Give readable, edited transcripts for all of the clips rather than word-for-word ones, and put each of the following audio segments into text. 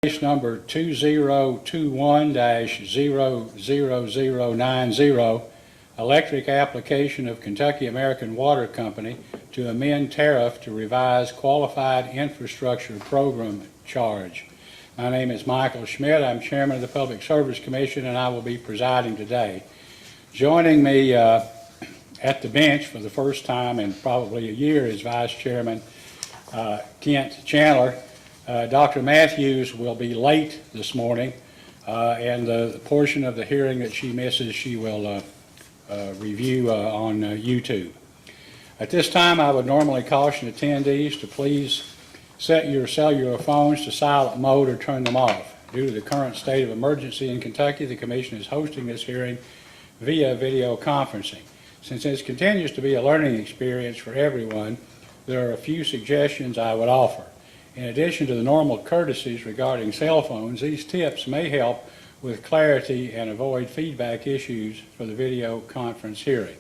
Case number 2021-00090, electric application of Kentucky American Water Company to amend tariff to revise qualified infrastructure program charge. My name is Michael Schmidt. I'm chairman of the Public Service Commission, and I will be presiding today. Joining me at the bench for the first time in probably a year is Vice Chairman Kent Chandler. Dr. Matthews will be late this morning, and the portion of the hearing that she misses, she will review on YouTube. At this time, I would normally caution attendees to please set your cellular phones to silent mode or turn them off. Due to the current state of emergency in Kentucky, the Commission is hosting this hearing via video conferencing. Since this continues to be a learning experience for everyone, there are a few suggestions I would offer. In addition to the normal courtesies regarding cell phones, these tips may help with clarity and avoid feedback issues for the video conference hearing.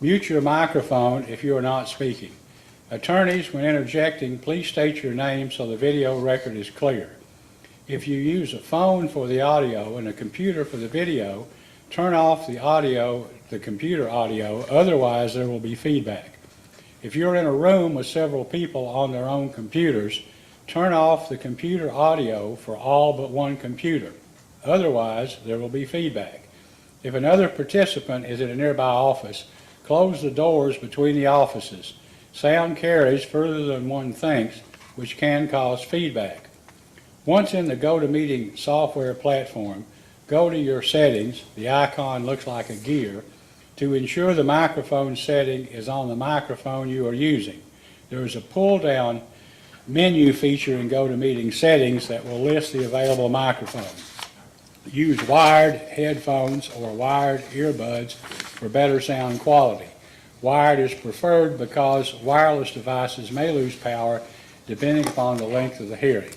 Mute your microphone if you are not speaking. Attorneys, when interjecting, please state your name so the video record is clear. If you use a phone for the audio and a computer for the video, turn off the computer audio, otherwise there will be feedback. If you're in a room with several people on their own computers, turn off the computer audio for all but one computer. Otherwise, there will be feedback. If another participant is in a nearby office, close the doors between the offices. Sound carries further than one thinks, which can cause feedback. Once in the GoToMeeting software platform, go to your settings. The icon looks like a gear. To ensure the microphone setting is on the microphone you are using. There is a pull-down menu feature in GoToMeeting settings that will list the available microphones. Use wired headphones or wired earbuds for better sound quality. Wired is preferred because wireless devices may lose power depending upon the length of the hearing.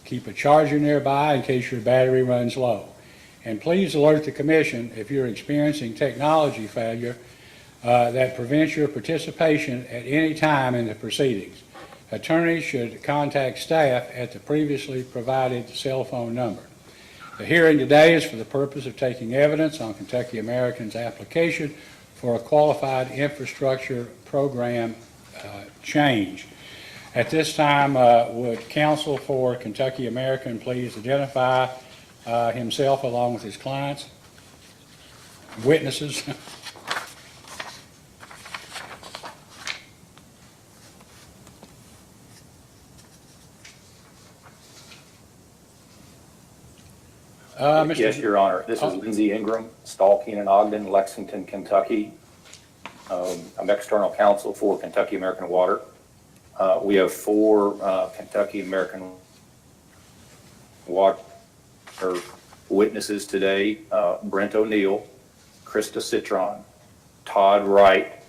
Keep a charger nearby in case your battery runs low. And please alert the Commission if you're experiencing technology failure that prevents your participation at any time in the proceedings. Attorneys should contact staff at the previously provided cell phone number. The hearing today is for the purpose of taking evidence on Kentucky American's application for a qualified infrastructure program change. At this time, would counsel for Kentucky American please identify himself along with his clients, witnesses. Yes, Your Honor. This is Lindsey Ingram, Stalking and Ogden, Lexington, Kentucky. I'm external counsel for Kentucky American Water. We have four Kentucky American Water witnesses today: Brent O'Neill, Krista Citron, Todd Wright.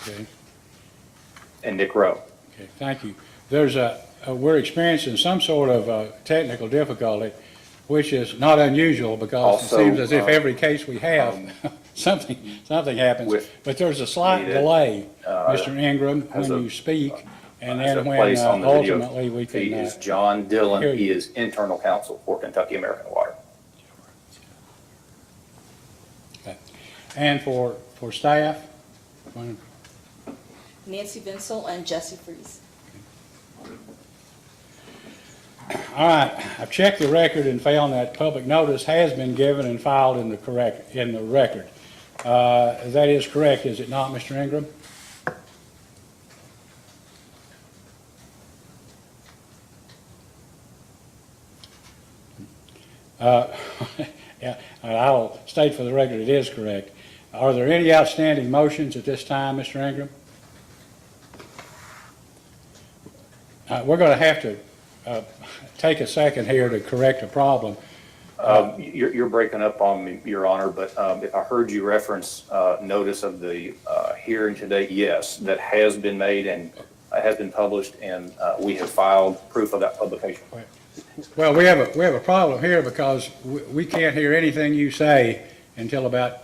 Okay. And Nick Rowe. Okay, thank you. There's we're experiencing some sort of technical difficulty, which is not unusual because Also, it seems as if every case we have something happens. But there's a slight delay, Mr. Ingram, when you speak. And then when ultimately we can is John Dillon. He is internal counsel for Kentucky American Water. Okay. And for staff? Nancy Vinsel and Jesse Fries. All right. I've checked the record and found that public notice has been given and filed in the record. That is correct, is it not, Mr. Ingram? Yeah, I'll state for the record it is correct. Are there any outstanding motions at this time, Mr. Ingram? We're going to have to take a second here to correct a problem. You're breaking up on me, Your Honor, but if I heard you reference notice of the hearing today, yes, that has been made and has been published, and we have filed proof of that publication. Right. Well, we have a problem here because we can't hear anything you say until about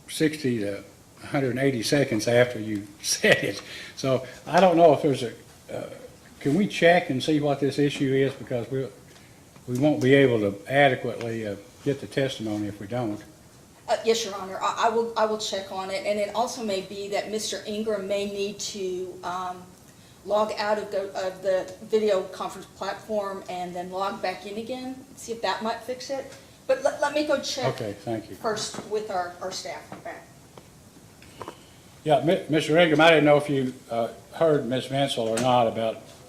60 to 180 seconds after you said it. So I don't know if there's a can we check and see what this issue is? Because we won't be able to adequately get the testimony if we don't. Yes, Your Honor, I will check on it, and it also may be that Mr. Ingram may need to log out of the video conference platform and then log back in again, see if that might fix it. But let me go check Okay, thank you. first with our staff back. Yeah, Mr. Ingram, I didn't know if you heard Ms. Vinsel or not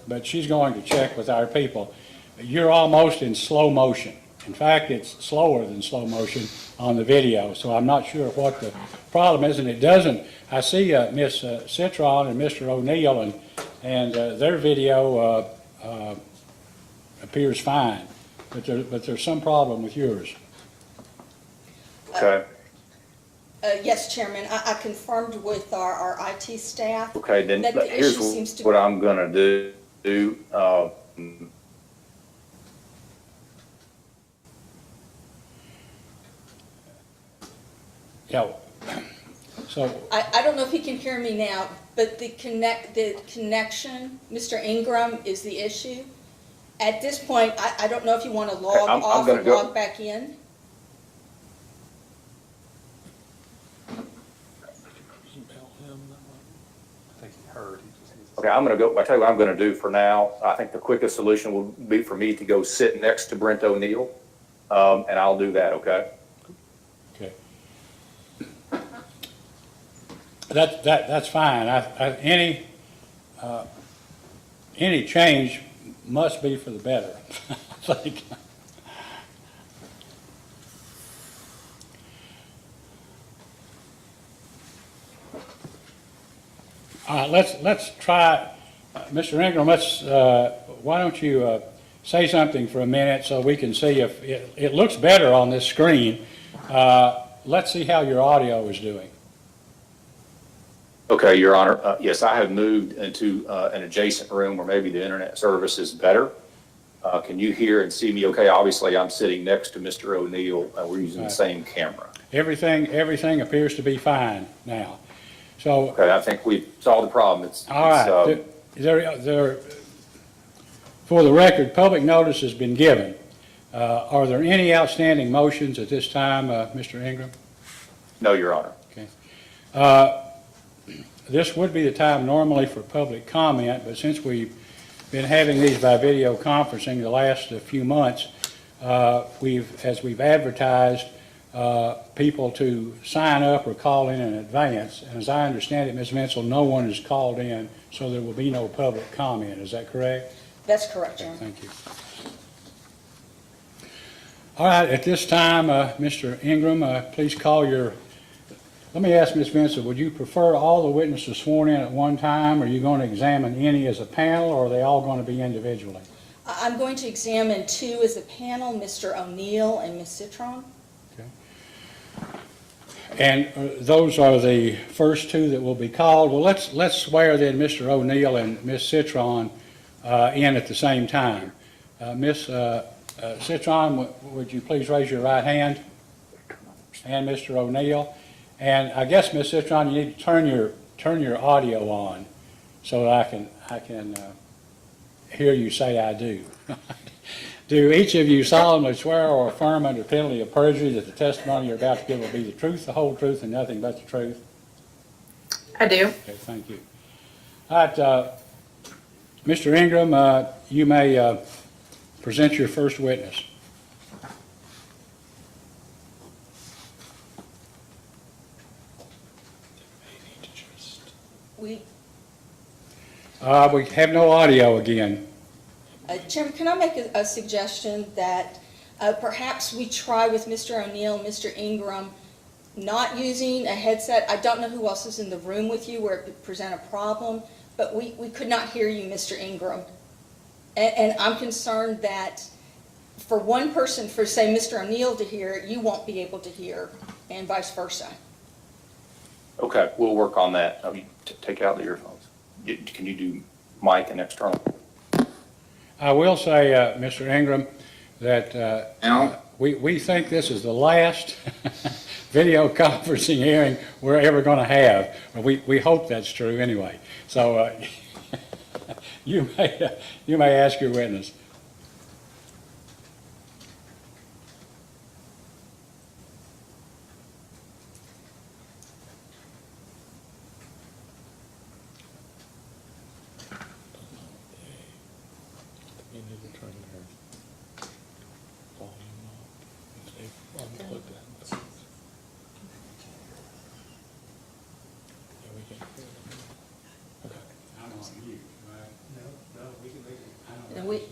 but she's going to check with our people. You're almost in slow motion. In fact, it's slower than slow motion on the video, so I'm not sure what the problem is, and it doesn't. I see Ms. Citron and Mr. O'Neill, and their video appears fine, but there's some problem with yours. Okay, Yes, Chairman, I confirmed with our IT staff. okay, then that the here's issue seems to what I'm gonna do. Yeah. So, I don't know if he can hear me now, but the connection, Mr. Ingram, is the issue. At this point, I don't know if you want to log I'm off gonna or go- log back in. Okay, I'm gonna go, I tell you what I'm gonna do for now. I think the quickest solution will be for me to go sit next to Brent O'Neill, and I'll do that, okay? okay. That's fine. Any change must be for the better, I think. All right, let's try, Mr. Ingram, why don't you say something for a minute so we can see if, it looks better on this screen. Let's see how your audio is doing. Okay, Your Honor, yes, I have moved into an adjacent room where maybe the internet service is better. Can you hear and see me okay? Obviously, I'm sitting next to Mr. O'Neill, and we're using the same camera. Everything appears to be fine now. So, Okay, I think we've solved the problem. all right, for the record, public notice has been given. Are there any outstanding motions at this time, Mr. Ingram? No, Your Honor. This would be the time normally for public comment, but since we've been having these by video conferencing the last few months, as we've advertised, people to sign up or call in advance. And as I understand it, Ms. Vinsel, no one has called in, so there will be no public comment. Is that correct? That's correct, Your Honor. Thank you. All right, at this time, Mr. Ingram, please call your, let me ask Ms. Vinsel, would you prefer all the witnesses sworn in at one time? Are you going to examine any as a panel, or are they all going to be individually? I'm going to examine two as a panel, Mr. O'Neill and Ms. Citron. And those are the first two that will be called. Well, let's swear then Mr. O'Neill and Ms. Citron in at the same time. Ms. Citron, would you please raise your right hand? And Mr. O'Neill. And I guess, Ms. Citron, you need to turn your audio on so that I can hear you say I do. Do each of you solemnly swear or affirm under penalty of perjury that the testimony you're about to give will be the truth, the whole truth, and nothing but the truth? I do. Okay, thank you. All right, Mr. Ingram, you may present your first witness. We We have no audio again. Chairman, can I make a suggestion that perhaps we try with Mr. O'Neill, Mr. Ingram, not using a headset? I don't know who else is in the room with you where it could present a problem, but we could not hear you, Mr. Ingram. And I'm concerned that for one person, for say Mr. O'Neill to hear, you won't be able to hear, and vice versa. Okay, we'll work on that. Take out the earphones. Can you do mic and external? I will say, Mr. Ingram, that we think this is the last video conferencing hearing we're ever going to have. We hope that's true anyway. So You may ask your witness. You need to turn their volume up. If they've unplugged that. Yeah, we can hear them. Okay. I'm on mute, right? No, we can make it. And we-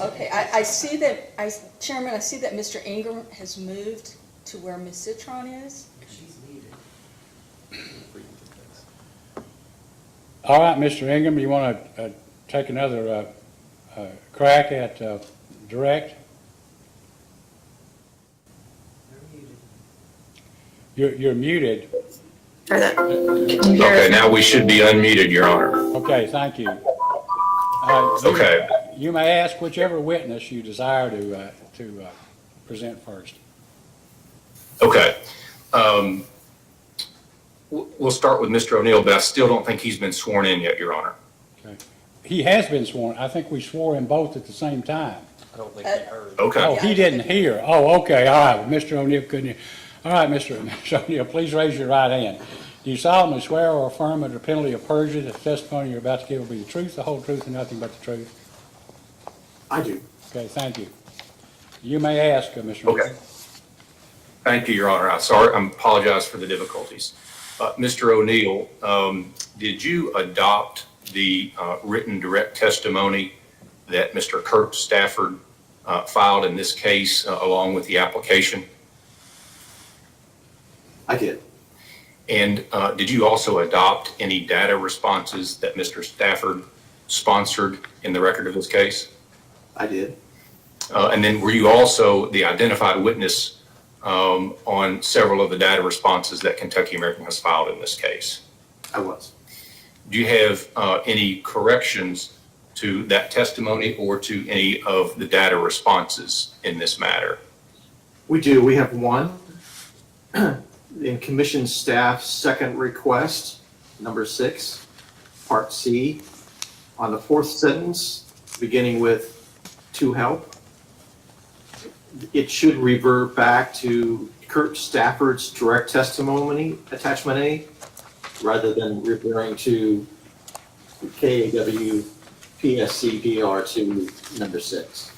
Okay. Okay, I see that, Chairman, I see that Mr. Ingram has moved to where Ms. Citron is. She's needed. All right, Mr. Ingram, you want to take another crack at direct? They're muted. You're muted. Or that, can you hear Okay, us? now we should be unmuted, Your Honor. Okay, thank you. Okay. You may ask whichever witness you desire to present first. Okay. We'll start with Mr. O'Neill, but I still don't think he's been sworn in yet, Your Honor. Okay. He has been sworn. I think we swore him both at the same time. I don't think they heard. Oh, Okay. he didn't hear. Oh, okay, all right. Mr. O'Neill couldn't hear. All right, Mr. O'Neill, please raise your right hand. Do you solemnly swear or affirm under penalty of perjury that the testimony you're about to give will be the truth, the whole truth, and nothing but the truth? I do. Okay, thank you. You may ask, Mr. O'Neill. Okay. Thank you, Your Honor. I apologize for the difficulties. Mr. O'Neill, did you adopt the written direct testimony that Mr. Kurt Stafford filed in this case along with the application? I did. And did you also adopt any data responses that Mr. Stafford sponsored in the record of this case? I did. And then were you also the identified witness on several of the data responses that Kentucky American has filed in this case? I was. Do you have any corrections to that testimony or to any of the data responses in this matter? We do. We have one. In commission staff's second request, number 6, part C, on the 4th sentence, beginning with "to help," it should revert back to Kurt Stafford's direct testimony, attachment A, rather than referring to KAW PSC PR2 number 6.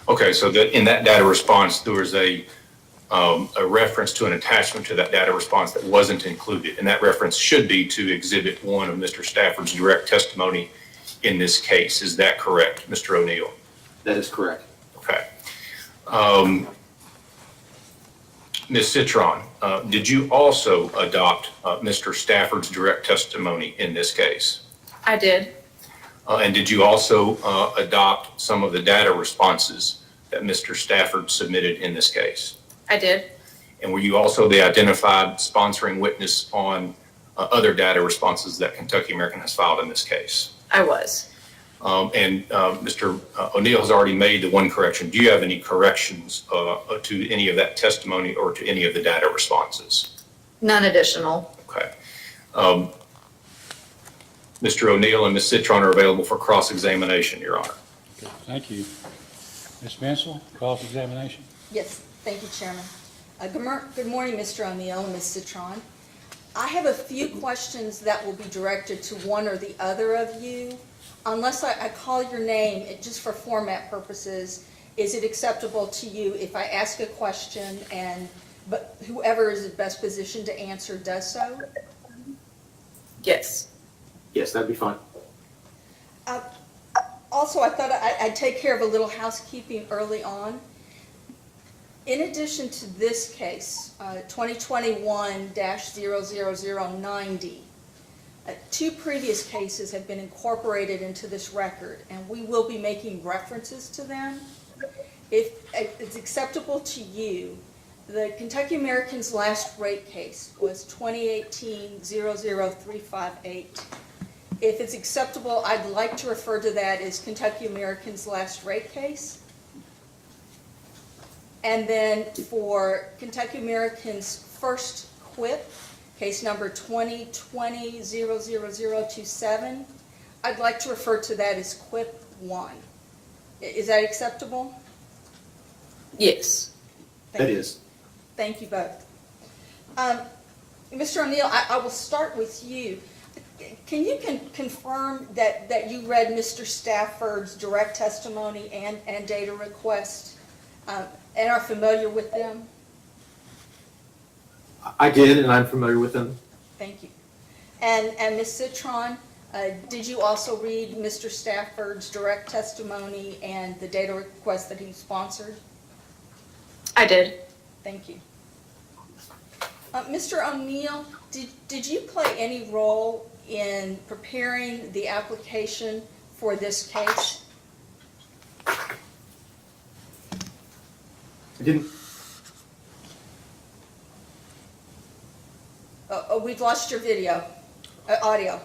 Okay, so that in that data response, there was a reference to an attachment to that data response that wasn't included, and that reference should be to Exhibit 1 of Mr. Stafford's direct testimony in this case. Is that correct, Mr. O'Neill? That is correct. Okay. Ms. Citron, did you also adopt Mr. Stafford's direct testimony in this case? I did. And did you also adopt some of the data responses that Mr. Stafford submitted in this case? I did. And were you also the identified sponsoring witness on other data responses that Kentucky American has filed in this case? I was. Mr. O'Neill has already made the one correction. Do you have any corrections to any of that testimony or to any of the data responses? None additional. Okay. Mr. O'Neill and Ms. Citron are available for cross-examination, Your Honor. Okay, thank you. Ms. Bensel, cross-examination? Yes, thank you, Chairman. Good morning, Mr. O'Neill and Ms. Citron. I have a few questions that will be directed to one or the other of you. Unless I call your name, just for format purposes, is it acceptable to you if I ask a question but whoever is in best position to answer does so? Yes. Yes, that'd be fine. Also, I thought I'd take care of a little housekeeping early on. In addition to this case, 2021-00090, two previous cases have been incorporated into this record, and we will be making references to them. If it's acceptable to you, the Kentucky American's last rate case was 2018-00358. If it's acceptable, I'd like to refer to that as Kentucky American's last rate case. And then for Kentucky American's first QIP, case number 2020-00027. I'd like to refer to that as QUIP 1. Is that acceptable? Yes. Thank That you. is. Thank you both. Mr. O'Neill, I will start with you. Can you confirm that you read Mr. Stafford's direct testimony and data request and are familiar with them? I did, and I'm familiar with them. Thank you. And Ms. Citron, did you also read Mr. Stafford's direct testimony and the data request that he sponsored? I did. Thank you. Mr. O'Neill, did you play any role in preparing the application for this case? I didn't. We've lost your video, audio.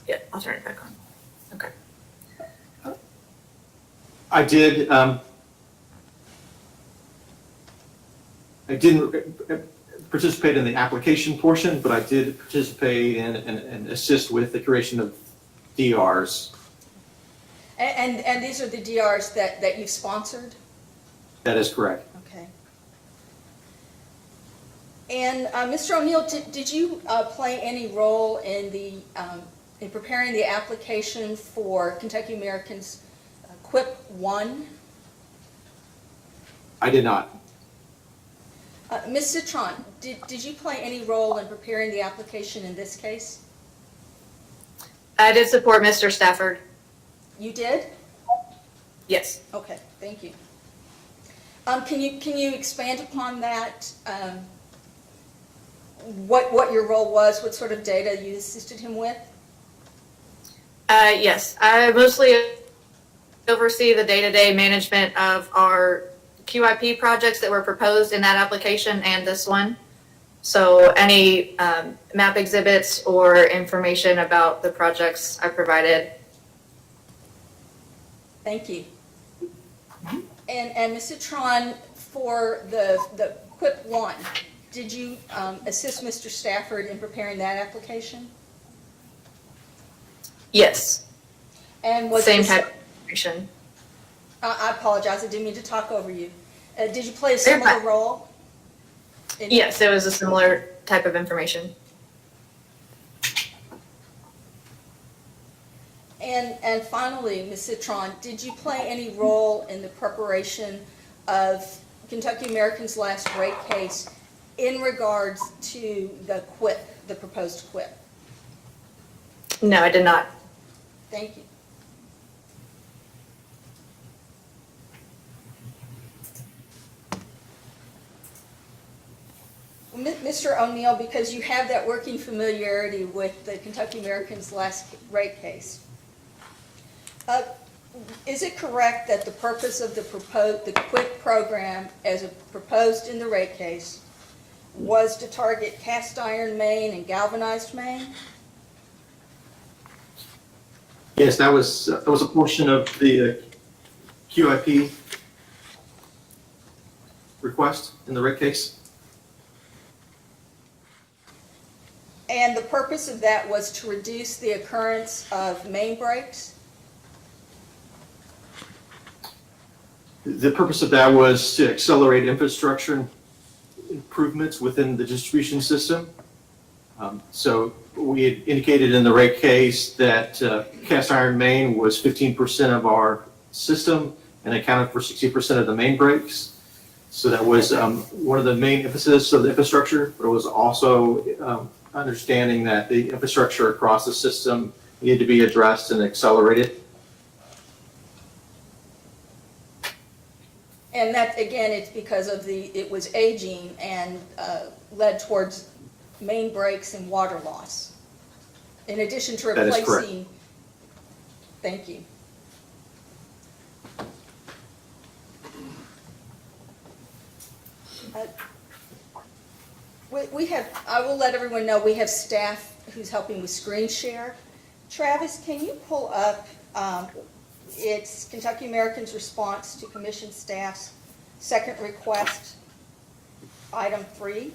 Yeah, I'll turn it back on. Okay. I did. I didn't participate in the application portion, but I did participate and assist with the creation of DRs. And these are the DRs that you've sponsored? That is correct. Okay. And Mr. O'Neill, did you play any role in in preparing the application for Kentucky American's QUIP 1? I did not. Ms. Citron, did you play any role in preparing the application in this case? I did support Mr. Stafford. You did? Yes. Okay, thank you. Can you expand upon that? What your role was, what sort of data you assisted him with? Yes, I mostly oversee the day-to-day management of our QIP projects that were proposed in that application and this one. So any map exhibits or information about the projects I provided. Thank you. And Ms. Citron, for the QUIP 1, did you assist Mr. Stafford in preparing that application? Yes, And was same it- type of information. I apologize, I didn't mean to talk over you. Did you play a similar fine. role? in- Yes, it was a similar type of information. And finally, Ms. Citron, did you play any role in the preparation of Kentucky American's last rate case in regards to the QUIP, the proposed QUIP? No, I did not. Thank you. Mr. O'Neill, because you have that working familiarity with the Kentucky American's last rate case, is it correct that the purpose of the QUIP program as proposed in the rate case was to target cast iron main and galvanized main? Yes, that was a portion of the QIP request in the rate case. And the purpose of that was to reduce the occurrence of main breaks? The purpose of that was to accelerate infrastructure improvements within the distribution system. So we had indicated in the rate case that cast iron main was 15% of our system and accounted for 60% of the main breaks. So that was one of the main emphasis of the infrastructure, but it was also understanding that the infrastructure across the system needed to be addressed and accelerated. And that, again, it's because of it was aging and led towards main breaks and water loss. In addition to That is correct. replacing. Thank you. We have, I will let everyone know, we have staff who's helping with screen share. Travis, can you pull up, it's Kentucky American's response to commission staff's second request, item 3?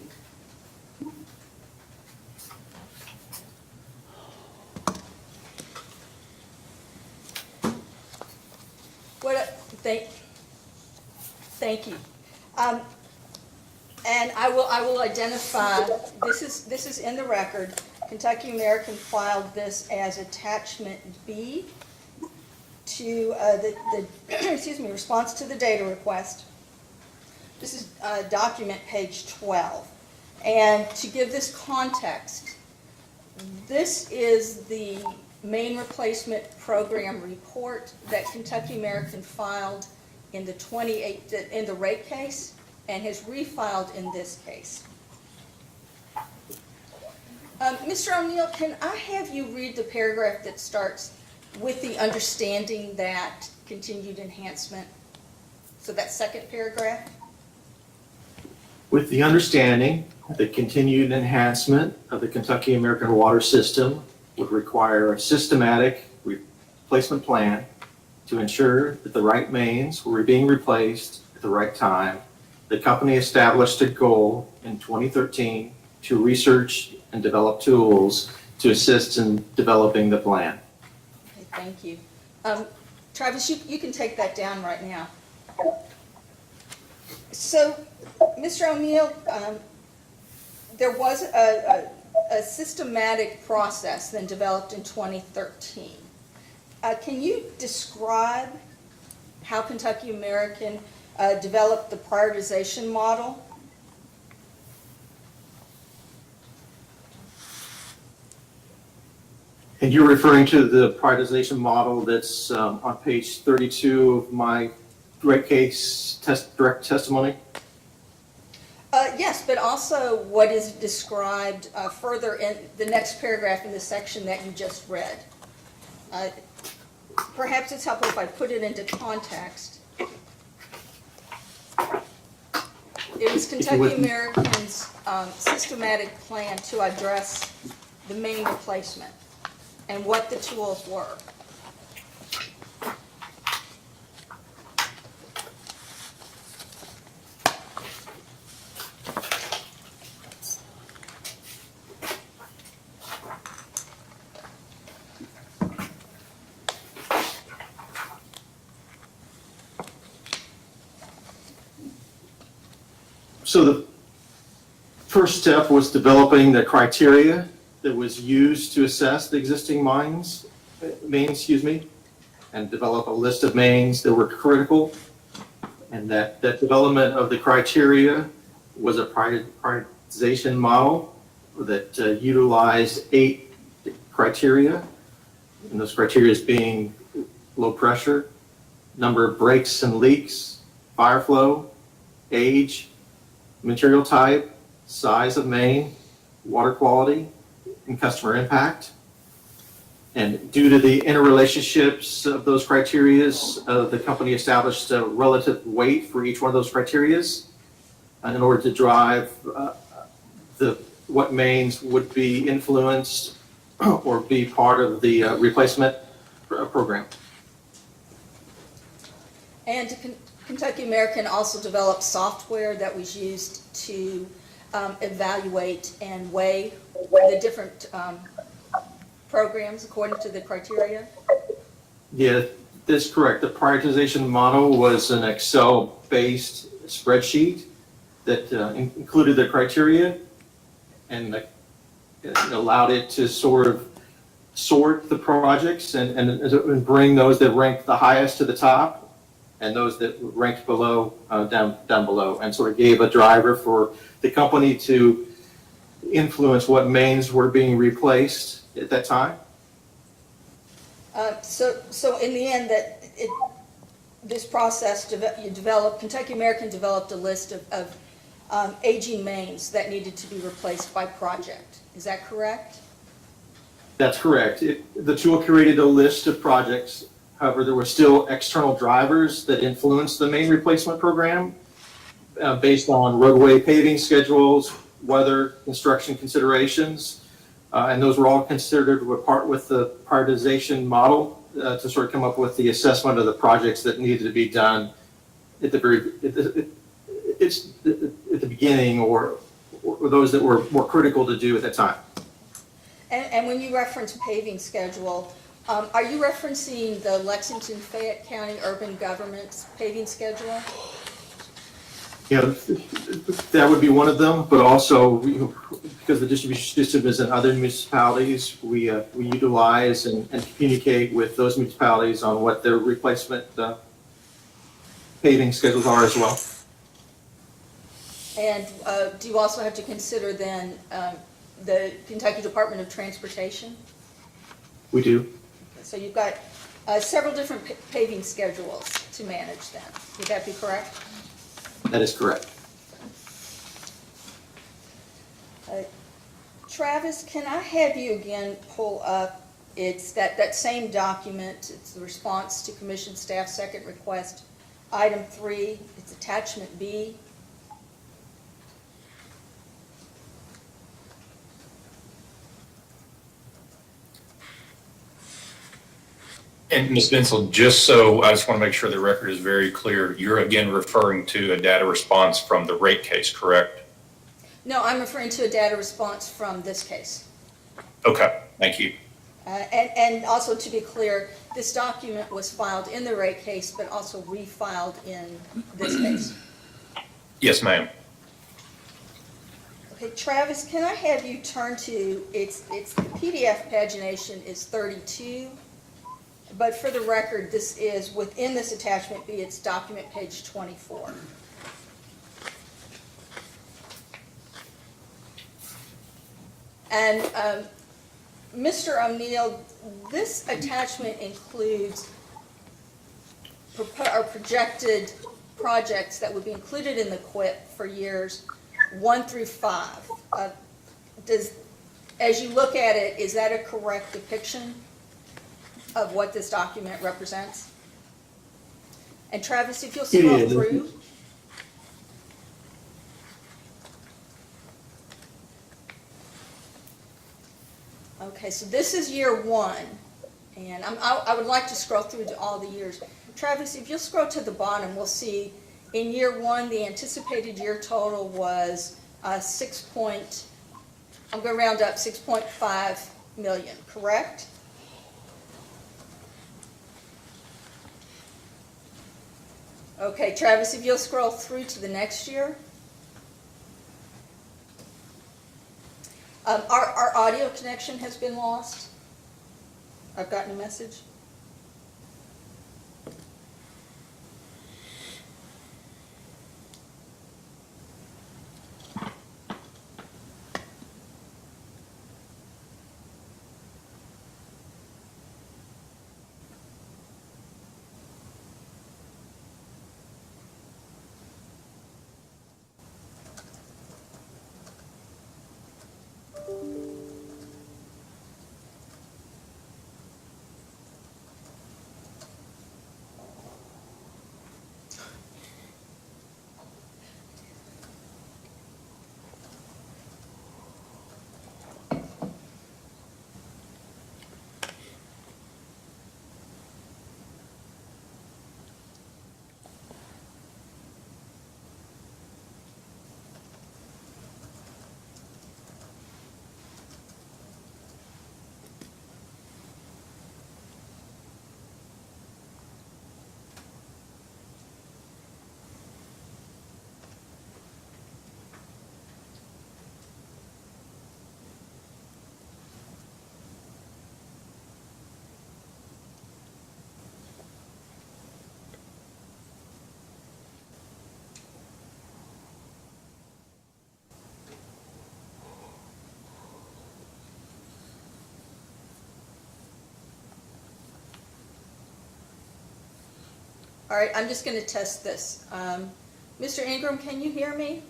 Thank you. And I will identify, this is in the record. Kentucky American filed this as attachment B to the response to the data request. This is document page 12. And to give this context, this is the main replacement program report that Kentucky American filed in the rate case and has refiled in this case. Mr. O'Neill, can I have you read the paragraph that starts with the understanding that continued enhancement? So that second paragraph? With the understanding that continued enhancement of the Kentucky American water system would require a systematic replacement plan to ensure that the right mains were being replaced at the right time, the company established a goal in 2013 to research and develop tools to assist in developing the plan. Okay, thank you. Travis, you can take that down right now. So, Mr. O'Neill, there was a systematic process then developed in 2013. Can you describe how Kentucky American developed the prioritization model? And you're referring to the prioritization model that's on page 32 of my rate case direct testimony? Yes, but also what is described further in the next paragraph in the section that you just read. Perhaps it's helpful if I put it into context. It was Kentucky American's systematic plan to address the main replacement and what the tools were. So the first step was developing the criteria that was used to assess the existing mains, and develop a list of mains that were critical. And that development of the criteria was a prioritization model that utilized 8 criteria. And those criteria being low pressure, number of breaks and leaks, fire flow, age, material type, size of main, water quality, and customer impact. And due to the interrelationships of those criteria, the company established a relative weight for each one of those criteria in order to drive what mains would be influenced or be part of the replacement program. And Kentucky American also developed software that was used to evaluate and weigh the different programs according to the criteria? Yeah, that's correct. The prioritization model was an Excel-based spreadsheet that included the criteria and it allowed it to sort of sort the projects and bring those that ranked the highest to the top and those that ranked below down below, and sort of gave a driver for the company to influence what mains were being replaced at that time. So in the end, this process, Kentucky American developed a list of aging mains that needed to be replaced by project. Is that correct? That's correct. The tool created a list of projects. However, there were still external drivers that influenced the main replacement program based on roadway paving schedules, weather, construction considerations. And those were all considered with the prioritization model to sort of come up with the assessment of the projects that needed to be done at the beginning or those that were more critical to do at that time. And when you reference paving schedule, are you referencing the Lexington Fayette County Urban Government's paving schedule? You know, that would be one of them, but also because the distribution system is in other municipalities, we utilize and communicate with those municipalities on what their replacement paving schedules are as well. And do you also have to consider then the Kentucky Department of Transportation? We do. So you've got several different paving schedules to manage then. Would that be correct? That is correct. Travis, can I have you again pull up, it's that same document, it's the response to commission staff second request, item 3, it's attachment B. And Ms. Bensel, just so I just want to make sure the record is very clear, you're again referring to a data response from the rate case, correct? No, I'm referring to a data response from this case. Okay, thank you. And also to be clear, this document was filed in the rate case, but also refiled in this case. Yes, ma'am. Okay, Travis, can I have you turn to, it's the PDF pagination is 32, but for the record, this is within this attachment B, it's document page 24. And Mr. O'Neill, this attachment includes projected projects that would be included in the QIP for years 1 through 5. As you look at it, is that a correct depiction of what this document represents? And Travis, if you'll scroll through. Okay, so this is year 1, and I would like to scroll through to all the years. Travis, if you'll scroll to the bottom, we'll see in year 1, the anticipated year total was I'm going to round up 6.5 million, correct? Okay, Travis, if you'll scroll through to the next year. Our audio connection has been lost. I've gotten a message. All right, I'm just going to test this. Mr. Ingram, can you hear me?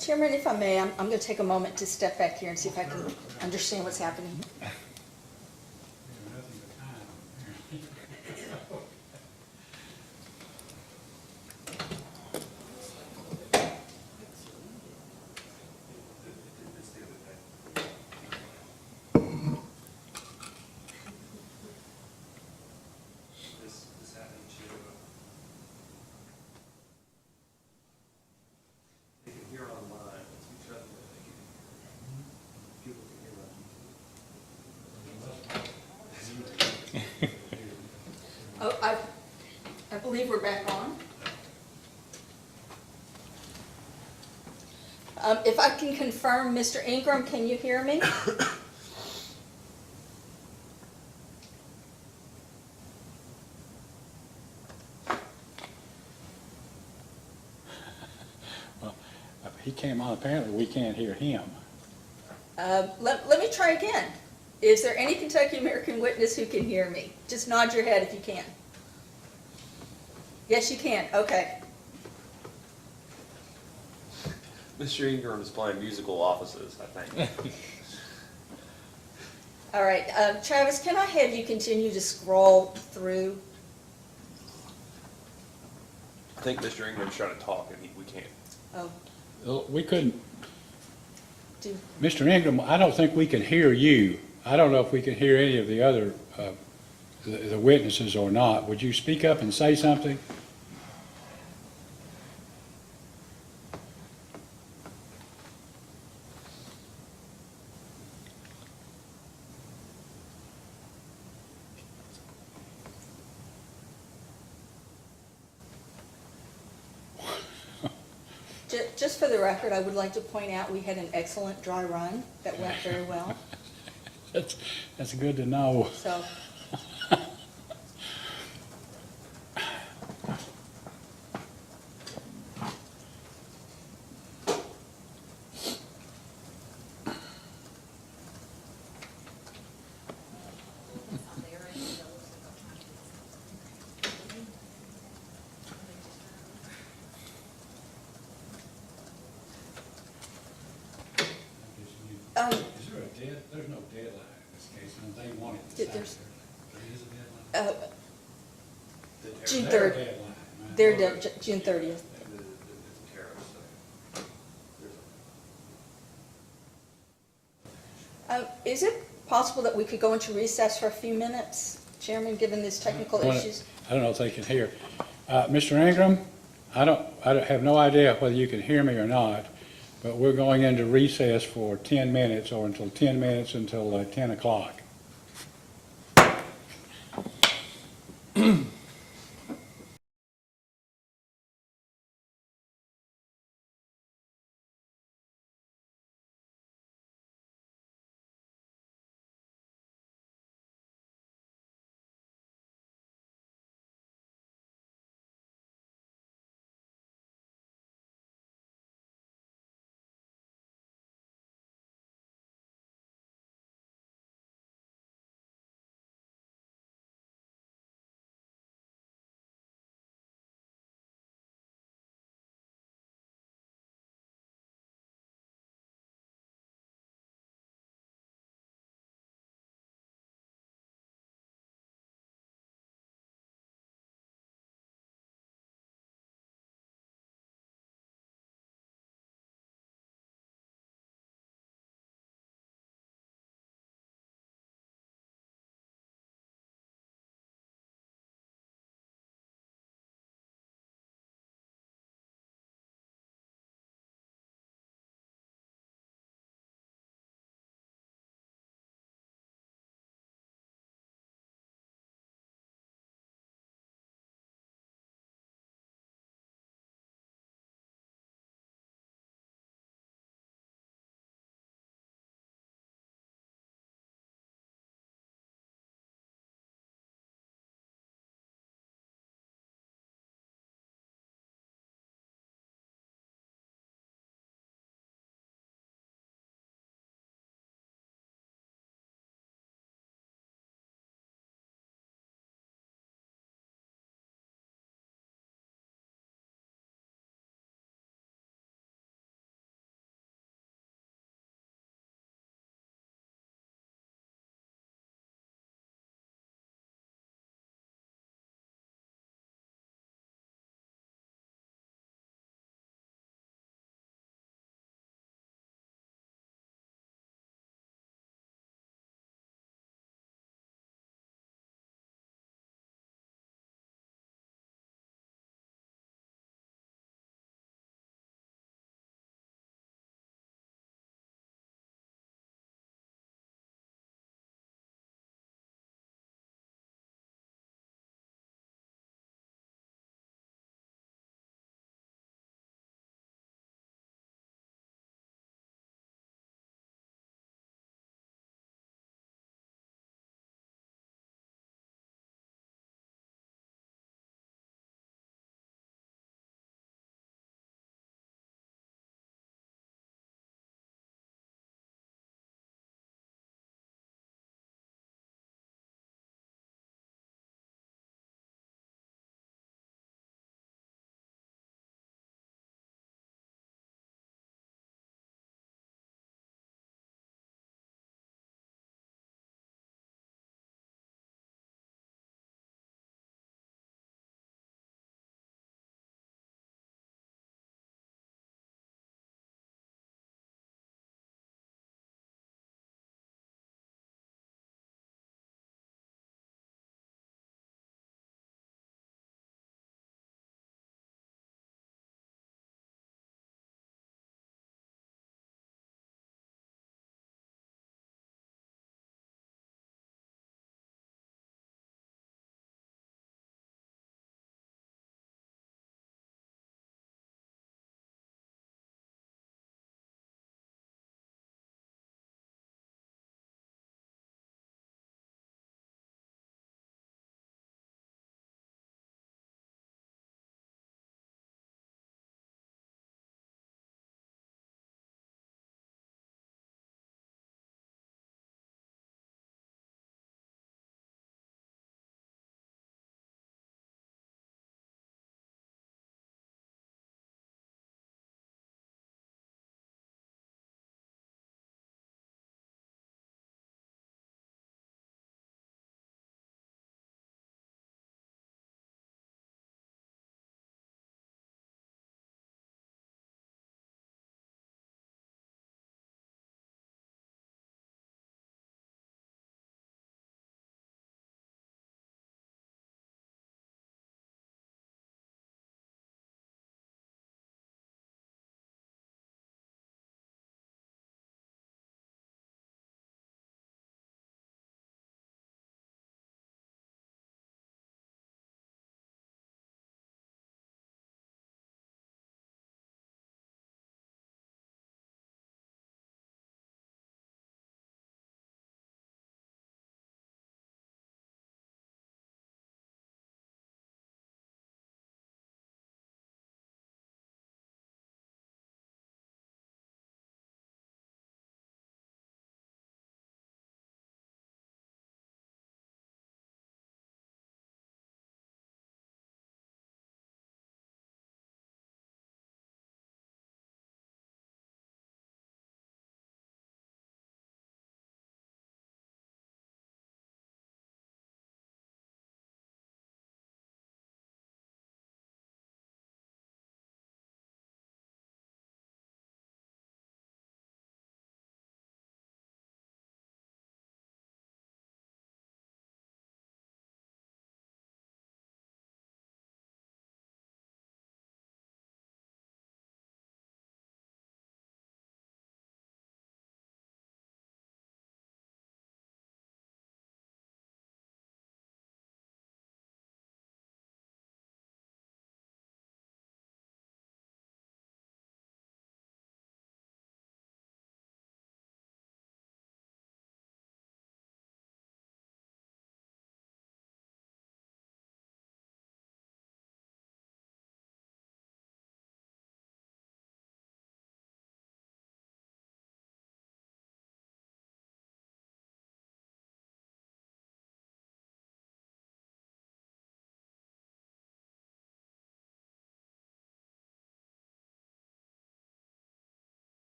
Chairman, if I may, I'm going to take a moment to step back here and see if I can understand what's happening. This happened to you. They can hear online, it's each other that they can hear. People can hear on YouTube. Oh, I believe we're back on. If I can confirm, Mr. Ingram, can you hear me? He came on, apparently we can't hear him. Let me try again. Is there any Kentucky American witness who can hear me? Just nod your head if you can. Yes, you can. Okay. Mr. Ingram is playing musical offices, I think. All right. Travis, can I have you continue to scroll through? I think Mr. Ingram's trying to talk and we can't. Oh, We couldn't, do, Mr. Ingram, I don't think we can hear you. I don't know if we can hear any of the other, the witnesses or not. Would you speak up and say something? just for the record, I would like to point out we had an excellent dry run that went very well. That's good to know. So, Is there there's no deadline in this case, and they wanted this out There's- there. There is a deadline? June Their 3rd. deadline, right? they're done June 30th. Is it possible that we could go into recess for a few minutes, Chairman, given these technical Well, issues? I don't know if they can hear. Mr. Ingram, I have no idea whether you can hear me or not, but we're going into recess for 10 minutes or until 10 minutes until 10 o'clock.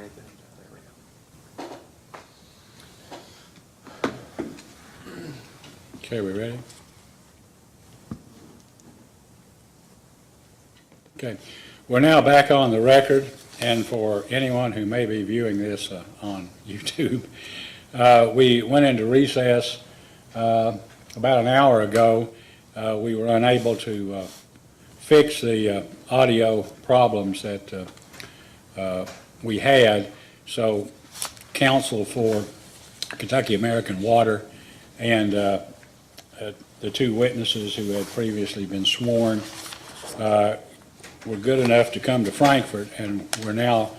anything. There we go. Okay, we ready? Okay, we're now back on the record, and for anyone who may be viewing this on YouTube, we went into recess about an hour ago. We were unable to fix the audio problems that we had, so counsel for Kentucky American Water and the two witnesses who had previously been sworn were good enough to come to Frankfort, and we're now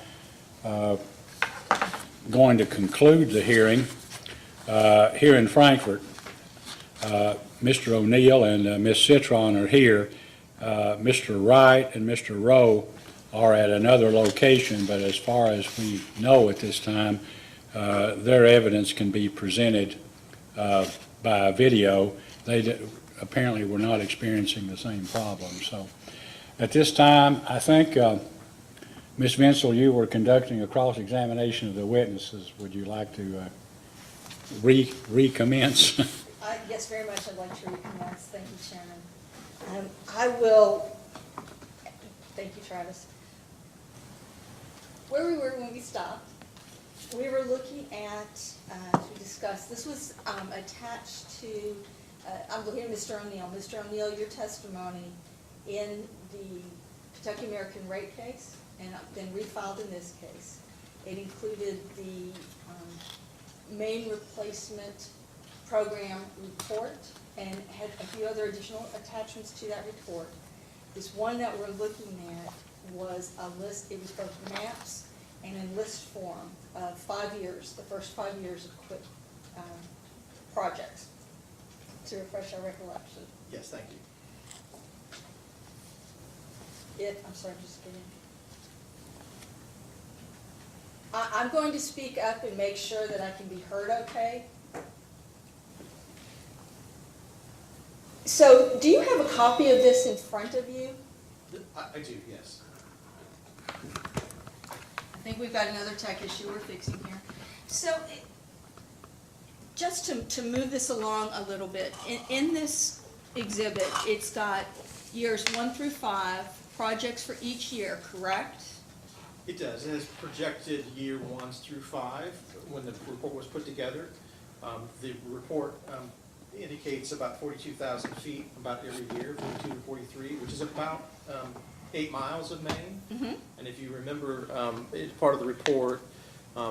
going to conclude the hearing here in Frankfort. Mr. O'Neill and Ms. Citron are here. Mr. Wright and Mr. Rowe are at another location, but as far as we know at this time, their evidence can be presented by video. They apparently were not experiencing the same problem. So at this time, I think, Ms. Vinsel, you were conducting a cross-examination of the witnesses. Would you like to recommence? Yes, very much. I'd like to recommence. Thank you, Chairman. I will, thank you, Travis. Where we were when we stopped, we were looking at, to discuss, this was attached to, I'm looking at Mr. O'Neill. Mr. O'Neill, your testimony in the Kentucky American rate case, and then refiled in this case. It included the main replacement program report and had a few other additional attachments to that report. This one that we're looking at was a list, it was both maps and in list form of 5 years, the first 5 years of QUIP projects, to refresh our recollection. Yes, thank you. I'm sorry, just kidding. I'm going to speak up and make sure that I can be heard okay. So, do you have a copy of this in front of you? I do, yes. I think we've got another tech issue we're fixing here. So, just to move this along a little bit, in this exhibit, it's got years 1 through 5, projects for each year, correct? It does. It has projected year 1 through 5 when the report was put together. The report indicates about 42,000 feet about every year, 42 to 43, which is about 8 miles of main. Mm-hmm. And if you remember, it's part of the report,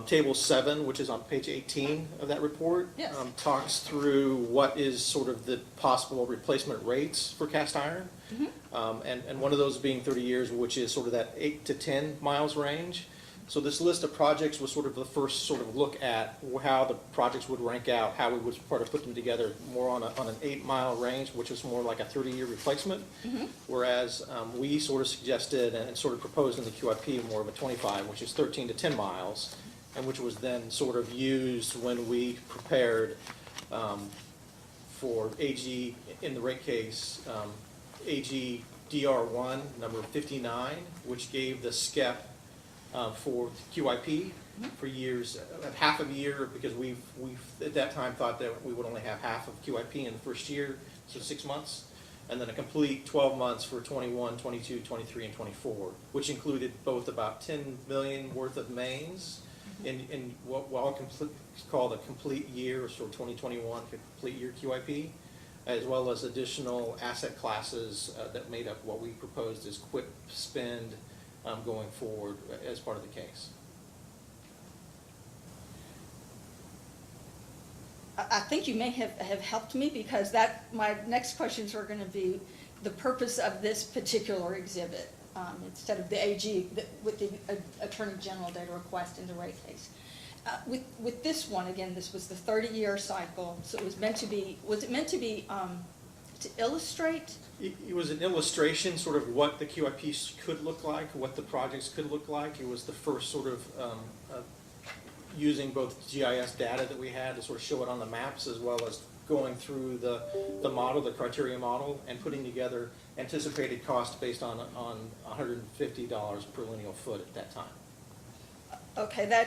Table 7, which is on page 18 of that report, Yes. talks through what is sort of the possible replacement rates for cast iron. Mm-hmm. And one of those being 30 years, which is sort of that 8 to 10 miles range. So this list of projects was sort of the first sort of look at how the projects would rank out, how we would sort of put them together more on an 8-mile range, which is more like a 30-year replacement. Mm-hmm. Whereas we sort of suggested and sort of proposed in the QIP more of a 25, which is 13 to 10 miles, and which was then sort of used when we prepared for AG in the rate case, AG DR1 number 59, which gave the SCEP for QIP for years, half of a year, because we've at that time thought that we would only have half of QIP in the first year, so 6 months, and then a complete 12 months for 21, 22, 23, and 24, which included both about 10 million worth of mains in what I'll call the complete year, so 2021 complete year QIP, as well as additional asset classes that made up what we proposed as QUIP spend going forward as part of the case. I think you may have helped me, because my next questions are going to be the purpose of this particular exhibit, instead of the AG with the Attorney General data request in the rate case. With this one, again, this was the 30-year cycle, so it was meant to be, was it meant to be to illustrate? It was an illustration, sort of what the QIP could look like, what the projects could look like. It was the first sort of using both GIS data that we had to sort of show it on the maps, as well as going through the model, the criteria model, and putting together anticipated cost based on $150 per lineal foot at that time. Okay,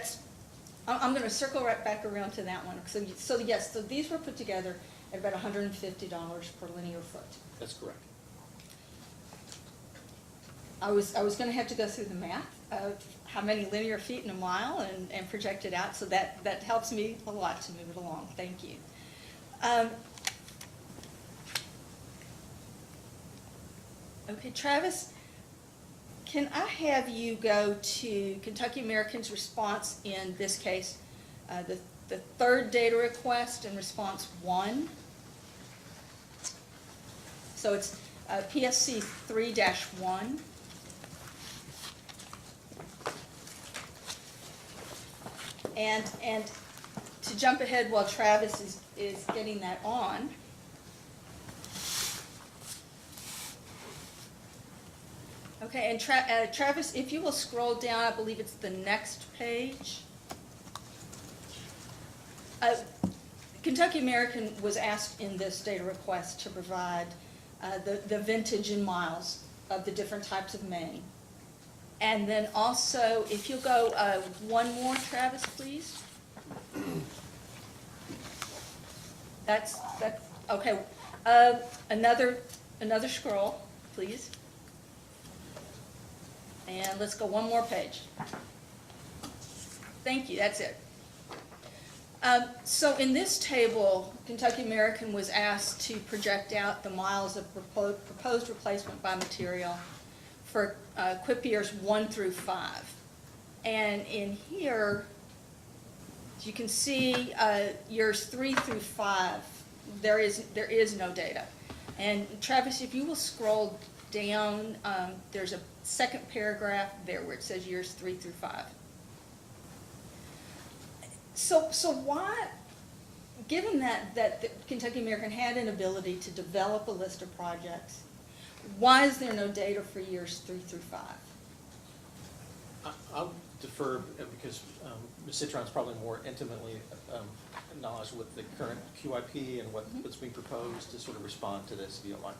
I'm gonna circle right back around to that one. So yes, so these were put together at about $150 per linear foot. That's correct. I was gonna have to go through the math of how many linear feet in a mile and project it out, so that helps me a lot to move it along. Thank you. Okay, Travis, can I have you go to Kentucky American's response in this case, the third data request in response 1? So it's PSC 3-1. And to jump ahead while Travis is getting that on, okay, and Travis, if you will scroll down, I believe it's the next page. Kentucky American was asked in this data request to provide the vintage in miles of the different types of main. And then also, if you'll go one more, Travis, please. That's okay. Another scroll, please. And let's go one more page. Thank you, that's it. So in this table, Kentucky American was asked to project out the miles of proposed replacement by material for CWIP years 1 through 5. And in here, you can see years 3 through 5, there is no data. And Travis, if you will scroll down, there's a second paragraph there where it says years 3 through 5. So why, given that the Kentucky American had an ability to develop a list of projects, why is there no data for years 3 through 5? I'll defer because Ms. Citron's probably more intimately knowledgeable with the current QIP and what's being proposed to sort of respond to this, if you don't mind.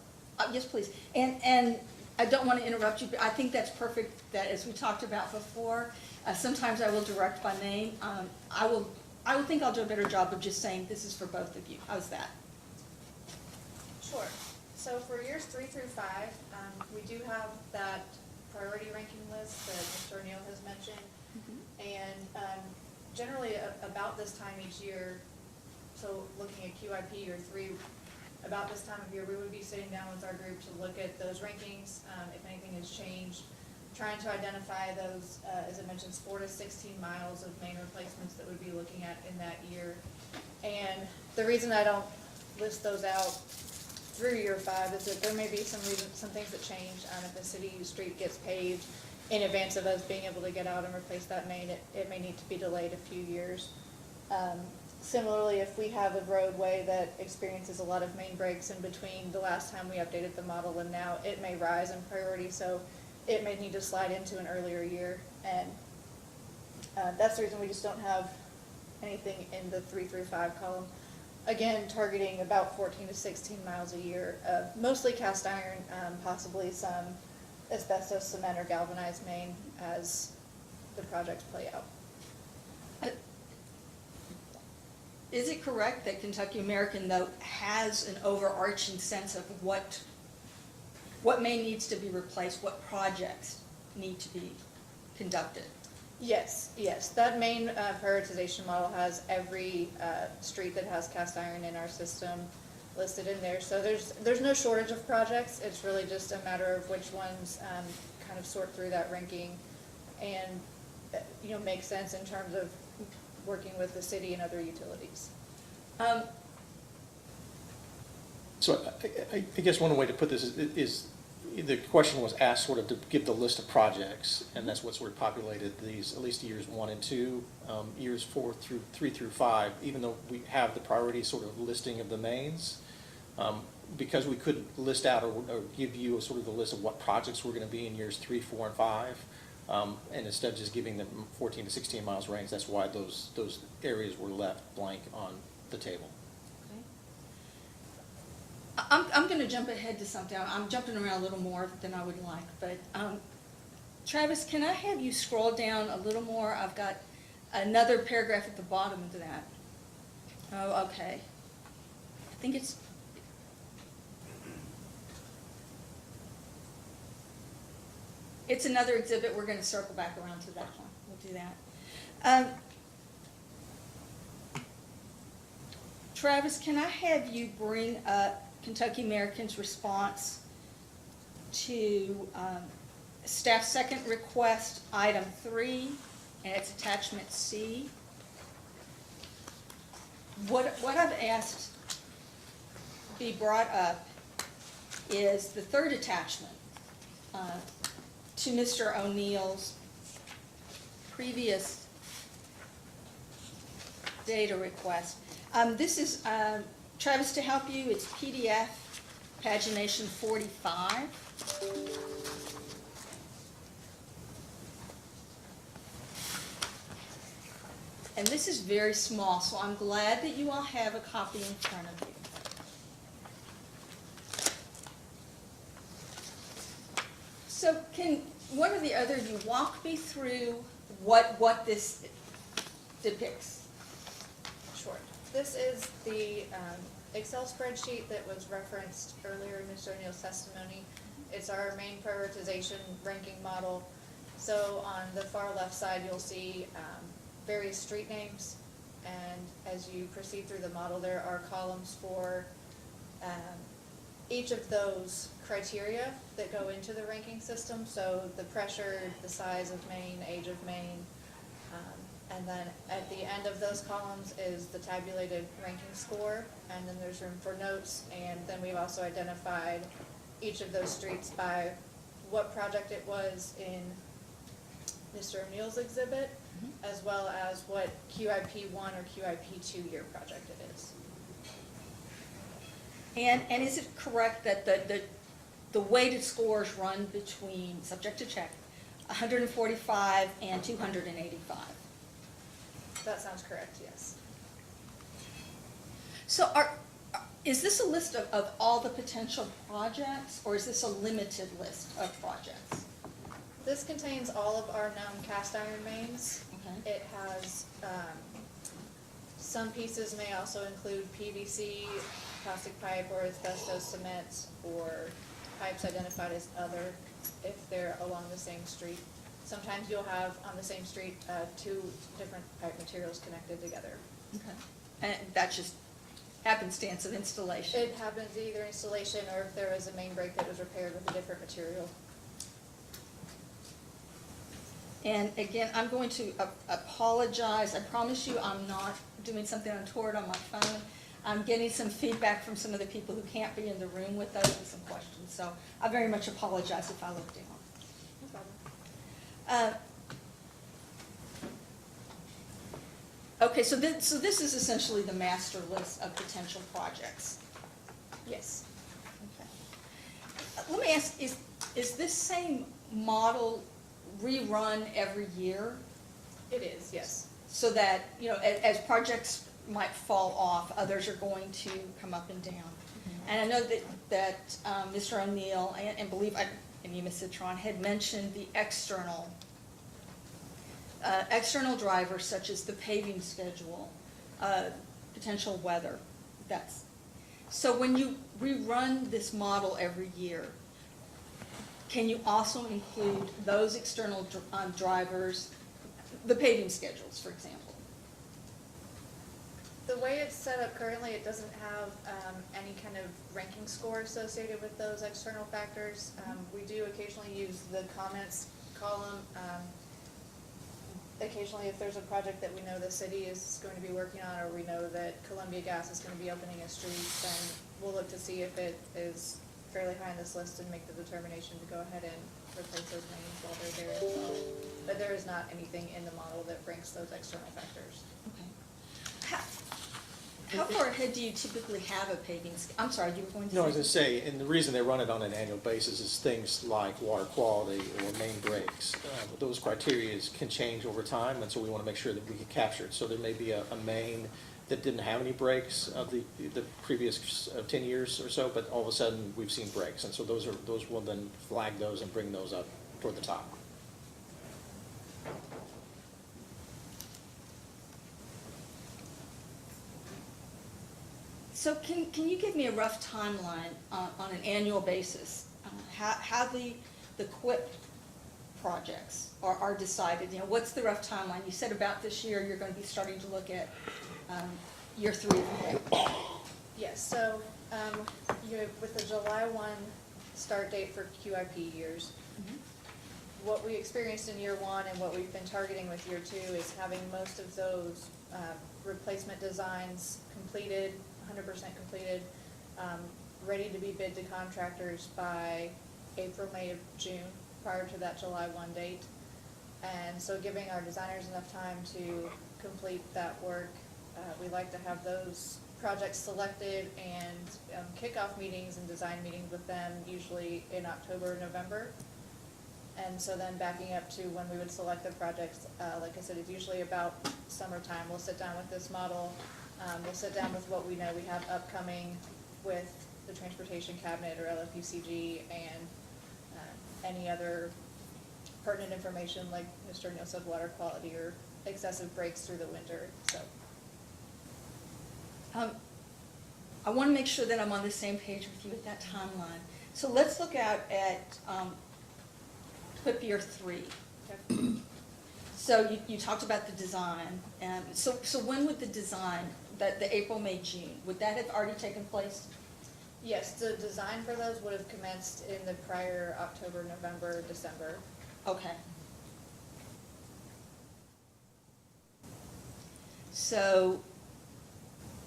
Yes, please. And I don't want to interrupt you, but I think that's perfect, that as we talked about before, sometimes I will direct by name. I will think I'll do a better job of just saying this is for both of you. How's that? Sure. So for years 3 through 5, we do have that priority ranking list that Mr. O'Neill has mentioned. And generally about this time each year, so looking at QIP year 3, about this time of year, we would be sitting down with our group to look at those rankings, if anything has changed, trying to identify those, as I mentioned, 4 to 16 miles of main replacements that we'd be looking at in that year. And the reason I don't list those out through year 5 is that there may be some things that change. If the city street gets paved in advance of us being able to get out and replace that main, it may need to be delayed a few years. Similarly, if we have a roadway that experiences a lot of main breaks in between the last time we updated the model and now, it may rise in priority, so it may need to slide into an earlier year. And that's the reason we just don't have anything in the 3 through 5 column. Again, targeting about 14 to 16 miles a year, mostly cast iron, possibly some asbestos, cement, or galvanized main as the projects play out. Is it correct that Kentucky American, though, has an overarching sense of what main needs to be replaced, what projects need to be conducted? Yes. That main prioritization model has every street that has cast iron in our system listed in there. So there's no shortage of projects. It's really just a matter of which ones kind of sort through that ranking and make sense in terms of working with the city and other utilities. So I guess one way to put this is the question was asked sort of to give the list of projects, and that's what sort of populated these, at least years 1 and 2, years 3 through 5, even though we have the priority sort of listing of the mains, because we couldn't list out or give you a sort of the list of what projects were going to be in years 3, 4, and 5, and instead of just giving them 14 to 16 miles range, that's why those areas were left blank on the table. I'm going to jump ahead to something. I'm jumping around a little more than I would like, but Travis, can I have you scroll down a little more? I've got another paragraph at the bottom of that. Oh, okay. I think it's another exhibit. We're going to circle back around to that one. We'll do that. Travis, can I have you bring up Kentucky American's response to staff second request, item 3, and it's attachment C? What I've asked be brought up is the third attachment to Mr. O'Neill's previous data request. This is, Travis, to help you, it's PDF, pagination 45. And this is very small, so I'm glad that you all have a copy in front of you. So can one or the other of you walk me through what this depicts? Sure. This is the Excel spreadsheet that was referenced earlier in Mr. O'Neill's testimony. It's our main prioritization ranking model. So on the far left side, you'll see various street names, and as you proceed through the model, there are columns for each of those criteria that go into the ranking system. So the pressure, the size of main, age of main, and then at the end of those columns is the tabulated ranking score, and then there's room for notes, and then we've also identified each of those streets by what project it was in Mr. O'Neill's exhibit, as well as what QIP 1 or QIP 2 year project it is. And is it correct that the weighted scores run between, subject to check, 145 and 285? That sounds correct, yes. So is this a list of all the potential projects, or is this a limited list of projects? This contains all of our known cast iron mains. Okay. It has, some pieces may also include PVC, plastic pipe, or asbestos cement, or pipes identified as other if they're along the same street. Sometimes you'll have on the same street 2 different pipe materials connected together. Okay. And that just happenstance of installation? It happens either installation or if there was a main break that was repaired with a different material. And again, I'm going to apologize. I promise you I'm not doing something untoward on my phone. I'm getting some feedback from some of the people who can't be in the room with us with some questions. So I very much apologize if I look down. No problem. Okay, so this is essentially the master list of potential projects. Yes. Okay. Let me ask, is this same model rerun every year? It is, yes. So that, you know, as projects might fall off, others are going to come up and down. Mm-hmm. And I know that Mr. O'Neill and and you, Ms. Citron, had mentioned the external drivers such as the paving schedule, potential weather. So when you rerun this model every year, can you also include those external drivers, the paving schedules, for example? The way it's set up currently, it doesn't have any kind of ranking score associated with those external factors. We do occasionally use the comments column. Occasionally, if there's a project that we know the city is going to be working on, or we know that Columbia Gas is going to be opening a street, then we'll look to see if it is fairly high on this list and make the determination to go ahead and replace those mains while they're there as well. But there is not anything in the model that ranks those external factors. Okay. How far ahead do you typically have a paving, I'm sorry, you were going to say? No, I was going to say, and the reason they run it on an annual basis is things like water quality or main breaks. Those criteria can change over time, and so we want to make sure that we can capture it. So there may be a main that didn't have any breaks of the previous 10 years or so, but all of a sudden we've seen breaks, and so those will then flag those and bring those up toward the top. So can you give me a rough timeline on an annual basis? How the QUIP projects are decided? You know, what's the rough timeline? You said about this year, you're going to be starting to look at year 3 of QUIP. Yes, so, with the July 1 start date for QIP years, what we experienced in year 1 and what we've been targeting with year 2 is having most of those replacement designs completed, 100% completed, ready to be bid to contractors by April, May, of June, prior to that July 1 date. And so giving our designers enough time to complete that work, we like to have those projects selected and kickoff meetings and design meetings with them usually in October, November. And so then backing up to when we would select the projects, like I said, it's usually about summertime. We'll sit down with this model. We'll sit down with what we know we have upcoming with the Transportation Cabinet or LFUCG and any other pertinent information like Mr. O'Neill said, water quality or excessive breaks through the winter, so. I want to make sure that I'm on the same page with you at that timeline. So let's look out at QUIP year 3. Okay. So you talked about the design. So when would the design, the April, May, June, would that have already taken place? Yes, the design for those would have commenced in the prior October, November, December. Okay. So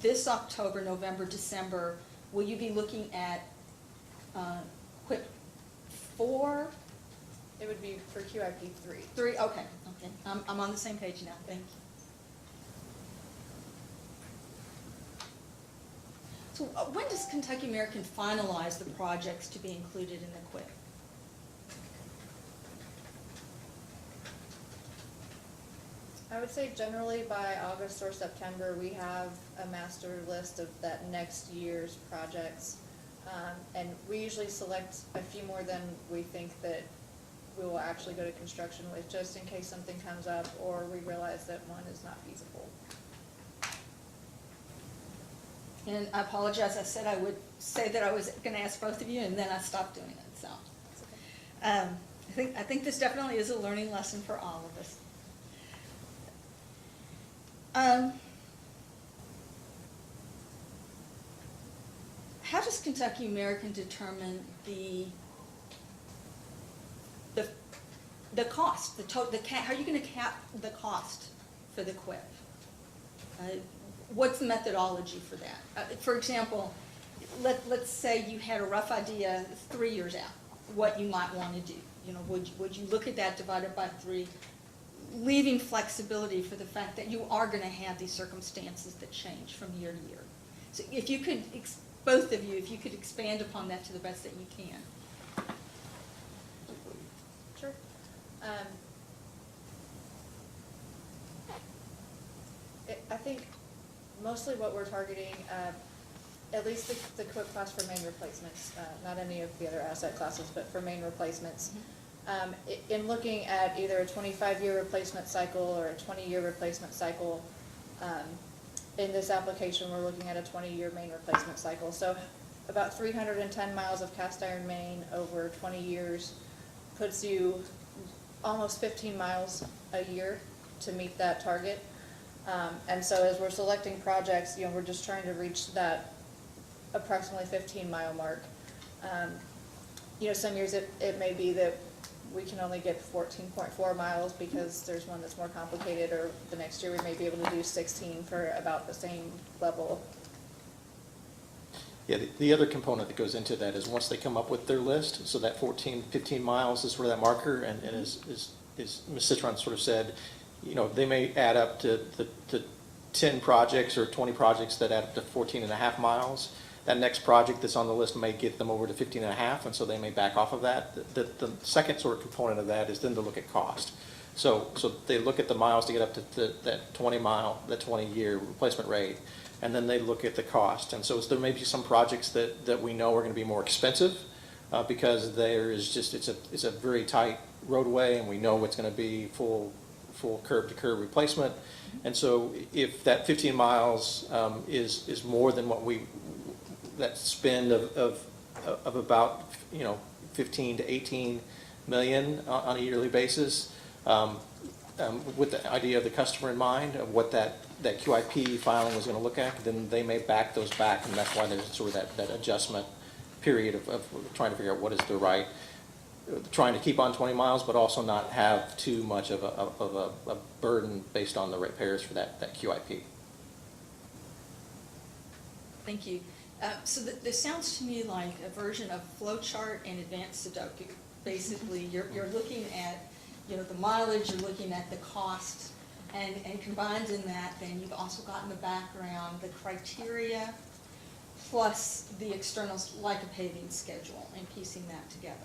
this October, November, December, will you be looking at QUIP 4? It would be for QIP 3. 3, okay. I'm on the same page now, thank you. So when does Kentucky American finalize the projects to be included in the QUIP? I would say generally by August or September, we have a master list of that next year's projects. And we usually select a few more than we think that we will actually go to construction with, just in case something comes up or we realize that one is not feasible. And I apologize, I said I would say that I was going to ask both of you, and then I stopped doing it, so. I think this definitely is a learning lesson for all of us. How does Kentucky American determine the cost, how are you going to cap the cost for the QUIP? What's the methodology for that? For example, let's say you had a rough idea 3 years out, what you might want to do. You know, would you look at that divided by 3, leaving flexibility for the fact that you are going to have these circumstances that change from year to year? So if you could, both of you, if you could expand upon that to the best that you can. Sure. I think mostly what we're targeting, at least the QUIP cost for main replacements, not any of the other asset classes, but for main replacements. In looking at either a 25-year replacement cycle or a 20-year replacement cycle, in this application, we're looking at a 20-year main replacement cycle. So about 310 miles of cast iron main over 20 years puts you almost 15 miles a year to meet that target. And so as we're selecting projects, we're just trying to reach that approximately 15-mile mark. Some years it may be that we can only get 14.4 miles because there's one that's more complicated, or the next year we may be able to do 16 for about the same level. Yeah, the other component that goes into that is once they come up with their list, so that 15 miles is where that marker, and as Ms. Citron sort of said, they may add up to 10 projects or 20 projects that add up to 14.5 miles. That next project that's on the list may get them over to 15.5, and so they may back off of that. The second sort of component of that is then to look at cost. So they look at the miles to get up to that 20-year replacement rate, and then they look at the cost. And so there may be some projects that we know are going to be more expensive because there is just it's a very tight roadway, and we know it's going to be full curb-to-curb replacement. And so if that 15 miles is more than what we that spend of about, 15 to 18 million on a yearly basis, with the idea of the customer in mind, of what that QIP filing was going to look at, then they may back those back, and that's why there's sort of that adjustment period of trying to figure out what is the right, trying to keep on 20 miles, but also not have too much of a burden based on the ratepayers for that QIP. Thank you. So this sounds to me like a version of flowchart and advanced Sudoku. Basically, you're looking at, the mileage, you're looking at the cost, and combined in that, then you've also got in the background the criteria plus the externals like a paving schedule and piecing that together.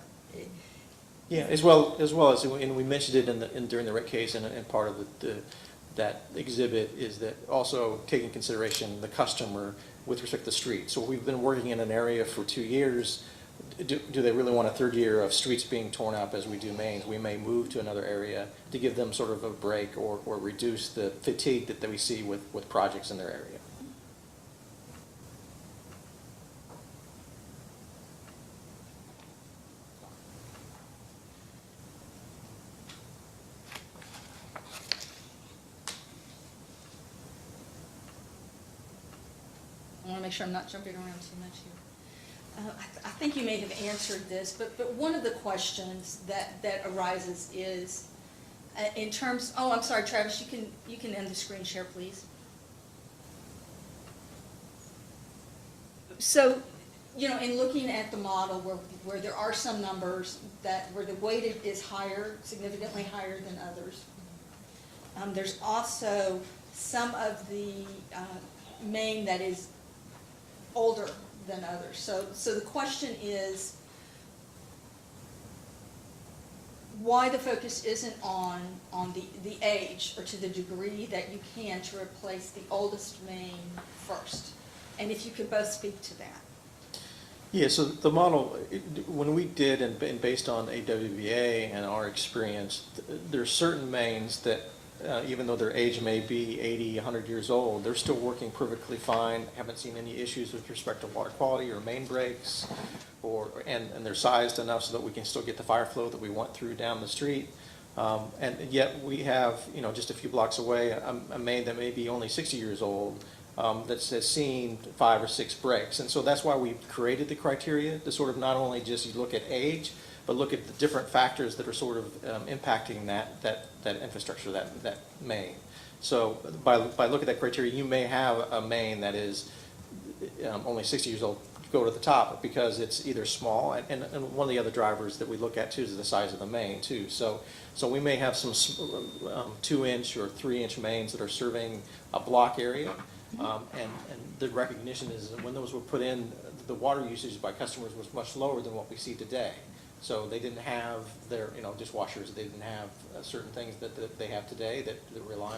Yeah, as well as, and we mentioned it during the rate case, and part of that exhibit is that also taking consideration the customer with respect to the street. So we've been working in an area for 2 years. Do they really want a third year of streets being torn up as we do mains? We may move to another area to give them sort of a break or reduce the fatigue that we see with projects in their area. I want to make sure I'm not jumping around too much here. I think you may have answered this, but one of the questions that arises is, in terms, oh, I'm sorry, Travis, you can end the screen share, please. So, in looking at the model where there are some numbers where the weighted is higher, significantly higher than others, there's also some of the main that is older than others. So the question is, why the focus isn't on the age, or to the degree that you can, to replace the oldest main first? And if you could both speak to that. Yeah, so the model, when we did, and based on AWVA and our experience, there are certain mains that, even though their age may be 80, 100 years old, they're still working perfectly fine, haven't seen any issues with respect to water quality or main breaks, and they're sized enough so that we can still get the fire flow that we want through down the street. And yet we have, just a few blocks away, a main that may be only 60 years old, that has seen 5 or 6 breaks. And so that's why we created the criteria, to sort of not only just look at age, but look at the different factors that are sort of impacting that infrastructure, that main. So by looking at that criteria, you may have a main that is only 60 years old, go to the top because it's either small, and one of the other drivers that we look at too is the size of the main too. So we may have some 2-inch or 3-inch mains that are serving a block area, and the recognition is that when those were put in, the water usage by customers was much lower than what we see today. So they didn't have their, dishwashers, they didn't have certain things that they have today that rely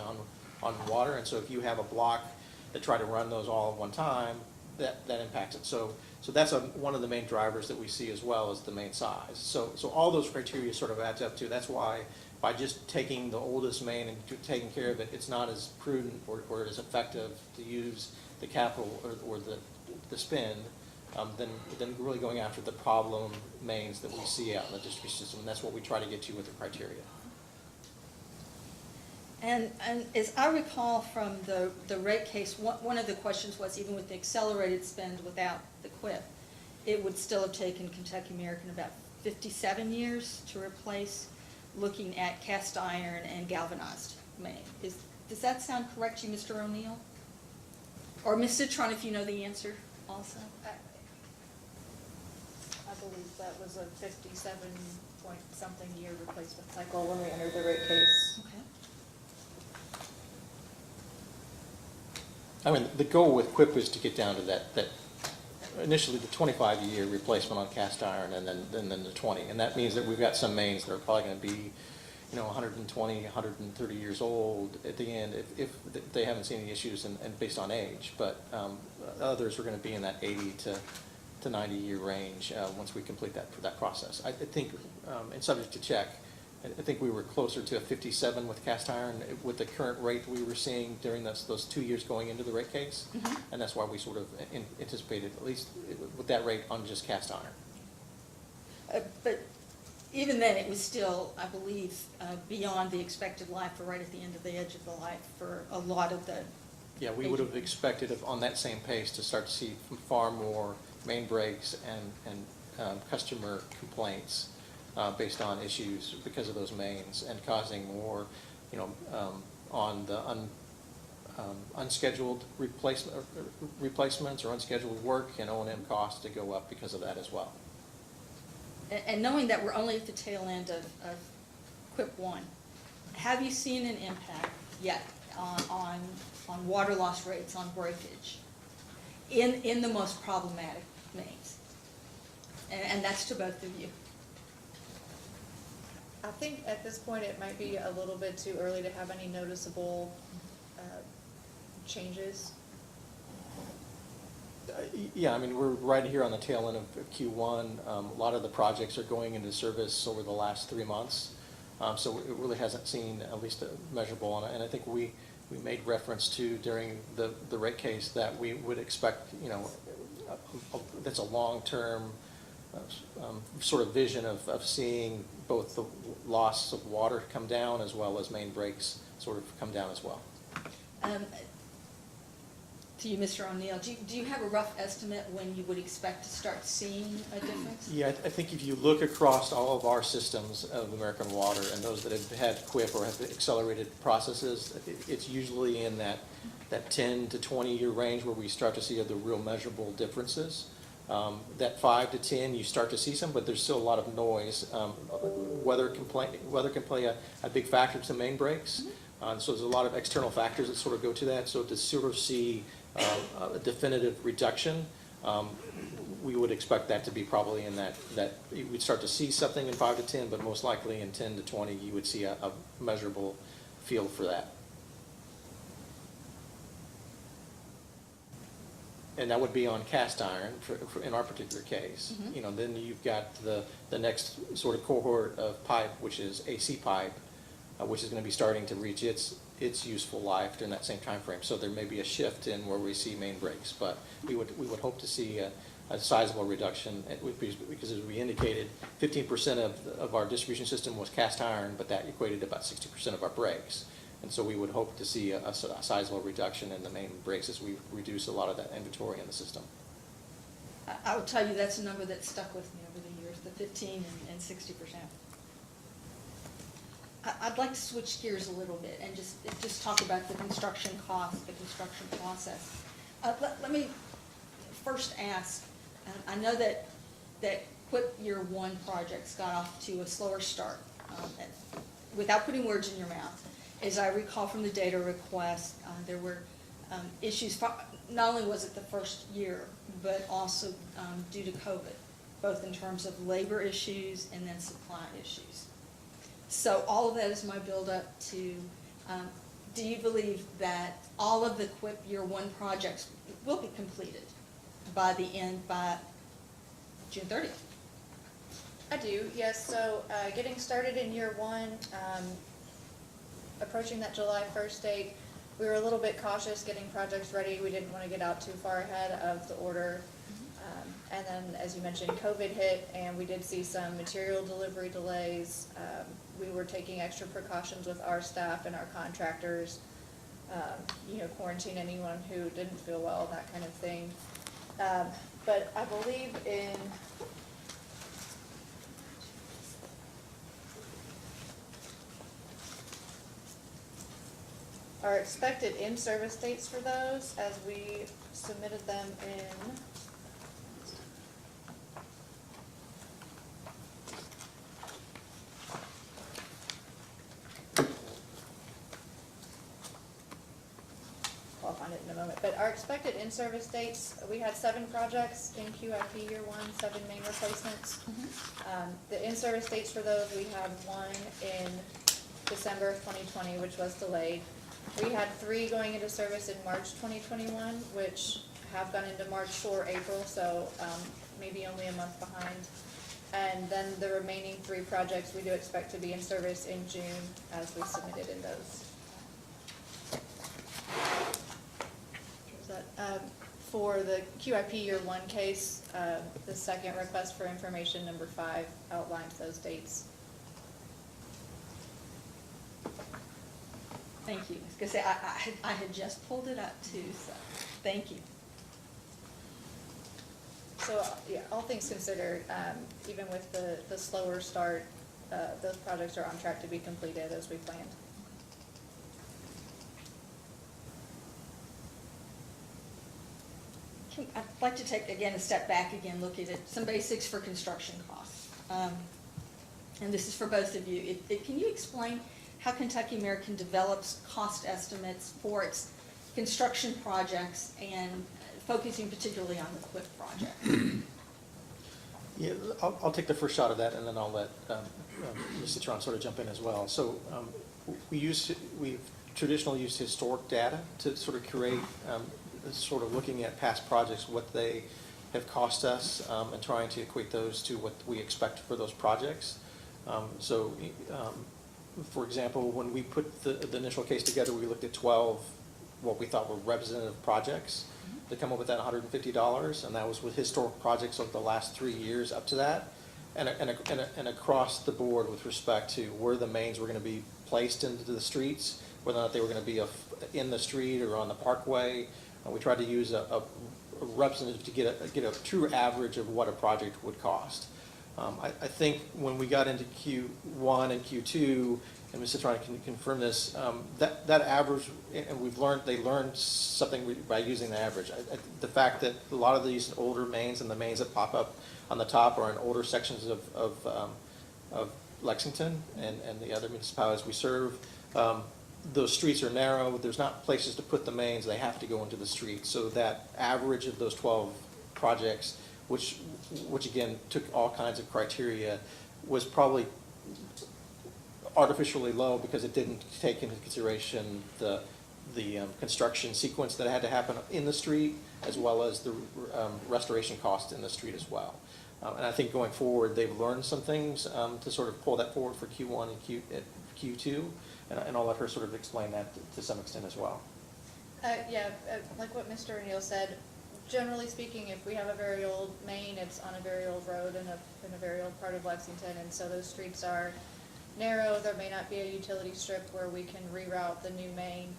on water. And so if you have a block that try to run those all at one time, that impacts it. So that's one of the main drivers that we see, as well as the main size. So all those criteria sort of adds up to, that's why by just taking the oldest main and taking care of it, it's not as prudent or as effective to use the capital or the spend than really going after the problem mains that we see out in the distribution system. And that's what we try to get to with the criteria. And as I recall from the rate case, one of the questions was, even with the accelerated spend without the QIP, it would still have taken Kentucky American about 57 years to replace, looking at cast iron and galvanized main. Does that sound correct to you, Mr. O'Neill? Or Ms. Citron, if you know the answer also? I believe that was a 57-point-something year replacement cycle when we entered the rate case. Okay. I mean, the goal with QIP was to get down to that initially the 25-year replacement on cast iron, and then the 20. And that means that we've got some mains that are probably going to be, 120, 130 years old at the end if they haven't seen any issues and based on age. But others are going to be in that 80 to 90-year range once we complete that process. I think, and subject to check, I think we were closer to a 57 with cast iron with the current rate we were seeing during those 2 years going into the rate case. And that's why we sort of anticipated, at least with that rate on just cast iron. But even then, it was still, I believe, beyond the expected life, or right at the end of the edge of the life for a lot of the. Yeah, we would have expected on that same pace to start to see far more main breaks and customer complaints based on issues because of those mains, and causing more, on the unscheduled replacements or unscheduled work and O&M costs to go up because of that as well. And knowing that we're only at the tail end of QIP 1, have you seen an impact yet on water loss rates, on breakage, in the most problematic mains? And that's to both of you. I think at this point, it might be a little bit too early to have any noticeable changes. Yeah, I mean, we're right here on the tail end of Q1. A lot of the projects are going into service over the last 3 months. So it really hasn't seen at least a measurable, and I think we made reference to during the rate case that we would expect, that's a long-term sort of vision of seeing both the loss of water come down as well as main breaks sort of come down as well. To you, Mr. O'Neill, do you have a rough estimate when you would expect to start seeing a difference? Yeah, I think if you look across all of our systems of American Water and those that have had QIP or have accelerated processes, it's usually in that 10 to 20 year range where we start to see the real measurable differences. That 5 to 10, you start to see some, but there's still a lot of noise. Weather can play a big factor to main breaks. So there's a lot of external factors that sort of go to that. So to sort of see a definitive reduction, we would expect that to be probably in that we'd start to see something in 5 to 10, but most likely in 10 to 20, you would see a measurable field for that. And that would be on cast iron in our particular case. Then you've got the next sort of cohort of pipe, which is AC pipe, which is going to be starting to reach its useful life during that same time frame. So there may be a shift in where we see main breaks, but we would hope to see a sizable reduction, because as we indicated, 15% of our distribution system was cast iron, but that equated to about 60% of our breaks. And so we would hope to see a sizable reduction in the main breaks as we reduce a lot of that inventory in the system. I will tell you that's a number that stuck with me over the years, the 15 and 60%. I'd like to switch gears a little bit and just talk about the construction cost, the construction process. Let me first ask, I know that QIP Year 1 projects got off to a slower start. Without putting words in your mouth, as I recall from the data request, there were issues, not only was it the first year, but also due to COVID, both in terms of labor issues and then supply issues. So all of that is my build-up to, do you believe that all of the QIP Year 1 projects will be completed by June 30th? I do, yes. So getting started in Year 1, approaching that July 1st date, we were a little bit cautious getting projects ready. We didn't want to get out too far ahead of the order. And then, as you mentioned, COVID hit, and we did see some material delivery delays. We were taking extra precautions with our staff and our contractors, quarantine anyone who didn't feel well, that kind of thing. But I believe in our expected in-service dates for those, as we submitted them in I'll find it in a moment. But our expected in-service dates, we had 7 projects in QIP Year 1, 7 main replacements. The in-service dates for those, we had one in December of 2020, which was delayed. We had 3 going into service in March 2021, which have gone into March or April, so maybe only a month behind. And then the remaining 3 projects, we do expect to be in service in June as we submitted in those. For the QIP Year 1 case, the second request for information, number 5, outlines those dates. Thank you. I was gonna say, I had just pulled it up too, so, thank you. So, yeah, all things considered, even with the slower start, those projects are on track to be completed as we planned. I'd like to take, again, a step back again, look at it, some basics for construction costs. And this is for both of you. Can you explain how Kentucky American develops cost estimates for its construction projects and focusing particularly on the QUIP project? Yeah, I'll take the first shot of that, and then I'll let Ms. Citron sort of jump in as well. So we've traditionally used historic data to sort of curate, sort of looking at past projects, what they have cost us, and trying to equate those to what we expect for those projects. For example, when we put the initial case together, we looked at 12 what we thought were representative projects to come up with that $150, and that was with historic projects of the last 3 years up to that, and across the board with respect to where the mains were going to be placed into the streets, whether or not they were going to be in the street or on the parkway. We tried to use a representative to get a true average of what a project would cost. I think when we got into Q1 and Q2, and Ms. Citron can confirm this, that average, and they learned something by using the average. The fact that a lot of these older mains and the mains that pop up on the top are in older sections of Lexington and the other municipalities we serve. Those streets are narrow. There's not places to put the mains. They have to go into the street. So that average of those 12 projects, which again took all kinds of criteria, was probably artificially low because it didn't take into consideration the construction sequence that had to happen in the street, as well as the restoration cost in the street as well. And I think going forward, they've learned some things to sort of pull that forward for Q1 and Q2, and I'll let her sort of explain that to some extent as well. Like what Mr. O'Neill said, generally speaking, if we have a very old main, it's on a very old road in a very old part of Lexington, and so those streets are narrow. There may not be a utility strip where we can reroute the new main.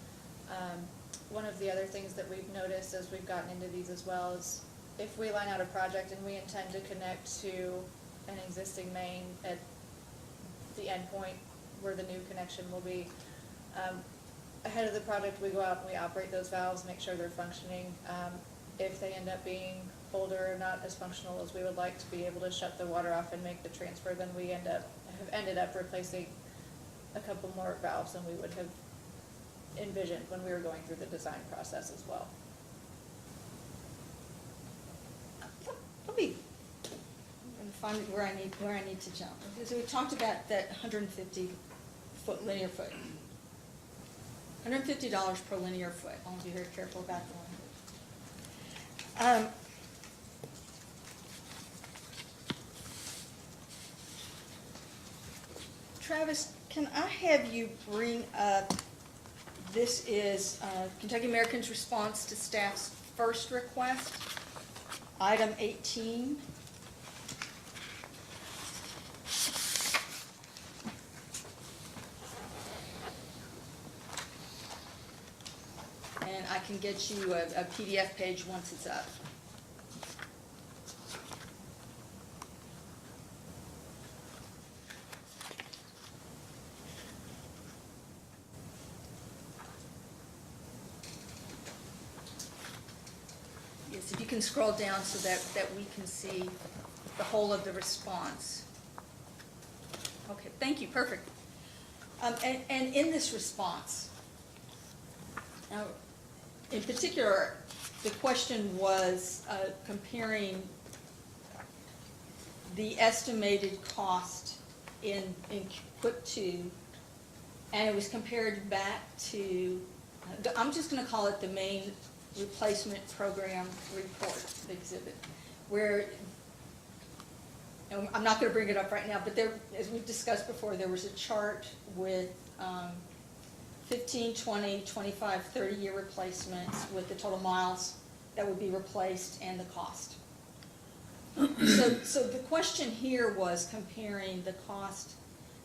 One of the other things that we've noticed as we've gotten into these as well is if we line out a project and we intend to connect to an existing main at the end point where the new connection will be, ahead of the project we go out and we operate those valves, make sure they're functioning. If they end up being older or not as functional as we would like to be able to shut the water off and make the transfer, then we have ended up replacing a couple more valves than we would have envisioned when we were going through the design process as well. Let me find where I need to jump. So we talked about that 150 linear foot. $150 per linear foot. I want to be very careful about the language. Travis, can I have you bring up, this is Kentucky American's response to staff's first request, item 18. And I can get you a PDF page once it's up. Yes, if you can scroll down so that we can see the whole of the response. Okay, thank you, perfect. And in this response, now, in particular, the question was comparing the estimated cost in QUIP 2, and it was compared back to, I'm just going to call it the main replacement program report exhibit, and I'm not gonna bring it up right now, but there, as we've discussed before, there was a chart with 15, 20, 25, 30-year replacements with the total miles that would be replaced and the cost. So the question here was comparing the cost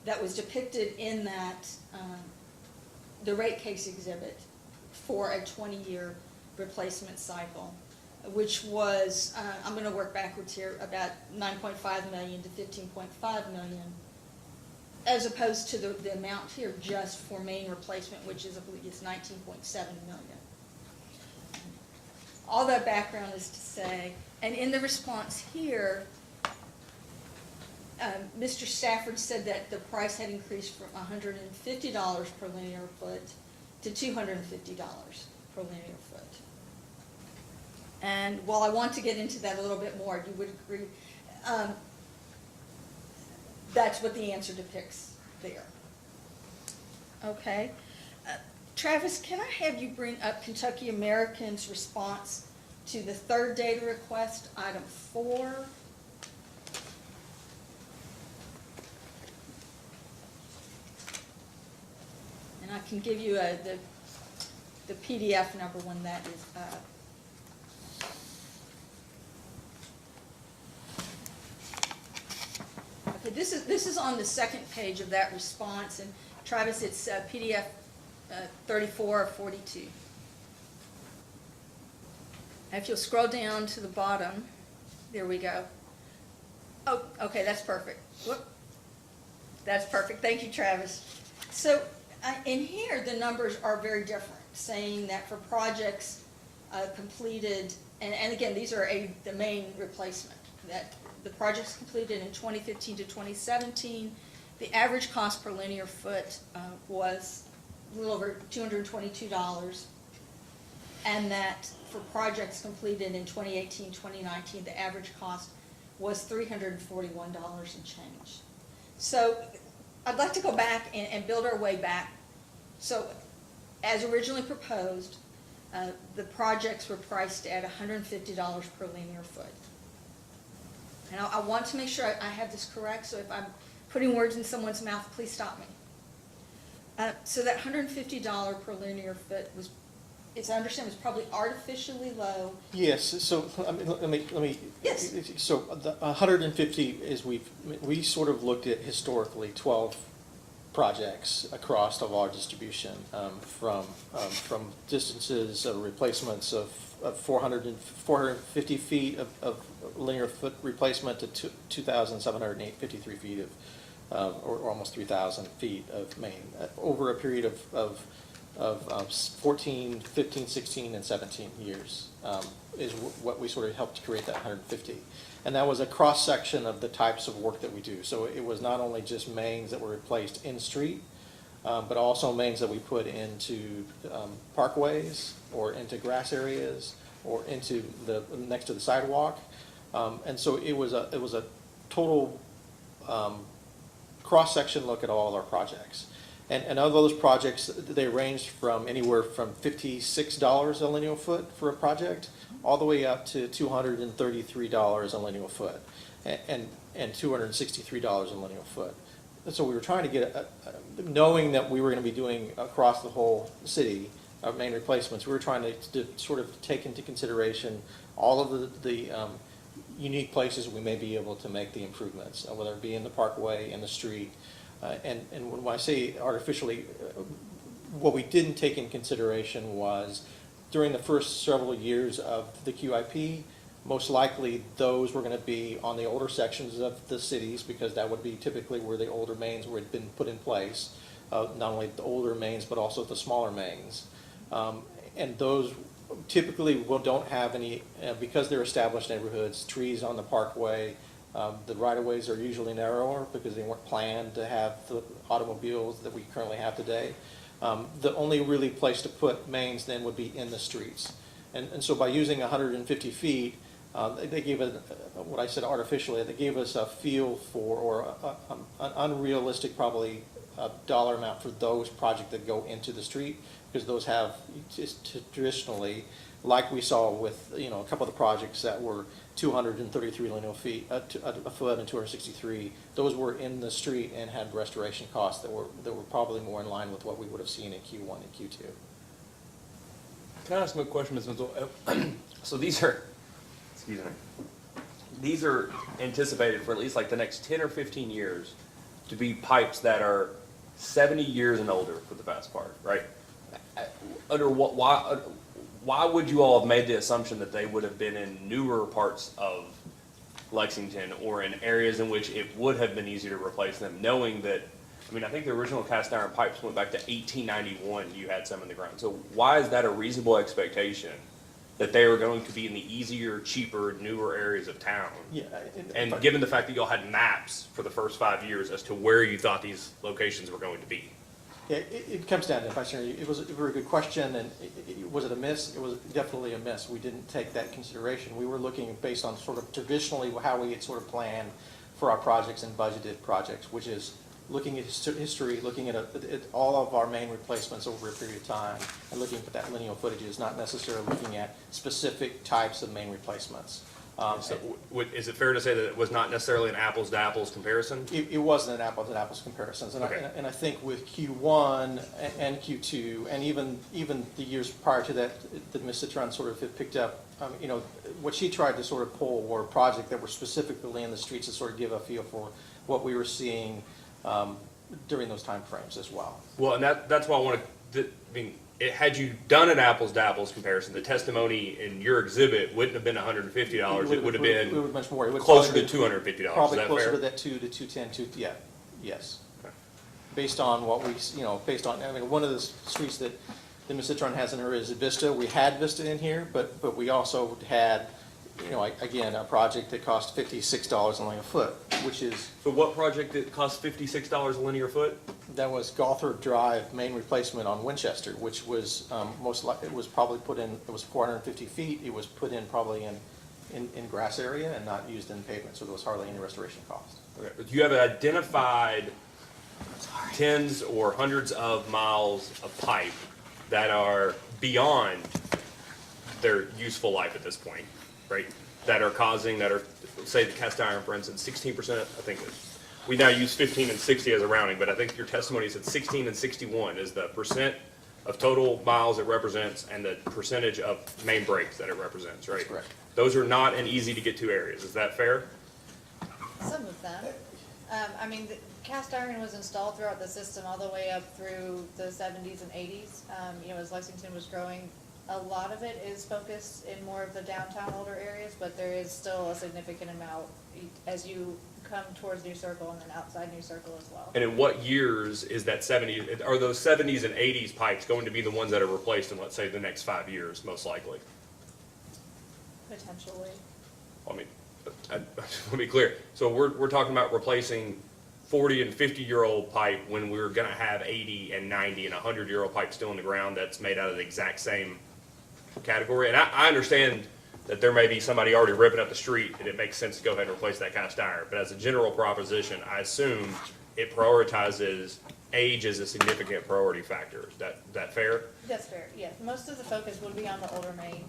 that was depicted in that, the rate case exhibit for a 20-year replacement cycle, which was, I'm gonna work backwards here, about 9.5 million to 15.5 million, as opposed to the amount here just for main replacement, which is, I believe, it's 19.7 million. All that background is to say, and in the response here, Mr. Stafford said that the price had increased from $150 per linear foot to $250 per linear foot. And while I want to get into that a little bit more, you would agree, that's what the answer depicts there. Okay. Travis, can I have you bring up Kentucky American's response to the third data request, item 4? And I can give you the PDF number when that is up. Okay, this is on the second page of that response, and Travis, it's PDF 34 or 42. And if you'll scroll down to the bottom, there we go. Oh, okay, that's perfect. Whoop. That's perfect. Thank you, Travis. So in here, the numbers are very different, saying that for projects completed, and again, these are the main replacement, that the projects completed in 2015 to 2017, the average cost per linear foot was a little over $222, and that for projects completed in 2018, 2019, the average cost was $341 and change. So I'd like to go back and build our way back. So as originally proposed, the projects were priced at $150 per linear foot. And I want to make sure I have this correct, so if I'm putting words in someone's mouth, please stop me. So that $150 per linear foot was, as I understand, was probably artificially low. Yes, so let me. Yes. So the 150 is we sort of looked at historically 12 projects across of our distribution, from distances of replacements of 450 feet of linear foot replacement to 2,753 feet or almost 3,000 feet of main over a period of 14, 15, 16, and 17 years is what we sort of helped create that 150. And that was a cross-section of the types of work that we do. So it was not only just mains that were replaced in street, but also mains that we put into parkways or into grass areas or into next to the sidewalk. And so it was a total cross-section look at all of our projects. And of those projects, they ranged from anywhere from $56 a linear foot for a project, all the way up to $233 a linear foot, and $263 a linear foot. And so we were trying to get, knowing that we were going to be doing across the whole city main replacements, we were trying to sort of take into consideration all of the unique places we may be able to make the improvements, whether it be in the parkway, in the street. And when I say artificially, what we didn't take in consideration was during the first several years of the QIP, most likely those were going to be on the older sections of the cities, because that would be typically where the older mains had been put in place, not only the older mains but also the smaller mains. And those typically don't have any, because they're established neighborhoods, trees on the parkway. The right-of-ways are usually narrower because they weren't planned to have the automobiles that we currently have today. The only really place to put mains then would be in the streets. And so by using 150 feet, they gave it, what I said artificially, they gave us a feel for, or an unrealistic probably dollar amount for those projects that go into the street, because those have just traditionally like we saw with, you know, a couple of the projects that were 233 lineal feet, a foot and 263, those were in the street and had restoration costs that were probably more in line with what we would have seen in Q1 and Q2. Can I ask a question, Ms. Wenzel? So these are, excuse me, these are anticipated for at least like the next 10 or 15 years to be pipes that are 70 years and older for the vast part, right? Under what, why would you all have made the assumption that they would have been in newer parts of Lexington or in areas in which it would have been easier to replace them, knowing that, I mean, I think the original cast iron pipes went back to 1891, you had some in the ground. So why is that a reasonable expectation that they were going to be in the easier, cheaper, newer areas of town? Yeah. And given the fact that y'all had maps for the first 5 years as to where you thought these locations were going to be? Yeah, it comes down to, Vice Chair, it was a very good question, and was it a miss? It was definitely a miss. We didn't take that consideration. We were looking based on sort of traditionally how we had sort of planned for our projects and budgeted projects, which is looking at history, looking at all of our main replacements over a period of time, and looking at that lineal footages, not necessarily looking at specific types of main replacements. So is it fair to say that it was not necessarily an apples to apples comparison? It wasn't an apples to apples comparisons, and Okay. I think with Q1 and Q2, and even the years prior to that, that Ms. Citron sort of had picked up, you know, what she tried to sort of pull were projects that were specifically in the streets to sort of give a feel for what we were seeing during those time frames as well. Well, and that's why I wanted, I mean, had you done an apples to apples comparison, the testimony in your exhibit wouldn't have been $150. It would have It would been have much more. It would closer probably to $250. Is Probably that closer fair? to that 2 to 210, yeah, yes. Okay. Based on what we, you know, based on, I mean, one of the streets that Ms. Citron has in her is Vista. We had Vista in here, but we also had, you know, again, a project that cost $56 a linear foot, which is, So what project that cost $56 a linear foot? that was Gawthorpe Drive main replacement on Winchester, which was most likely, it was probably put in, it was 450 feet. It was put in probably in grass area and not used in pavement, so there was hardly any restoration cost. Okay. Do you have identified tens or hundreds of miles of pipe that are beyond their useful life at this point, right? That are causing, that are, say the cast iron, for instance, 16%, I think we now use 15 and 60 as a rounding, but I think your testimony said 16 and 61 is the percent of total miles it represents and the percentage of main breaks that it represents, right? That's correct. Those are not an easy to get to areas. Is that fair? Some of them. I mean, the cast iron was installed throughout the system all the way up through the 70s and 80s. You know, as Lexington was growing, a lot of it is focused in more of the downtown older areas, but there is still a significant amount as you come towards New Circle and then outside New Circle as well. And in what years is that 70s, are those 70s and 80s pipes going to be the ones that are replaced in, let's say, the next 5 years, most likely? Potentially. I mean, let me be clear. So we're talking about replacing 40 and 50-year-old pipe when we're going to have 80 and 90 and 100-year-old pipe still in the ground that's made out of the exact same category. And I understand that there may be somebody already ripping up the street and it makes sense to go ahead and replace that cast iron. But as a general proposition, I assume it prioritizes age as a significant priority factor. Is that fair? That's fair, yeah. Most of the focus would be on the older main.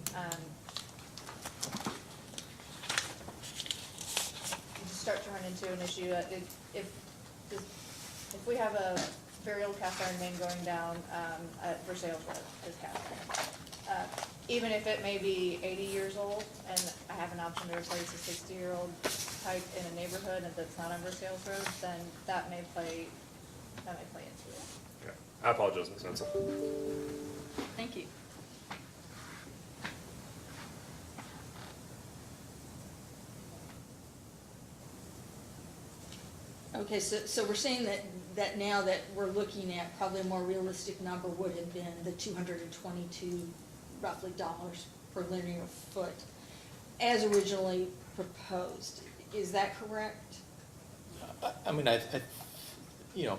You just start to run into an issue. If we have a very old cast iron main going down at Versailles Road, this cast iron, even if it may be 80 years old and I have an option to replace a 60-year-old pipe in a neighborhood and that's not on Versailles Road, then that may play into it. Okay. I apologize, Ms. Henson. Thank you. Okay, so we're saying that now that we're looking at probably a more realistic number would have been the $222 roughly dollars per linear foot as originally proposed. Is that correct? I mean, you know,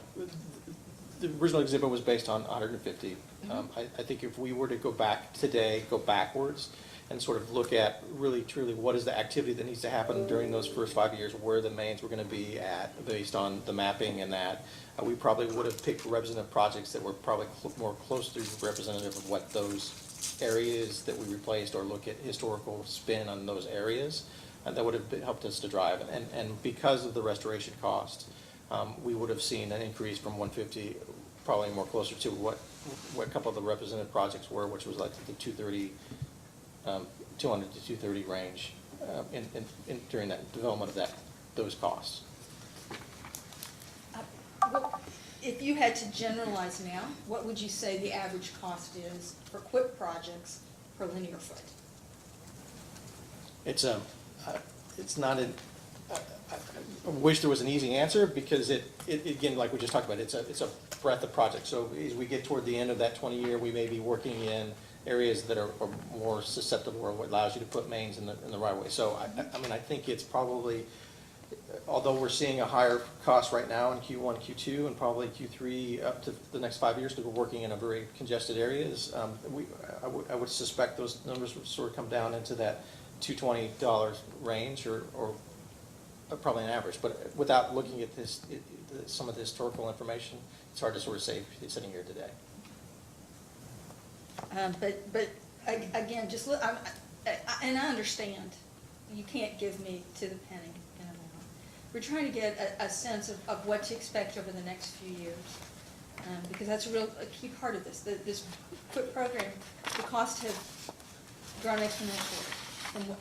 the original exhibit was based on 150. I think if we were to go back today, go backwards, and sort of look at really truly what is the activity that needs to happen during those first 5 years, where the mains were going to be at based on the mapping and that, we probably would have picked representative projects that were probably more closely representative of what those areas that we replaced or look at historical spin on those areas. And that would have helped us to drive. And because of the restoration cost, we would have seen an increase from 150, probably more closer to what a couple of the represented projects were, which was like the 230, 200 to 230 range during that development of those costs. Well, if you had to generalize now, what would you say the average cost is for QUIP projects per linear foot? It's not I wish there was an easy answer because it again, like we just talked about, it's a breadth of projects. So as we get toward the end of that 20-year, we may be working in areas that are more susceptible or what allows you to put mains in the right way. So I mean, I think it's probably, although we're seeing a higher cost right now in Q1, Q2, and probably Q3 up to the next 5 years because we're working in a very congested areas, I would suspect those numbers would sort of come down into that $220 range or probably an average. But without looking at some of the historical information, it's hard to sort of say sitting here today. But again, just look, and I understand, you can't give me to the penny an amount. We're trying to get a sense of what to expect over the next few years, because that's a key part of this. This QUIP program, the costs have grown exponentially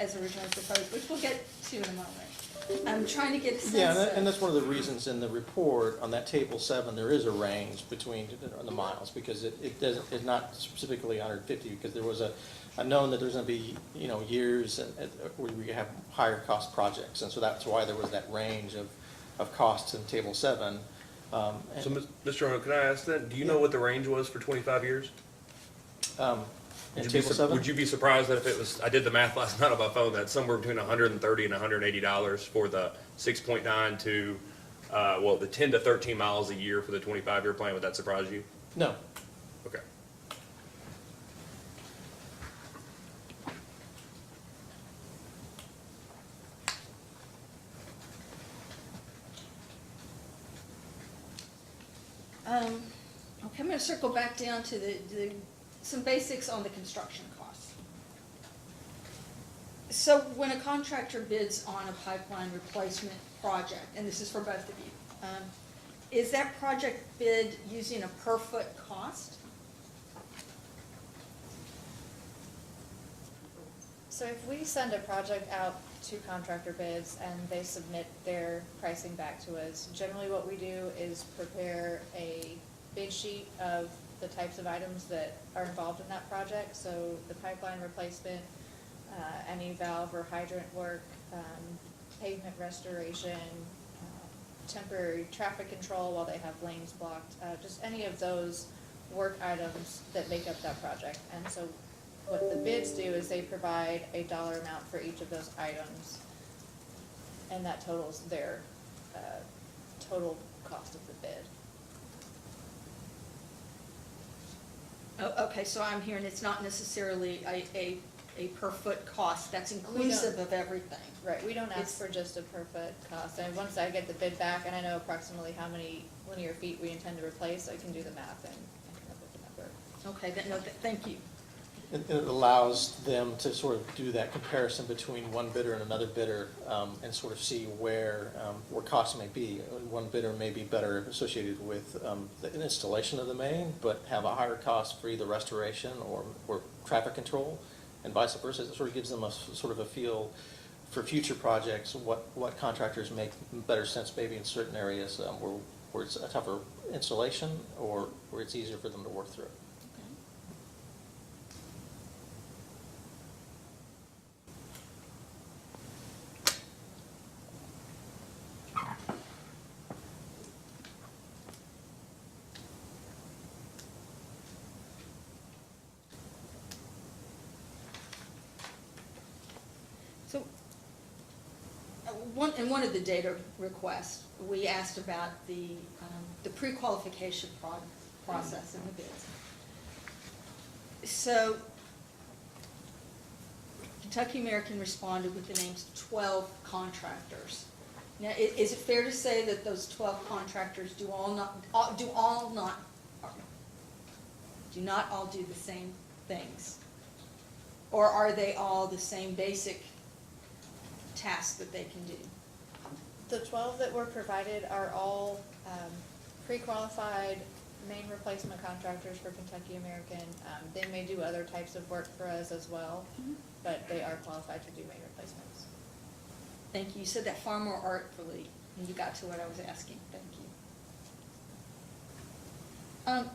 as originally proposed, which we'll get to in a moment. I'm trying to get a sense Yeah, of. and that's one of the reasons in the report on that table 7, there is a range between the miles, because it doesn't, it's not specifically 150, because there was a known that there's going to be, years where we have higher cost projects, and so that's why there was that range of costs in table 7. So, Mr. Arnold, can I ask that? Do you know what the range was for 25 years? In table 7? Would you be surprised that if it was, I did the math last night on my phone, that's somewhere between $130 and $180 for the 6.9 to, the 10 to 13 miles a year for the 25-year plan? Would that surprise you? No. Okay. Okay, I'm going to circle back down to some basics on the construction costs. So when a contractor bids on a pipeline replacement project, and this is for both of you, is that project bid using a per foot cost? So if we send a project out to contractor bids and they submit their pricing back to us, generally what we do is prepare a bid sheet of the types of items that are involved in that project. So the pipeline replacement, any valve or hydrant work, pavement restoration, temporary traffic control while they have lanes blocked, just any of those work items that make up that project. And so what the bids do is they provide a dollar amount for each of those items, and that totals their total cost of the bid. Oh, okay, so I'm hearing it's not necessarily a per foot cost, that's inclusive of everything. Right, we don't It's- ask for just a per foot cost, and once I get the bid back and I know approximately how many linear feet we intend to replace, I can do the math and come up with the number. Okay, thank you. It allows them to sort of do that comparison between one bidder and another bidder, and sort of see where costs may be. One bidder may be better associated with the installation of the main, but have a higher cost for either restoration or traffic control, and vice versa. It sort of gives them a sort of a feel for future projects, what contractors make better sense maybe in certain areas where it's a tougher installation or where it's easier for them to work through. So, in one of the data requests, we asked about the pre-qualification process in the bids. So, Kentucky American responded with the names of 12 contractors. Now, is it fair to say that those 12 contractors do not all do the same things? Or are they all the same basic tasks that they can do? The 12 that were provided are all pre-qualified main replacement contractors for Kentucky American. They may do other types of work for us as well, but they are qualified to do main replacements. Thank you. You said that far more artfully, and you got to what I was asking. Thank you.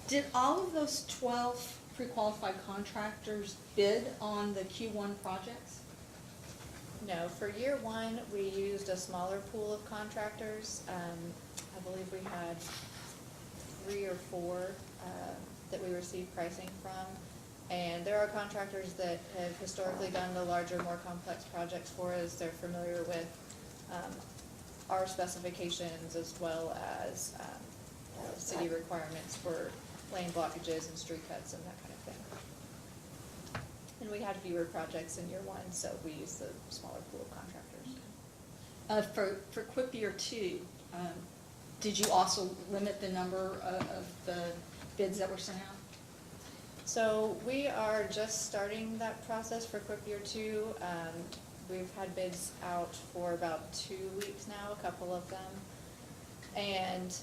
Did all of those 12 pre-qualified contractors bid on the Q1 projects? No, for year one, we used a smaller pool of contractors. I believe we had 3 or 4 that we received pricing from. And there are contractors that have historically done the larger, more complex projects for us. They're familiar with our specifications as well as city requirements for lane blockages and street cuts and that kind of thing. And we had fewer projects in year one, so we used the smaller pool of contractors. For QUIP year 2, did you also limit the number of the bids that were sent out? So we are just starting that process for QUIP year 2. We've had bids out for about 2 weeks now, a couple of them. And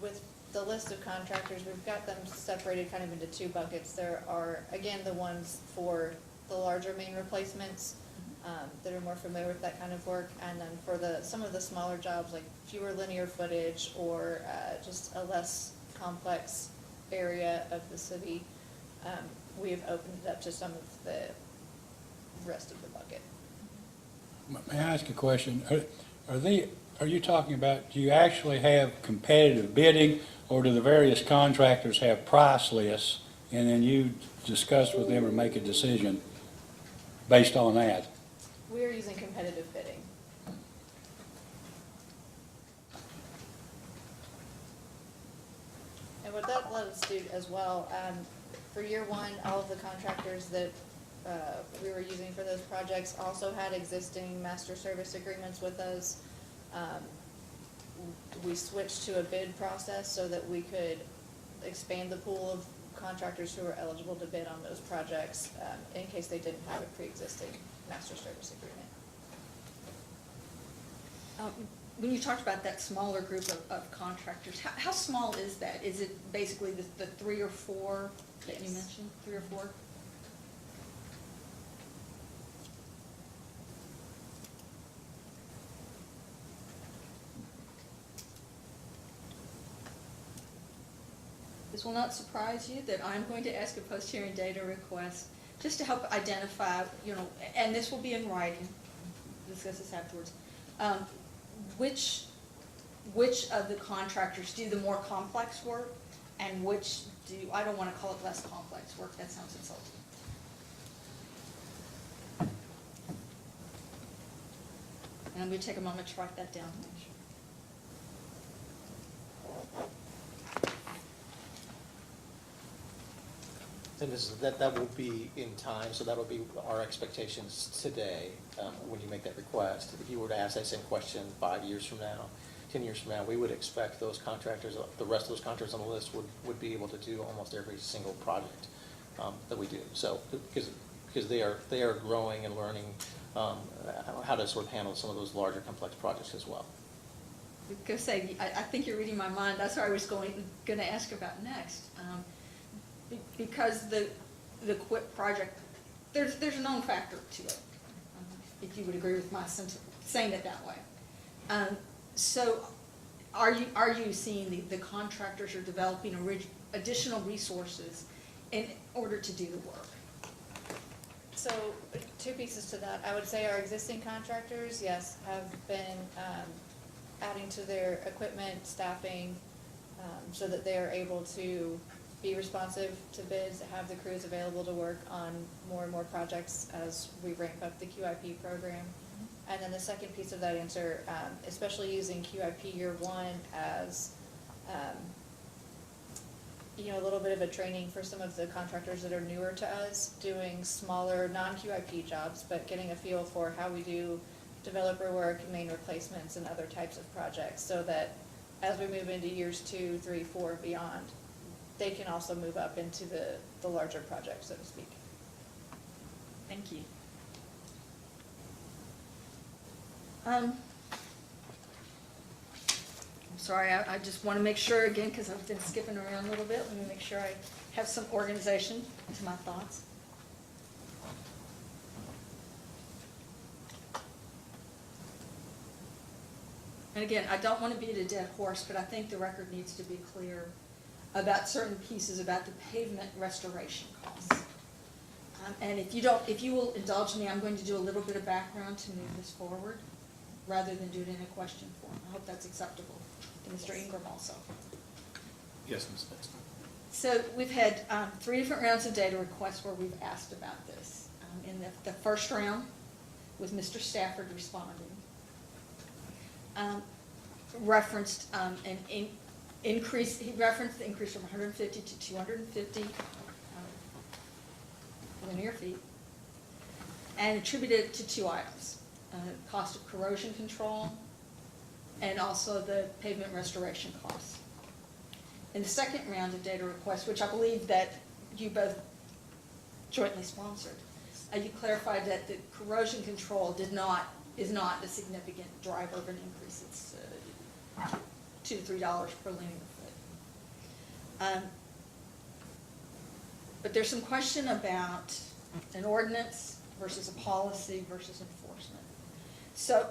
with the list of contractors, we've got them separated kind of into 2 buckets. There are, again, the ones for the larger main replacements that are more familiar with that kind of work. And then for some of the smaller jobs, like fewer linear footage or just a less complex area of the city, we've opened it up to some of the rest of the bucket. May I ask a question? Are you talking about, do you actually have competitive bidding, or do the various contractors have price lists, and then you discuss with them or make a decision based on that? We're using competitive bidding. And what that let us do as well, for year one, all of the contractors that we were using for those projects also had existing master service agreements with us. We switched to a bid process so that we could expand the pool of contractors who were eligible to bid on those projects in case they didn't have a pre-existing master service agreement. When you talked about that smaller group of contractors, how small is that? Is it basically the 3 or 4 that you Yes. mentioned, 3 or 4? This will not surprise you that I'm going to ask a post-hearing data request just to help identify, and this will be in writing, discuss this afterwards, which of the contractors do the more complex work and which do, I don't want to call it less complex work, that sounds insulting. And I'm going to take a moment to write that down to make sure. And that will be in time, so that'll be our expectations today when you make that request. If you were to ask that same question 5 years from now, 10 years from now, we would expect those contractors, the rest of those contractors on the list would be able to do almost every single project that we do. So, because they are growing and learning how to sort of handle some of those larger complex projects as well. I think you're reading my mind. That's what I was going to ask about next. Because the QUIP project, there's a known factor to it, if you would agree with my saying it that way. So are you seeing the contractors are developing additional resources in order to do the work? So 2 pieces to that. I would say our existing contractors, yes, have been adding to their equipment, staffing, so that they are able to be responsive to bids, have the crews available to work on more and more projects as we ramp up the QIP program. And then the second piece of that answer, especially using QIP year 1 as a little bit of a training for some of the contractors that are newer to us, doing smaller non-QIP jobs, but getting a feel for how we do developer work, main replacements, and other types of projects, so that as we move into years 2, 3, 4, beyond, they can also move up into the larger project, so to speak. Thank you. I'm sorry, I just want to make sure again, because I've been skipping around a little bit, let me make sure I have some organization to my thoughts. And again, I don't want to beat a dead horse, but I think the record needs to be clear about certain pieces about the pavement restoration costs. And if you will indulge me, I'm going to do a little bit of background to move this forward, rather than do it in a question form. I hope that's acceptable to Mr. Ingram also. Yes, Ms. Dixon. So we've had 3 different rounds of data requests where we've asked about this. In the first round, with Mr. Stafford responding, referenced an increase, he referenced the increase from 150 to 250 linear feet, and attributed it to 2 items, cost of corrosion control and also the pavement restoration costs. In the second round of data requests, which I believe that you both jointly sponsored, you clarified that the corrosion control is not a significant driver of an increase. It's $2 to $3 per linear foot. But there's some question about an ordinance versus a policy versus enforcement. So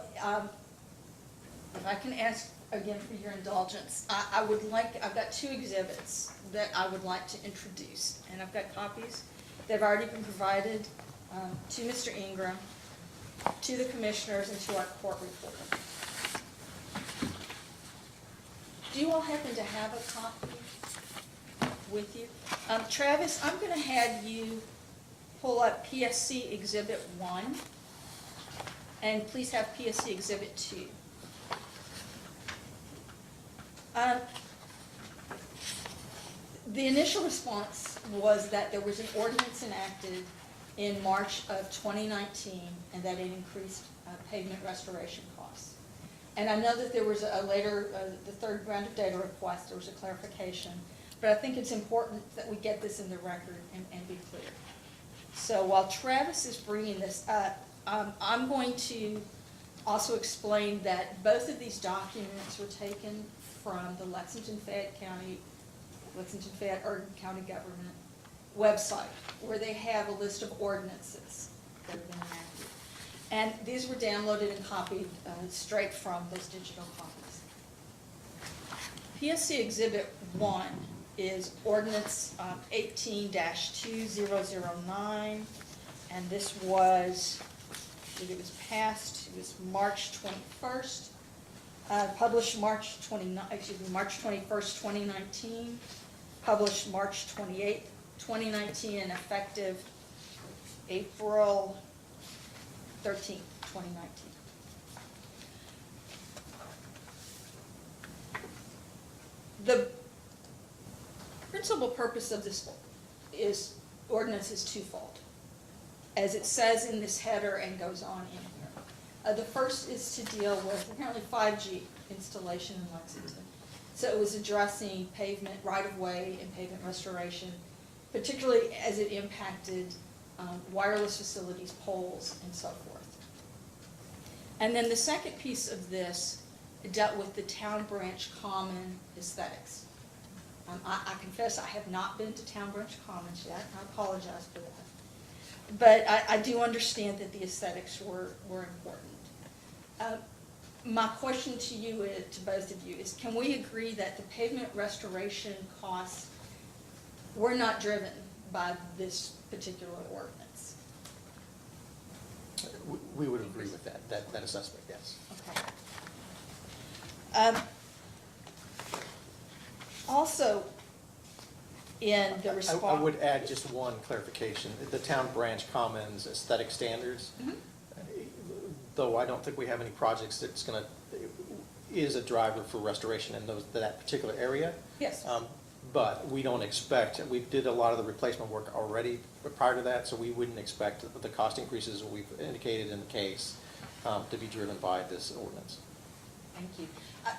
if I can ask again for your indulgence, I've got 2 exhibits that I would like to introduce, and I've got copies. They've already been provided to Mr. Ingram, to the commissioners, and to our court reporter. Do you all happen to have a copy with you? Travis, I'm going to have you pull up PSC Exhibit 1, and please have PSC Exhibit 2. The initial response was that there was an ordinance enacted in March of 2019, and that it increased pavement restoration costs. And I know that there was a later, the third round of data request, there was a clarification, but I think it's important that we get this in the record and be clear. So while Travis is bringing this up, I'm going to also explain that both of these documents were taken from the Lexington-Fayette Urban County Government website, where they have a list of ordinances that have been enacted. And these were downloaded and copied straight from those digital copies. PSC Exhibit 1 is Ordinance 18-2009, and this was, it was passed, it was March 21st, published March 21st, 2019, published March 28th, 2019, and effective April 13th, 2019. The principal purpose of this ordinance is twofold, as it says in this header and goes on in here. The first is to deal with apparently 5G installation in Lexington. So it was addressing pavement right-of-way and pavement restoration, particularly as it impacted wireless facilities, poles, and so forth. And then the second piece of this dealt with the Town Branch Common aesthetics. I confess I have not been to Town Branch Commons yet. I apologize for that. But I do understand that the aesthetics were important. My question to you, to both of you, is can we agree that the pavement restoration costs were not driven by this particular ordinance? We would agree with that assessment, yes. Okay. Also, in the response. I would add just one clarification. The Town Branch Commons aesthetic standards, though I don't think we have any projects that's is a driver for restoration in that particular area. Yes. But we don't expect, we did a lot of the replacement work already prior to that, so we wouldn't expect the cost increases we've indicated in the case to be driven by this ordinance. Thank you.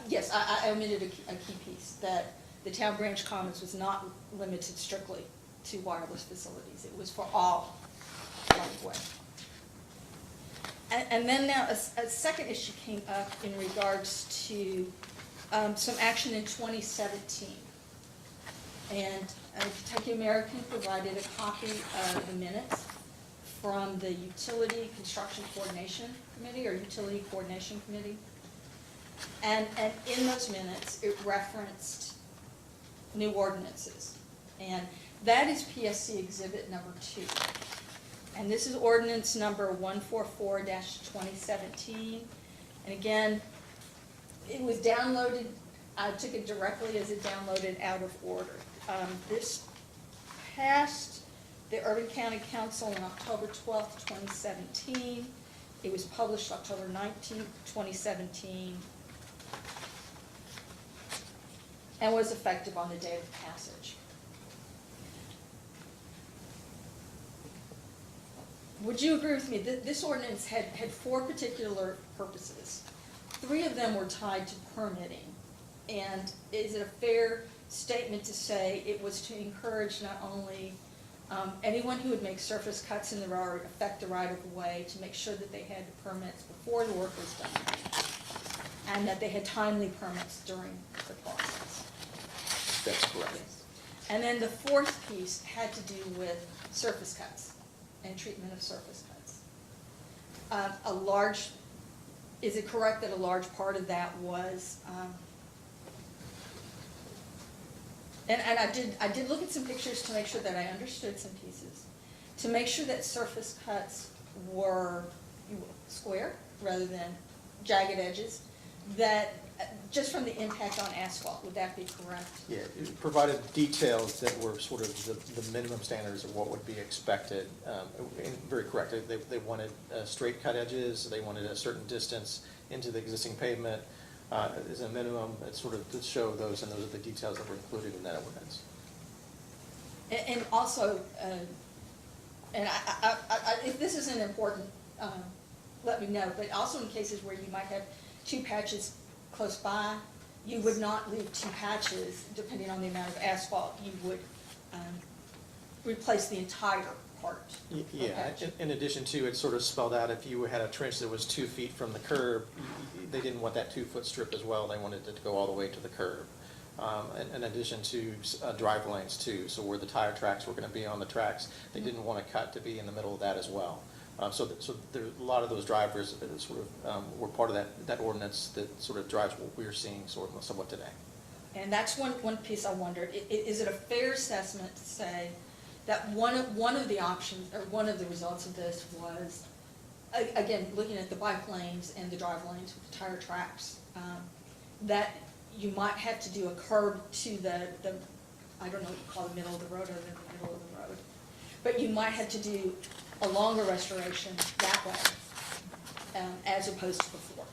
Yes, I omitted a key piece, that the Town Branch Commons was not limited strictly to wireless facilities. It was for all right-of-way. And then now, a second issue came up in regards to some action in 2017. And Kentucky American provided a copy of the minutes from the Utility Construction Coordination Committee, or Utility Coordination Committee. And in those minutes, it referenced new ordinances. And that is PSC Exhibit number 2. And this is ordinance number 144-2017. And again, it was downloaded, I took it directly as it downloaded out of order. This passed the Urban County Council on October 12th, 2017. It was published October 19th, 2017, and was effective on the date of passage. Would you agree with me that this ordinance had 4 particular purposes? 3 of them were tied to permitting. And is it a fair statement to say it was to encourage not only anyone who would make surface cuts in the road affect the right-of-way, to make sure that they had the permits before the work was done, and that they had timely permits during the process? That's correct. Yes. And then the 4th piece had to do with surface cuts and treatment of surface cuts. Is it correct that a large part of that was, and I did look at some pictures to make sure that I understood some pieces, to make sure that surface cuts were square rather than jagged edges, that just from the impact on asphalt, would that be correct? Yeah, it provided details that were sort of the minimum standards of what would be expected. And very correct. They wanted straight cut edges. They wanted a certain distance into the existing pavement as a minimum. It's sort of to show those, and those are the details that were included in that ordinance. And also, and if this isn't important, let me know, but also in cases where you might have 2 patches close by, you would not leave 2 patches, depending on the amount of asphalt, you would replace the entire part. Yeah, in addition to, it sort of spelled out if you had a trench that was 2 feet from the curb, they didn't want that 2-foot strip as well, they wanted it to go all the way to the curb. In addition to drive lanes too, so where the tire tracks were gonna be on the tracks, they didn't want a cut to be in the middle of that as well. So there, a lot of those drivers sort of were part of that ordinance that sort of drives what we're seeing sort of somewhat today. And that's one piece I wondered. Is it a fair assessment to say that one of the options, or one of the results of this was, again, looking at the bike lanes and the drive lanes with the tire tracks, that you might have to do a curb to the I don't know what you call the middle of the road, other than the middle of the road, but you might have to do a longer restoration that way, as opposed to before.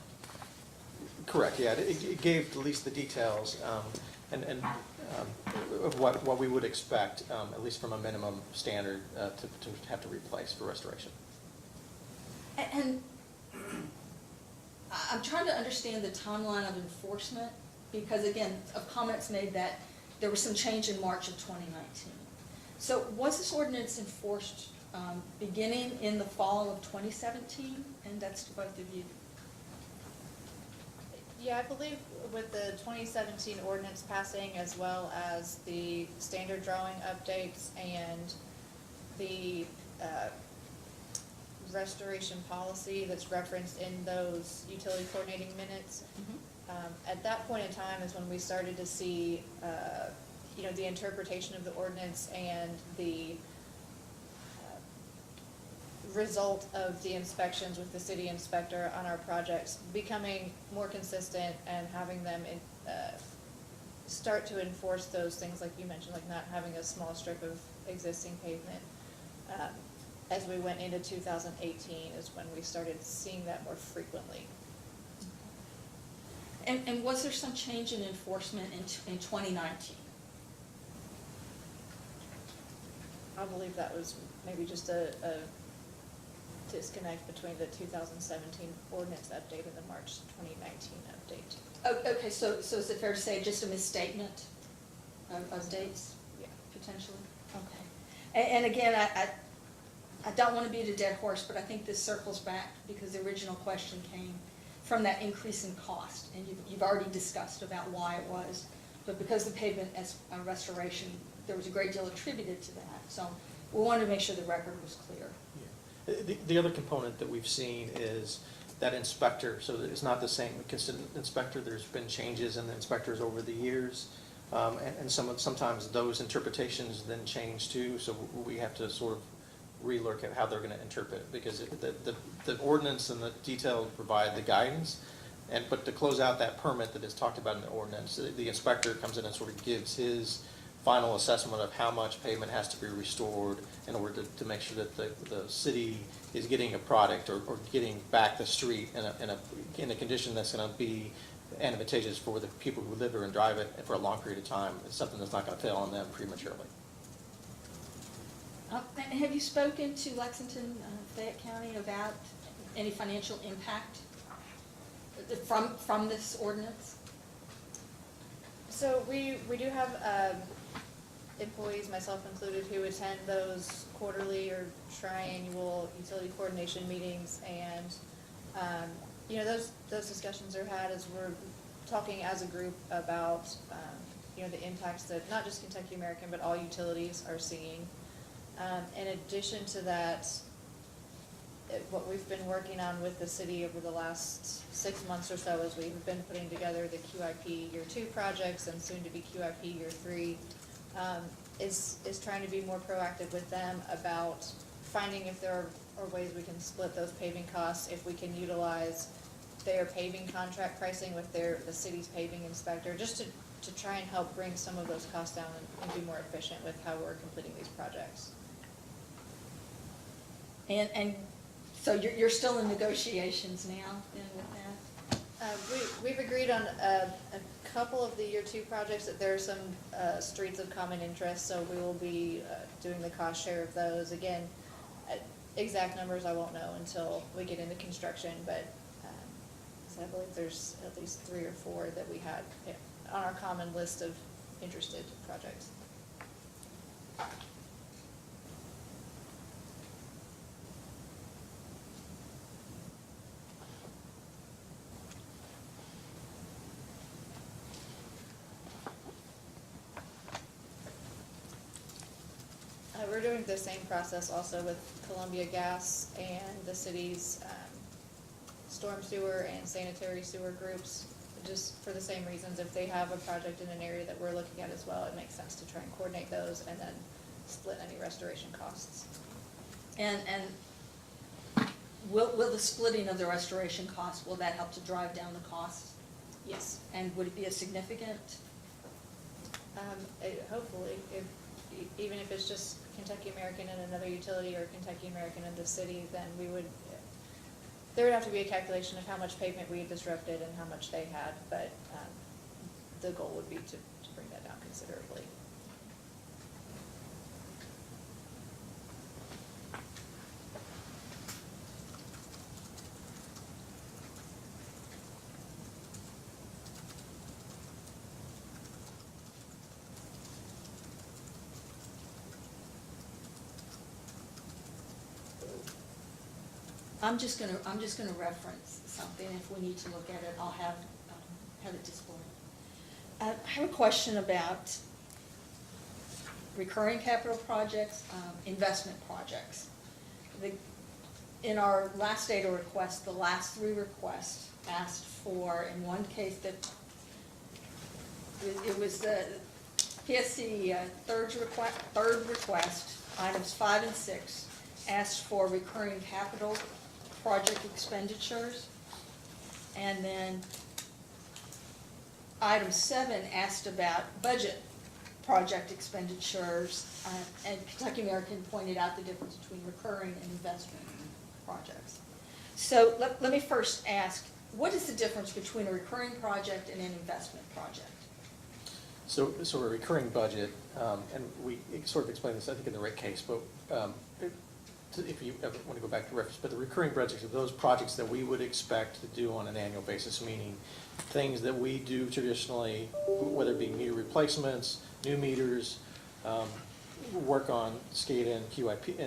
Correct, yeah, it gave at least the details, and of what we would expect, at least from a minimum standard, to have to replace for restoration. And I'm trying to understand the timeline of enforcement, because again, of comments made that there was some change in March of 2019. So was this ordinance enforced beginning in the fall of 2017? And that's to both of you. Yeah, I believe with the 2017 ordinance passing, as well as the standard drawing updates and the restoration policy that's referenced in those utility coordinating minutes, at that point in time is when we started to see, the interpretation of the ordinance and the result of the inspections with the city inspector on our projects becoming more consistent, and having them start to enforce those things like you mentioned, like not having a small strip of existing pavement. As we went into 2018 is when we started seeing that more frequently. And was there some change in enforcement in 2019? I believe that was maybe just a disconnect between the 2017 ordinance update and the March 2019 update. Oh, okay, so is it fair to say just a misstatement? of dates, Yeah. potentially? Okay. And again, I don't want to beat a dead horse, but I think this circles back because the original question came from that increase in cost. And you've already discussed about why it was, but because the pavement as restoration, there was a great deal attributed to that. So we wanted to make sure the record was clear. The other component that we've seen is that inspector, so that it's not the same consistent inspector, there's been changes in the inspectors over the years. And sometimes those interpretations then change too, so we have to sort of relook at how they're gonna interpret it, because the ordinance and the detail provide the guidance, but to close out that permit that is talked about in the ordinance, the inspector comes in and sort of gives his final assessment of how much pavement has to be restored in order to make sure that the city is getting a product or getting back the street in a condition that's gonna be advantageous for the people who live there and drive it for a long period of time. It's something that's not gonna fail on them prematurely. And have you spoken to Lexington, Fayette County about any financial impact from this ordinance? So we do have employees, myself included, who attend those quarterly or triannual utility coordination meetings, and those discussions are had as we're talking as a group about the impacts that not just Kentucky American but all utilities are seeing. In addition to that, what we've been working on with the city over the last 6 months or so is we've been putting together the QIP Year 2 projects and soon to be QIP Year 3, is trying to be more proactive with them about finding if there are ways we can split those paving costs, if we can utilize their paving contract pricing with the city's paving inspector, just to try and help bring some of those costs down and be more efficient with how we're completing these projects. And so you're still in negotiations now then with that? We've agreed on a couple of the Year 2 projects that there are some streets of common interest, so we will be doing the cost share of those. Again, exact numbers I won't know until we get into construction, but so I believe there's at least 3 or 4 that we had on our common list of interested projects. We're doing the same process also with Columbia Gas and the city's storm sewer and sanitary sewer groups, just for the same reasons. If they have a project in an area that we're looking at as well, it makes sense to try and coordinate those and then split any restoration costs. And will the splitting of the restoration costs, will that help to drive down the costs? Yes. And would it be a significant? Hopefully, even if it's just Kentucky American and another utility or Kentucky American and the city, then there would have to be a calculation of how much pavement we had disrupted and how much they had, but the goal would be to bring that down considerably. I'm just gonna reference something. If we need to look at it, I'll have it displayed. I have a question about recurring capital projects, investment projects. In our last data request, the last 3 requests asked for, in one case, that it was the PSC third request, items 5 and 6, asked for recurring capital project expenditures. And then item 7 asked about budget project expenditures, and Kentucky American pointed out the difference between recurring and investment projects. So let me first ask, what is the difference between a recurring project and an investment project? So a recurring budget, and we sort of explained this, I think, in the rate case, but if you ever want to go back to reference, but the recurring projects are those projects that we would expect to do on an annual basis, meaning things that we do traditionally, whether it be meter replacements, new meters, work on SCADA and QIP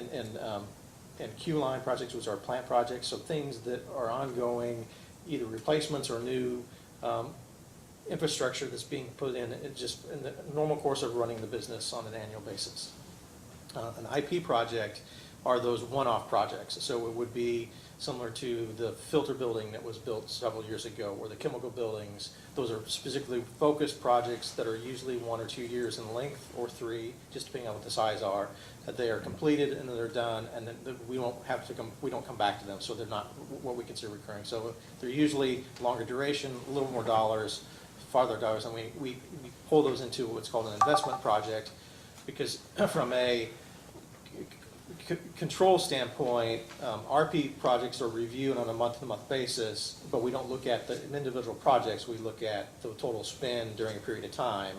and Q-line projects, which are plant projects, so things that are ongoing, either replacements or new infrastructure that's being put in, just in the normal course of running the business on an annual basis. An IP project are those one-off projects, so it would be similar to the filter building that was built several years ago, or the chemical buildings. Those are specifically focused projects that are usually 1 or 2 years in length, or 3, just depending on what the size are, that they are completed and then they're done, and then we don't come back to them, so they're not what we consider recurring. So they're usually longer duration, a little more dollars, farther dollars, and we pull those into what's called an investment project, because from a control standpoint, RP projects are reviewed on a month-to-month basis, but we don't look at the individual projects, we look at the total spend during a period of time.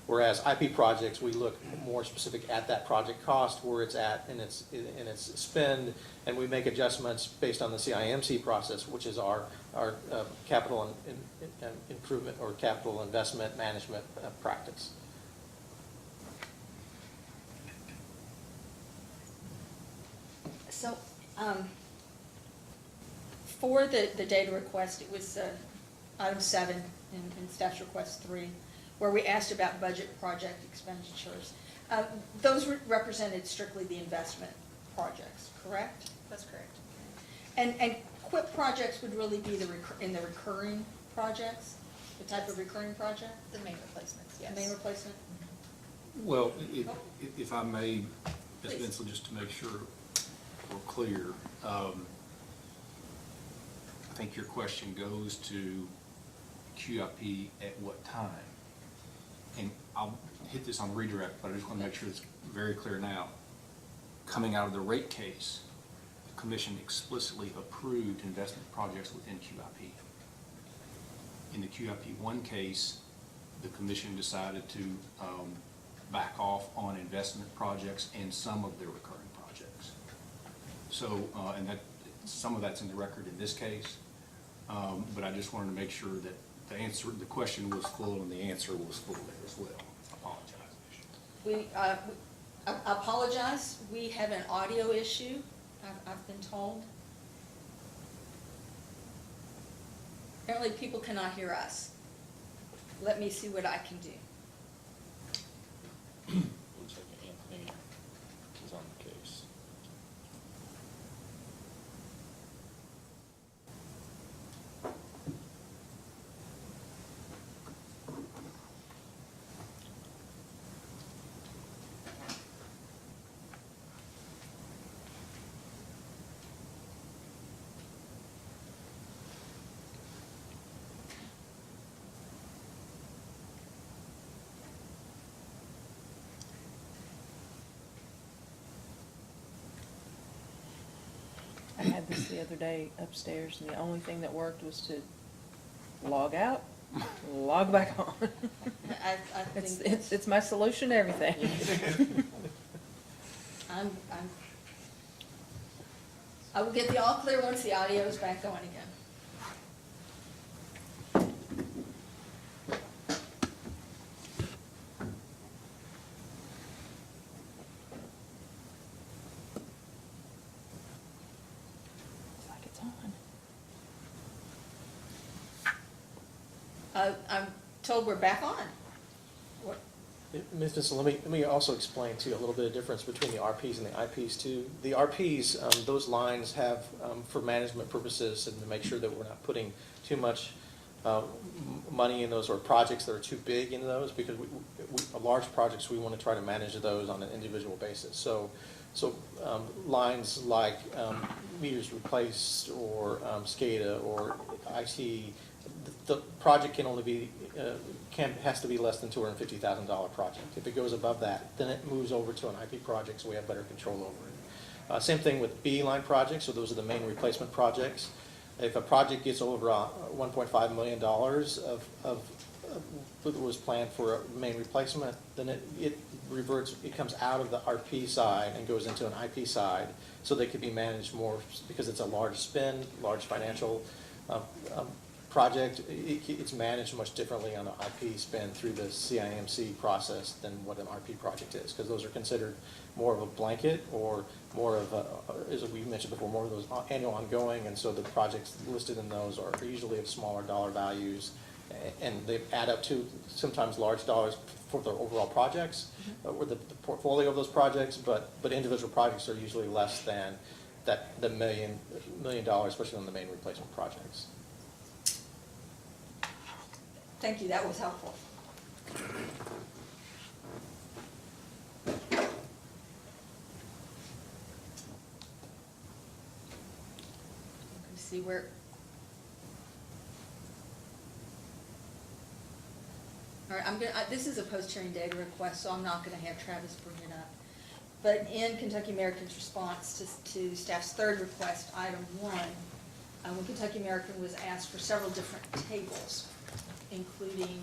Whereas IP projects, we look more specific at that project cost, where it's at in its spend, and we make adjustments based on the CIMC process, which is our capital improvement or capital investment management practice. So, for the data request, it was item 7 in staff's request 3, where we asked about budget project expenditures. Those represented strictly the investment projects, correct? That's correct. And QIP projects would really be in the recurring projects, the type of recurring project? The main replacements, yes. Main replacement? Well, if I may, Ms. Please. Bensel, just to make sure we're clear, I think your question goes to QIP at what time? And I'll hit this on redirect, but I just want to make sure it's very clear now. Coming out of the rate case, the commission explicitly approved investment projects within QIP. In the QIP 1 case, the commission decided to back off on investment projects and some of their recurring projects. So, and that some of that's in the record in this case, but I just wanted to make sure that the question was full and the answer was full there as well. I apologize. I apologize. We have an audio issue, I've been told. Apparently people cannot hear us. Let me see what I can do. Looks like Anthony is on the case. I had this the other day upstairs, and the only thing that worked was to log out, log back on. I think It's my solution to everything. I will get the all clear once the audio is back on again. It's like it's on. I'm told we're back on. What? Ms. Bissell, let me also explain to you a little bit of difference between the RPs and the IPs too. The RPs, those lines have, for management purposes and to make sure that we're not putting too much money in those or projects that are too big into those, because large projects, we want to try to manage those on an individual basis. So lines like meters replaced or SCADA or IT, the project can only be, has to be less than $250,000 project. If it goes above that, then it moves over to an IP project, so we have better control over it. Same thing with B-line projects, so those are the main replacement projects. If a project gets over $1.5 million of what was planned for a main replacement, then it reverts, it comes out of the RP side and goes into an IP side, so they could be managed more, because it's a large spend, large financial project, it's managed much differently on an IP spend through the CIMC process than what an RP project is, because those are considered more of a blanket or more of a, as we mentioned before, more of those annual ongoing, and so the projects listed in those are usually of smaller dollar values, and they add up to sometimes large dollars for the overall projects, or the portfolio of those projects, but individual projects are usually less than the $1 million, especially on the main replacement projects. Thank you, that was helpful. Let me see where. All right, this is a post-hearing data request, so I'm not gonna have Travis bring it up. But in Kentucky American's response to staff's third request, item 1, when Kentucky American was asked for several different tables, including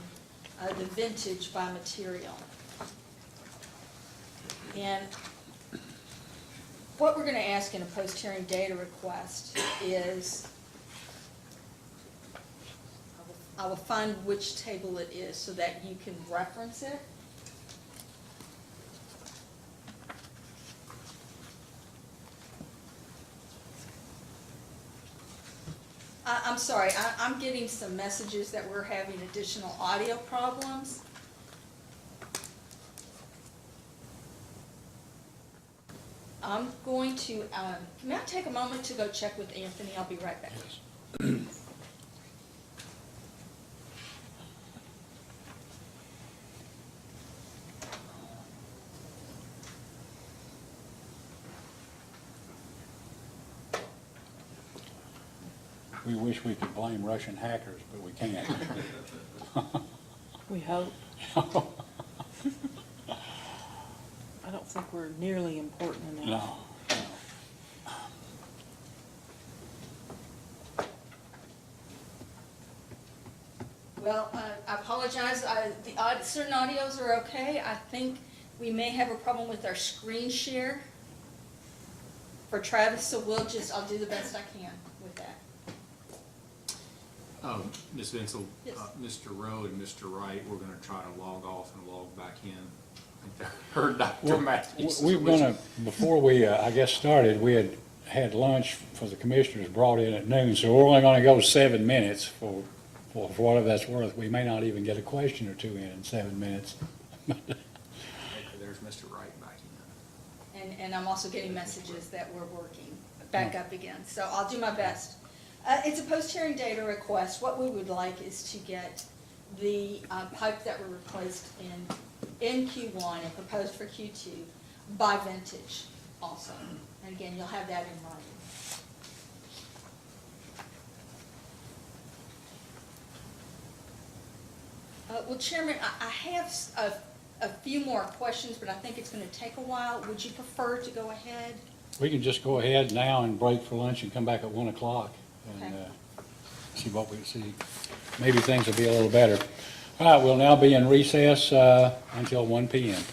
the vintage by material. And what we're going to ask in a post-hearing data request is, I will find which table it is so that you can reference it. I'm sorry, I'm getting some messages that we're having additional audio problems. I'm going to, may I take a moment to go check with Anthony? I'll be right back. We wish we could blame Russian hackers, but we can't. We hope. I don't think we're nearly important enough. No. Well, I apologize. Certain audios are okay. I think we may have a problem with our screen share for Travis, so I'll do the best I can with that. Ms. Vincel, Yes. Mr. Rowe and Mr. Wright, we're gonna try to log off and log back in. I think they heard Dr. Matthews. We were gonna, before we, I guess, started, we had lunch for the commissioners brought in at noon, so we're only gonna go 7 minutes for whatever that's worth. We may not even get a question or two in 7 minutes. There's Mr. Wright back in. And I'm also getting messages that we're working back up again, so I'll do my best. It's a post-hearing data request. What we would like is to get the pipe that were replaced in Q1 and proposed for Q2 by vintage also. And again, you'll have that in writing. Well, Chairman, I have a few more questions, but I think it's going to take a while. Would you prefer to go ahead? We can just go ahead now and break for lunch and come back at 1 o'clock and Okay. see what we see. Maybe things will be a little better. All right, we'll now be in recess until 1 p.m.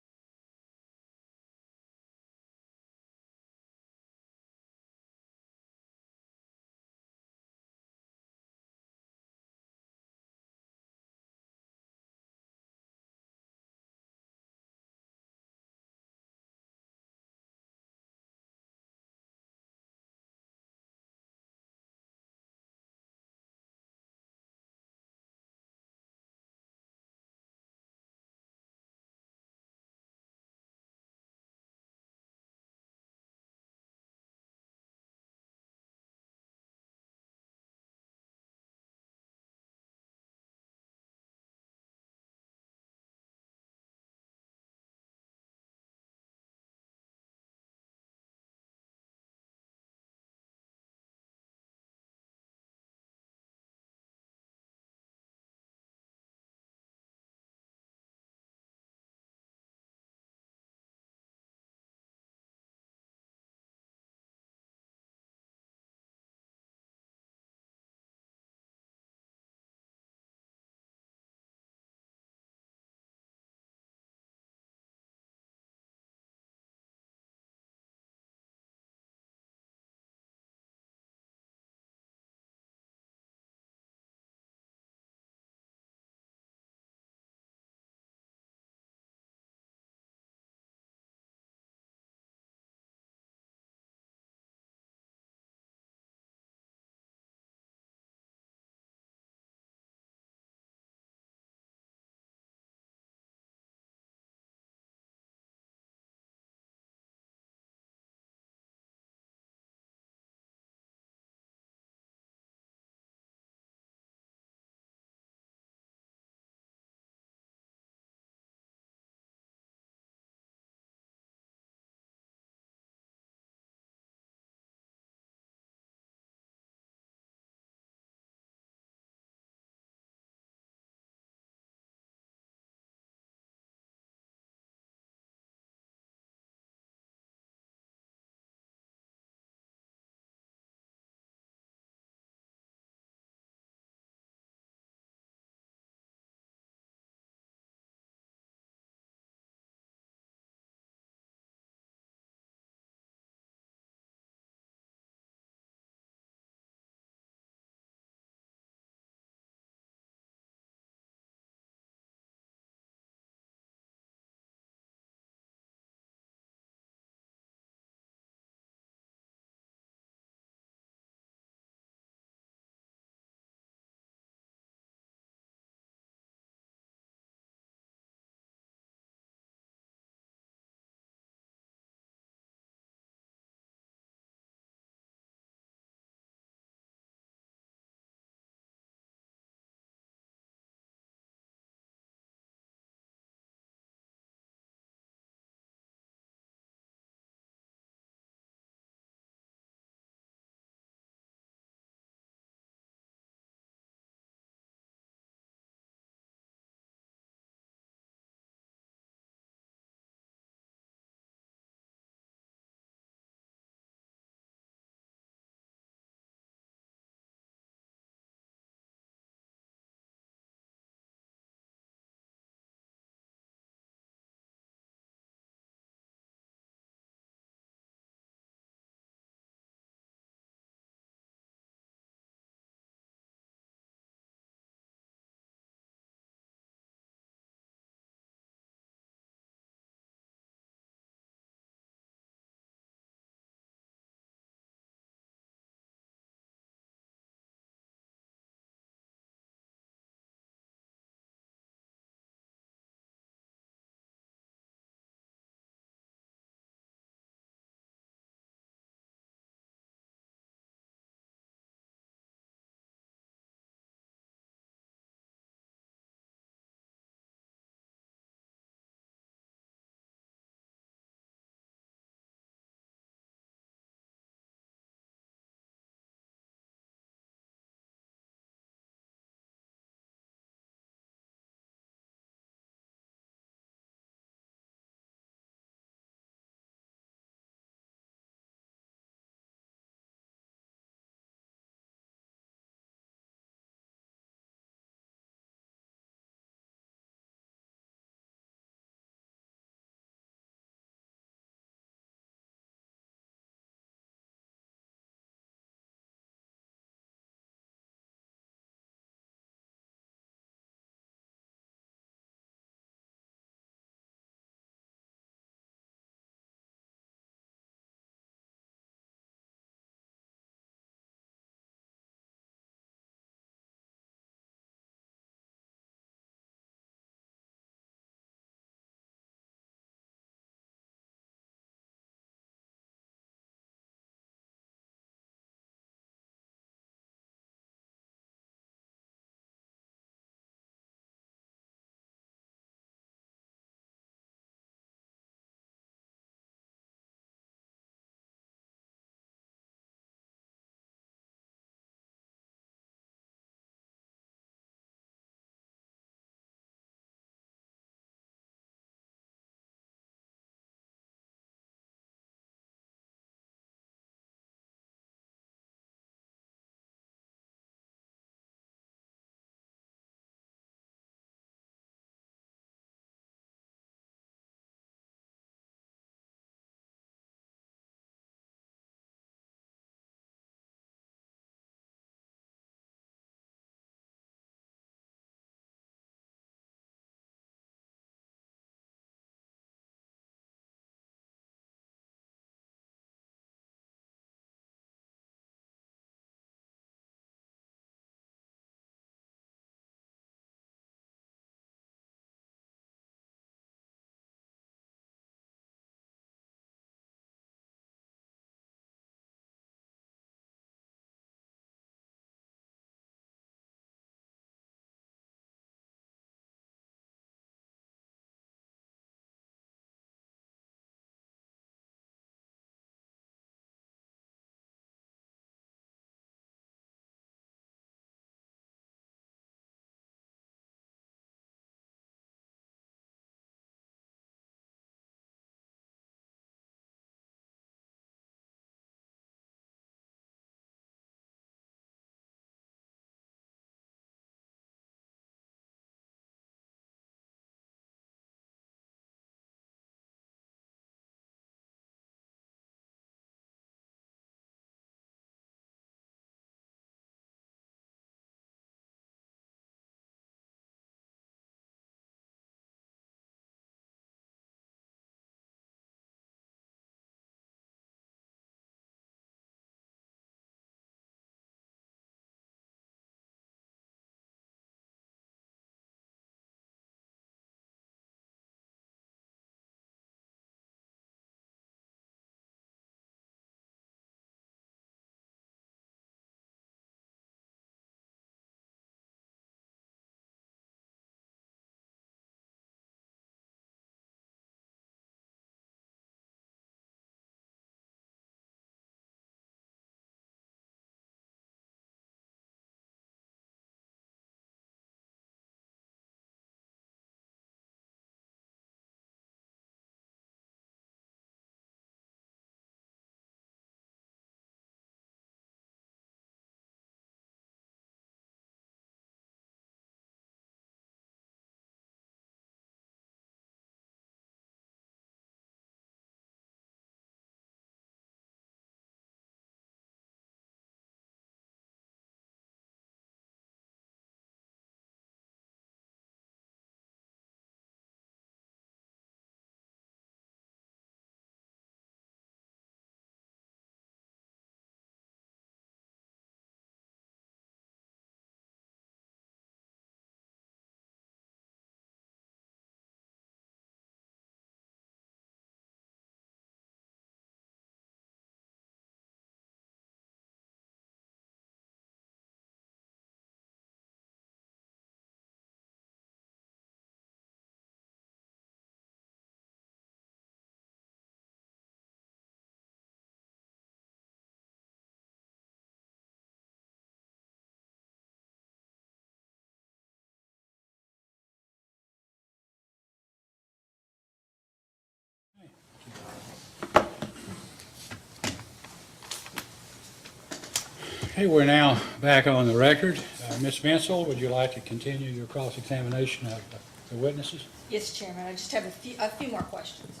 Okay, we're now back on the record. Ms. Vincel, would you like to continue your cross-examination of the witnesses? Yes, Chairman, I just have a few more questions.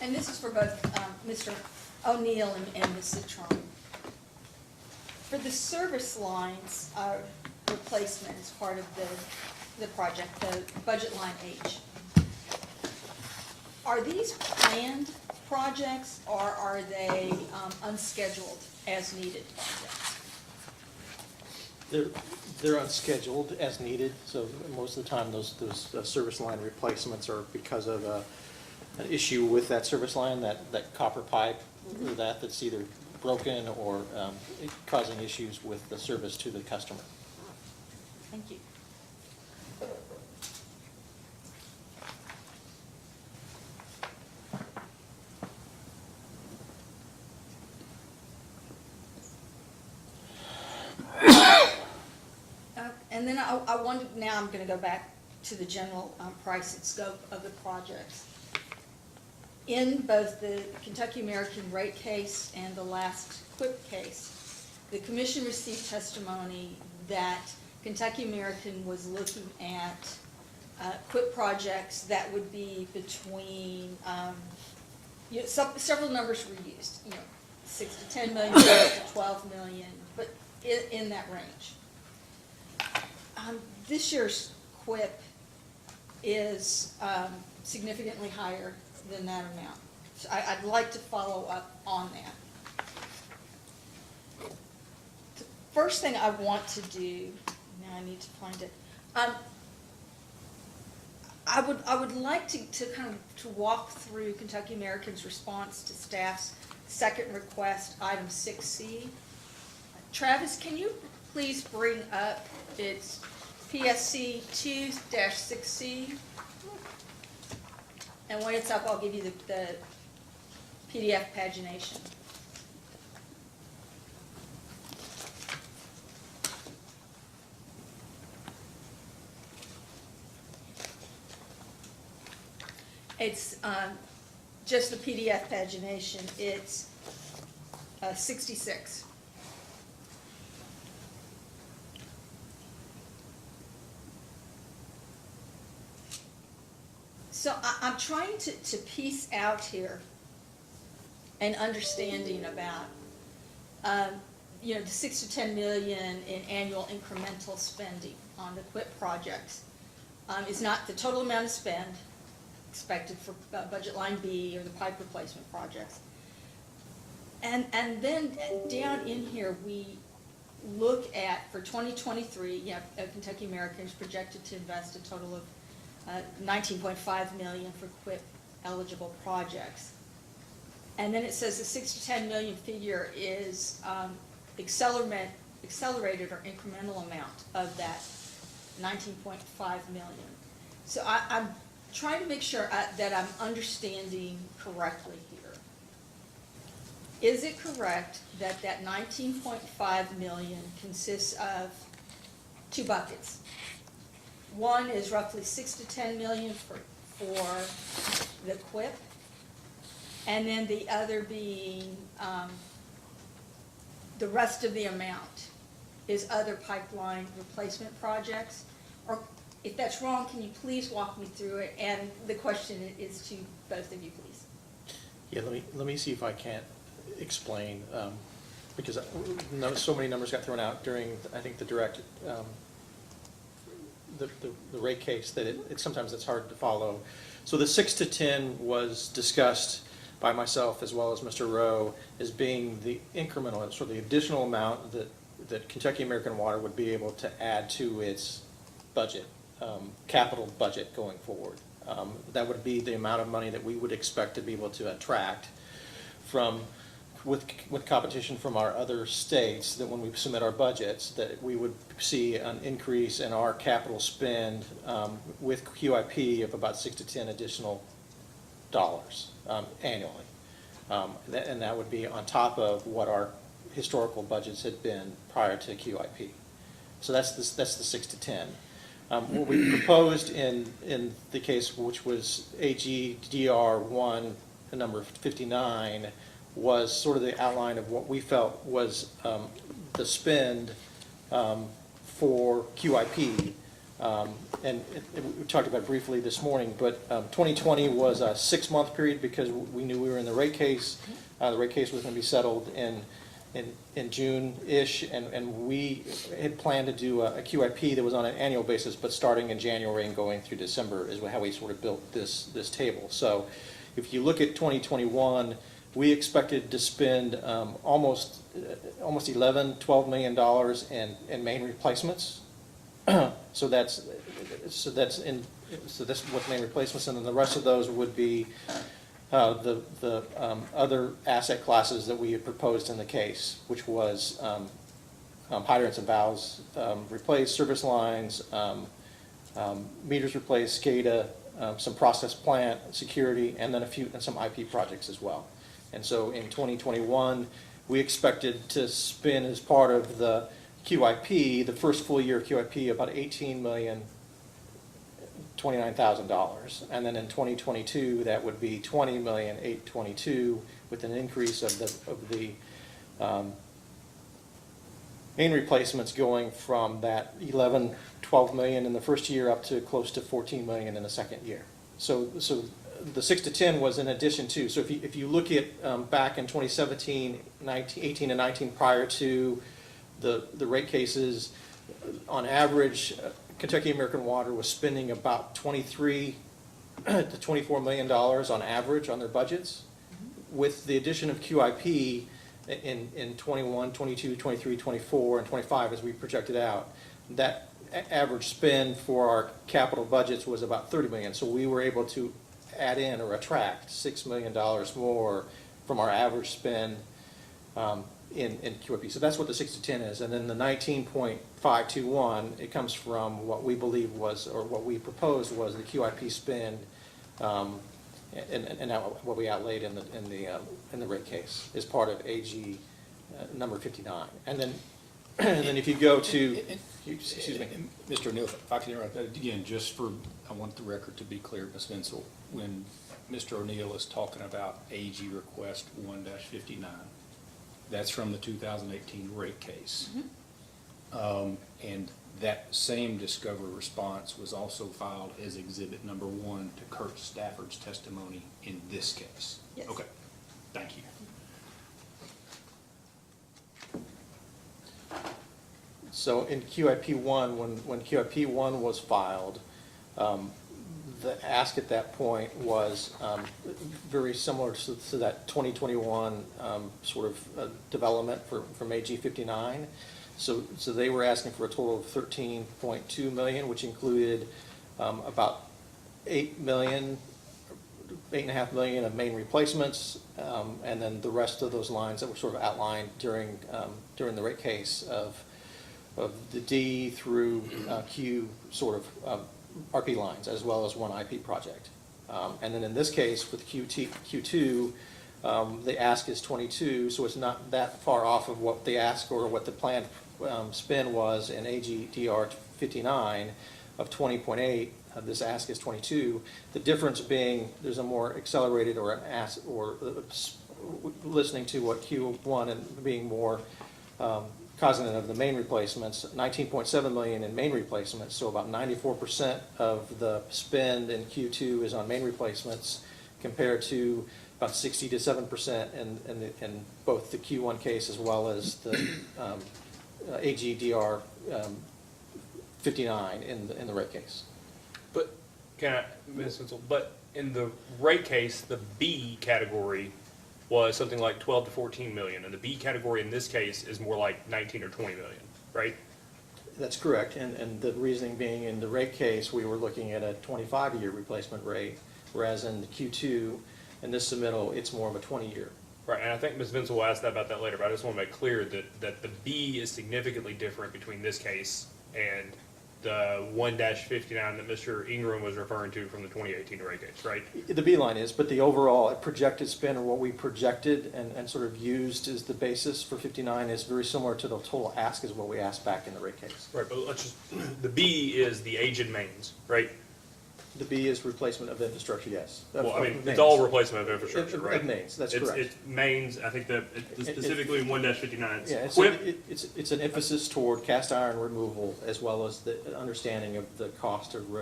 And this is for both Mr. O'Neill and Ms. Citron. For the service lines replacement as part of the project, the budget line H, are these planned projects or are they unscheduled as needed projects? They're unscheduled as needed, so most of the time those service line replacements are because of an issue with that service line, that copper pipe, or that's either broken or causing issues with the service to the customer. Thank you. And then I wanted, now I'm going to go back to the general price and scope of the projects. In both the Kentucky American rate case and the last QUIP case, the commission received testimony that Kentucky American was looking at QUIP projects that would be between, several numbers were used, 6 to 10 million, 6 to 12 million, but in that range. This year's QUIP is significantly higher than that amount. So I'd like to follow up on that. The first thing I want to do, now I need to find it. I would like to kind of to walk through Kentucky American's response to staff's second request, item 6C. Travis, can you please bring up its PSC 2-6C? And when it's up, I'll give you the PDF pagination. It's just the PDF pagination. It's 66. So I'm trying to piece out here an understanding about, the 6 to 10 million in annual incremental spending on the QUIP projects is not the total amount of spend expected for budget line B or the pipe replacement projects. And then down in here, we look at, for 2023, Kentucky American is projected to invest a total of $19.5 million for QUIP eligible projects. And then it says the 6 to 10 million figure is accelerated or incremental amount of that 19.5 million. So I'm trying to make sure that I'm understanding correctly here. Is it correct that that 19.5 million consists of two buckets? One is roughly 6 to 10 million for the QUIP, and then the other being the rest of the amount is other pipeline replacement projects? Or if that's wrong, can you please walk me through it? And the question is to both of you, please. Yeah, let me see if I can't explain, because so many numbers got thrown out during, I think, the direct, the rate case that sometimes it's hard to follow. So the 6 to 10 was discussed by myself as well as Mr. Rowe as being the incremental, so the additional amount that Kentucky American Water would be able to add to its budget, capital budget going forward. That would be the amount of money that we would expect to be able to attract from, with competition from our other states, that when we submit our budgets, that we would see an increase in our capital spend with QIP of about 6 to 10 additional dollars annually. And that would be on top of what our historical budgets had been prior to QIP. So that's the 6 to 10. What we proposed in the case, which was AGDR 1, number 59, was sort of the outline of what we felt was the spend for QIP. And we talked about it briefly this morning, but 2020 was a 6-month period because we knew we were in the rate case. The rate case was going to be settled in June-ish, and we had planned to do a QIP that was on an annual basis, but starting in January and going through December is how we sort of built this table. So if you look at 2021, we expected to spend almost $11-12 million in main replacements. So that's what main replacements, and then the rest of those would be the other asset classes that we had proposed in the case, which was hydrants and valves replaced, service lines, meters replaced, SCADA, some process plant, security, and then some IP projects as well. And so in 2021, we expected to spend as part of the QIP, the first full year of QIP, about $18,029,000. And then in 2022, that would be $20,822,000 with an increase of the main replacements going from that 12 million in the first year up to close to 14 million in the second year. So the 6 to 10 was in addition to. So if you look at back in 2017, 18 and 19, prior to the rate cases, on average, Kentucky American Water was spending about $23 to $24 million on average on their budgets. With the addition of QIP in 21, 22, 23, 24, and 25, as we projected out, that average spend for our capital budgets was about $30 million. So we were able to add in or attract $6 million more from our average spend in QIP. So that's what the 6 to 10 is. And then the 19.521, it comes from what we believe was, or what we proposed was the QIP spend, and what we outlaid in the rate case as part of AG number 59. And then if you go to, excuse me. Mr. O'Neill, if I can interrupt that again, I want the record to be clear, Ms. Vinsel. When Mr. O'Neill is talking about AG request 1-59, that's from the 2018 rate case. And that same discovery response was also filed as exhibit number 1 to Kurt Stafford's testimony in this case. Yes. Okay, thank you. So in QIP1, when QIP1 was filed, the ask at that point was very similar to that 2021 sort of development from AG 59. So they were asking for a total of $13.2 million, which included about $8.5 million of main replacements, and then the rest of those lines that were sort of outlined during the rate case of the D through Q sort of RP lines, as well as one IP project. And then in this case, with Q2, the ask is 22, so it's not that far off of what the ask or what the planned spend was in AGDR 59 of 20.8. This ask is 22. The difference being there's a more accelerated or an ask or listening to what Q1 and being more cognizant of the main replacements, 19.7 million in main replacements, so about 94% of the spend in Q2 is on main replacements compared to about 60 to 7% in both the Q1 case as well as the AGDR 59 in the rate case. But but in the rate case, the B category was something like 12 to 14 million, and the B category in this case is more like 19 or 20 million, right? That's correct, and the reasoning being in the rate case, we were looking at a 25-year replacement rate, whereas in the Q2, in this submittal, it's more of a 20-year. Right, and I think Ms. Vinsel will ask about that later, but I just want to make clear that the B is significantly different between this case and the 1-59 that Mr. Ingram was referring to from the 2018 rate case, right? The B line is, but the overall projected spend, or what we projected and sort of used as the basis for 59 is very similar to the total ask is what we asked back in the rate case. Right, but let's just, the B is the aged mains, right? The B is replacement of infrastructure, yes. Well, I mean, Of it's mains. all replacement of infrastructure, Of right? mains, that's It's- correct. It's mains, I think that, specifically in 1-59, it's Yeah, equip, it's an emphasis toward cast iron removal as well as the understanding of the cost of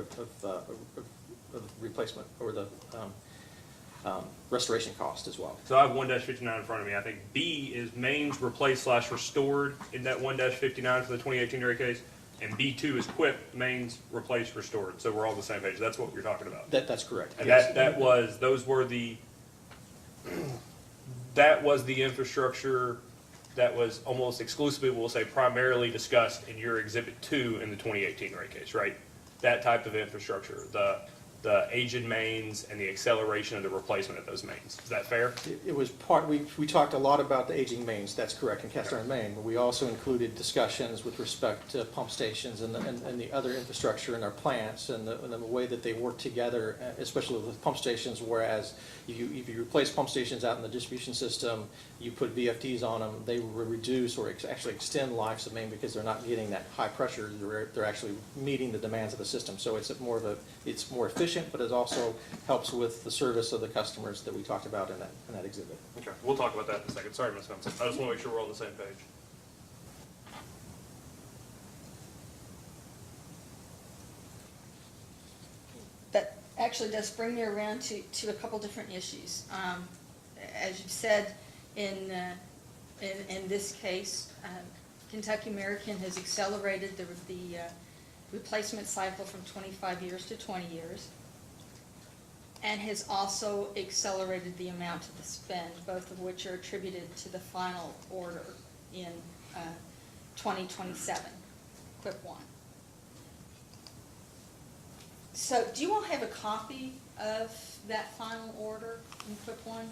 replacement or the restoration cost as well. so I have 1-59 in front of me. I think B is mains replaced/restored in that 1-59 for the 2018 rate case. And B2 is equip, mains, replaced, restored. So we're all on the same page. That's what you're talking about. That's correct. And yes. that was, that was the infrastructure that was almost exclusively, we'll say primarily discussed in your Exhibit 2 in the 2018 rate case, right? That type of infrastructure, the aged mains and the acceleration of the replacement of those mains. Is that fair? It was part, we talked a lot about the aging mains, that's correct, in cast iron main, but we also included discussions with respect to pump stations and the other infrastructure in our plants and the way that they work together, especially with pump stations, whereas if you replace pump stations out in the distribution system, you put VFDs on them, they will reduce or actually extend lives of main because they're not getting that high pressure, they're actually meeting the demands of the system. So it's more efficient, but it also helps with the service of the customers that we talked about in that exhibit. Okay, we'll talk about that in a second. Sorry, Ms. Thompson. I just want to make sure we're all on the same page. That actually does bring me around to a couple different issues. As you said, in this case, Kentucky American has accelerated the replacement cycle from 25 years to 20 years, and has also accelerated the amount of the spend, both of which are attributed to the final order in 2027, QUIP 1. So do you all have a copy of that final order in QUIP 1?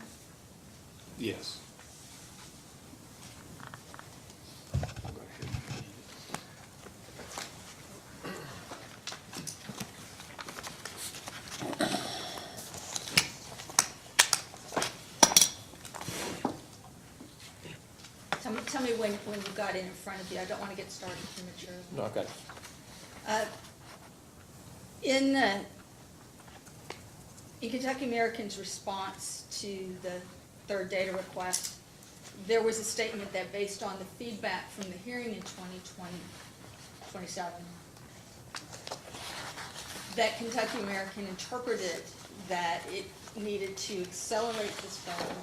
Yes. Tell me when you got it in front of you. I don't want to get started prematurely. No, I've got it. In Kentucky American's response to the third data request, there was a statement that based on the feedback from the hearing in 27, that Kentucky American interpreted that it needed to accelerate the spend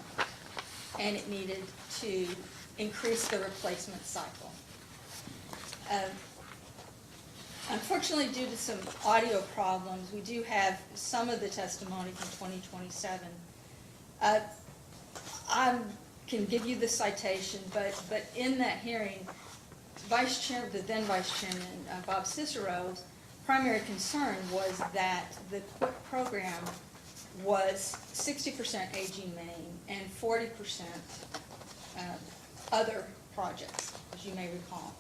and it needed to increase the replacement cycle. Unfortunately, due to some audio problems, we do have some of the testimony from 2027. I can give you the citation, but in that hearing, the then Vice Chairman, Bob Cicero's primary concern was that the QUIP program was 60% aging main and 40% other projects, as you may recall.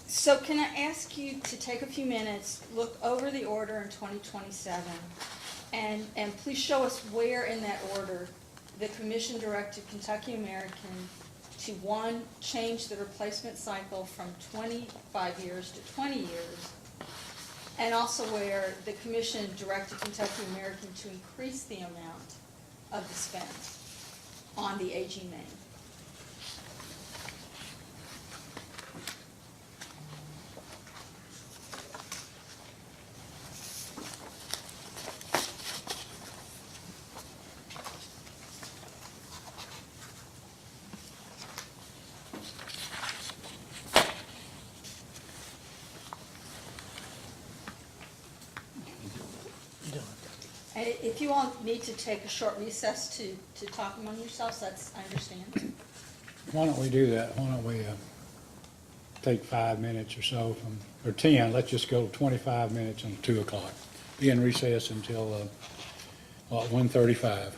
So can I ask you to take a few minutes, look over the order in 2027, and please show us where in that order the Commission directed Kentucky American to, one, change the replacement cycle from 25 years to 20 years, and also where the Commission directed Kentucky American to increase the amount of the spend on the aging main. And if you all need to take a short recess to talk among yourselves, I understand. Why don't we do that? Why don't we take 5 minutes or so or 10, let's just go 25 minutes and 2 o'clock. Be in recess until 1:35.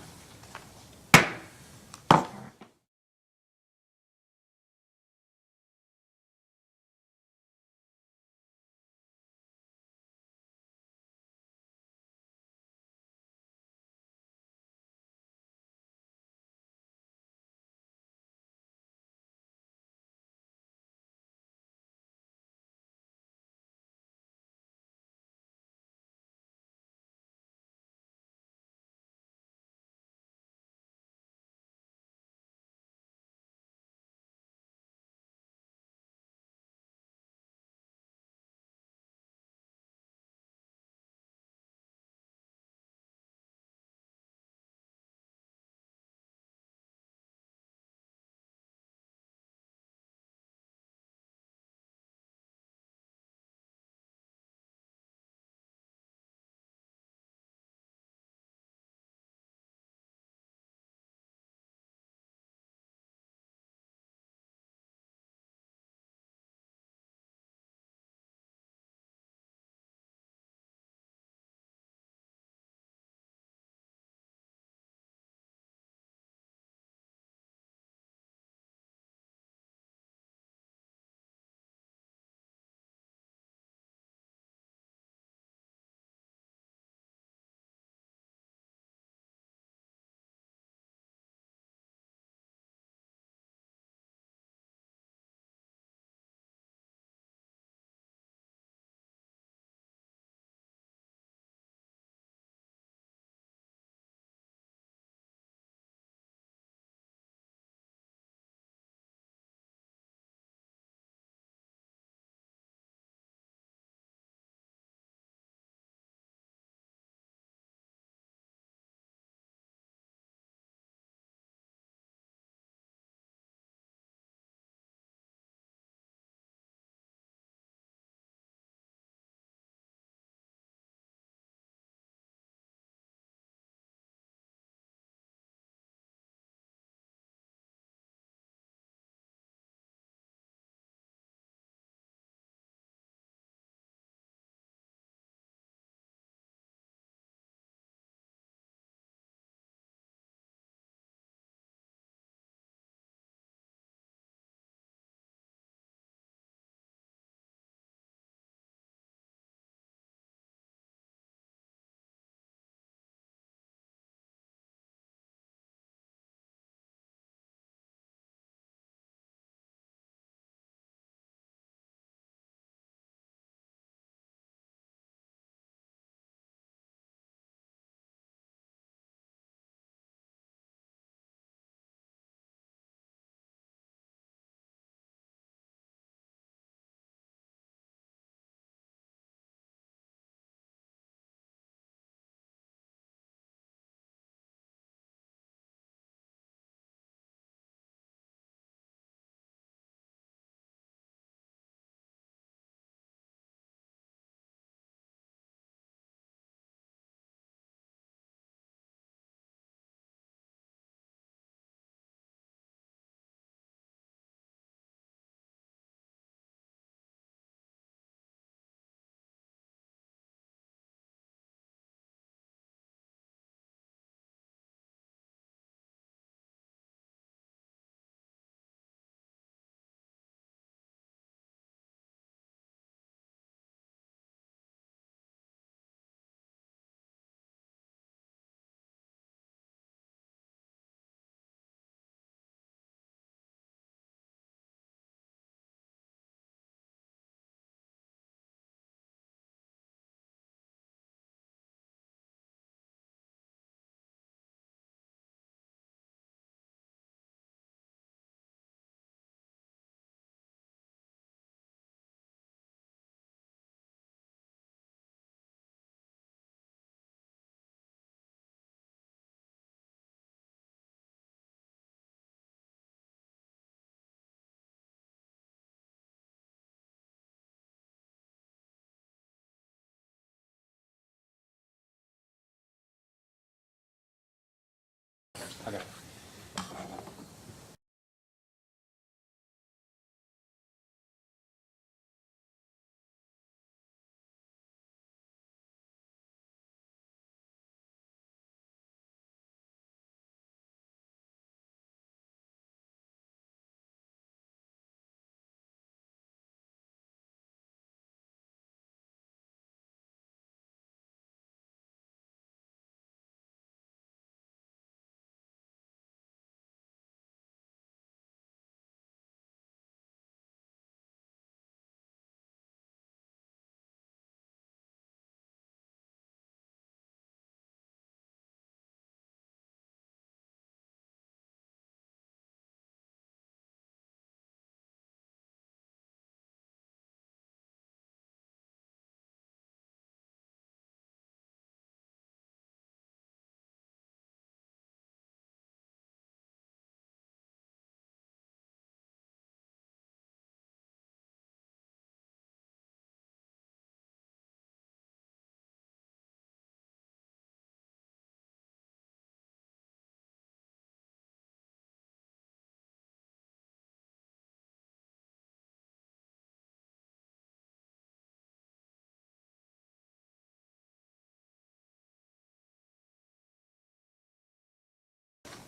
Okay.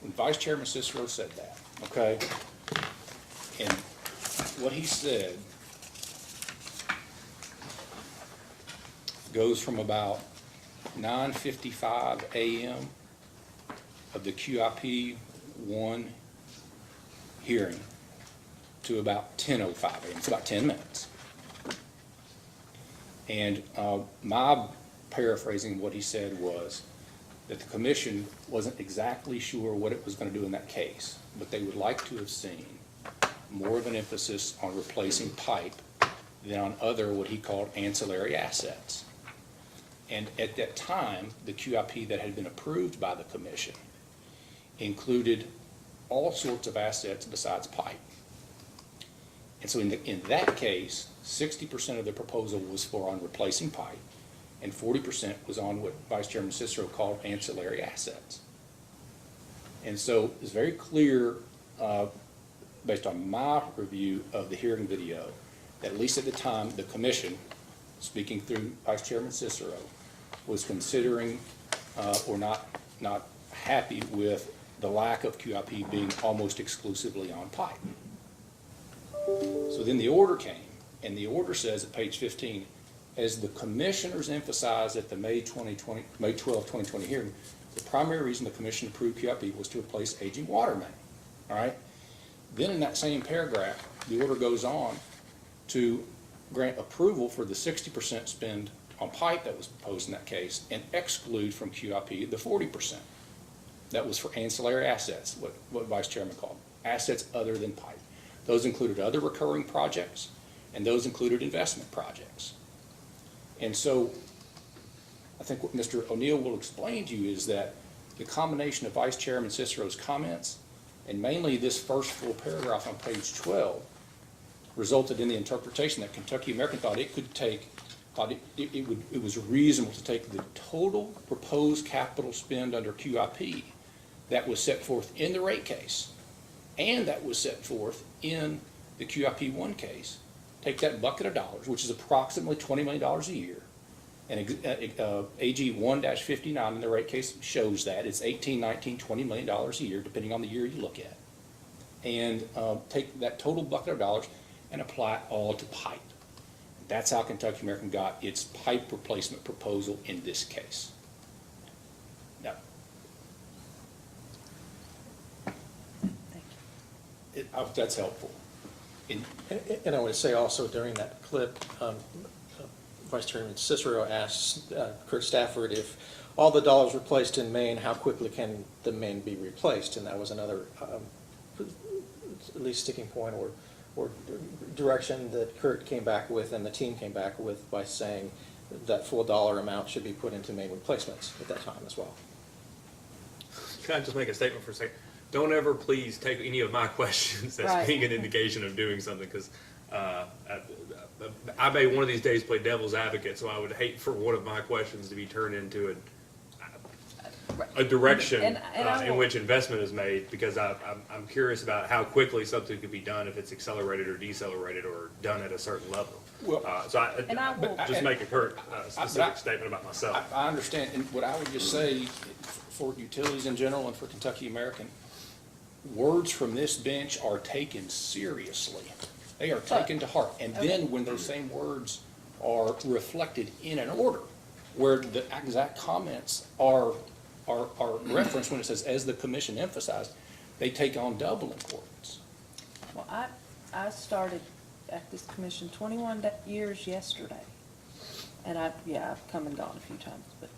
When Vice Chairman Cicero said that, okay, and what he said goes from about 9:55 a.m. of the QIP 1 hearing to about 10:05 a.m. It's about 10 minutes. And my paraphrasing what he said was that the commission wasn't exactly sure what it was going to do in that case, but they would like to have seen more of an emphasis on replacing pipe than on other, what he called ancillary assets. And at that time, the QIP that had been approved by the commission included all sorts of assets besides pipe. And so in that case, 60% of the proposal was for on replacing pipe, and 40% was on what Vice Chairman Cicero called ancillary assets. And so it's very clear, based on my review of the hearing video, that at least at the time, the commission, speaking through Vice Chairman Cicero, was considering or not happy with the lack of QIP being almost exclusively on pipe. So then the order came, and the order says at page 15, as the commissioners emphasized at the May 12, 2020 hearing, the primary reason the commission approved QIP was to replace aging water main, all right? Then in that same paragraph, the order goes on to grant approval for the 60% spend on pipe that was proposed in that case and exclude from QIP the 40%. That was for ancillary assets, what Vice Chairman called assets other than pipe. Those included other recurring projects, and those included investment projects. And so I think what Mr. O'Neill will explain to you is that the combination of Vice Chairman Cicero's comments and mainly this first full paragraph on page 12 resulted in the interpretation that Kentucky American thought it could take, it was reasonable to take the total proposed capital spend under QIP that was set forth in the rate case and that was set forth in the QIP 1 case, take that bucket of dollars, which is approximately $20 million a year, and AG 1-59 in the rate case shows that. It's $18, $19, $20 million a year, depending on the year you look at. And take that total bucket of dollars and apply it all to pipe. That's how Kentucky American got its pipe replacement proposal in this case. Now, I hope that's helpful. And I want to say also during that clip, Vice Chairman Cicero asked Kurt Stafford if all the dollars were placed in Maine, how quickly can the main be replaced? And that was another at least sticking point or direction that Kurt came back with and the team came back with by saying that full dollar amount should be put into main replacements at that time as well. Can I just make a statement for a second? Don't ever please take any of my questions as Right. being an indication of doing something, because I may one of these days play devil's advocate, so I would hate for one of my questions to be turned into a direction And I in will- which investment is made, because I'm curious about how quickly something could be done if it's accelerated or decelerated or done at a certain level. Well, So And I will- just make a specific statement about myself. I understand, and what I would just say for utilities in general and for Kentucky American, words from this bench are taken seriously. They are taken to heart. And then when those same words are reflected in an order, where the exact comments are referenced when it says, as the commission emphasized, they take on double importance. Well, I started at this commission 21 years yesterday. And I've come and gone a few times, but,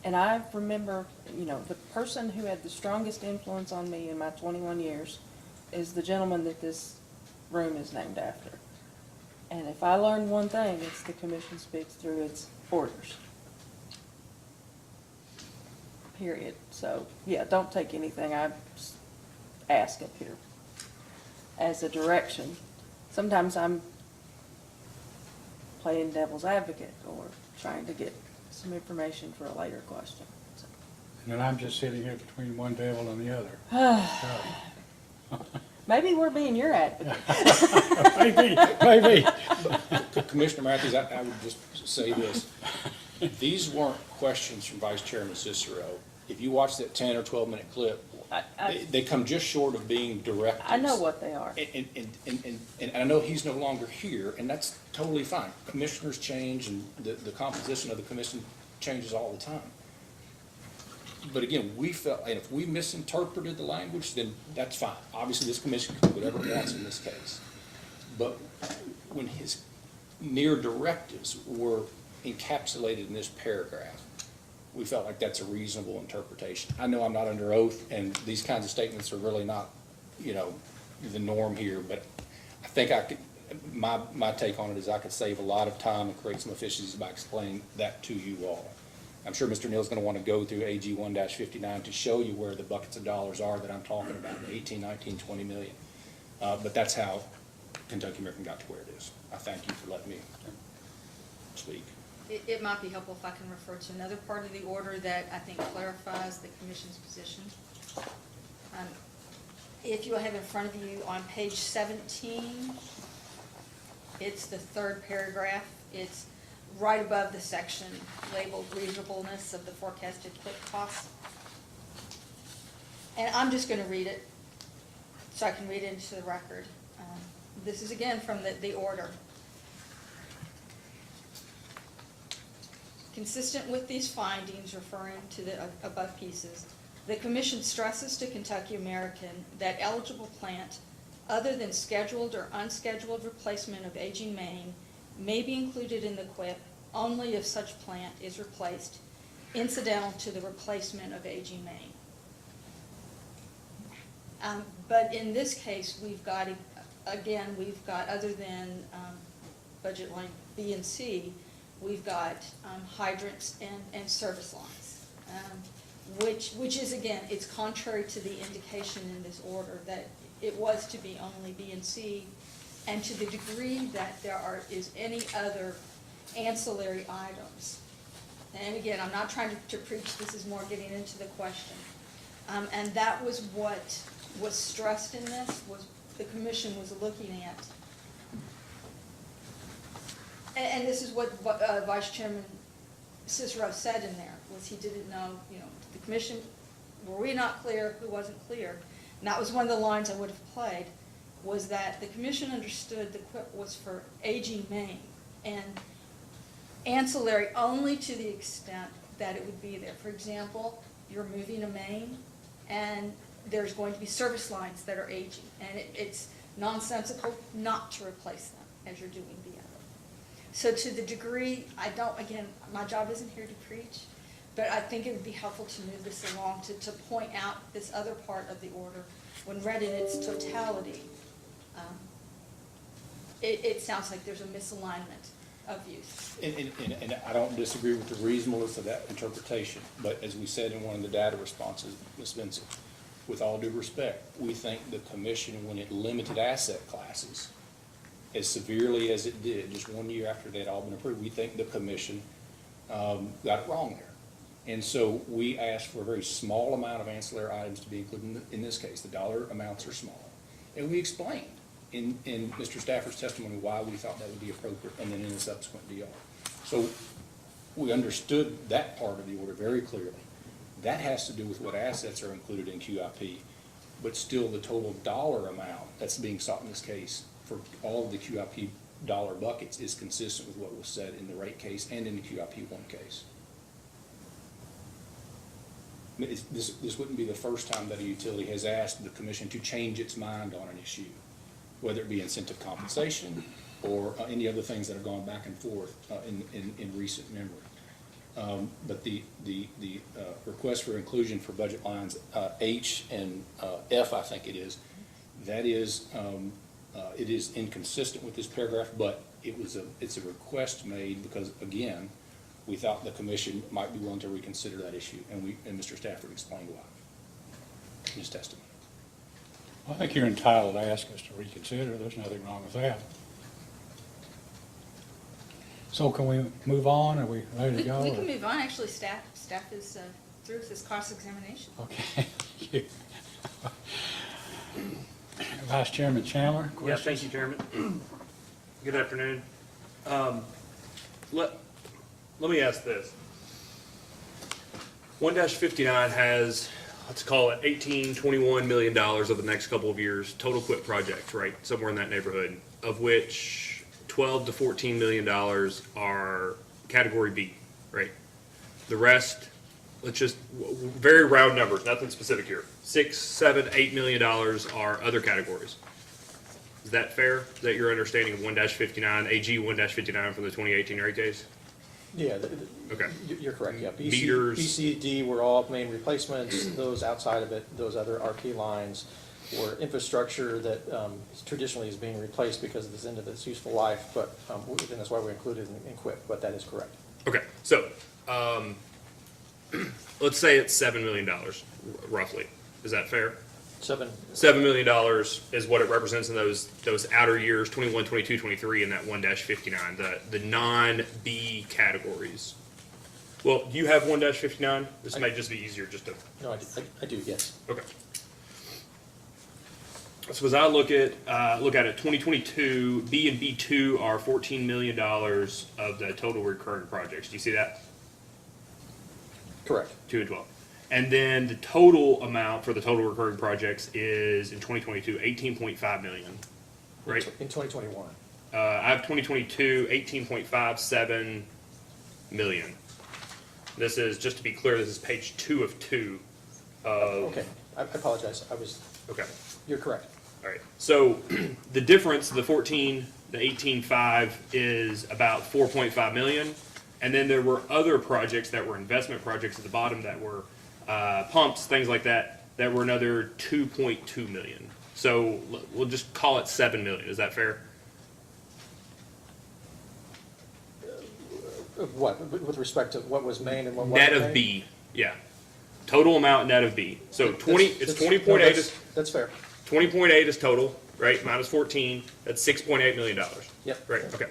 and I remember, the person who had the strongest influence on me in my 21 years is the gentleman that this room is named after. And if I learned one thing, it's the commission speaks through its orders. Period. So, yeah, don't take anything I ask up here as a direction. Sometimes I'm playing devil's advocate or trying to get some information for a later question. So. And then I'm just sitting here between one devil and the other. Maybe we're being your advocate. Maybe. Commissioner Matthews, I would just say this. These weren't questions from Vice Chairman Cicero. If you watch that 10 or 12-minute clip, they come just short of being directives. I know what they are. And I know he's no longer here, and that's totally fine. Commissioners change, and the composition of the commission changes all the time. But again, we felt, and if we misinterpreted the language, then that's fine. Obviously, this commission can do whatever it wants in this case. But when his near directives were encapsulated in this paragraph, we felt like that's a reasonable interpretation. I know I'm not under oath, and these kinds of statements are really not, the norm here, but I think my take on it is I could save a lot of time and create some efficiencies by explaining that to you all. I'm sure Mr. Neal's gonna wanna go through AG 1-59 to show you where the buckets of dollars are that I'm talking about, the 18, 19, 20 million. But that's how Kentucky American got to where it is. I thank you for letting me speak. It might be helpful if I can refer to another part of the order that I think clarifies the commission's position. If you have in front of you on page 17, it's the third paragraph. It's right above the section labeled reasonableness of the forecasted quick costs. And I'm just going to read it so I can read it into the record. This is again from the order. Consistent with these findings, referring to the above pieces, the commission stresses to Kentucky American that eligible plant other than scheduled or unscheduled replacement of aging main may be included in the QIP only if such plant is replaced incidental to the replacement of aging main. But in this case, we've got, other than budget line B and C, we've got hydrants and service lines, which is, again, it's contrary to the indication in this order that it was to be only B and C, and to the degree that there is any other ancillary items. And again, I'm not trying to preach, this is more getting into the question. And that was what was stressed in this, was the commission was looking at. And this is what Vice Chairman Cicero said in there, was he didn't know, the commission, were we not clear, who wasn't clear? And that was one of the lines I would have played, was that the commission understood the QIP was for aging main and ancillary only to the extent that it would be there. For example, you're moving a main and there's going to be service lines that are aging, and it's nonsensical not to replace them as you're doing the other. So to the degree, again, my job isn't here to preach, but I think it would be helpful to move this along, to point out this other part of the order. When read in its totality, it sounds like there's a misalignment of views. And I don't disagree with the reasonableness of that interpretation, but as we said in one of the data responses, Ms. Vincent, with all due respect, we think the commission, when it limited asset classes as severely as it did, just 1 year after they'd all been approved, we think the commission got it wrong there. And so we asked for a very small amount of ancillary items to be included in this case. The dollar amounts are small. And we explained in Mr. Stafford's testimony why we thought that would be appropriate, and then in the subsequent DR. So we understood that part of the order very clearly. That has to do with what assets are included in QIP, but still the total dollar amount that's being sought in this case for all of the QIP dollar buckets is consistent with what was said in the rate case and in the QIP 1 case. This wouldn't be the first time that a utility has asked the commission to change its mind on an issue, whether it be incentive compensation or any other things that have gone back and forth in recent memory. But the request for inclusion for budget lines H and F, I think it is, that is, it is inconsistent with this paragraph, but it's a request made because, again, we thought the commission might be willing to reconsider that issue, and Mr. Stafford explained why in his testimony. I think you're entitled to ask us to reconsider. There's nothing wrong with that. So can we move on? Are we ready to go? We or- can move on. Actually, staff is through with this cross-examination. Okay. Thank you. Vice Chairman Chandler? Yeah, thank you, Chairman. Good afternoon. Let me ask this. 1-59 has, let's call it $18-21 million over the next couple of years, total quit projects, right? Somewhere in that neighborhood, of which 12 to $14 million are category B, right? The rest, let's just, very round numbers, nothing specific here. $6, $7, $8 million are other categories. Is that fair? Is that your understanding of 1-59, AG 1-59 from the 2018 rate case? Yeah, Okay. you're correct, yeah. Meters. B, C, D were all main replacements. Those outside of it, those other RP lines were infrastructure that traditionally is being replaced because of this end of its useful life, but, and that's why we included in QUIP, but that is correct. Okay, so, let's say it's $7 million, roughly. Is that fair? $7 million is what it represents in those outer years, 21, 22, 23, and that 1-59, the non-B categories. Well, do you have 1-59? This might just be easier just to, No, I do, yes. okay. So as I look at it, 2022, B and B2 are $14 million of the total recurring projects. Do you see that? Correct. 2 and 12. And then the total amount for the total recurring projects is in 2022, 18.5 million, right? In 2021. I have 2022, 18.57 million. This is, just to be clear, this is page 2 of 2. Okay, I apologize, Okay, you're correct. all right. So the difference, the 14, the 18.5 is about 4.5 million. And then there were other projects that were investment projects at the bottom that were pumps, things like that, that were another 2.2 million. So we'll just call it 7 million. Is that fair? What, with respect to what was main and what wasn't Net of main? B, yeah. Total amount net of B. So 20, it's That's- 20.8 no, is, That's fair. 20.8 is total, right? Minus 14, that's $6.8 million. Yep. Right, okay.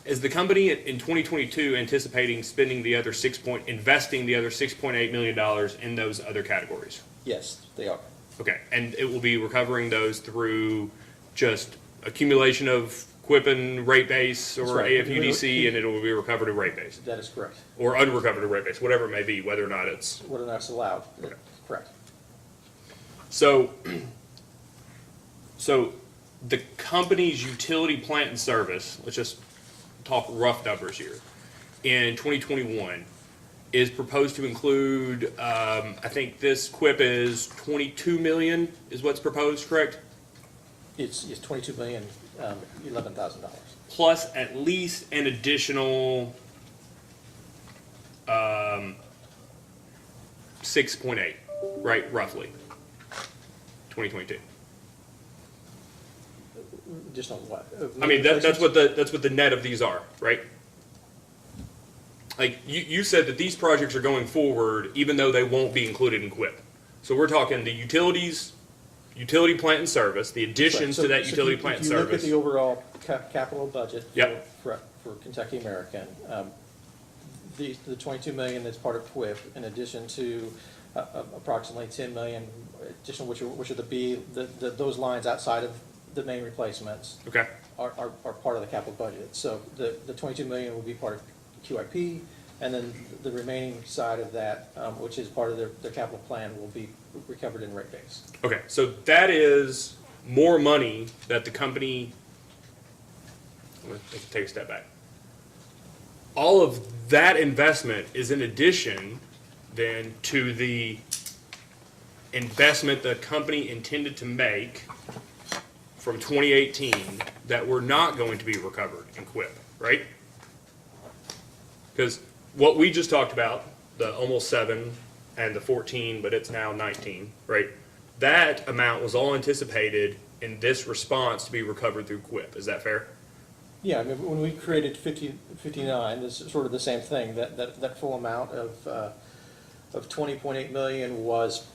Is the company in 2022 anticipating spending investing the other $6.8 million in those other categories? Yes, they are. Okay, and it will be recovering those through just accumulation of QUIP and rate base or That's right. AFUDC, and it will be recovered in rate base? That is correct. Or unrecovered in rate base, whatever it may be, whether or not it's. What or not it's allowed. Okay. Correct. So the company's utility plant and service, let's just talk rough numbers here, in 2021 is proposed to include, I think this QUIP is 22 million is what's proposed, correct? It's $22,011,000. Plus at least an additional 6.8, right, roughly, 2022. Additional what? I mean, that's what the net of these are, right? Like, you said that these projects are going forward even though they won't be included in QUIP. So we're talking the utilities, utility plant and service, the additions to that utility plant and If you look at service. the overall capital budget Yep. for Kentucky American, the 22 million that's part of QUIP, in addition to approximately 10 million, additional, which are those lines outside of the main replacements, Okay. are part of the capital budget. So the 22 million will be part of QIP, and then the remaining side of that, which is part of their capital plan, will be recovered in rate base. Okay, so that is more money that the company, I'm gonna take a step back. All of that investment is in addition then to the investment the company intended to make from 2018 that were not going to be recovered in QUIP, right? Because what we just talked about, the almost 7 and the 14, but it's now 19, right? That amount was all anticipated in this response to be recovered through QUIP. Is that fair? Yeah, I mean, when we created 59, this is sort of the same thing. That full amount of 20.8 million was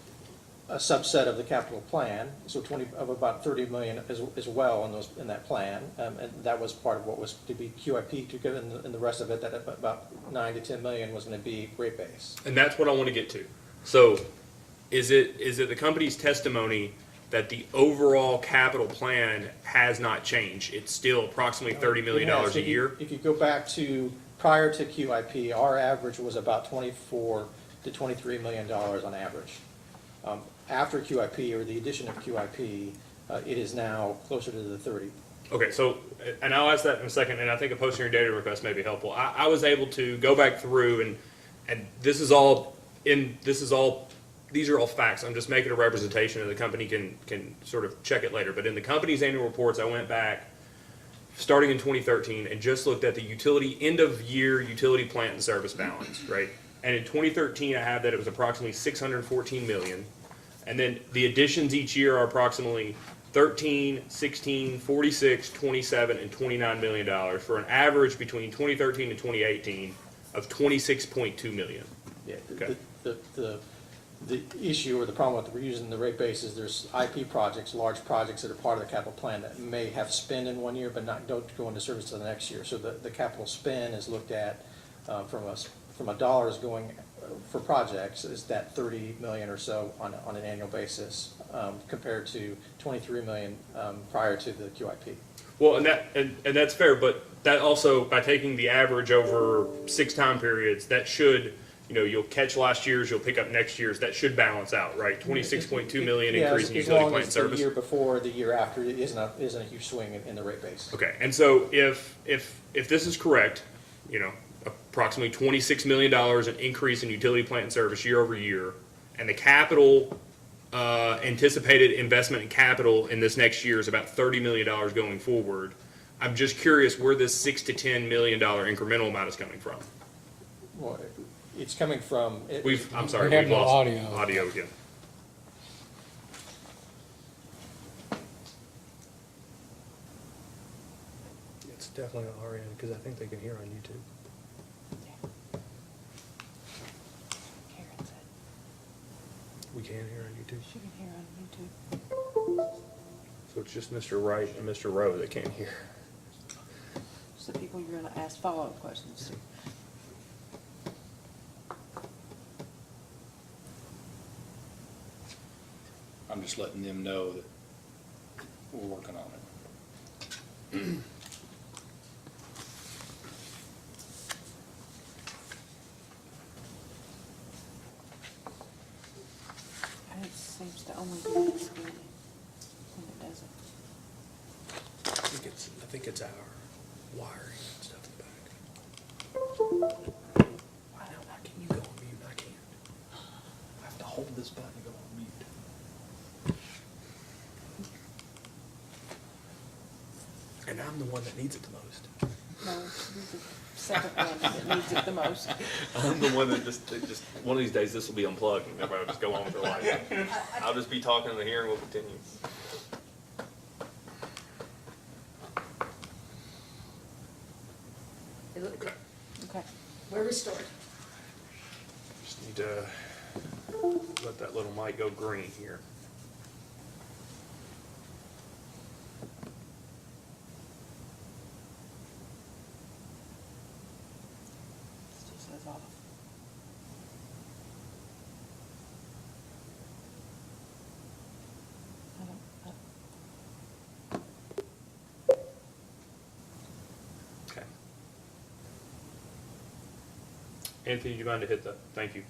a subset of the capital plan, so about 30 million as well in that plan, and that was part of what was to be QIP to go, and the rest of it, that about 9 to 10 million was going to be rate base. And that's what I want to get to. So is it the company's testimony that the overall capital plan has not changed? It's still approximately $30 million Yes, a year? If you go back to prior to QIP, our average was about 24 to 23 million dollars on average. After QIP, or the addition of QIP, it is now closer to the 30. Okay, so, and I'll ask that in a second, and I think a posting your data request may be helpful. I was able to go back through and these are all facts. I'm just making a representation, and the company can sort of check it later. But in the company's annual reports, I went back starting in 2013 and just looked at the utility end of year utility plant and service balance, right? And in 2013, I have that it was approximately 614 million. And then the additions each year are approximately 13, 16, 46, 27, and $29 million for an average between 2013 and 2018 of 26.2 million. Yeah, Okay. the issue or the problem with using the rate base is there's IP projects, large projects that are part of the capital plan that may have spend in one year but don't go into service to the next year. So the capital spend is looked at from a dollars going for projects is that 30 million or so on an annual basis, compared to 23 million prior to the QIP. Well, and that's fair, but that also, by taking the average over 6 time periods, that should, you'll catch last year's, you'll pick up next year's, that should balance out, right? 26.2 million increase in utility plant As service. the year before, the year after, it isn't a huge swing in the rate base. Okay, and so if this is correct, approximately $26 million in increase in utility plant and service year over year, and the capital, anticipated investment in capital in this next year is about $30 million going forward. I'm just curious where this $6 to $10 million incremental amount is coming from. Well, it's coming from. I'm sorry, We have we've no lost audio. audio again. It's definitely on our end, because I think they can hear on YouTube. Karen said We can hear on YouTube. she can hear on YouTube. So it's just Mr. Wright and Mr. Rowe that can't hear. It's the people you're gonna ask follow-up questions to. I'm just letting them know that we're working on it. And it seems to only do this when it doesn't. I think it's our wiring and stuff in the back. Why can you go on mute? I can't. I have to hold this button and go on mute. And I'm the one that needs it the most. No, you're the second one that needs it the most. I'm the one that just one of these days this will be unplugged and everybody will just go on for life. I'll just be talking in the here and we'll continue. It looked good. Okay. We're restored. Just need to let that little mic go green here. Still says off. I don't- Okay. Anthony, do you mind to hit that? Thank you.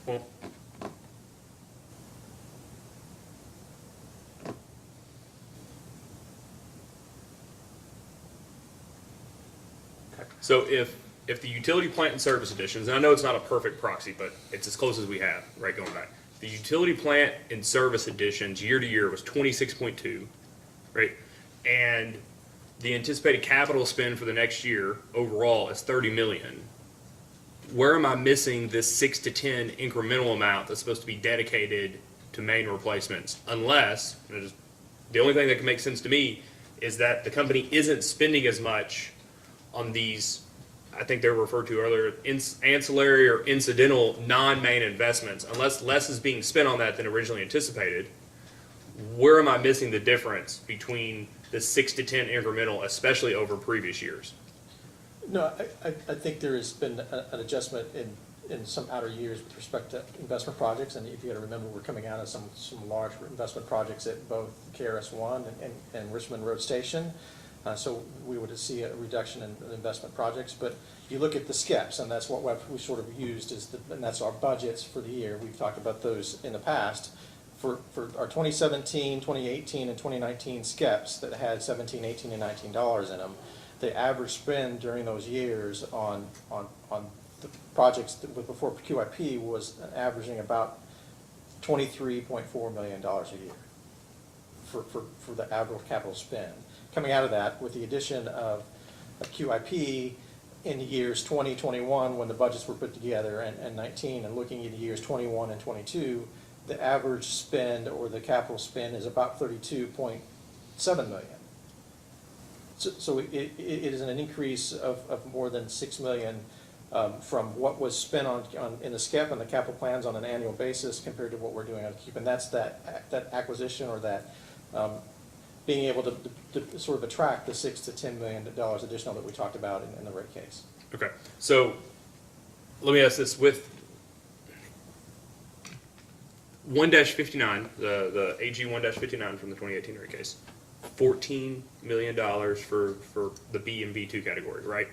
Well, okay. So if the utility plant and service additions, and I know it's not a perfect proxy, but it's as close as we have, right, going back. The utility plant and service additions year to year was 26.2, right? And the anticipated capital spend for the next year overall is 30 million. Where am I missing this 6 to 10 incremental amount that's supposed to be dedicated to main replacements? Unless, the only thing that can make sense to me is that the company isn't spending as much on these, I think they were referred to earlier, ancillary or incidental non-main investments. Unless less is being spent on that than originally anticipated, where am I missing the difference between the 6 to 10 incremental, especially over previous years? No, I think there has been an adjustment in some outer years with respect to investment projects. And if you got to remember, we're coming out of some large investment projects at both KRS-One and Richmond Road Station. So we would see a reduction in investment projects. But you look at the SCEPs, and that's what we sort of used, and that's our budgets for the year. We've talked about those in the past. For our 2017, 2018, and 2019 SCEPs that had $17, $18, and $19 in them, the average spend during those years on the projects that were before QIP was averaging about $23.4 million a year for the average capital spend. Coming out of that, with the addition of QIP in the years 20, 21, when the budgets were put together, and 19, and looking at the years 21 and 22, the average spend or the capital spend is about $32.7 million. So it is an increase of more than $6 million from what was spent in the SCEP and the capital plans on an annual basis compared to what we're doing on QIP. And that's that acquisition, or that being able to sort of attract the $6 to $10 million additional that we talked about in the rate case. Okay, so let me ask this: with 1-59, the AG 1-59 from the 2018 rate case, $14 million for the B and B2 category, right?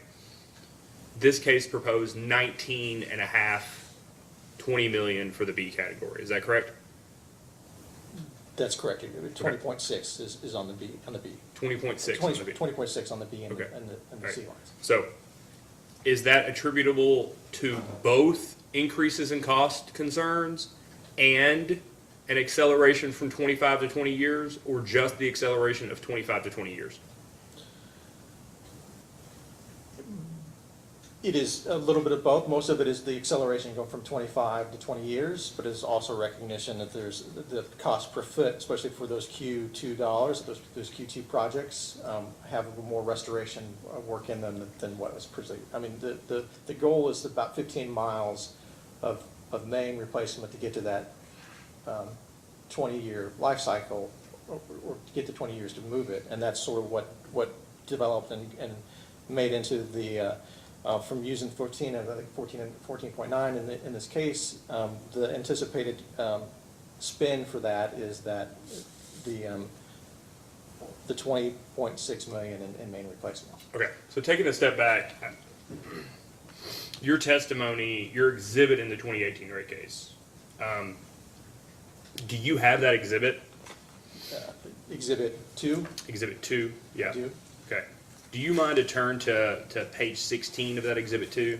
This case proposed 19.5, $20 million for the B category. Is that correct? That's correct. 20.6 is on the B. 20.6 on the B. 20.6 on the B and Okay. the C lines. So, is that attributable to both increases in cost concerns and an acceleration from 25 to 20 years, or just the acceleration of 25 to 20 years? It is a little bit of both. Most of it is the acceleration going from 25 to 20 years, but it's also recognition that there's the cost per foot, especially for those Q2 dollars, those Q2 projects, have more restoration work in them than what was previously. I mean, the goal is about 15 miles of main replacement to get to that 20-year life cycle, or to get to 20 years to move it. And that's sort of what developed and made into the from using 14 and I think 14 and 14.9 in this case, the anticipated spend for that is that the 20.6 million in main replacement. Okay, so taking a step back, your testimony, your exhibit in the 2018 rate case, do you have that exhibit? Exhibit 2? Exhibit 2, yeah. I do. Okay. Do you mind to turn to page 16 of that exhibit 2?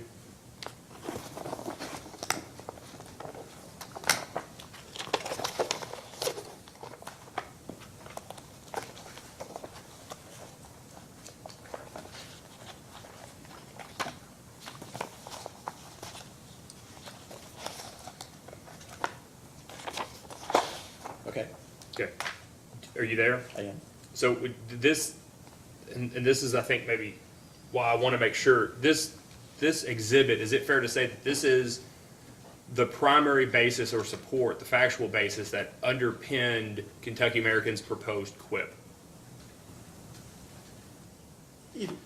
Okay, Okay. Are you there? I am. So this, and this is, I think, maybe why I want to make sure, this exhibit, is it fair to say that this is the primary basis or support, the factual basis that underpinned Kentucky American's proposed QIP?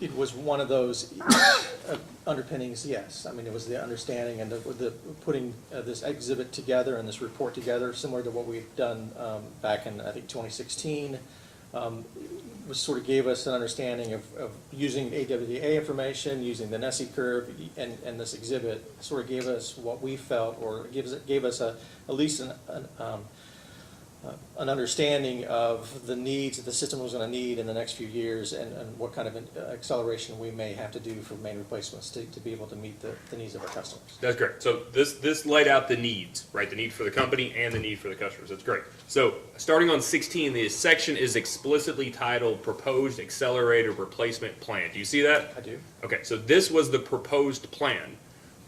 It was one of those underpinnings, yes. I mean, it was the understanding and the putting this exhibit together and this report together, similar to what we've done back in, I think, 2016, which sort of gave us an understanding of using AWDA information, using the NESE curve, and this exhibit sort of gave us what we felt, or gave us at least an understanding of the needs that the system was going to need in the next few years, and what kind of acceleration we may have to do for main replacements to be able to meet the needs of our customers. That's great. So this laid out the needs, right? The need for the company and the need for the customers. That's great. So starting on 16, the section is explicitly titled Proposed Accelerated Replacement Plan. Do you see that? I do. Okay, so this was the proposed plan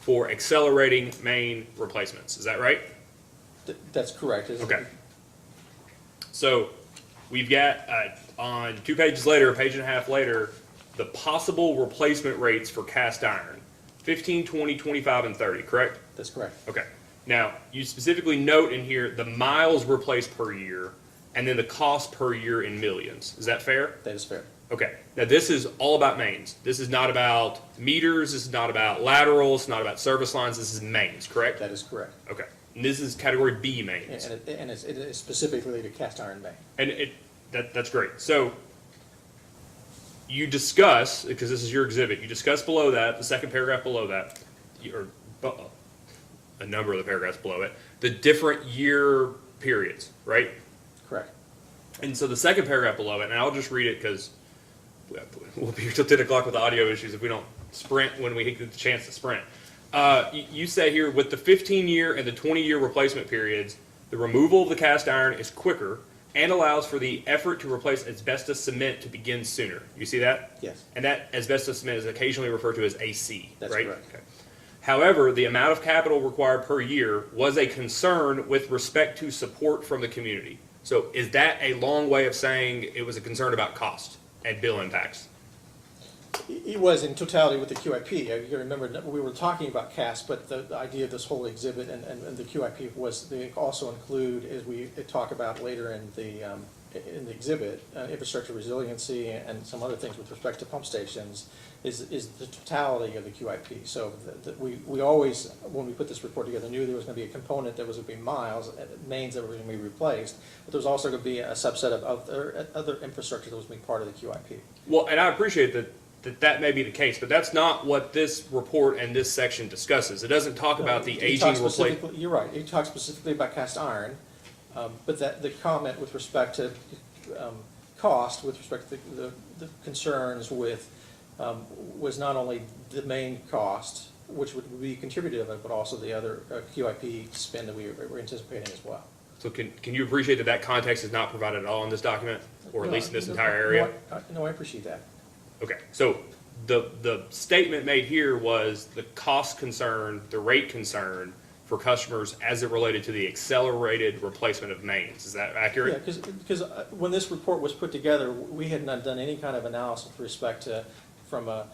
for accelerating main replacements. Is that right? That's correct. Okay. So we've got on 2 pages later, a page and a half later, the possible replacement rates for cast iron: 15, 20, 25, and 30, correct? That's correct. Okay. Now, you specifically note in here the miles replaced per year and then the cost per year in millions. Is that fair? That is fair. Okay. Now, this is all about mains. This is not about meters. This is not about laterals. It's not about service lines. This is mains, correct? That is correct. Okay. And this is category B mains. And it is specifically to cast iron main. And that's great. So you discuss, because this is your exhibit, you discuss below that, the second paragraph below that, or a number of the paragraphs below it, the different year periods, right? Correct. And so the second paragraph below it, and I'll just read it because we'll be here till 10 o'clock with audio issues if we don't sprint when we get the chance to sprint. You say here, with the 15-year and the 20-year replacement periods, the removal of the cast iron is quicker and allows for the effort to replace asbestos cement to begin sooner. You see that? Yes. And that asbestos cement is occasionally referred to as AC, That's right? correct. Okay. However, the amount of capital required per year was a concern with respect to support from the community. So is that a long way of saying it was a concern about cost and bill impacts? It was in totality with the QIP. You remember, we were talking about CAS, but the idea of this whole exhibit and the QIP was they also include, as we talk about later in the exhibit, infrastructure resiliency and some other things with respect to pump stations, is the totality of the QIP. So we always, when we put this report together, knew there was going to be a component that was going to be miles, mains that were going to be replaced, but there was also going to be a subset of other infrastructure that was going to be part of the QIP. Well, and I appreciate that may be the case, but that's not what this report and this section discusses. It doesn't talk about the aging replacement. You're right. It talks specifically about cast iron, but the comment with respect to cost, with respect to the concerns with, was not only the main cost, which would be contributive, but also the other QIP spend that we were anticipating as well. So can you appreciate that context is not provided at all in this document, or at least in this entire area? No, I appreciate that. Okay, so the statement made here was the cost concern, the rate concern for customers as it related to the accelerated replacement of mains. Is that accurate? Yeah, because when this report was put together, we had not done any kind of analysis with respect to, from a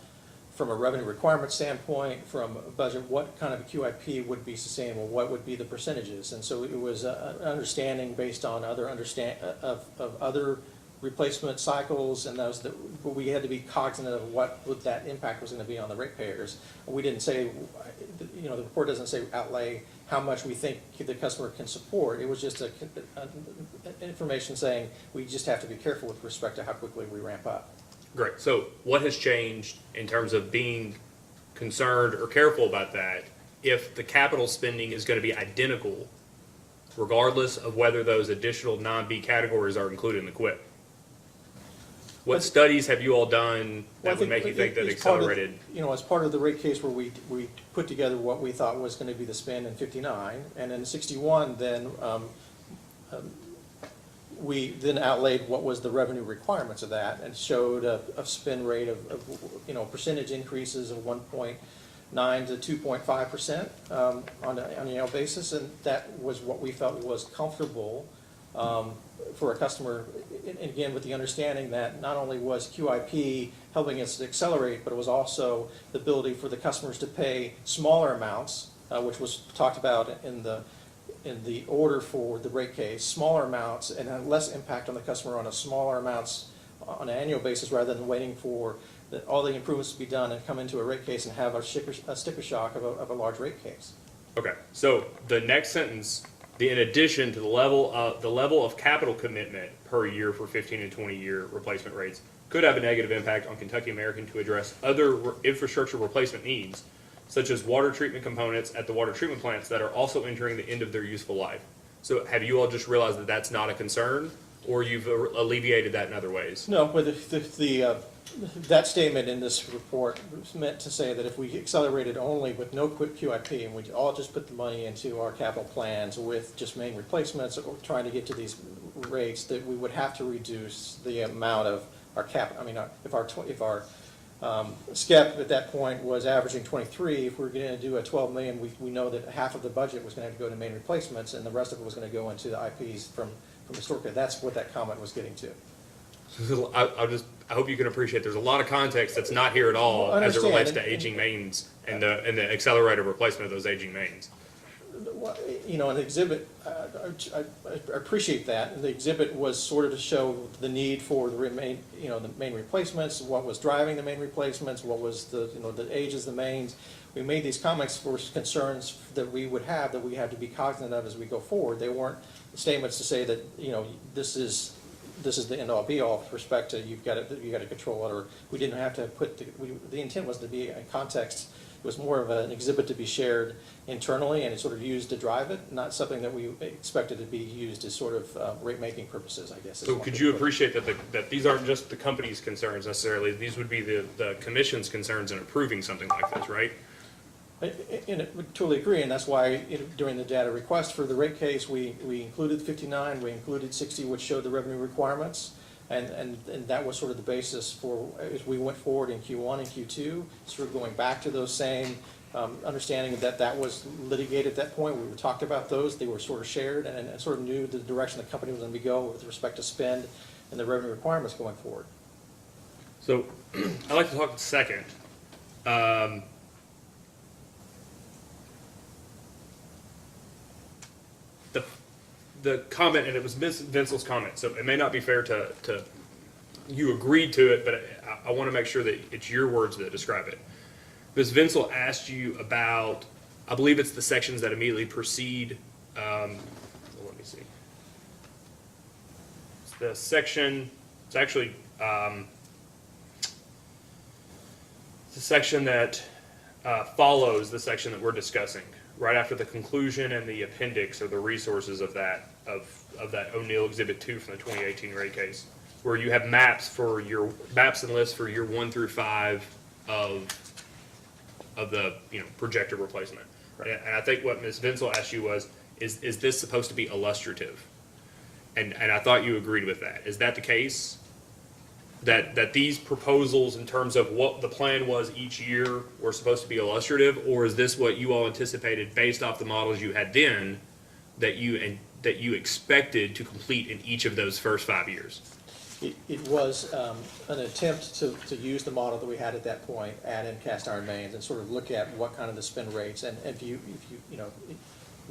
revenue requirement standpoint, from a budget, what kind of QIP would be sustainable, what would be the percentages. And so it was an understanding based on other other replacement cycles, and those that we had to be cognizant of what that impact was going to be on the ratepayers. We didn't say, the report doesn't say outlay how much we think the customer can support. It was just information saying we just have to be careful with respect to how quickly we ramp up. Great. So what has changed in terms of being concerned or careful about that if the capital spending is going to be identical regardless of whether those additional non-B categories are included in the QIP? What studies have you all done that would make you think that accelerated? As part of the rate case where we put together what we thought was going to be the spend in 59, and in 61, then we then outlaid what was the revenue requirements of that, and showed a spend rate of percentage increases of 1.9 to 2.5% on an annual basis, and that was what we felt was comfortable for a customer, and again, with the understanding that not only was QIP helping us to accelerate, but it was also the ability for the customers to pay smaller amounts, which was talked about in the order for the rate case, smaller amounts, and had less impact on the customer on a smaller amounts on an annual basis rather than waiting for that all the improvements to be done and come into a rate case and have a sticker shock of a large rate case. Okay, so the next sentence, in addition to the level of capital commitment per year for 15 and 20-year replacement rates could have a negative impact on Kentucky American to address other infrastructure replacement needs, such as water treatment components at the water treatment plants that are also entering the end of their useful life. So have you all just realized that that's not a concern, or you've alleviated that in other ways? No, but that statement in this report was meant to say that if we accelerated only with no QIP and we all just put the money into our capital plans with just main replacements or trying to get to these rates, that we would have to reduce the amount of our if our SCEP at that point was averaging 23, if we were going to do a 12 million, we know that half of the budget was going to have to go to main replacements and the rest of it was going to go into the IPs from historically. That's what that comment was getting to. I hope you can appreciate there's a lot of context that's not here at all Well, I as it relates to understand. aging mains and the accelerated replacement of those aging mains. You know, an exhibit, I appreciate that. And the exhibit was sort of to show the need for the main replacements, what was driving the main replacements, what was the ages of the mains. We made these comments for concerns that we would have that we had to be cognizant of as we go forward. They weren't statements to say that, this is the end all be all with respect to you've got to control it, or we didn't have to put the intent was to be in context. It was more of an exhibit to be shared internally and it's sort of used to drive it, not something that we expected to be used as sort of rate-making purposes, I guess. So could you appreciate that these aren't just the company's concerns necessarily, these would be the commission's concerns in approving something like this, right? And I would totally agree, and that's why during the data request for the rate case, we included 59, we included 60, which showed the revenue requirements, and that was sort of the basis for, as we went forward in Q1 and Q2, sort of going back to those same understanding that was litigated at that point. We talked about those, they were sort of shared, and sort of knew the direction the company was going to go with respect to spend and the revenue requirements going forward. So I'd like to talk second. The comment, and it was Ms. Vincel's comment, so it may not be fair to you agreed to it, but I want to make sure that it's your words that describe it. Ms. Vincel asked you about, I believe it's the sections that immediately precede, let me see. It's the section, it's actually, the section that follows the section that we're discussing. Right after the conclusion and the appendix are the resources of that O'Neill Exhibit 2 from the 2018 rate case, where you have maps and lists for year 1 through 5 of the projected replacement. Right. And I think what Ms. Vincel asked you was, is this supposed to be illustrative? And I thought you agreed with that. Is that the case? That these proposals in terms of what the plan was each year were supposed to be illustrative, or is this what you all anticipated based off the models you had then that you expected to complete in each of those first 5 years? It was an attempt to use the model that we had at that point, add in cast iron mains, and sort of look at what kind of the spend rates, and if you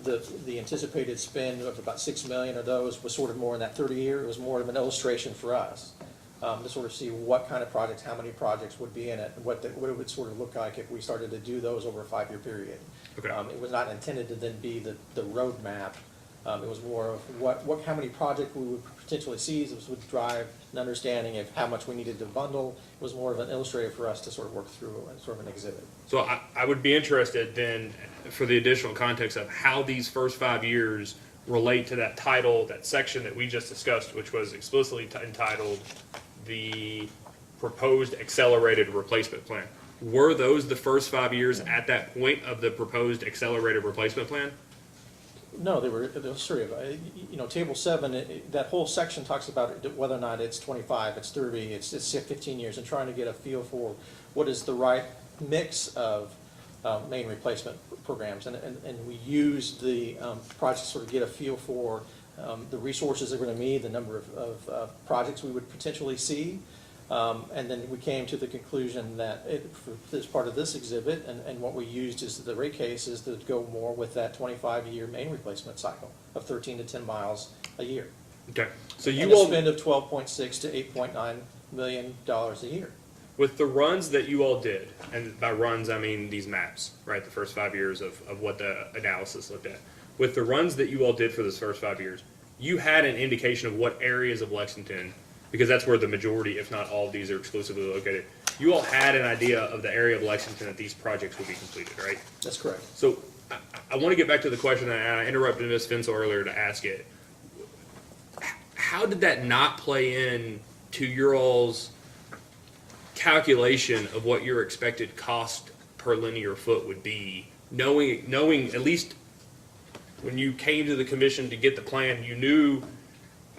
the anticipated spend of about $6 million of those was sort of more in that 30-year. It was more of an illustration for us. To sort of see what kind of projects, how many projects would be in it, and what it would sort of look like if we started to do those over a 5-year period. Okay. It was not intended to then be the roadmap. It was more of how many projects we would potentially see. This would drive an understanding of how much we needed to bundle. It was more of an illustrator for us to sort of work through and sort of an exhibit. So I would be interested then for the additional context of how these first 5 years relate to that title, that section that we just discussed, which was explicitly entitled the proposed accelerated replacement plan. Were those the first 5 years at that point of the proposed accelerated replacement plan? No, they were sort of, Table 7, that whole section talks about whether or not it's 25, it's 30, it's 15 years, and trying to get a feel for what is the right mix of main replacement programs. And we used the projects to sort of get a feel for the resources that we're going to need, the number of projects we would potentially see. And then we came to the conclusion that as part of this exhibit, and what we used is the rate case is to go more with that 25-year main replacement cycle of 13 to 10 miles a year. Okay. So And you a all spend of $12.6 to $8.9 million a year. with the runs that you all did, and by runs I mean these maps, right? The first 5 years of what the analysis looked at. With the runs that you all did for those first 5 years, you had an indication of what areas of Lexington, because that's where the majority, if not all of these, are exclusively located. You all had an idea of the area of Lexington that these projects would be completed, right? That's correct. So I want to get back to the question, and I interrupted Ms. Fensel earlier to ask it. How did that not play in to your all's calculation of what your expected cost per linear foot would be, knowing at least when you came to the commission to get the plan, you knew,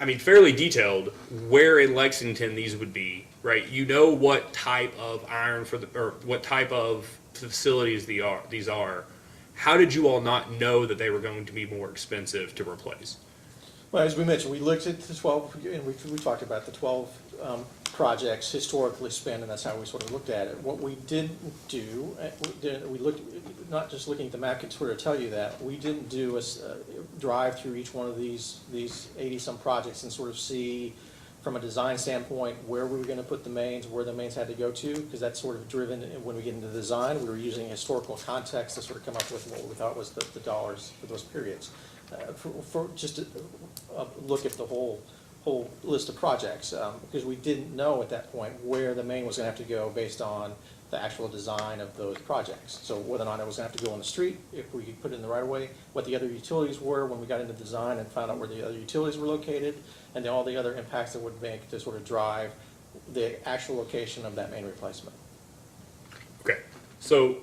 I mean, fairly detailed where in Lexington these would be, right? You know what type of iron or what type of facilities these are. How did you all not know that they were going to be more expensive to replace? Well, as we mentioned, we looked at the 12, and we talked about the 12 projects historically spent, and that's how we sort of looked at it. What we didn't do, we looked, not just looking at the map could sort of tell you that, we didn't do a drive through each one of these 80-some projects and sort of see from a design standpoint where we were going to put the mains, where the mains had to go to, because that's sort of driven, when we get into design, we were using historical context to sort of come up with what we thought was the dollars for those periods. For just to look at the whole list of projects, because we didn't know at that point where the main was going to have to go based on the actual design of those projects. So whether or not it was going to have to go on the street, if we could put it in the right of way, what the other utilities were when we got into design and found out where the other utilities were located, and then all the other impacts that would make to sort of drive the actual location of that main replacement. Okay, so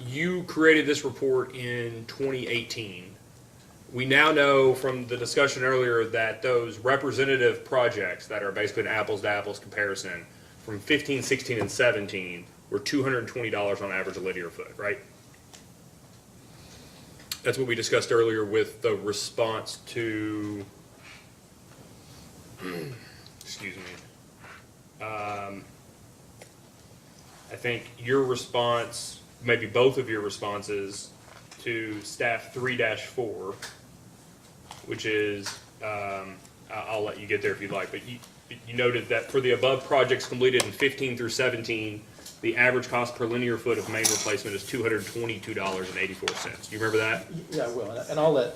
you created this report in 2018. We now know from the discussion earlier that those representative projects that are basically an apples to apples comparison from 15, 16, and 17 were $220 on average a linear foot, right? That's what we discussed earlier with the response to, excuse me, I think your response, maybe both of your responses to staff 3-4, which is, I'll let you get there if you'd like, but you noted that for the above projects completed in 15 through 17, the average cost per linear foot of main replacement is $222.84. Do you remember that? Yeah, I will, and I'll let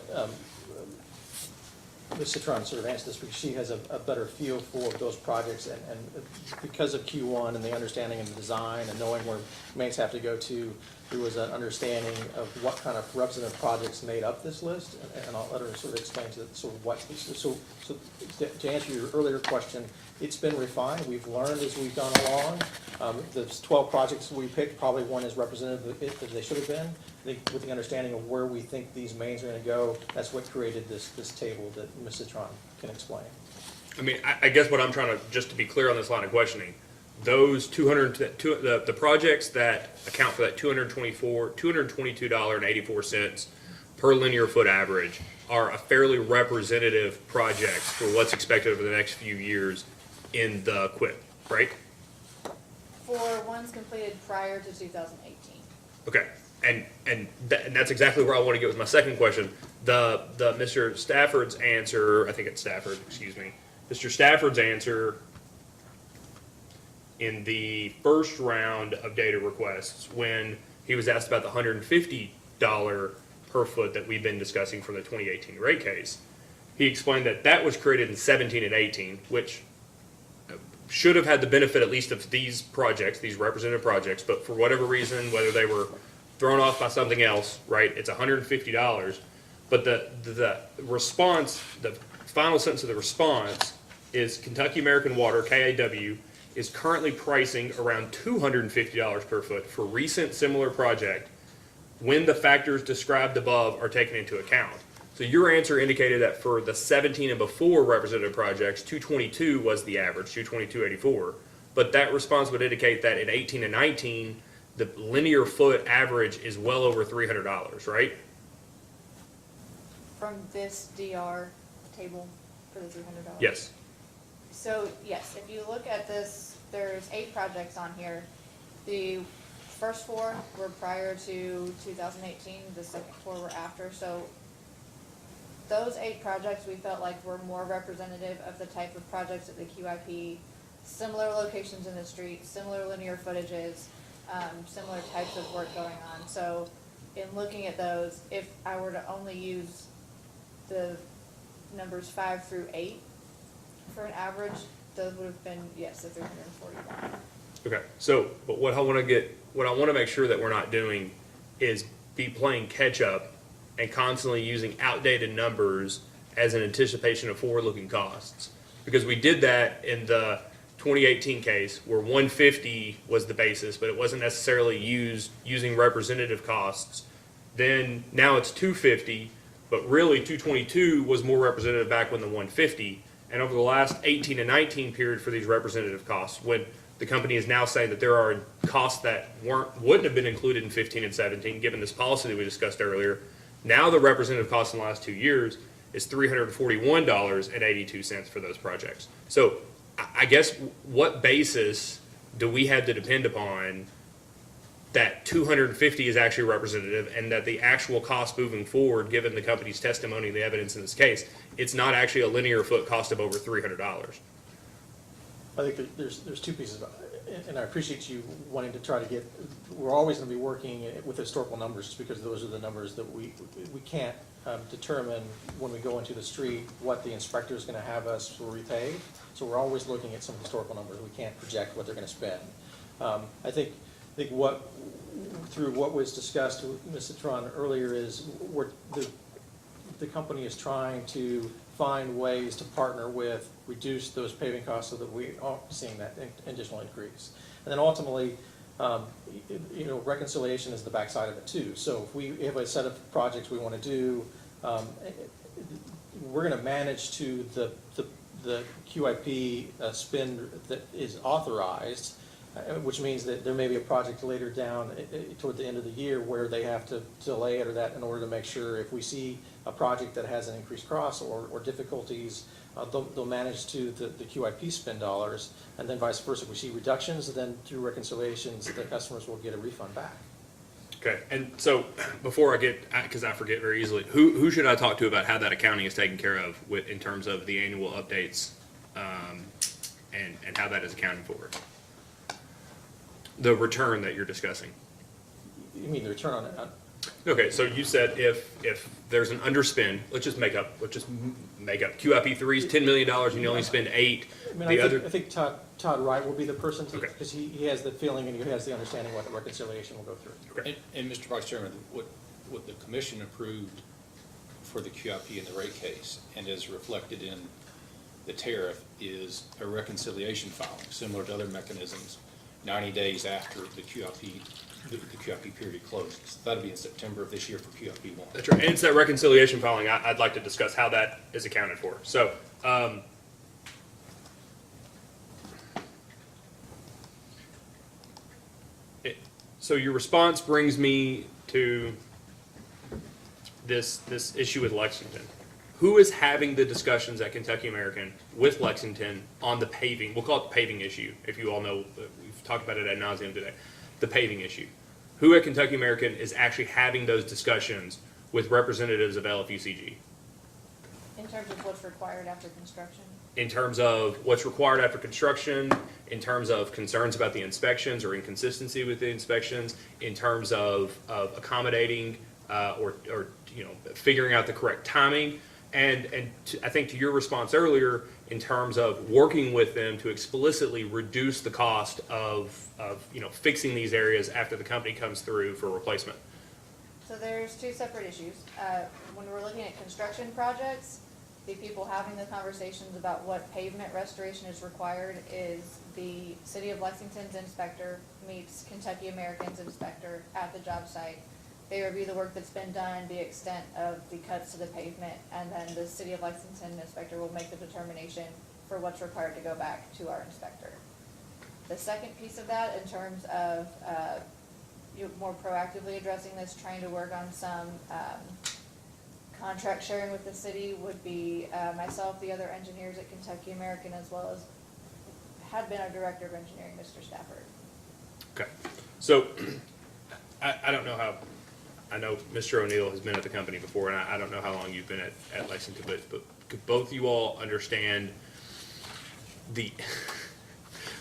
Ms. Citron sort of answer this because she has a better feel for those projects, and because of Q1 and the understanding of the design and knowing where mains have to go to, there was an understanding of what kind of representative projects made up this list, and I'll let her sort of explain sort of what. So to answer your earlier question, it's been refined. We've learned as we've gone along. The 12 projects we picked probably weren't as representative as they should have been. With the understanding of where we think these mains are going to go, that's what created this table that Ms. Citron can explain. I mean, I guess what I'm trying to, just to be clear on this line of questioning, those the projects that account for that $222.84 per linear foot average are a fairly representative project for what's expected over the next few years in the QUIP, right? For ones completed prior to 2018. Okay, and that's exactly where I want to get with my second question. The Mr. Stafford's answer, I think it's Stafford, excuse me, Mr. Stafford's answer in the first round of data requests when he was asked about the $150 per foot that we've been discussing for the 2018 rate case, he explained that that was created in 17 and 18, which should have had the benefit at least of these projects, these representative projects, but for whatever reason, whether they were thrown off by something else, right, it's $150. But the response, the final sentence of the response is Kentucky American Water, KAW, is currently pricing around $250 per foot for recent similar project when the factors described above are taken into account. So your answer indicated that for the 17 and before representative projects, 222 was the average, 222.84. But that response would indicate that in 18 and 19, the linear foot average is well over $300, right? From this DR table for the $300? Yes. So, yes, if you look at this, there's 8 projects on here. The first 4 were prior to 2018, the second 4 were after. So those 8 projects we felt like were more representative of the type of projects that the QIP similar locations in the street, similar linear footages, similar types of work going on. So in looking at those, if I were to only use the numbers 5 through 8 for an average, those would have been, yes, the 341. Okay, so, but what I want to make sure that we're not doing is be playing catch up and constantly using outdated numbers as an anticipation of forward-looking costs. Because we did that in the 2018 case where 150 was the basis, but it wasn't necessarily using representative costs. Then now it's 250, but really 222 was more representative back when the 150. And over the last 18 and 19 period for these representative costs, when the company is now saying that there are costs that wouldn't have been included in 15 and 17, given this policy that we discussed earlier. Now the representative cost in the last 2 years is $341.82 for those projects. So I guess what basis do we have to depend upon that 250 is actually representative and that the actual cost moving forward, given the company's testimony and the evidence in this case, it's not actually a linear foot cost of over $300? I think that there's two pieces, and I appreciate you wanting to try to get, we're always going to be working with historical numbers just because those are the numbers that we can't determine when we go into the street what the inspector is going to have us repay. So we're always looking at some historical numbers. We can't project what they're going to spend. I think what, through what was discussed with Ms. Citron earlier is the company is trying to find ways to partner with, reduce those paving costs so that we aren't seeing that additional increase. And then ultimately, reconciliation is the backside of it too. So if we have a set of projects we want to do, we're going to manage to the QIP spend that is authorized, which means that there may be a project later down toward the end of the year where they have to delay it or that in order to make sure if we see a project that has an increased cost or difficulties, they'll manage to the QIP spend dollars, and then vice versa. If we see reductions, then through reconciliations, the customers will get a refund back. Okay, and so before I get, because I forget very easily, who should I talk to about how that accounting is taken care of in terms of the annual updates and how that is accounted for? The return that you're discussing. You mean the return on it? Okay, so you said if there's an underspend, let's just make up. QIP 3 is $10 million and you only spend $8. I think Todd Wright will be the person to, because he has the feeling and he has the understanding what the reconciliation will go through. Okay. And Mr. Vice Chairman, what the commission approved for the QIP in the rate case and is reflected in the tariff is a reconciliation filing, similar to other mechanisms, 90 days after the QIP period closes. That'll be in September of this year for QIP 1. That's right, and it's that reconciliation filing I'd like to discuss how that is accounted for. So, so your response brings me to this issue with Lexington. Who is having the discussions at Kentucky American with Lexington on the paving? We'll call it the paving issue. If you all know, we've talked about it ad nauseum today. The paving issue. Who at Kentucky American is actually having those discussions with representatives of LFUCG? In terms of what's required after construction? In terms of what's required after construction, in terms of concerns about the inspections or inconsistency with the inspections, in terms of accommodating or figuring out the correct timing. And I think to your response earlier, in terms of working with them to explicitly reduce the cost of fixing these areas after the company comes through for replacement. So there's two separate issues. When we're looking at construction projects, the people having the conversations about what pavement restoration is required is the City of Lexington's inspector meets Kentucky American's inspector at the job site. They review the work that's been done, the extent of the cuts to the pavement, and then the City of Lexington inspector will make the determination for what's required to go back to our inspector. The second piece of that, in terms of more proactively addressing this, trying to work on some contract sharing with the city, would be myself, the other engineers at Kentucky American, as well as had been our Director of Engineering, Mr. Stafford. Okay, so I don't know how. I know Mr. O'Neill has been at the company before, and I don't know how long you've been at Lexington, but could both you all understand the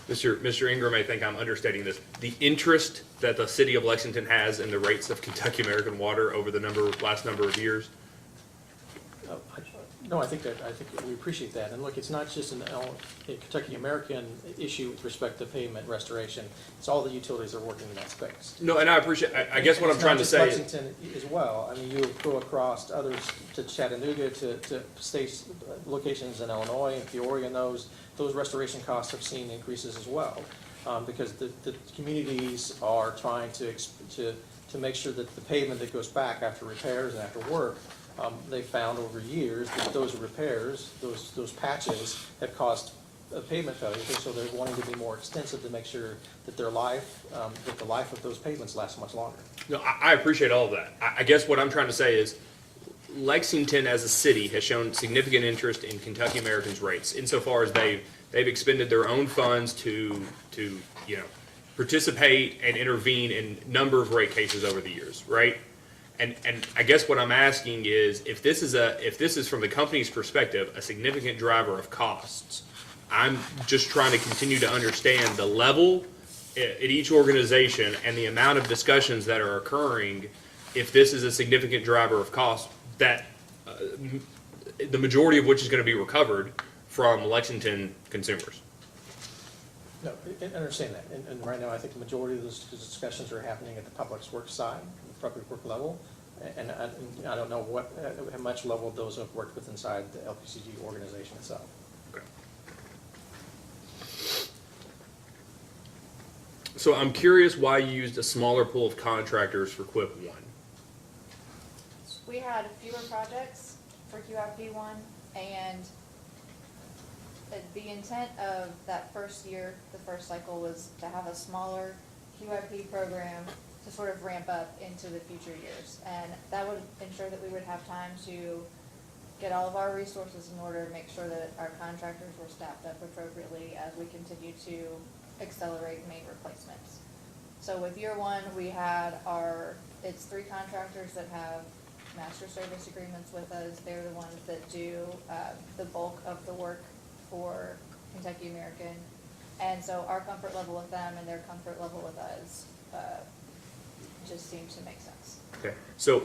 Mr. Ingram may think I'm understating this. The interest that the city of Lexington has in the rates of Kentucky American Water over the last number of years. No, I think we appreciate that. And look, it's not just a Kentucky American issue with respect to pavement restoration. It's all the utilities are working in that space. No, and I appreciate, I guess what I'm trying to say. It's not just Lexington as well. I mean, you go across others to Chattanooga, to state locations in Illinois and Peoria, and those restoration costs have seen increases as well. Because the communities are trying to make sure that the pavement that goes back after repairs and after work, they found over years that those repairs, those patches have caused pavement failure, so they're wanting to be more extensive to make sure that their life, that the life of those pavements lasts much longer. No, I appreciate all of that. I guess what I'm trying to say is Lexington as a city has shown significant interest in Kentucky Americans' rates insofar as they've expended their own funds to participate and intervene in a number of rate cases over the years, right? And I guess what I'm asking is if this is from the company's perspective a significant driver of costs, I'm just trying to continue to understand the level at each organization and the amount of discussions that are occurring if this is a significant driver of cost that the majority of which is going to be recovered from Lexington consumers. No, I understand that. And right now, I think the majority of those discussions are happening at the public works side, the public work level. And I don't know how much level those have worked with inside the LPCG organization itself. Okay. So I'm curious why you used a smaller pool of contractors for QIP 1. We had fewer projects for QIP 1, and the intent of that first year, the first cycle, was to have a smaller QIP program to sort of ramp up into the future years. And that would ensure that we would have time to get all of our resources in order, make sure that our contractors were staffed up appropriately as we continue to accelerate main replacements. So with year 1, we had it's 3 contractors that have master service agreements with us. They're the ones that do the bulk of the work for Kentucky American. And so our comfort level with them and their comfort level with us just seems to make sense. Okay. So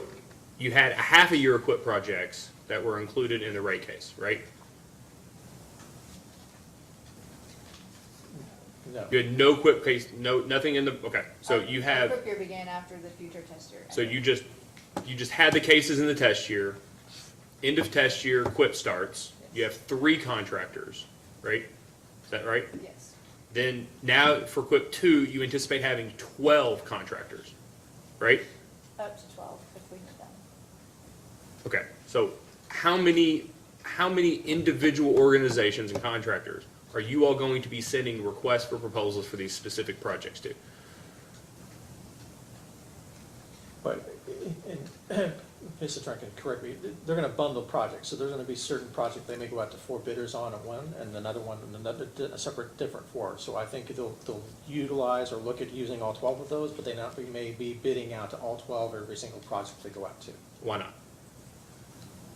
you had a half a year of QIP projects that were included in the rate case, right? No. You had no QIP case, nothing in the, okay. So you have. Our QIP year began after the future test year. So you just had the cases in the test year. End of test year, QIP starts. You have 3 contractors, right? Is that right? Yes. Then now for QIP 2, you anticipate having 12 contractors, right? Up to 12 if we need them. Okay. So how many individual organizations and contractors are you all going to be sending requests for proposals for these specific projects to? But, and Mr. Trent can correct me, they're going to bundle projects. So there's going to be certain projects they may go out to 4 bidders on at one, and another one, a separate different 4. So I think they'll utilize or look at using all 12 of those, but we may be bidding out to all 12 every single project they go out to. Why not?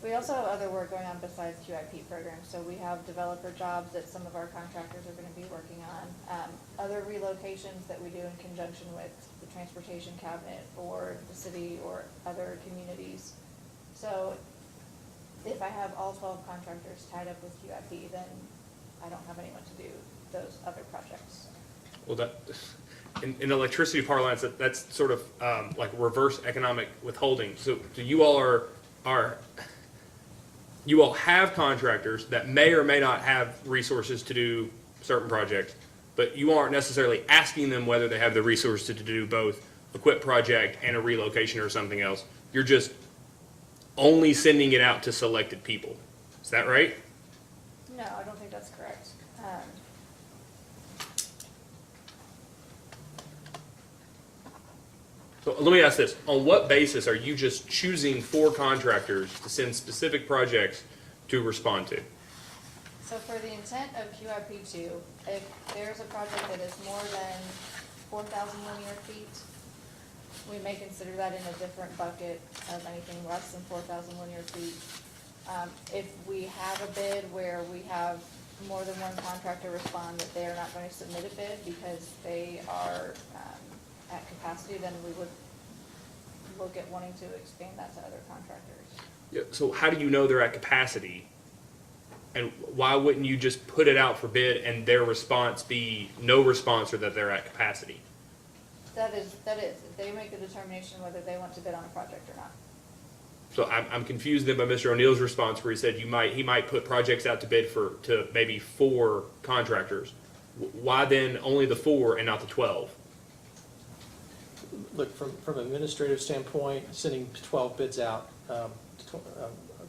We also have other work going on besides QIP programs. So we have developer jobs that some of our contractors are going to be working on. Other relocations that we do in conjunction with the transportation cabinet or the city or other communities. So if I have all 12 contractors tied up with QIP, then I don't have anyone to do those other projects. Well, that in electricity parlance, that's sort of like reverse economic withholding. So you all have contractors that may or may not have resources to do certain projects, but you aren't necessarily asking them whether they have the resources to do both a QIP project and a relocation or something else. You're just only sending it out to selected people. Is that right? No, I don't think that's correct. So let me ask this. On what basis are you just choosing 4 contractors to send specific projects to respond to? So for the intent of QIP2, if there's a project that is more than 4,000 linear feet, we may consider that in a different bucket of anything less than 4,000 linear feet. If we have a bid where we have more than one contractor respond that they are not going to submit a bid because they are at capacity, then we would look at wanting to expand that to other contractors. Yeah, so how do you know they're at capacity? And why wouldn't you just put it out for bid and their response be no response or that they're at capacity? That is, if they make the determination whether they want to bid on a project or not. So I'm confused then by Mr. O'Neill's response where he said he might put projects out to bid to maybe 4 contractors. Why then only the 4 and not the 12? Look, from an administrative standpoint, sending 12 bids out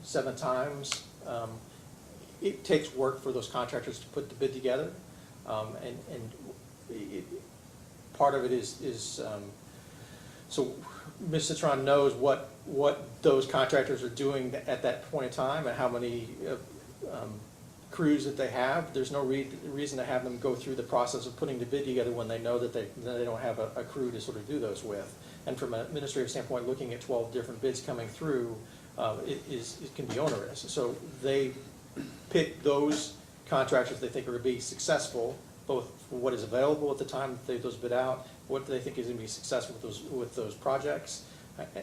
7 times, it takes work for those contractors to put the bid together. Part of it is so Ms. Citron knows what those contractors are doing at that point in time and how many crews that they have. There's no reason to have them go through the process of putting the bid together when they know that they don't have a crew to sort of do those with. And from an administrative standpoint, looking at 12 different bids coming through, it can be onerous. So they pick those contractors they think are going to be successful, both for what is available at the time that those bid out, what they think is going to be successful with those projects,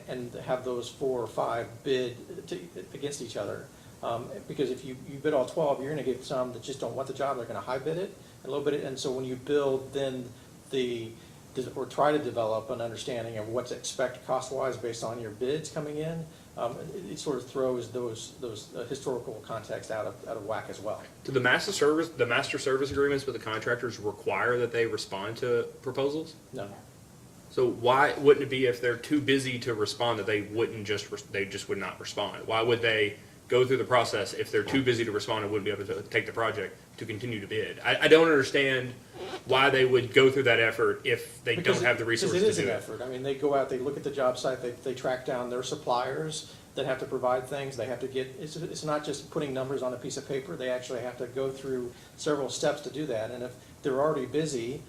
and have those 4 or 5 bid against each other. Because if you bid all 12, you're going to get some that just don't want the job. They're going to high bid it and low bid it. And so when you build then or try to develop an understanding of what to expect cost-wise based on your bids coming in, it sort of throws those historical context out of whack as well. Do the master service agreements with the contractors require that they respond to proposals? No. So why wouldn't it be if they're too busy to respond that they just would not respond? Why would they go through the process if they're too busy to respond and wouldn't be able to take the project to continue to bid? I don't understand why they would go through that effort if they don't have the resources to do it. Because it is an effort. I mean, they go out, they look at the job site, they track down their suppliers that have to provide things. They have to it's not just putting numbers on a piece of paper. They actually have to go through several steps to do that. And if they're already busy,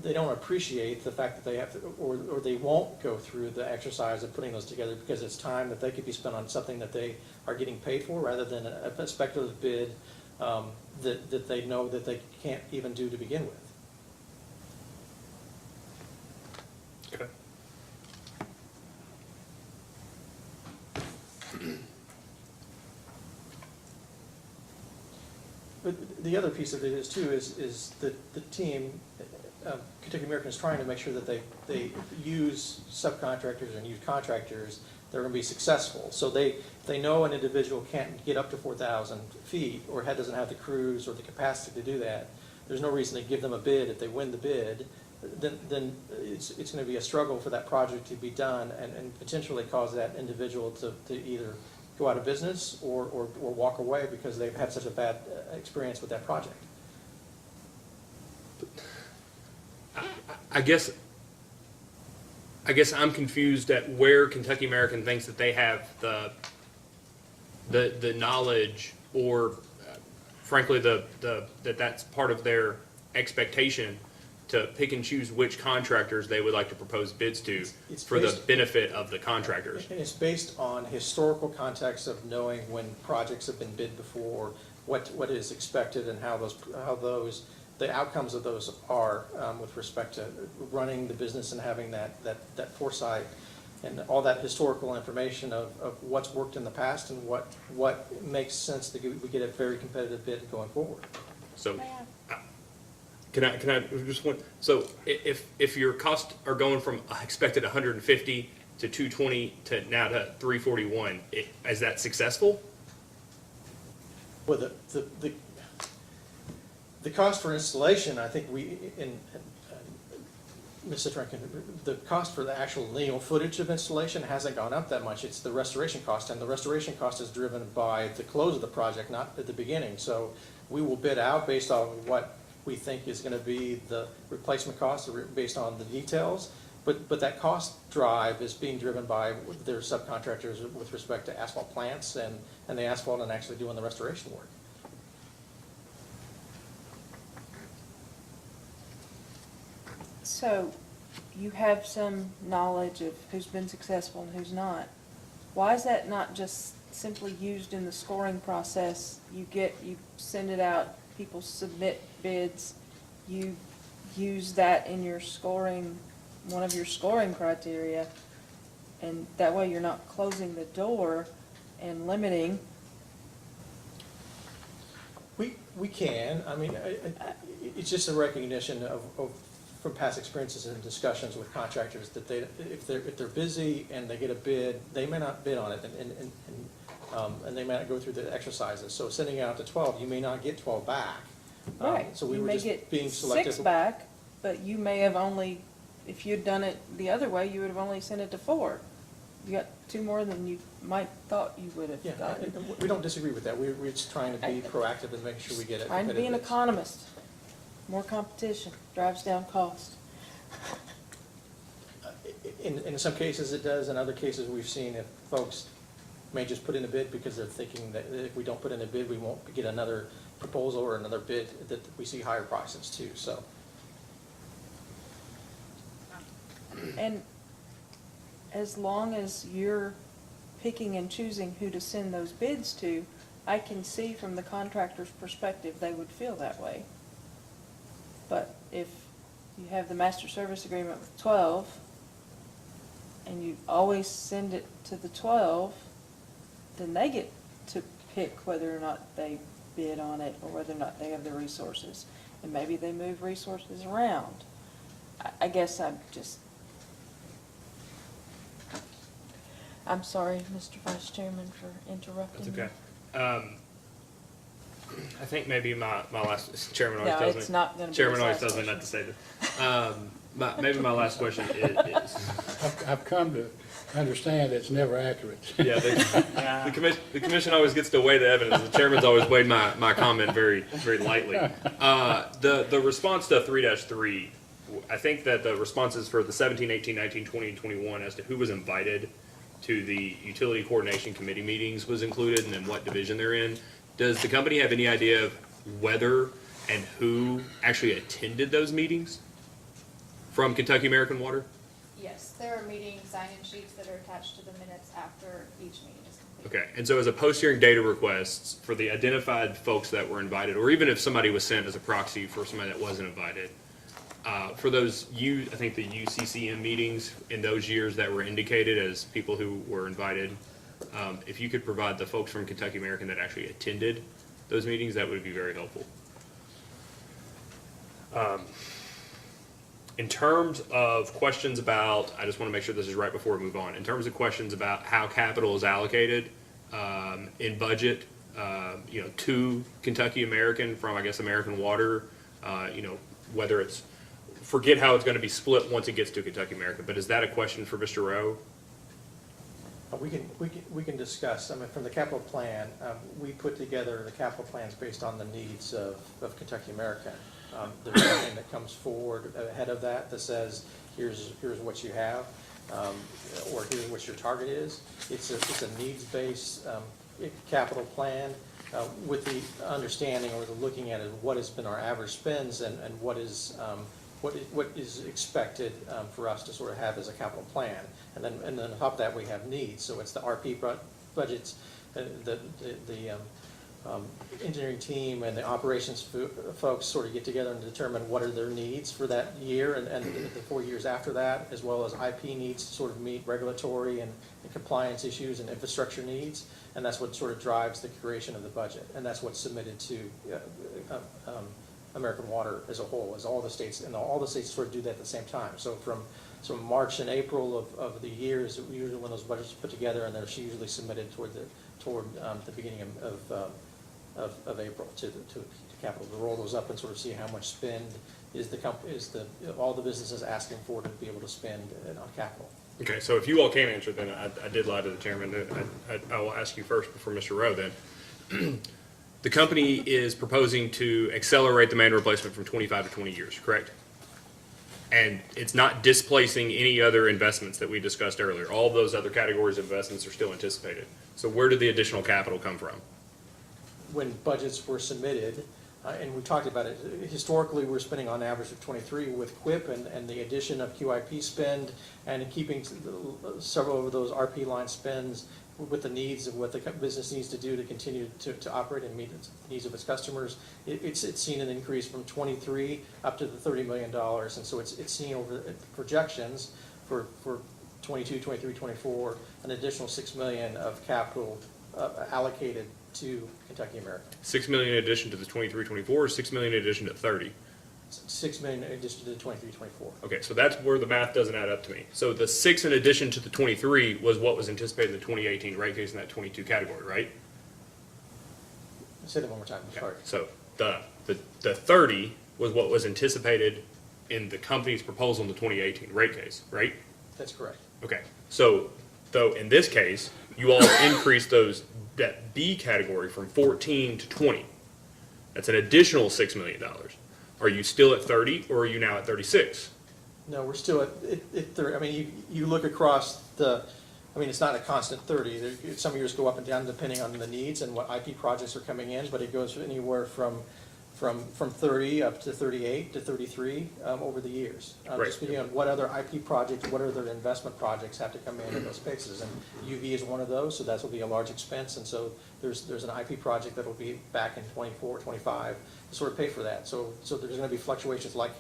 they don't appreciate the fact that they have to, or they won't go through the exercise of putting those together because it's time that they could be spent on something that they are getting paid for rather than a speculative bid that they know that they can't even do to begin with. Okay. But the other piece of it is too is that the team, Kentucky American, is trying to make sure that they use subcontractors and use contractors that are going to be successful. So they know an individual can't get up to 4,000 feet or doesn't have the crews or the capacity to do that. There's no reason to give them a bid. If they win the bid, then it's going to be a struggle for that project to be done and potentially cause that individual to either go out of business or walk away because they've had such a bad experience with that project. I guess I'm confused at where Kentucky American thinks that they have the knowledge or frankly that's part of their expectation to pick and choose which contractors they would like to propose bids to for the benefit of the contractors. And it's based on historical context of knowing when projects have been bid before, what is expected and how the outcomes of those are with respect to running the business and having that foresight and all that historical information of what's worked in the past and what makes sense that we get a very competitive bid going forward. So can I just one? So if your costs are going from expected 150 to 220 to now to 341, is that successful? Well, the cost for installation, I think Ms. Citron, the cost for the actual lineal footage of installation hasn't gone up that much. It's the restoration cost, and the restoration cost is driven by the close of the project, not at the beginning. So we will bid out based on what we think is going to be the replacement cost based on the details. But that cost drive is being driven by their subcontractors with respect to asphalt plants and the asphalt and actually doing the restoration work. So you have some knowledge of who's been successful and who's not. Why is that not just simply used in the scoring process? You send it out people submit bids, you use that in your scoring, one of your scoring criteria, and that way you're not closing the door and limiting. We can, I mean, it's just a recognition of, from past experiences and discussions with contractors, that they, if they're busy and they get a bid, they may not bid on it, and they may not go through the exercises. So sending it out to 12, you may not get 12 back. Right, So we you were may just get being selective. 6 back, but you may have only, if you'd done it the other way, you would have only sent it to 4. You got 2 more than you might thought you would have Yeah, gotten. and we don't disagree with that. We're just trying to be proactive and make sure we get it. Trying to be an economist. More competition drives down cost. In some cases it does, in other cases we've seen if folks may just put in a bid because they're thinking that if we don't put in a bid, we won't get another proposal or another bid, that we see higher prices too, so. And as long as you're picking and choosing who to send those bids to, I can see from the contractor's perspective, they would feel that way. But if you have the master service agreement with 12, and you always send it to the 12, then they get to pick whether or not they bid on it, or whether or not they have the resources. And maybe they move resources around. I guess I'm sorry, Mr. Vice Chairman, for interrupting. That's you. okay. I think maybe my last, Chairman always No, tells me. it's not gonna be Chairman his always last tells me question. not to say this. Maybe my last question is, I've come to understand it's never accurate. yeah, the commission always gets to weigh the evidence. The chairman's always weighed my comment very, very lightly. The response to 3-3, I think that the responses for the 17, 18, 19, 20, and 21 as to who was invited to the utility coordination committee meetings was included, and then what division they're in. Does the company have any idea of whether and who actually attended those meetings from Kentucky American Water? Yes, there are meeting sign-in sheets that are attached to the minutes after each meeting is complete. Okay, and so as a post-hearing data requests for the identified folks that were invited, or even if somebody was sent as a proxy for somebody that wasn't invited, for those I think the UCCM meetings in those years that were indicated as people who were invited, if you could provide the folks from Kentucky American that actually attended those meetings, that would be very helpful. In terms of questions about, I just want to make sure this is right before we move on. In terms of questions about how capital is allocated in budget, to Kentucky American from, I guess, American Water, whether it's, forget how it's going to be split once it gets to Kentucky American, but is that a question for Mr. Rowe? We can discuss, I mean, from the capital plan, we put together the capital plans based on the needs of Kentucky American. There's nothing that comes forward ahead of that says, here's what you have, or here's what your target is. It's a needs-based capital plan with the understanding or the looking at it, what has been our average spends and what is expected for us to sort of have as a capital plan. And then on top of that, we have needs. So it's the RP budgets, the engineering team and the operations folks sort of get together and determine what are their needs for that year and the 4 years after that, as well as IP needs to sort of meet regulatory and compliance issues and infrastructure needs. And that's what sort of drives the creation of the budget. And that's what's submitted to American Water as a whole, as all the states, and all the states sort of do that at the same time. So from March and April of the year is usually when those budgets are put together, and they're usually submitted toward the beginning of April to capital, to roll those up and sort of see how much spend all the businesses asking for to be able to spend on capital. Okay, so if you all can't answer, then I did lie to the chairman. I will ask you first before Mr. Rowe then. The company is proposing to accelerate the main replacement from 25 to 20 years, correct? And it's not displacing any other investments that we discussed earlier. All of those other categories of investments are still anticipated. So where did the additional capital come from? When budgets were submitted, And we talked about it, historically, we're spending on average of 23 with QUIP and the addition of QIP spend and keeping several of those RP line spends with the needs of what the business needs to do to continue to operate and meet the needs of its customers. It's seen an increase from 23 up to the $30 million. And so it's seen over projections for 22, 23, 24, an additional $6 million of capital allocated to Kentucky American. 6 million in addition to the 23, 24, or 6 million in addition to 30? 6 million in addition to the 23, 24. Okay, so that's where the math doesn't add up to me. So the 6 in addition to the 23 was what was anticipated in the 2018 rate case in that 22 category, right? Say that one more time, I'm sorry. So the 30 was what was anticipated in the company's proposal in the 2018 rate case, right? That's correct. Okay, so though in this case, you all increased that B category from 14 to 20. That's an additional $6 million. Are you still at 30 or are you now at 36? No, we're still at 30. I mean, you look across it's not a constant 30. Some years go up and down depending on the needs and what IP projects are coming in, but it goes anywhere from 30 up to 38 to 33 over the years. Right. Just depending on what other IP projects, what other investment projects have to come in those spaces. And UV is one of those, so that will be a large expense. And so there's an IP project that will be back in 24, 25 to sort of pay for that. So there's going to be fluctuations like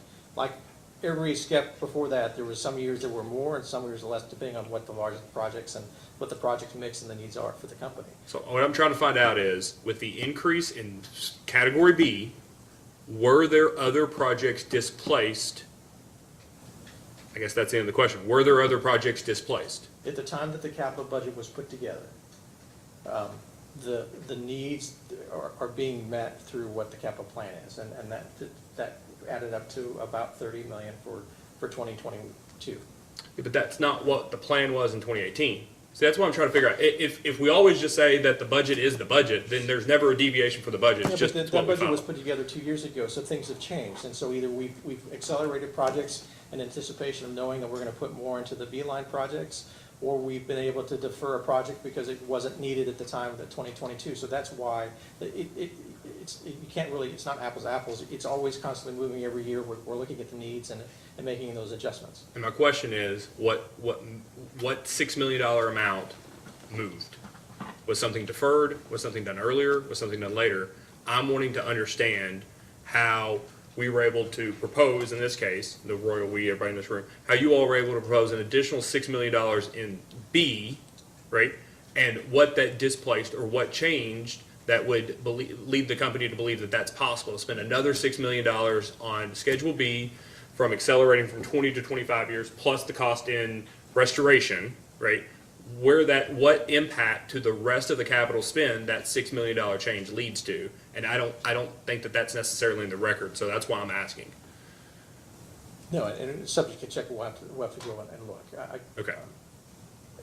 every step before that. There was some years there were more and some years less, depending on what the largest projects and what the project mix and the needs are for the company. So what I'm trying to find out is, with the increase in category B, were there other projects displaced? I guess that's the end of the question. Were there other projects displaced? At the time that the capital budget was put together, the needs are being met through what the capital plan is, and that added up to about 30 million for 2022. Yeah, but that's not what the plan was in 2018. So that's what I'm trying to figure out. If we always just say that the budget is the budget, then there's never a deviation for the budget. It's just But the what we budget was follow. put together 2 years ago, so things have changed. And so either we've accelerated projects in anticipation of knowing that we're going to put more into the B-line projects, or we've been able to defer a project because it wasn't needed at the time of the 2022. So that's why it's not apples to apples. It's always constantly moving every year. We're looking at the needs and making those adjustments. And my question is, what $6 million amount moved? Was something deferred? Was something done earlier? Was something done later? I'm wanting to understand how we were able to propose, in this case, the royal we, everybody in this room, how you all were able to propose an additional $6 million in B, right? And what that displaced or what changed that would lead the company to believe that that's possible, to spend another $6 million on Schedule B from accelerating from 20 to 25 years, plus the cost in restoration, right? What impact to the rest of the capital spend that $6 million change leads to? And I don't think that that's necessarily in the record, so that's why I'm asking. No, and it's subject to check. We'll have to go and look. Okay.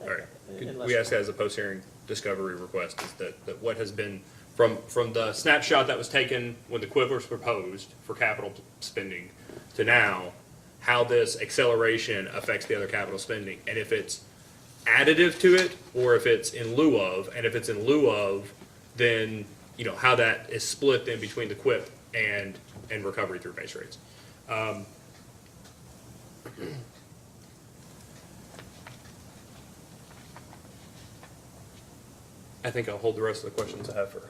All right. Unless- We ask that as a post-hearing discovery request, is that what has been, from the snapshot that was taken when the QUIP was proposed for capital spending to now, how this acceleration affects the other capital spending, and if it's additive to it, or if it's in lieu of, and if it's in lieu of, then, how that is split then between the QUIP and recovery through base rates. I think I'll hold the rest of the questions I have for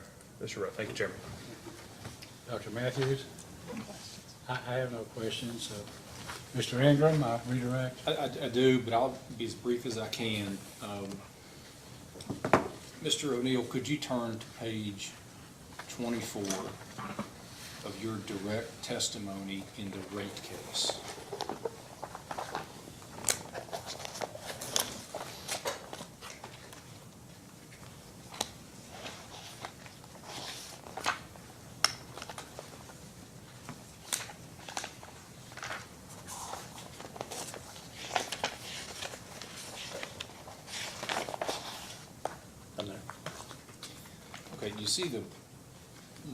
Mr. Ruff. Thank you, Chairman. Dr. Matthews? I have no questions, so, Mr. Ingram, I'll redirect. I do, but I'll be as brief as I can. Mr. O'Neill, could you turn to page 24 of your direct testimony in the rate case? Okay, do you see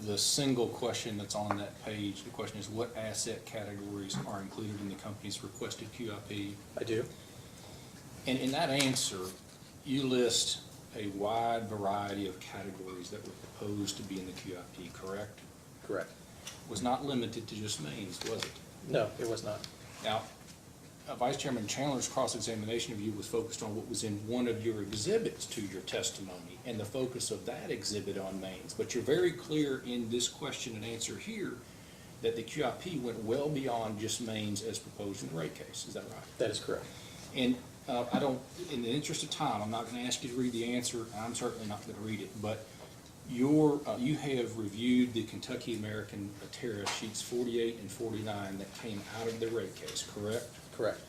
the single question that's on that page? The question is, what asset categories are included in the company's requested QIP? I do. And in that answer, you list a wide variety of categories that were proposed to be in the QIP, correct? Correct. was not limited to just mains, was it? No, it was not. Now, Vice Chairman Chandler's cross-examination of you was focused on what was in one of your exhibits to your testimony and the focus of that exhibit on mains. But you're very clear in this question and answer here that the QIP went well beyond just mains as proposed in the rate case. Is that right? That is correct. And I don't, in the interest of time, I'm not going to ask you to read the answer. I'm certainly not going to read it. But you have reviewed the Kentucky American tariff sheets 48 and 49 that came out of the rate case, correct? Correct.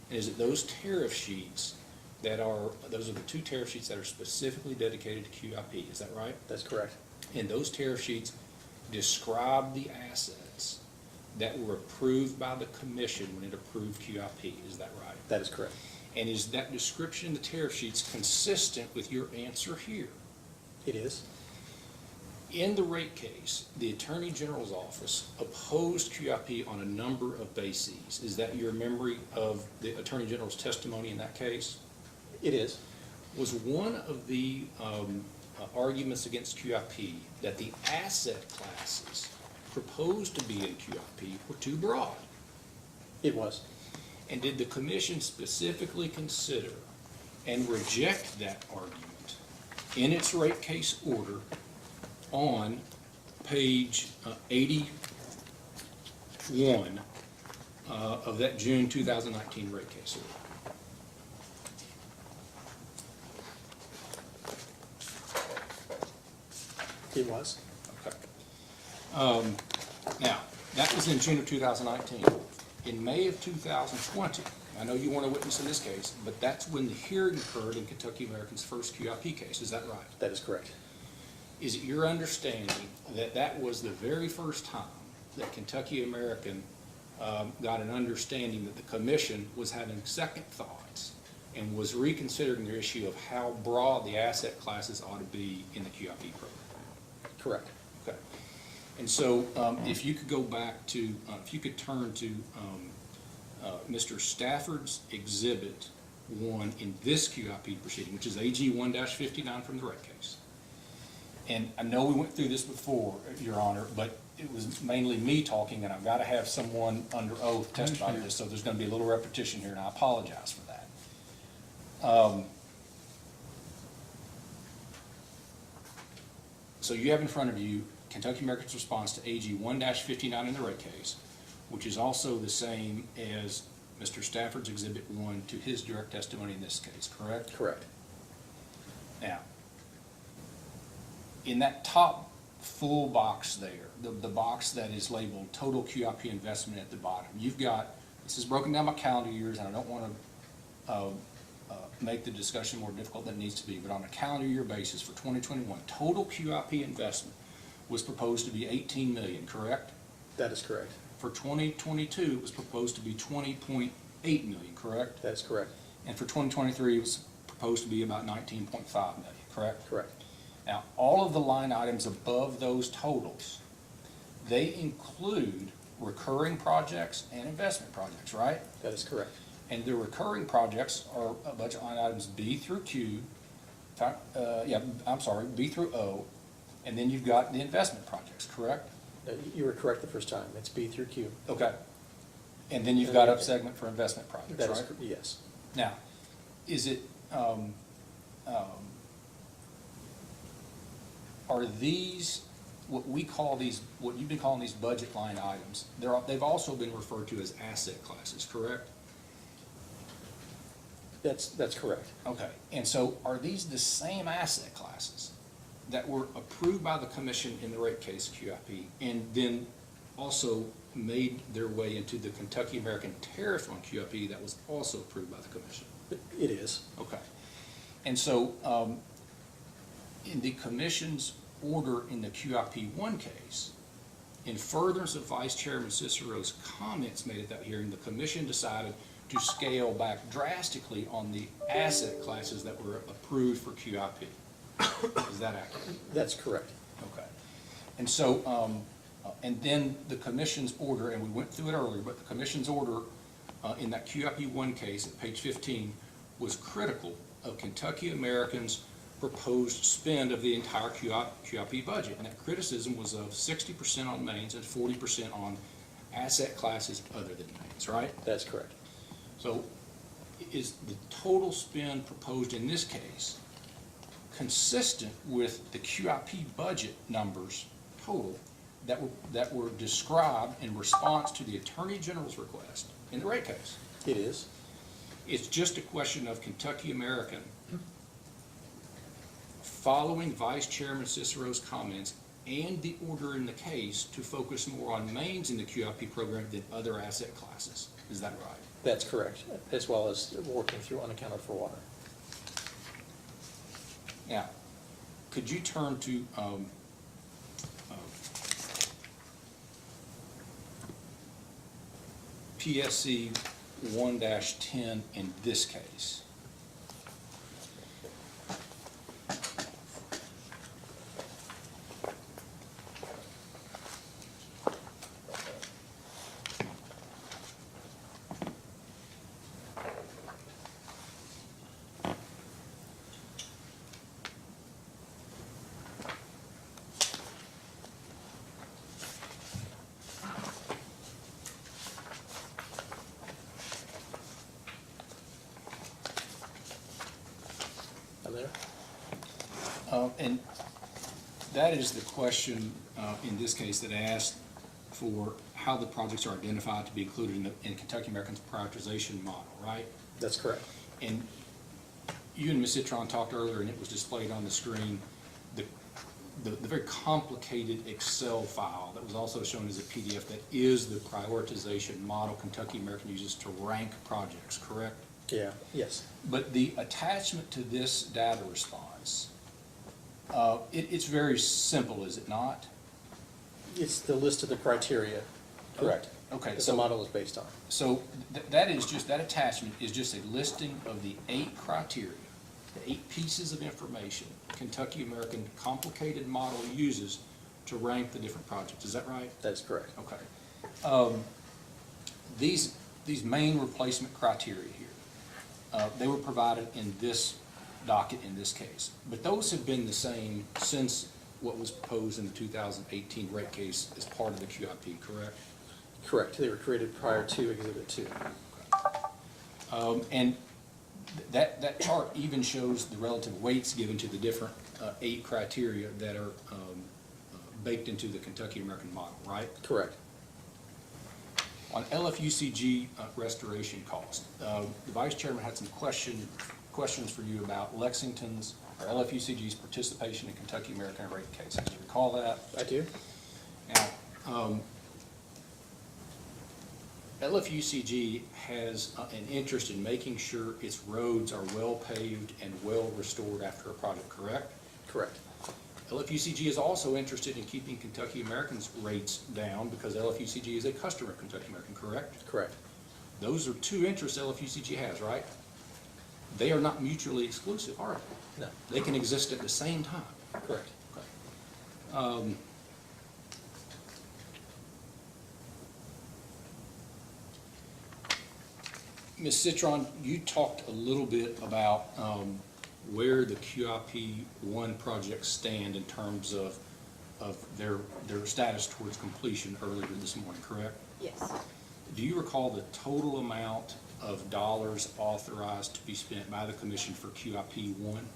And is it those tariff sheets those are the two tariff sheets that are specifically dedicated to QIP, is that right? That's correct. And those tariff sheets describe the assets that were approved by the commission when it approved QIP, is that right? That is correct. And is that description in the tariff sheets consistent with your answer here? It is. In the rate case, the Attorney General's office opposed QIP on a number of bases. Is that your memory of the Attorney General's testimony in that case? It is. Was one of the arguments against QIP that the asset classes proposed to be in QIP were too broad? It was. And did the commission specifically consider and reject that argument in its rate case order on page 81 of that June 2019 rate case order? It was. Okay. Now, that was in June of 2019. In May of 2020, I know you weren't a witness in this case, but that's when the hearing occurred in Kentucky American's first QIP case. Is that right? That is correct. Is it your understanding that that was the very first time that Kentucky American got an understanding that the commission was having second thoughts and was reconsidering the issue of how broad the asset classes ought to be in the QIP program? Correct. Okay. And so if you could go back to, if you could turn to Mr. Stafford's Exhibit 1 in this QIP proceeding, which is AG 1-59 from the rate case. And I know we went through this before, Your Honor, but it was mainly me talking, and I've got to have someone under oath testify to this, so there's going to be a little repetition here, and I apologize for that. So you have in front of you Kentucky American's response to AG 1-59 in the rate case, which is also the same as Mr. Stafford's Exhibit 1 to his direct testimony in this case, correct? Correct. Now, in that top full box there, the box that is labeled total QIP investment at the bottom, you've got, this is broken down by calendar years, and I don't want to make the discussion more difficult than it needs to be, but on a calendar year basis for 2021, total QIP investment was proposed to be $18 million, correct? That is correct. For 2022, it was proposed to be $20.8 million, correct? That is correct. And for 2023, it was proposed to be about $19.5 million, correct? Correct. Now, all of the line items above those totals, they include recurring projects and investment projects, right? That is correct. And the recurring projects are budget line items B through Q, B through O, and then you've got the investment projects, correct? You were correct the first time. It's B through Q. Okay. And then you've got up segment for investment projects, That right? is, yes. Now, is it, are these, what you've been calling these budget line items, they've also been referred to as asset classes, correct? That's correct. Okay, and so are these the same asset classes that were approved by the commission in the rate case QIP and then also made their way into the Kentucky American tariff on QIP that was also approved by the commission? It is. Okay. And so in the commission's order in the QIP 1 case, in furtherance of Vice Chairman Cicero's comments made at that hearing, the commission decided to scale back drastically on the asset classes that were approved for QIP. Is that accurate? That's correct. Okay. And so, and then the commission's order, and we went through it earlier, but the commission's order in that QIP 1 case at page 15 was critical of Kentucky American's proposed spend of the entire QIP budget. And that criticism was of 60% on mains and 40% on asset classes other than mains, right? That's correct. So is the total spend proposed in this case consistent with the QIP budget numbers total that were described in response to the Attorney General's request in the rate case? It is. It's just a question of Kentucky American following Vice Chairman Cicero's comments and the order in the case to focus more on mains in the QIP program than other asset classes. Is that right? That's correct, as well as working through unaccounted for water. Now, could you turn to PSC 1-10 in this case? Am I there? And that is the question in this case that asked for how the projects are identified to be included in Kentucky American's prioritization model, right? That's correct. And you and Ms. Citron talked earlier, and it was displayed on the screen, the very complicated Excel file that was also shown as a PDF that is the prioritization model Kentucky American uses to rank projects, correct? Yeah, yes. But the attachment to this data response, it's very simple, is it not? It's the list of the criteria, correct, Okay, that the so, model is based on. so that is just, that attachment is just a listing of the 8 criteria, the 8 pieces of information Kentucky American complicated model uses to rank the different projects. Is that right? That's correct. Okay. These main replacement criteria here, they were provided in this docket in this case, but those have been the same since what was proposed in the 2018 rate case as part of the QIP, correct? Correct. They were created prior to Exhibit 2. And that chart even shows the relative weights given to the different 8 criteria that are baked into the Kentucky American model, right? Correct. On LFUCG restoration cost, the Vice Chairman had some questions for you about Lexington's or LFUCG's participation in Kentucky American rate case. Do you recall that? I do. Now, LFUCG has an interest in making sure its roads are well paved and well restored after a project, correct? Correct. LFUCG is also interested in keeping Kentucky American's rates down because LFUCG is a customer of Kentucky American, correct? Correct. Those are 2 interests LFUCG has, right? They are not mutually exclusive, are they? No. They can exist at the same time. Correct. Ms. Citron, you talked a little bit about where the QIP 1 projects stand in terms of their status towards completion earlier this morning, correct? Yes. Do you recall the total amount of dollars authorized to be spent by the commission for QIP 1?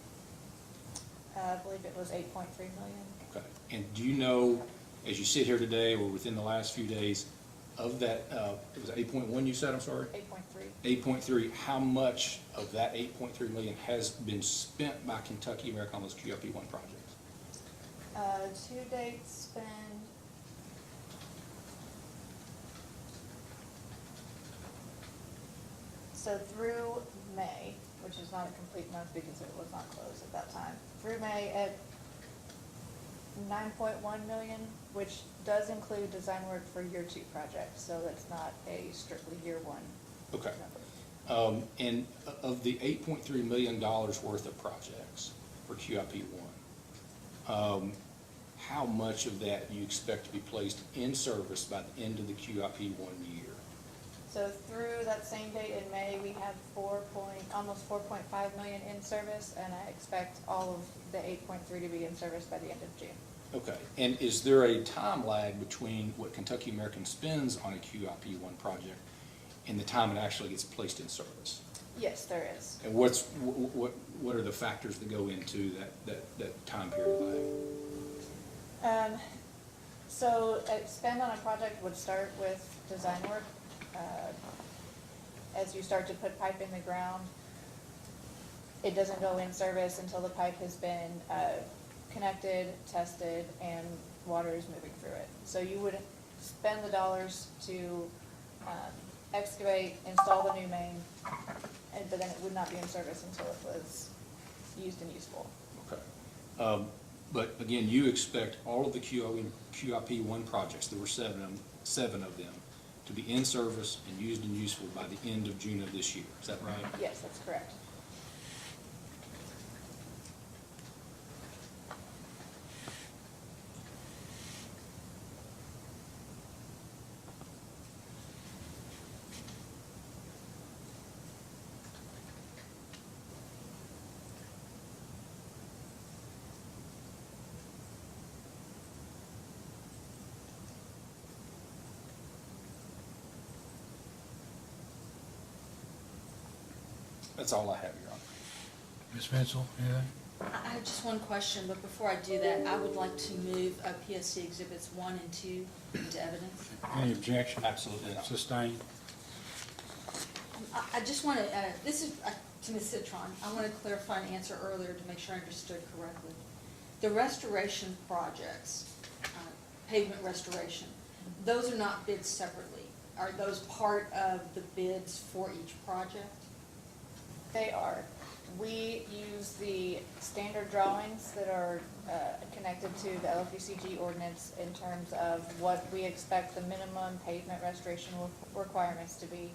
I believe it was 8.3 million. Okay. And do you know, as you sit here today or within the last few days, of that, it was 8.1 you said, I'm sorry? 8.3. 8.3, how much of that 8.3 million has been spent by Kentucky American on those QIP 1 projects? To date spend. So through May, which is not a complete month because it was not closed at that time, through May at 9.1 million, which does include design work for year 2 projects, so that's not a strictly year 1 Okay. number. And of the $8.3 million worth of projects for QIP 1, how much of that do you expect to be placed in service by the end of the QIP 1 year? So through that same date in May, we had almost 4.5 million in service, and I expect all of the 8.3 to be in service by the end of June. Okay, and is there a time lag between what Kentucky American spends on a QIP1 project and the time it actually gets placed in service? Yes, there is. And what are the factors that go into that time period lag? So spend on a project would start with design work. As you start to put pipe in the ground, it doesn't go in service until the pipe has been connected, tested, and water is moving through it. So you would spend the dollars to excavate, install the new main, but then it would not be in service until it was used and useful. Okay. But again, you expect all of the QIP1 projects, there were seven of them, to be in service and used and useful by the end of June of this year. Is that right? Yes, that's correct. That's all I have, Your Honor. Ms. Vincent, anything? I have just one question, but before I do that, I would like to move PSC Exhibits 1 and 2 into evidence. Any objection? Absolutely not. Sustained. I just want to, this is to Ms. Citron, I want to clarify an answer earlier to make sure I understood correctly. The restoration projects, pavement restoration, those are not bid separately. Are those part of the bids for each project? They are. We use the standard drawings that are connected to the LFUCG ordinance in terms of what we expect the minimum pavement restoration requirements to be.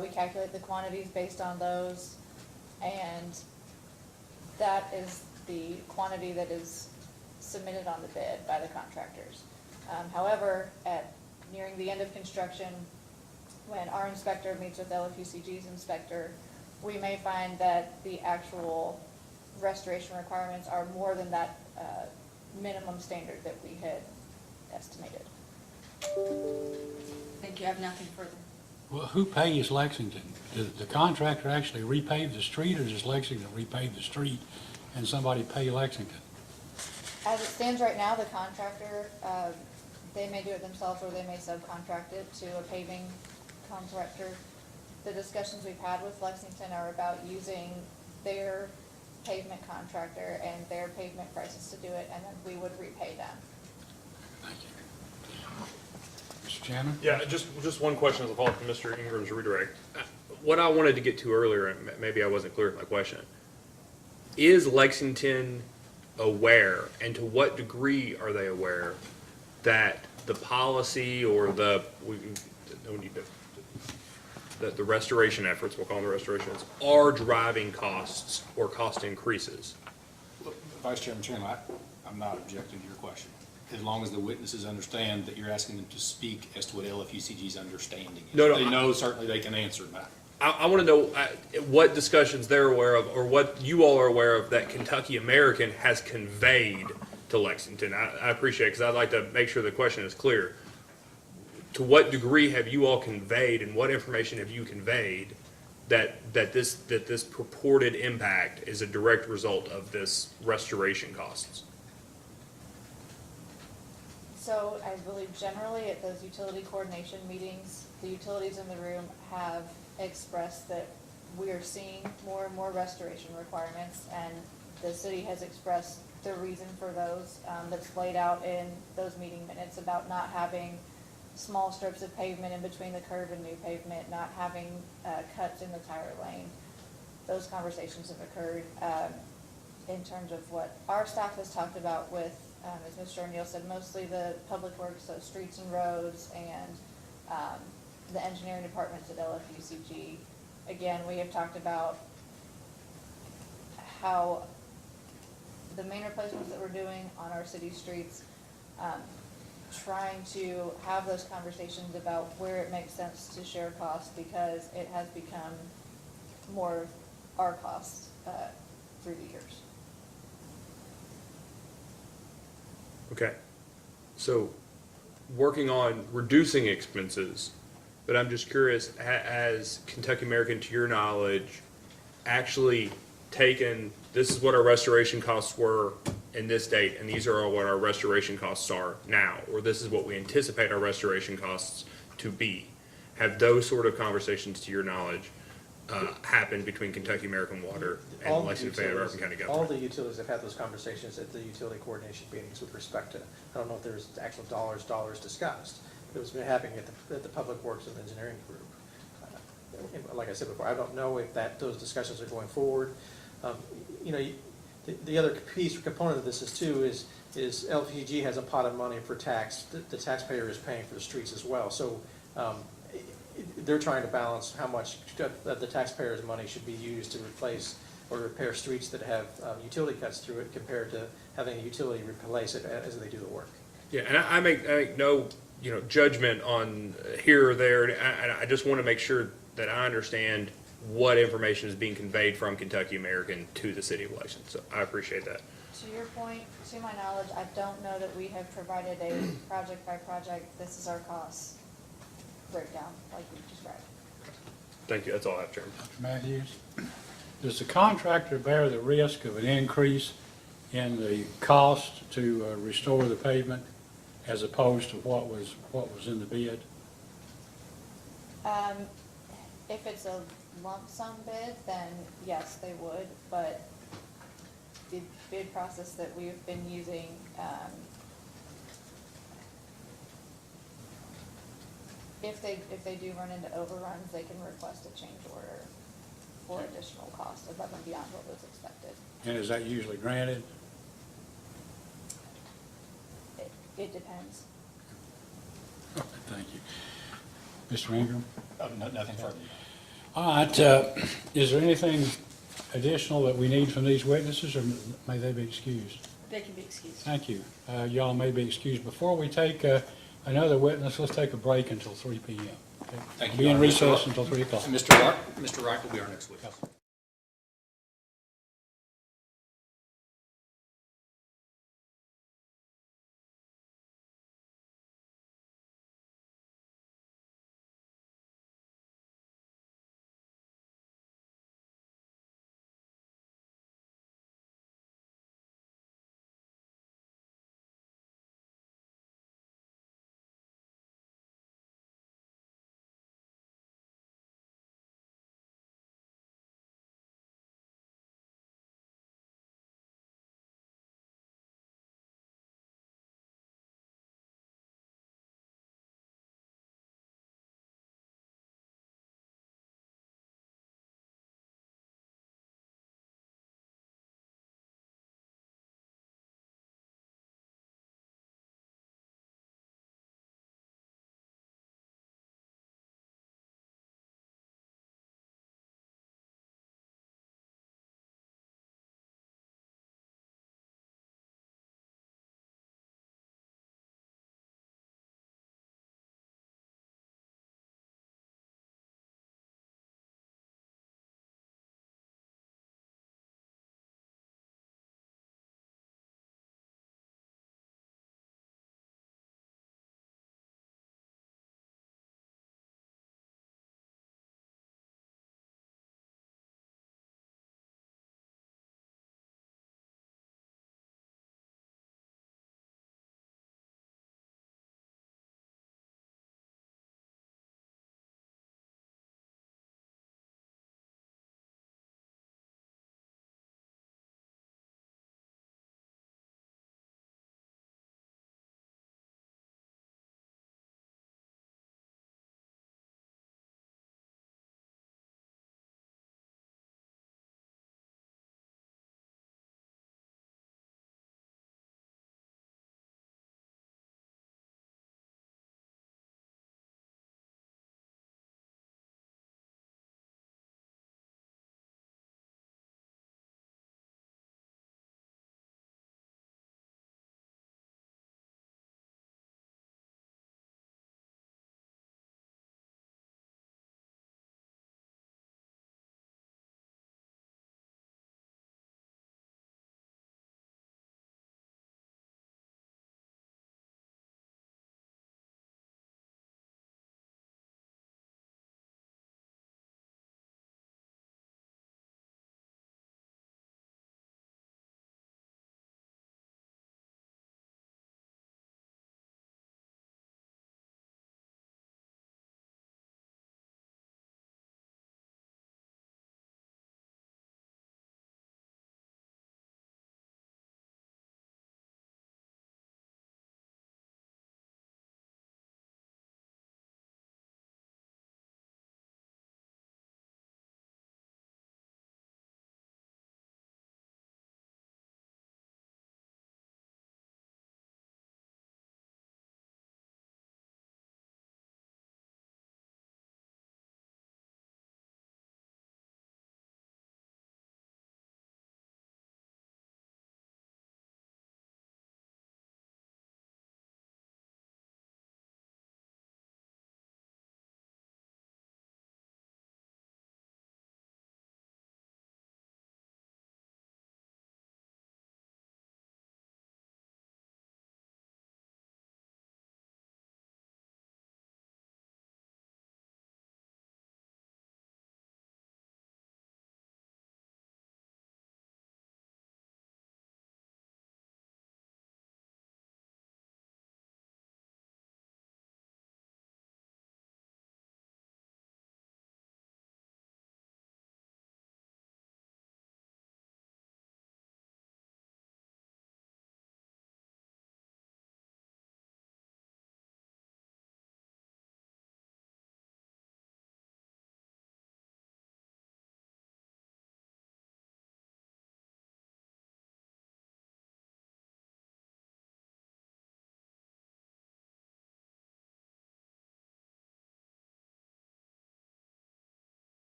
We calculate the quantities based on those, and that is the quantity that is submitted on the bid by the contractors. However, nearing the end of construction, when our inspector meets with LFUCG's inspector, we may find that the actual restoration requirements are more than that minimum standard that we had estimated. Thank you, I have nothing further. Well, who pays Lexington? Does the contractor actually repave the street, or does Lexington repave the street and somebody pay Lexington? As it stands right now, the contractor, they may do it themselves or they may subcontract it to a paving contractor. The discussions we've had with Lexington are about using their pavement contractor and their pavement prices to do it, and then we would repay them. Thank you. Mr. Chairman? Yeah, just one question as a follow-up from Mr. Ingram's redirect. What I wanted to get to earlier, and maybe I wasn't clear with my question, is Lexington aware, and to what degree are they aware, that the policy or the restoration efforts, we'll call them the restorations, are driving costs or cost increases? Vice Chairman Chandler, I'm not objecting to your question, as long as the witnesses understand that you're asking them to speak as to what LFUCG's understanding is. No, If they know, certainly they can answer that. I want to know what discussions they're aware of, or what you all are aware of that Kentucky American has conveyed to Lexington. I appreciate it, because I'd like to make sure the question is clear. To what degree have you all conveyed, and what information have you conveyed that this purported impact is a direct result of this restoration costs? So I believe generally at those utility coordination meetings, the utilities in the room have expressed that we are seeing more and more restoration requirements, and the city has expressed the reason for those, that's laid out in those meeting minutes about not having small strips of pavement in between the curb and new pavement, not having cuts in the tire lane. Those conversations have occurred. In terms of what our staff has talked about with, as Mr. O'Neill said, mostly the public works, so streets and roads, and the engineering departments at LFUCG. Again, we have talked about how the main replacements that we're doing on our city streets, trying to have those conversations about where it makes sense to share costs, because it has become more of our cost through the years. Okay. So, working on reducing expenses, but I'm just curious, has Kentucky American, to your knowledge, actually taken, this is what our restoration costs were in this date, and these are what our restoration costs are now, or this is what we anticipate our restoration costs to be? Have those sort of conversations, to your knowledge, happened between Kentucky American Water All and the Lexington Fayette utilities- American County All government? the utilities have had those conversations at the utility coordination meetings with respect to, I don't know if there's actual dollars discussed, but it's been happening at the Public Works and Engineering Group. And like I said before, I don't know if those discussions are going forward. You know, the other piece or component of this is LPG has a pot of money for tax, the taxpayer is paying for the streets as well. So they're trying to balance how much of the taxpayer's money should be used to replace or repair streets that have utility cuts through it compared to having a utility replace it as they do the work. Yeah, and I make no, judgment on here or there, and I just want to make sure that I understand what information is being conveyed from Kentucky American to the city of Lexington. So I appreciate that. To your point, to my knowledge, I don't know that we have provided a project by project, this is our cost breakdown, like we described. Thank you. That's all I have, Chairman. Dr. Matthews, does the contractor bear the risk of an increase in the cost to restore the pavement as opposed to what was in the bid? If it's a lump sum bid, then yes, they would, but the bid process that we've been using, if they do run into overruns, they can request a change order for additional cost above and beyond what was expected. And is that usually granted? It depends. Okay, thank you. Mr. Ingram? Nothing further. All right, is there anything additional that we need from these witnesses, or may they be excused? They can be excused. Thank you. Y'all may be excused. Before we take another witness, let's take a break until 3 p.m. Okay? Thank you, Be in Your Honor. recess until 3 o'clock. Mr. Wright will be our next witness.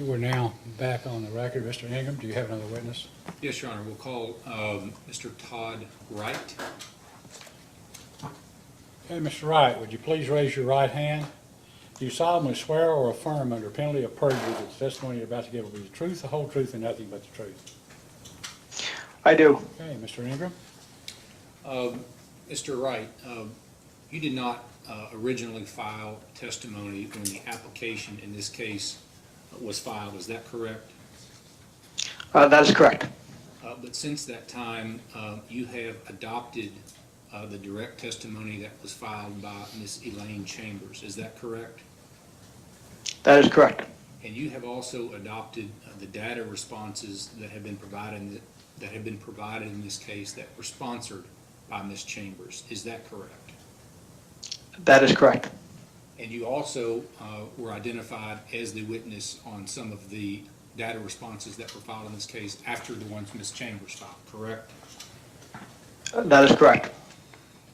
We're now back on the record. Mr. Ingram, do you have another witness? Yes, Your Honor, we'll call Mr. Todd Wright. Okay, Mr. Wright, would you please raise your right hand? Do you solemnly swear or affirm under penalty of perjury that the testimony you're about to give will be the truth, the whole truth, and nothing but the truth? I do. Okay, Mr. Ingram? Mr. Wright, you did not originally file testimony when the application in this case was filed, is that correct? That is correct. But since that time, you have adopted the direct testimony that was filed by Ms. Elaine Chambers, is that correct? That is correct. And you have also adopted the data responses that have been provided in this case that were sponsored by Ms. Chambers, is that correct? That is correct. And you also were identified as the witness on some of the data responses that were filed in this case after the ones Ms. Chambers filed, correct? That is correct.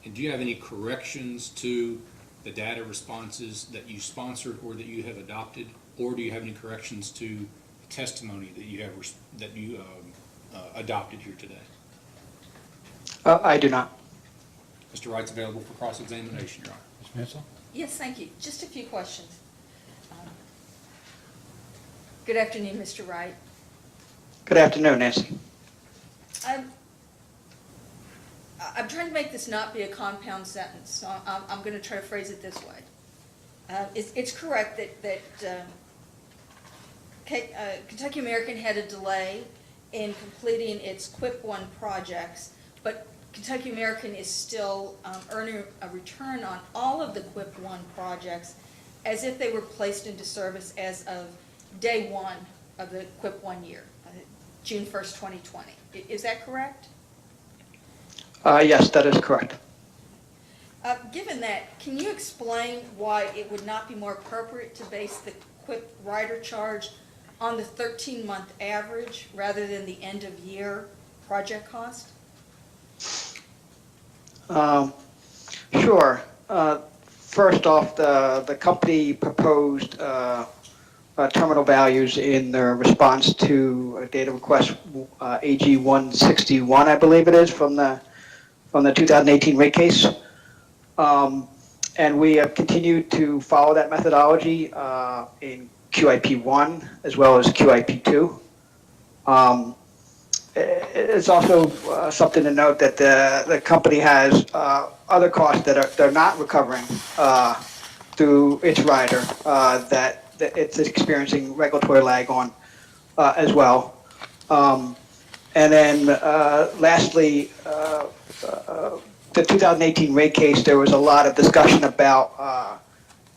And do you have any corrections to the data responses that you sponsored or that you have adopted, or do you have any corrections to testimony that you have adopted here today? I do not. Mr. Wright's available for cross-examination, Your Honor. Ms. Mensel? Yes, thank you. Just a few questions. Good afternoon, Mr. Wright. Good afternoon, Nancy. I'm trying to make this not be a compound sentence, so I'm going to try to phrase it this way. It's correct that Kentucky American had a delay in completing its QUIP 1 projects, but Kentucky American is still earning a return on all of the QUIP 1 projects as if they were placed into service as of day one of the QUIP 1 year, June 1st, 2020. Is that correct? Yes, that is correct. Given that, can you explain why it would not be more appropriate to base the QUIP rider charge on the 13-month average rather than the end-of-year project cost? Sure. First off, the company proposed terminal values in their response to a data request AG 161, I believe it is, from the 2018 rate case. And we have continued to follow that methodology in QIP 1 as well as QIP 2. It's also something to note that the company has other costs that they're not recovering through its rider that it's experiencing regulatory lag on as well. And then lastly, the 2018 rate case, there was a lot of discussion about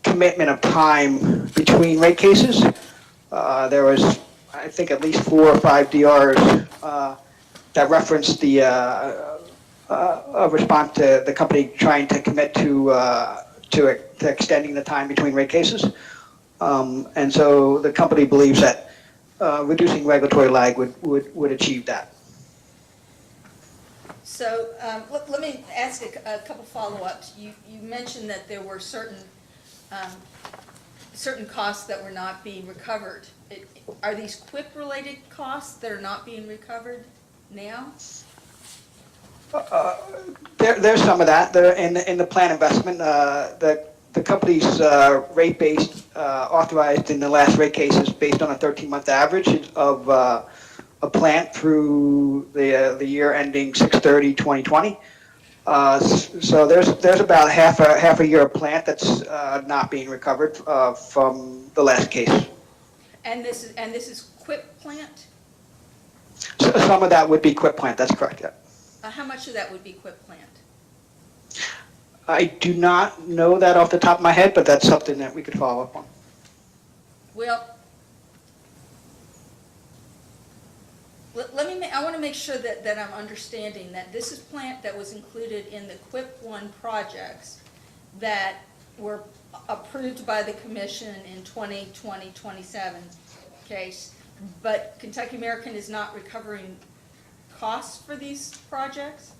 commitment of time between rate cases. There was, I think, at least 4 or 5 DRs that referenced the response to the company trying to commit to extending the time between rate cases. And so the company believes that reducing regulatory lag would achieve that. So let me ask a couple follow-ups. You mentioned that there were certain costs that were not being recovered. Are these QUIP-related costs that are not being recovered now? There's some of that. In the plan investment, the company's rate base authorized in the last rate case is based on a 13-month average of a plant through the year ending 6/30/2020. So there's about half a year of plant that's not being recovered from the last case. And this is QUIP plant? So some of that would be QUIP plant. That's correct. Yeah. How much of that would be QUIP plant? I do not know that off the top of my head, but that's something that we could follow up on. Well, I want to make sure that I'm understanding that this is plant that was included in the QUIP 1 projects that were approved by the commission in 2020-27 case, but Kentucky American is not recovering costs for these projects?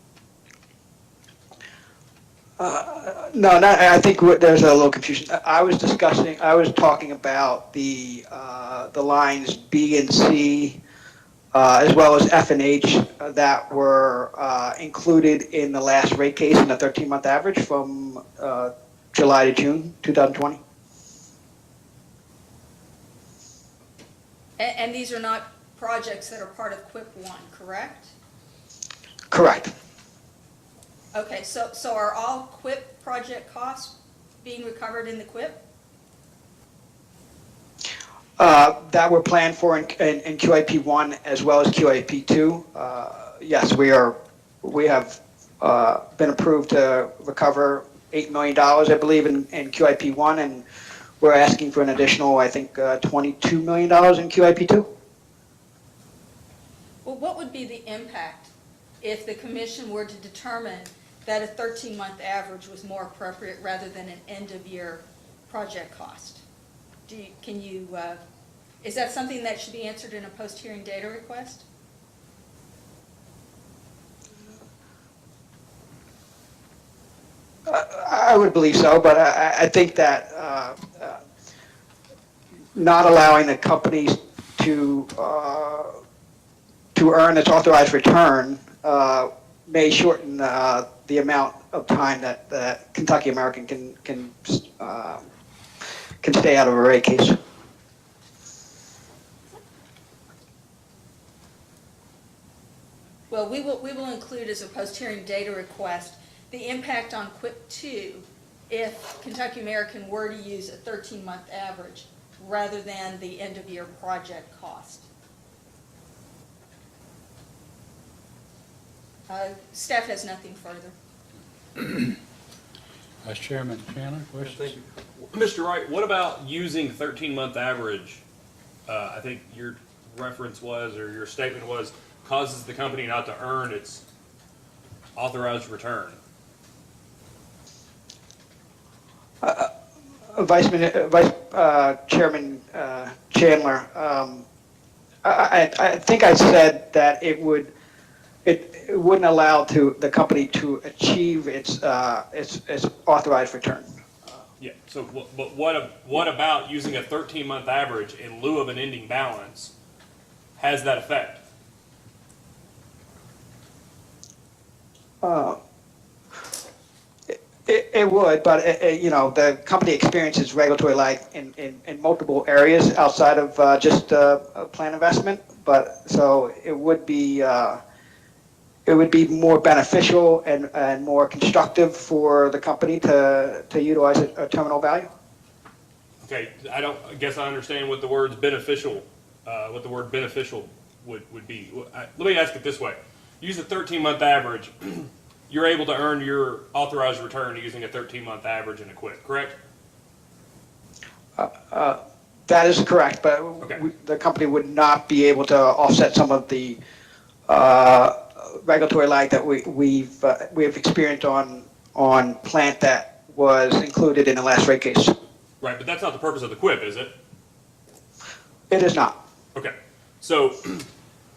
No, not, I think there's a little confusion. I was talking about the lines B and C, as well as F and H that were included in the last rate case in the 13-month average from July to June 2020. And these are not projects that are part of QUIP 1, correct? Correct. Okay, so are all QUIP project costs being recovered in the QUIP? That were planned for in QIP 1 as well as QIP 2. Yes, we have been approved to recover $8 million, I believe, in QIP 1, and we're asking for an additional, I think, $22 million in QIP 2. Well, what would be the impact if the commission were to determine that a 13-month average was more appropriate rather than an end-of-year project cost? Is that something that should be answered in a post-hearing data request? I would believe so, but I think that not allowing the companies to earn its authorized return may shorten the amount of time that Kentucky American can stay out of a rate case. Well, we will include as a post-hearing data request the impact on QUIP 2 if Kentucky American were to use a 13-month average rather than the end-of-year project cost. Staff has nothing further. Vice Chairman Chandler, questions? Thank you. Mr. Wright, what about using 13-month average? I think your reference was, or your statement was, causes the company not to earn its authorized return. Vice Chairman Chandler, I think I said that it wouldn't allow the company to achieve its authorized return. Yeah. So, but what about using a 13-month average in lieu of an ending balance has that effect? It would, but the company experiences regulatory lag in multiple areas outside of just plan investment. But so it would be more beneficial and more constructive for the company to utilize a terminal value. Okay. I guess I understand what the word beneficial would be. Let me ask it this way: use a 13-month average. You're able to earn your authorized return using a 13-month average in a QUIP, correct? That is correct, but okay. The company would not be able to offset some of the regulatory lag that we've experienced on plant that was included in the last rate case. Right, but that's not the purpose of the QUIP, is it? It is not. Okay, so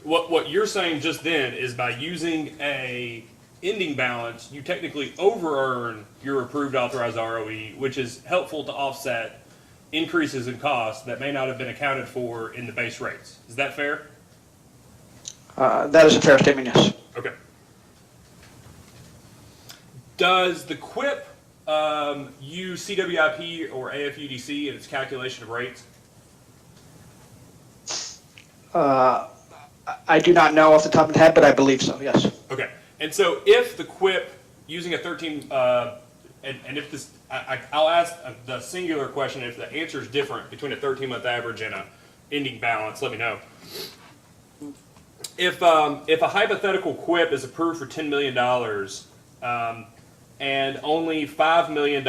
what you're saying just then is by using a ending balance, you technically over-earn your approved authorized ROE, which is helpful to offset increases in costs that may not have been accounted for in the base rates. Is that fair? That is a fair statement, yes. Okay. Does the QUIP use CWIP or AFUDC in its calculation of rates? I do not know off the top of the head, but I believe so, yes. Okay. And so if the QUIP using a 13, and if this, I'll ask the singular question, if the answer is different between a 13-month average and a ending balance, let me know. If a hypothetical QUIP is approved for $10 million and only $5 million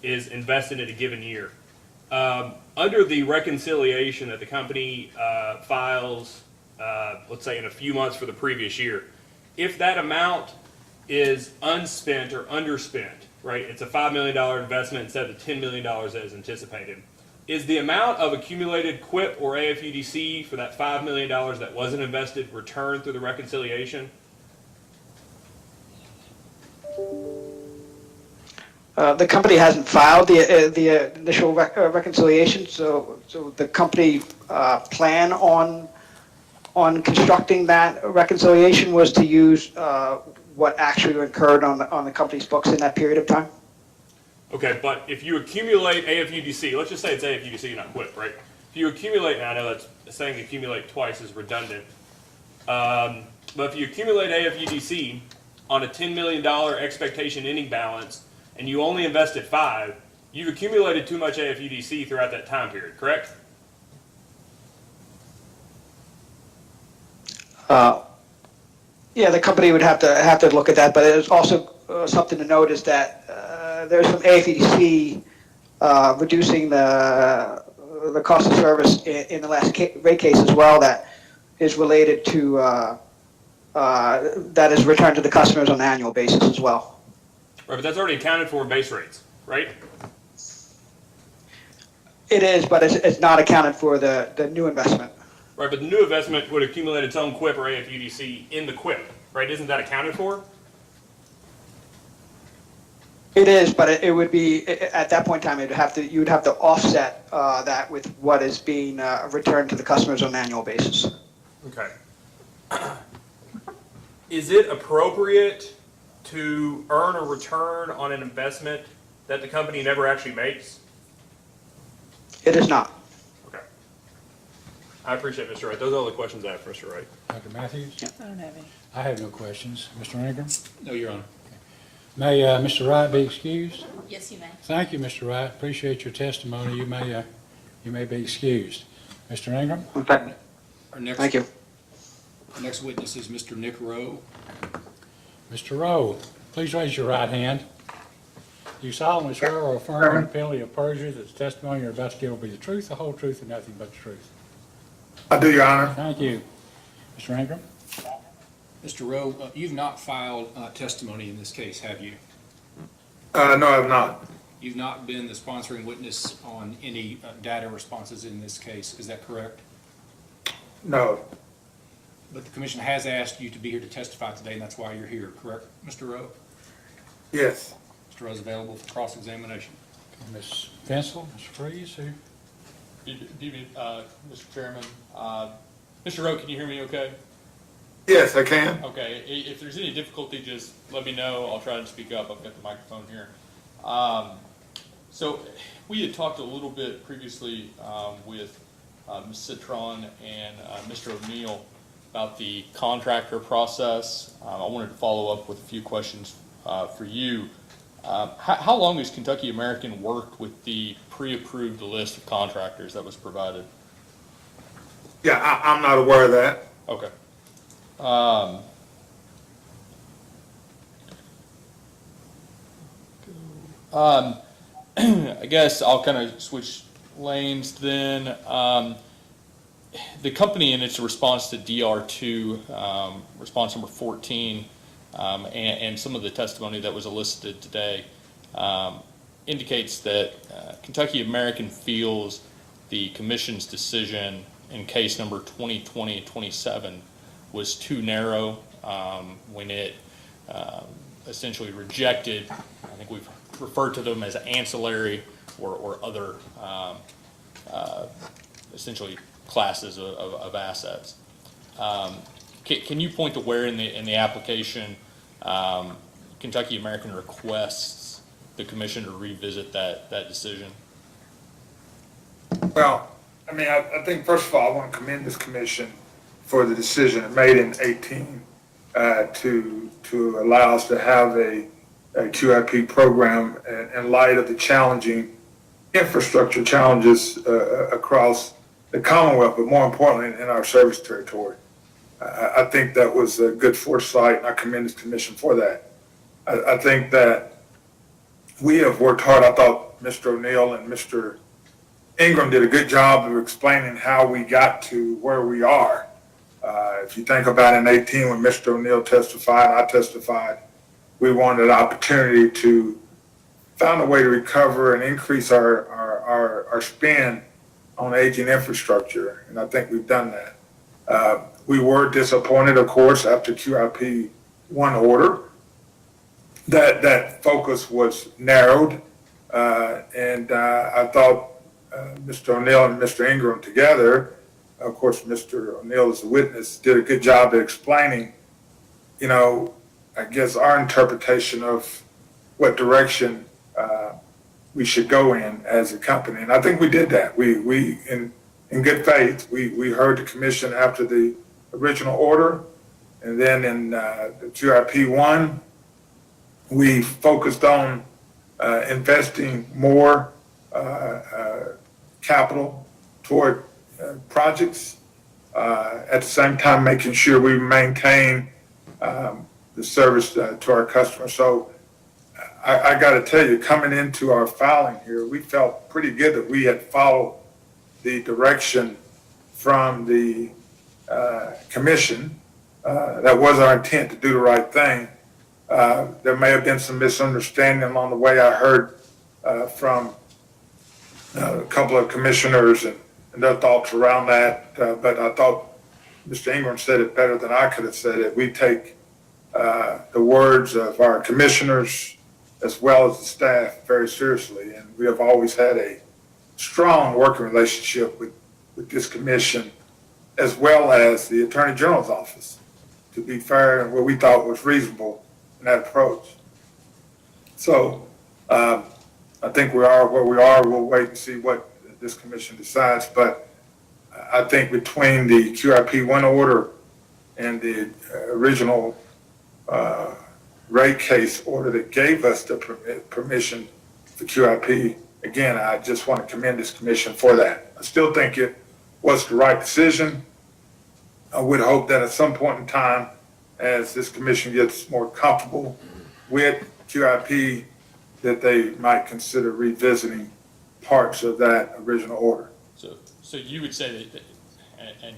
is invested in a given year, under the reconciliation that the company files, let's say in a few months for the previous year, if that amount is unspent or underspent, right, it's a $5 million investment instead of the $10 million as anticipated, is the amount of accumulated QUIP or AFUDC for that $5 million that wasn't invested returned through the reconciliation? the company hasn't filed the initial reconciliation, so the company plan on constructing that reconciliation was to use what actually occurred on the company's books in that period of time. Okay, but if you accumulate AFUDC, let's just say it's AFUDC, not QUIP, right? If you accumulate, and I know that's saying accumulate twice is redundant, but if you accumulate AFUDC on a $10 million expectation ending balance, and you only invested 5, you've accumulated too much AFUDC throughout that time period, correct? Yeah, the company would have to look at that, but it's also something to note is that there's some AFEDC reducing the cost of service in the last rate case as well that is related to that is returned to the customers on an annual basis as well. Right, but that's already accounted for in base rates, right? It is, but it's not accounted for the new investment. Right, but the new investment would accumulate its own QUIP or AFUDC in the QUIP, right? Isn't that accounted for? It is, but it would be at that point in time you would have to offset that with what is being returned to the customers on an annual basis. Okay. Is it appropriate to earn a return on an investment that the company never actually makes? It is not. Okay. I appreciate it, Mr. Wright. Those are all the questions I have for Mr. Wright. Dr. Matthews? I don't have any. I have no questions. Mr. Ingram? No, Your Honor. May Mr. Wright be excused? Yes, you may. Thank you, Mr. Wright. Appreciate your testimony. You may be excused. Mr. Ingram? Thank you. Our next witness is Mr. Nick Rowe. Mr. Rowe, please raise your right hand. Do you solemnly swear or affirm under penalty of perjury that the testimony you're about to give will be the truth, the whole truth, and nothing but the truth? I do, Your Honor. Thank you. Mr. Ingram? Mr. Rowe, you've not filed testimony in this case, have you? No, I have not. You've not been the sponsoring witness on any data responses in this case, is that correct? No. But the commission has asked you to be here to testify today, and that's why you're here, correct, Mr. Rowe? Yes. Mr. Rowe is available for cross-examination. Ms. Fensel, Ms. Freeze, who? Mr. Chairman, Mr. Rowe, can you hear me okay? Yes, I can. Okay, if there's any difficulty, just let me know. I'll try to speak up. I've got the microphone here. So we had talked a little bit previously with Ms. Citron and Mr. O'Neill about the contractor process. I wanted to follow up with a few questions for you. How long has Kentucky American worked with the pre-approved list of contractors that was provided? Yeah, I'm not aware of that. Okay. I guess I'll kind of switch lanes then. The company in its response to DR2, response number 14, and some of the testimony that was elicited today indicates that Kentucky American feels the commission's decision in case number 2020-27 was too narrow when it essentially rejected, I think we've referred to them as ancillary or other essentially classes of assets. Can you point to where in the application Kentucky American requests the commission to revisit that decision? Well, I mean, I think first of all, I want to commend this commission for the decision it made in 18 to allow us to have a QIP program in light of the challenging infrastructure challenges across the Commonwealth, but more importantly in our service territory. I think that was a good foresight, and I commend this commission for that. I think that we have worked hard. I thought Mr. O'Neill and Mr. Ingram did a good job of explaining how we got to where we are. If you think about in 18 when Mr. O'Neill testified, I testified, we wanted an opportunity to find a way to recover and increase our spend on aging infrastructure, and I think we've done that. We were disappointed, of course, after QIP 1 order that focus was narrowed. And I thought Mr. O'Neill and Mr. Ingram together, of course, Mr. O'Neill as a witness, did a good job at explaining, I guess our interpretation of what direction we should go in as a company. And I think we did that. We in good faith, we heard the commission after the original order. And then in the QIP 1, we focused on investing more capital toward projects, at the same time making sure we maintain the service to our customers. So I got to tell you, coming into our filing here, we felt pretty good that we had followed the direction from the commission. That was our intent to do the right thing. There may have been some misunderstanding along the way. I heard from a couple of commissioners and their thoughts around that, but I thought Mr. Ingram said it better than I could have said it. We take the words of our commissioners as well as the staff very seriously, and we have always had a strong working relationship with this commission as well as the Attorney General's office, to be fair and what we thought was reasonable in that approach. So I think we are where we are. We'll wait and see what this commission decides, but I think between the QIP 1 order and the original rate case order that gave us the permission for QIP, again, I just want to commend this commission for that. I still think it was the right decision. I would hope that at some point in time, as this commission gets more comfortable with QIP, that they might consider revisiting parts of that original order. So you would say that, and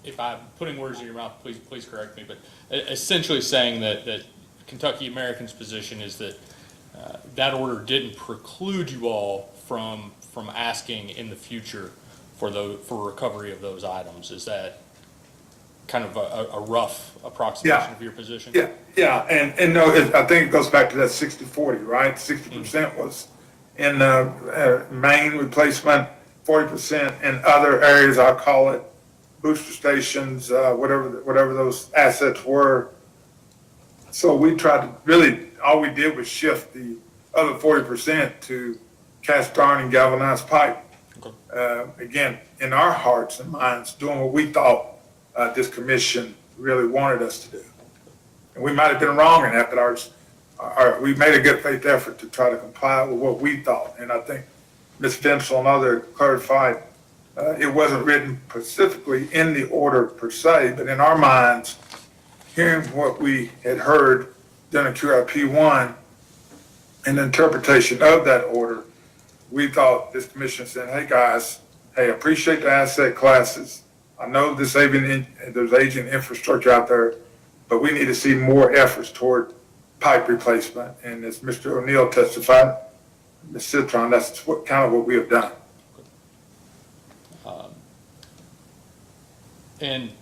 if I'm putting words in your mouth, please correct me, but essentially saying that Kentucky American's position is that that order didn't preclude you all from asking in the future for recovery of those items. Is that kind of a rough approximation of your position? Yeah, and no, I think it goes back to that 60-40, right? 60% was in main replacement, 40% in other areas, I'll call it booster stations, whatever those assets were. So we tried to really, all we did was shift the other 40% to cast iron and galvanized pipe. Okay. Again, in our hearts and minds, doing what we thought this commission really wanted us to do. And we might have been wrong in that, but we made a good faith effort to try to comply with what we thought. And I think Ms. Fensel and others clarified it wasn't written specifically in the order per se, but in our minds, hearing what we had heard during QIP 1 and the interpretation of that order, we thought this commission said, hey guys, appreciate the asset classes. I know there's aging infrastructure out there, but we need to see more efforts toward pipe replacement. And as Mr. O'Neill testified, Ms. Citron, that's kind of what we have done. And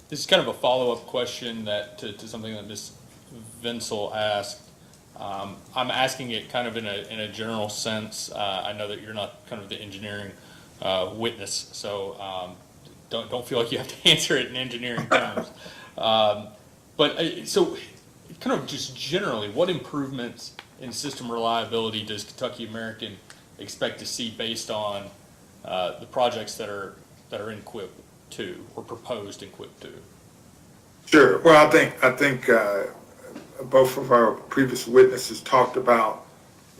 this is kind of a follow-up question to something that Ms. Vinsel asked. I'm asking it kind of in a general sense. I know that you're not kind of the engineering witness, so don't feel like you have to answer it in engineering terms. But so kind of just generally, what improvements in system reliability does Kentucky American expect to see based on the projects that are in QIP 2 or proposed in QIP 2? Sure. Well, I think both of our previous witnesses talked about,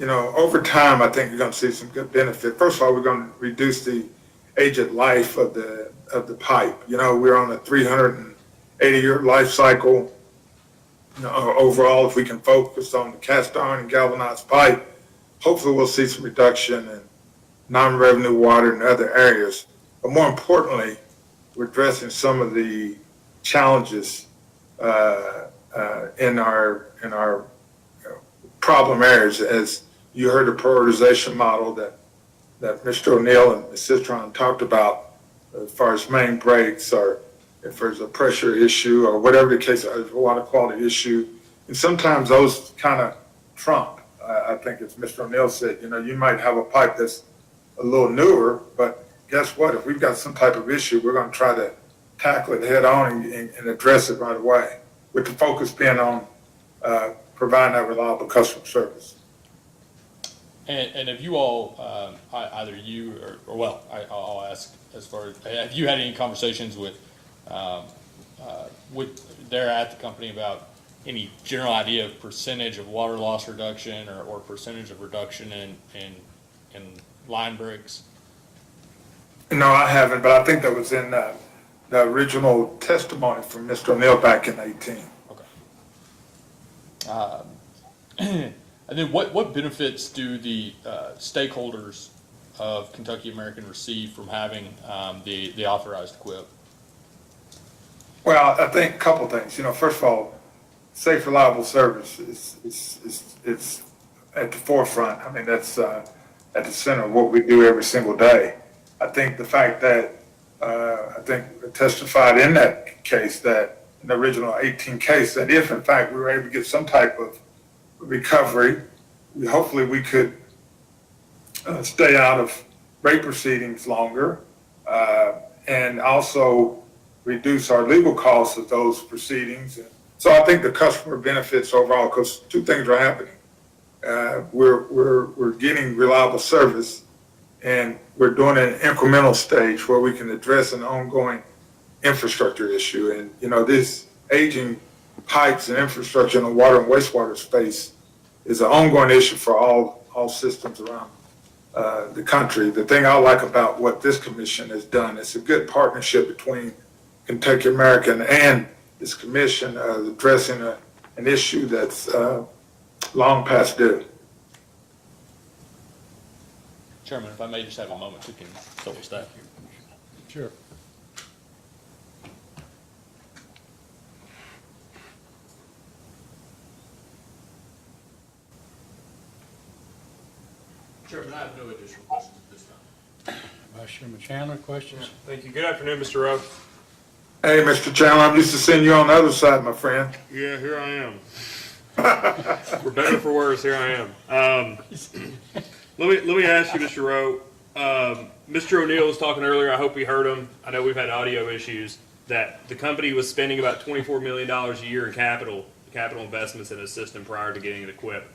over time, I think you're going to see some good benefit. First of all, we're going to reduce the aged life of the pipe. We're on a 380-year life cycle. Overall, if we can focus on the cast iron and galvanized pipe, hopefully we'll see some reduction in non-revenue water in other areas. But more importantly, we're addressing some of the challenges in our problem areas. As you heard, the prioritization model that Mr. O'Neill and Ms. Citron talked about, as far as main breaks, or if there's a pressure issue or whatever the case, there's a water quality issue, And sometimes those kind of trump. I think as Mr. O'Neill said, you might have a pipe that's a little newer, but guess what? If we've got some type of issue, we're going to try to tackle it head on and address it right away, with the focus being on providing that reliable customer service. And have you all, either you I'll ask as far as, have you had any conversations with there at the company about any general idea of percentage of water loss reduction or percentage of reduction in line breaks? No, I haven't, but I think that was in the original testimony from Mr. O'Neill back in 18. Okay. And then what benefits do the stakeholders of Kentucky American receive from having the authorized QIP? Well, I think a couple things. First of all, safe, reliable service is at the forefront. I mean, that's at the center of what we do every single day. I think the fact that I think testified in that case, that in the original 18 case, that if in fact we were able to get some type of recovery, hopefully we could stay out of rate proceedings longer, and also reduce our legal costs of those proceedings. So I think the customer benefits overall, because two things are happening. We're getting reliable service, and we're doing an incremental stage where we can address an ongoing infrastructure issue. And this aging pipes and infrastructure in the water and wastewater space is an ongoing issue for all systems around the country. The thing I like about what this commission has done, it's a good partnership between Kentucky American and this commission addressing an issue that's long past due. Chairman, if I may just have a moment, we can double stack here. Sure. Chairman, I have no additional questions at this time. Vice Chairman Chandler, questions? Thank you. Good afternoon, Mr. Rowe. Hey, Mr. Chandler, I'm used to seeing you on the other side, my friend. Yeah, here I am. For better or for worse, here I am. Let me ask you, Mr. Rowe. Mr. O'Neill was talking earlier. I hope we heard him. I know we've had audio issues. That the company was spending about $24 million a year in capital investments in a system prior to getting it equipped,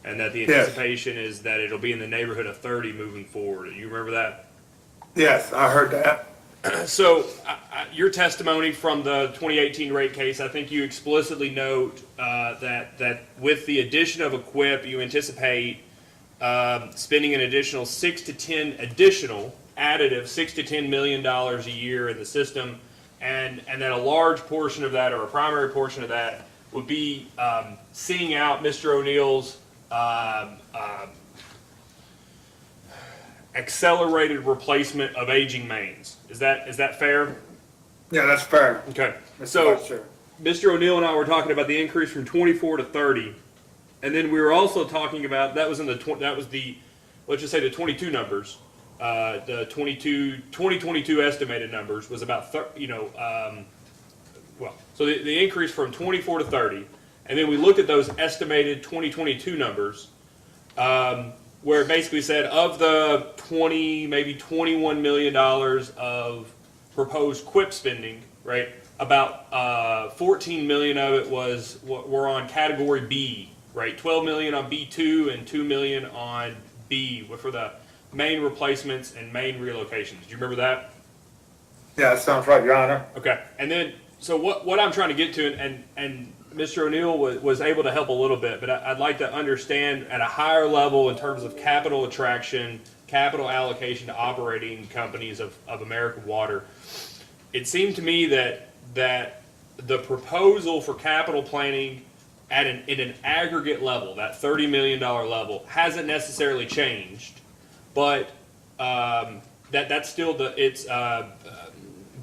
and that the anticipation is that it'll be in the neighborhood of 30 moving forward. You remember that? Yes, I heard that. So, your testimony from the 2018 rate case, I think you explicitly note that with the addition of a QIP, you anticipate spending an additional $6 to $10 million a year in the system, and that a large portion of that, or a primary portion of that, would be seeing out Mr. O'Neill's accelerated replacement of aging mains. Is that fair? Yeah, that's fair. Okay. Mr. So, Vice Chair. Mr. O'Neill and I were talking about the increase from 24 to 30, and then we were also talking about let's just say the 22 numbers. The 2022 estimated numbers was about so the increase from 24 to 30, and then we looked at those estimated 2022 numbers, where it basically said of the maybe $21 million of proposed QIP spending, right? About 14 million of it were on category B, right? 12 million on B2 and 2 million on B for the main replacements and main relocations. Do you remember that? Yeah, that sounds right, Your Honor. Okay. And then, so what I'm trying to get to, and Mr. O'Neill was able to help a little bit, but I'd like to understand at a higher level in terms of capital attraction, capital allocation to operating companies of American Water. It seemed to me that the proposal for capital planning in an aggregate level, that $30 million level, hasn't necessarily changed, but that's still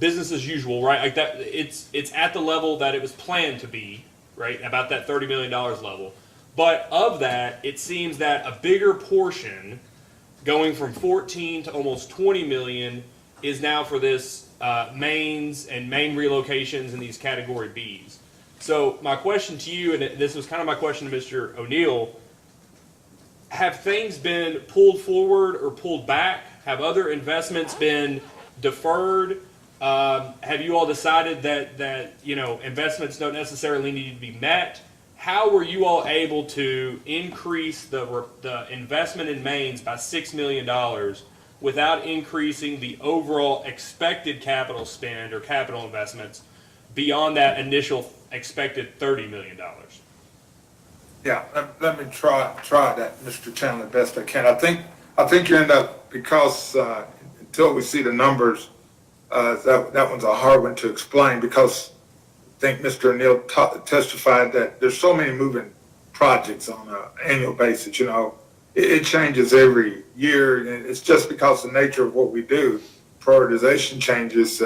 business as usual, right? Like that, it's at the level that it was planned to be, right? About that $30 million level. But of that, it seems that a bigger portion, going from 14 to almost 20 million, is now for this mains and main relocations in these category Bs. So my question to you, and this was kind of my question to Mr. O'Neill, have things been pulled forward or pulled back? Have other investments been deferred? Have you all decided that investments don't necessarily need to be met? How were you all able to increase the investment in mains by $6 million without increasing the overall expected capital spend or capital investments beyond that initial expected $30 million? Yeah, let me try that, Mr. Chandler, best I can. I think you end up, because until we see the numbers, that one's a hard one to explain, because I think Mr. O'Neill testified that there's so many moving projects on an annual basis. It changes every year, and it's just because of the nature of what we do. Prioritization changes.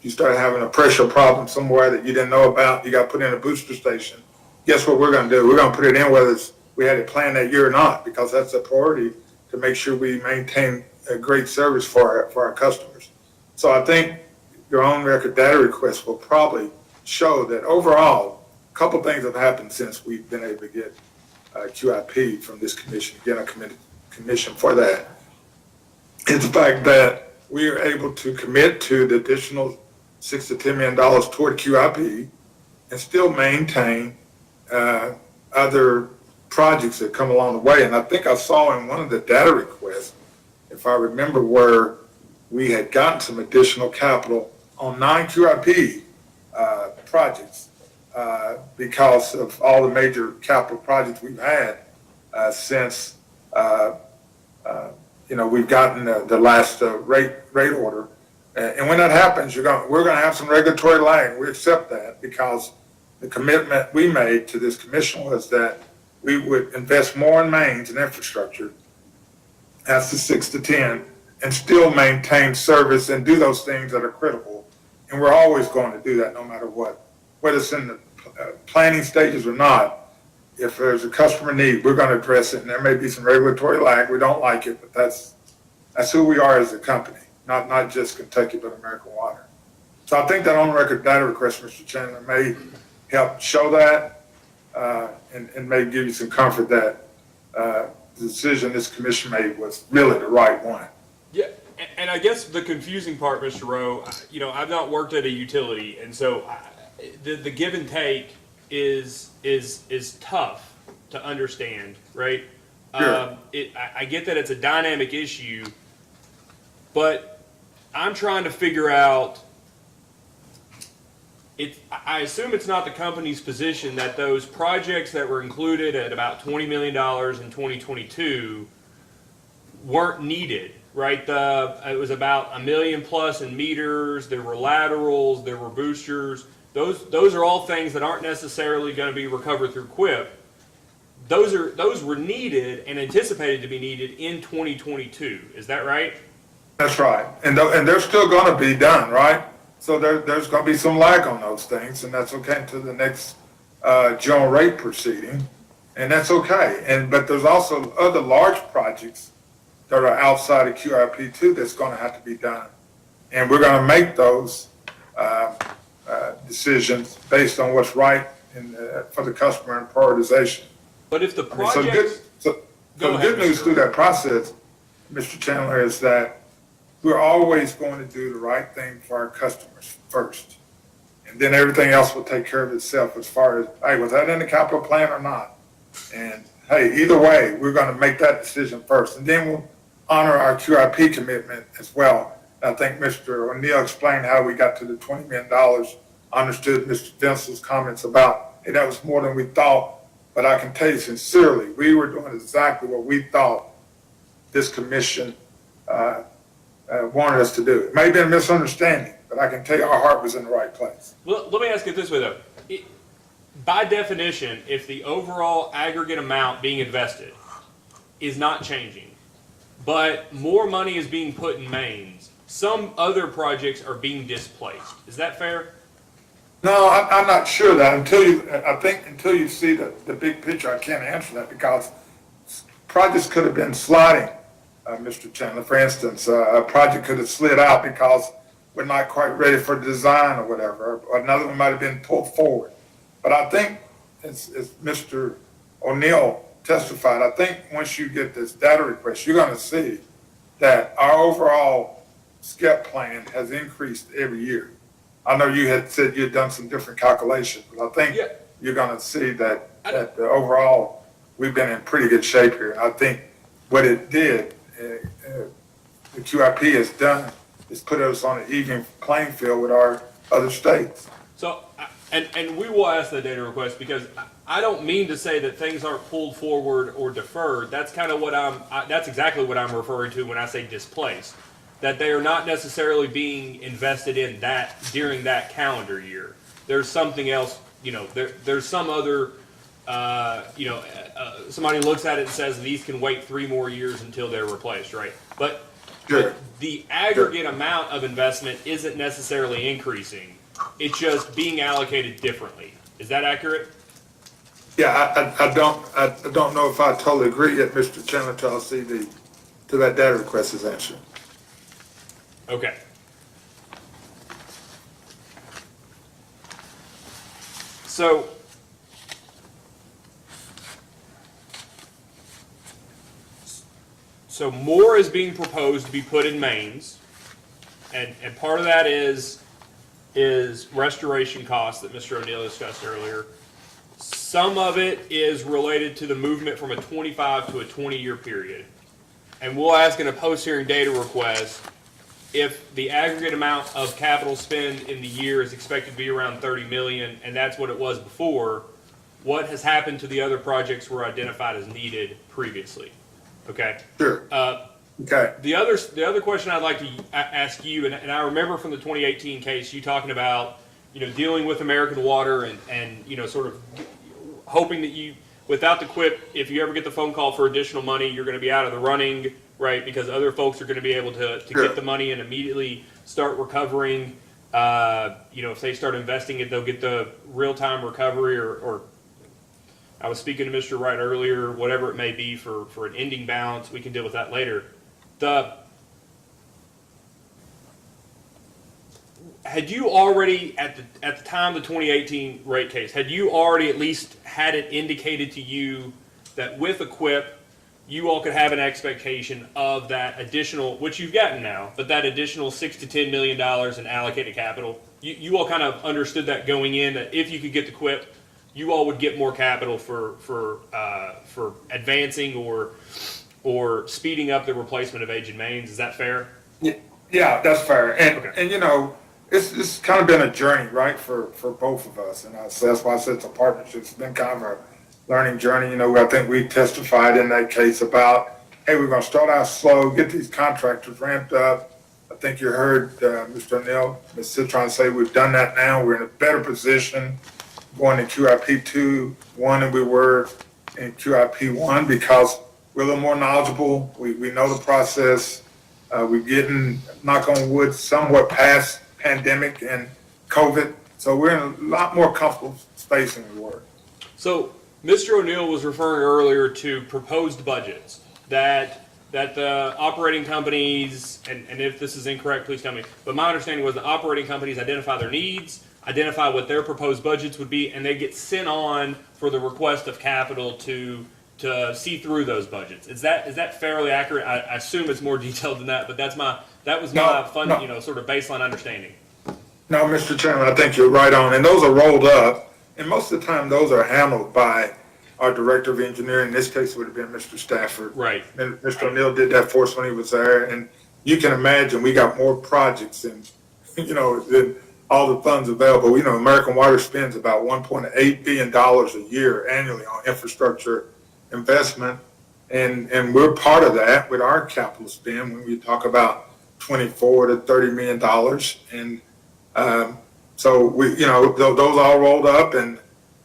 You start having a pressure problem somewhere that you didn't know about, you got to put in a booster station. Guess what we're going to do? We're going to put it in whether we had it planned that year or not, because that's a priority to make sure we maintain a great service for our customers. So I think your own record data request will probably show that overall, a couple things have happened since we've been able to get QIP from this commission. Again, I commend the commission for that. It's the fact that we are able to commit to the additional $6 to $10 million toward QIP and still maintain other projects that come along the way. And I think I saw in one of the data requests, if I remember, where we had gotten some additional capital on non-QIP projects because of all the major capital projects we've had since we've gotten the last rate order. And when that happens, we're going to have some regulatory lag. We accept that, because the commitment we made to this commission was that we would invest more in mains and infrastructure, that's the 6 to 10, and still maintain service and do those things that are critical. And we're always going to do that no matter what, whether it's in the planning stages or not. If there's a customer need, we're going to address it, and there may be some regulatory lag. We don't like it, but that's who we are as a company, not just Kentucky, but American Water. So I think that on-record data request, Mr. Chandler, may help show that and may give you some comfort that the decision this commission made was really the right one. Yeah, and I guess the confusing part, Mr. Rowe, I've not worked at a utility, and so the give and take is tough to understand, right? Sure. I get that it's a dynamic issue, but I'm trying to figure out. I assume it's not the company's position that those projects that were included at about $20 million in 2022 weren't needed, right? It was about $1 million plus in meters. There were laterals. There were boosters. Those are all things that aren't necessarily going to be recovered through QIP. Those were needed and anticipated to be needed in 2022. Is that right? That's right. And they're still going to be done, right? So there's going to be some lag on those things, and that's okay until the next general rate proceeding, and that's okay. But there's also other large projects that are outside of QIP too that's going to have to be done, and we're going to make those decisions based on what's right for the customer and prioritization. But if the project, the good news through that process, Mr. Chandler, is that we're always going to do the right thing for our customers first. And then everything else will take care of itself as far as, hey, was that in the capital plan or not? And hey, either way, we're going to make that decision first. And then we'll honor our QIP commitment as well. I think Mr. O'Neill explained how we got to the $20 million. I understood Mr. Densel's comments about, hey, that was more than we thought. But I can tell you sincerely, we were doing exactly what we thought this commission wanted us to do. It may have been a misunderstanding, but I can tell you our heart was in the right place. Well, let me ask it this way, though. By definition, if the overall aggregate amount being invested is not changing, but more money is being put in mains, some other projects are being displaced. Is that fair? No, I'm not sure that until you see the big picture, I can't answer that, because projects could have been sliding, Mr. Chandler. For instance, a project could have slid out because we're not quite ready for design or whatever, or another one might have been pulled forward. But I think, as Mr. O'Neill testified, I think once you get this data request, you're gonna see that our overall SCEP plan has increased every year. I know you had said you'd done some different calculations, but I think Yeah. you're gonna see that the overall, we've been in pretty good shape here. I think what it did, the QIP has done, is put us on an even playing field with our other states. So, and we will ask the data request because I don't mean to say that things aren't pulled forward or deferred. That's kind of what that's exactly what I'm referring to when I say displaced. That they are not necessarily being invested in that during that calendar year. There's something else, there's some other, somebody looks at it and says these can wait 3 more years until they're replaced, right? But Sure. the aggregate amount of investment isn't necessarily increasing. It's just being allocated differently. Is that accurate? Yeah, I don't know if I totally agree yet, Mr. Chandler, until I see till that data request is answered. Okay. So more is being proposed to be put in mains, and part of that is restoration costs that Mr. O'Neill discussed earlier. Some of it is related to the movement from a 25 to a 20-year period. And we'll ask in a post-hearing data request if the aggregate amount of capital spend in the year is expected to be around 30 million, and that's what it was before, what has happened to the other projects were identified as needed previously? Okay. Sure. Okay. The other question I'd like to ask you, and I remember from the 2018 case, you talking about, dealing with American Water and sort of hoping that without the QIP, if you ever get the phone call for additional money, you're going to be out of the running, right? Because other folks are going to be able to Sure. get the money and immediately start recovering. If they start investing it, they'll get the real-time recovery or I was speaking to Mr. Wright earlier, whatever it may be for an ending balance, we can deal with that later. Had you already, at the time of the 2018 rate case, had you already at least had it indicated to you that with a QIP, you all could have an expectation of that additional, which you've gotten now, but that additional $6 to $10 million in allocated capital? You all kind of understood that going in, that if you could get the QIP, you all would get more capital for advancing or speeding up the replacement of aging mains. Is that fair? Yeah, that's fair. And, Okay. it's kind of been a journey, right, for both of us. And that's why I said it's a partnership. It's been kind of a learning journey. I think we testified in that case about, hey, we're going to start out slow, get these contractors ramped up. I think you heard Mr. O'Neill, Ms. Citron say we've done that now. We're in a better position going to QIP 2.1 than we were in QIP 1 because we're a little more knowledgeable. We know the process. We're getting, knock on wood, somewhat past pandemic and COVID. So we're in a lot more comfortable space than we were. So Mr. O'Neill was referring earlier to proposed budgets that the operating companies, and if this is incorrect, please tell me, but my understanding was the operating companies identify their needs, identify what their proposed budgets would be, and they get sent on for the request of capital to see through those budgets. Is that fairly accurate? I assume it's more detailed than that, but that was my sort of baseline understanding. No, Mr. Chairman, I think you're right on. And those are rolled up. And most of the time, those are handled by our Director of Engineering. In this case, it would have been Mr. Stafford. Right. And Mr. O'Neill did that for us when he was there. And you can imagine we got more projects than all the funds available. American Water spends about $1.8 billion a year annually on infrastructure investment. And we're part of that with our capital spend when we talk about $24 to $30 million. And so those all rolled up and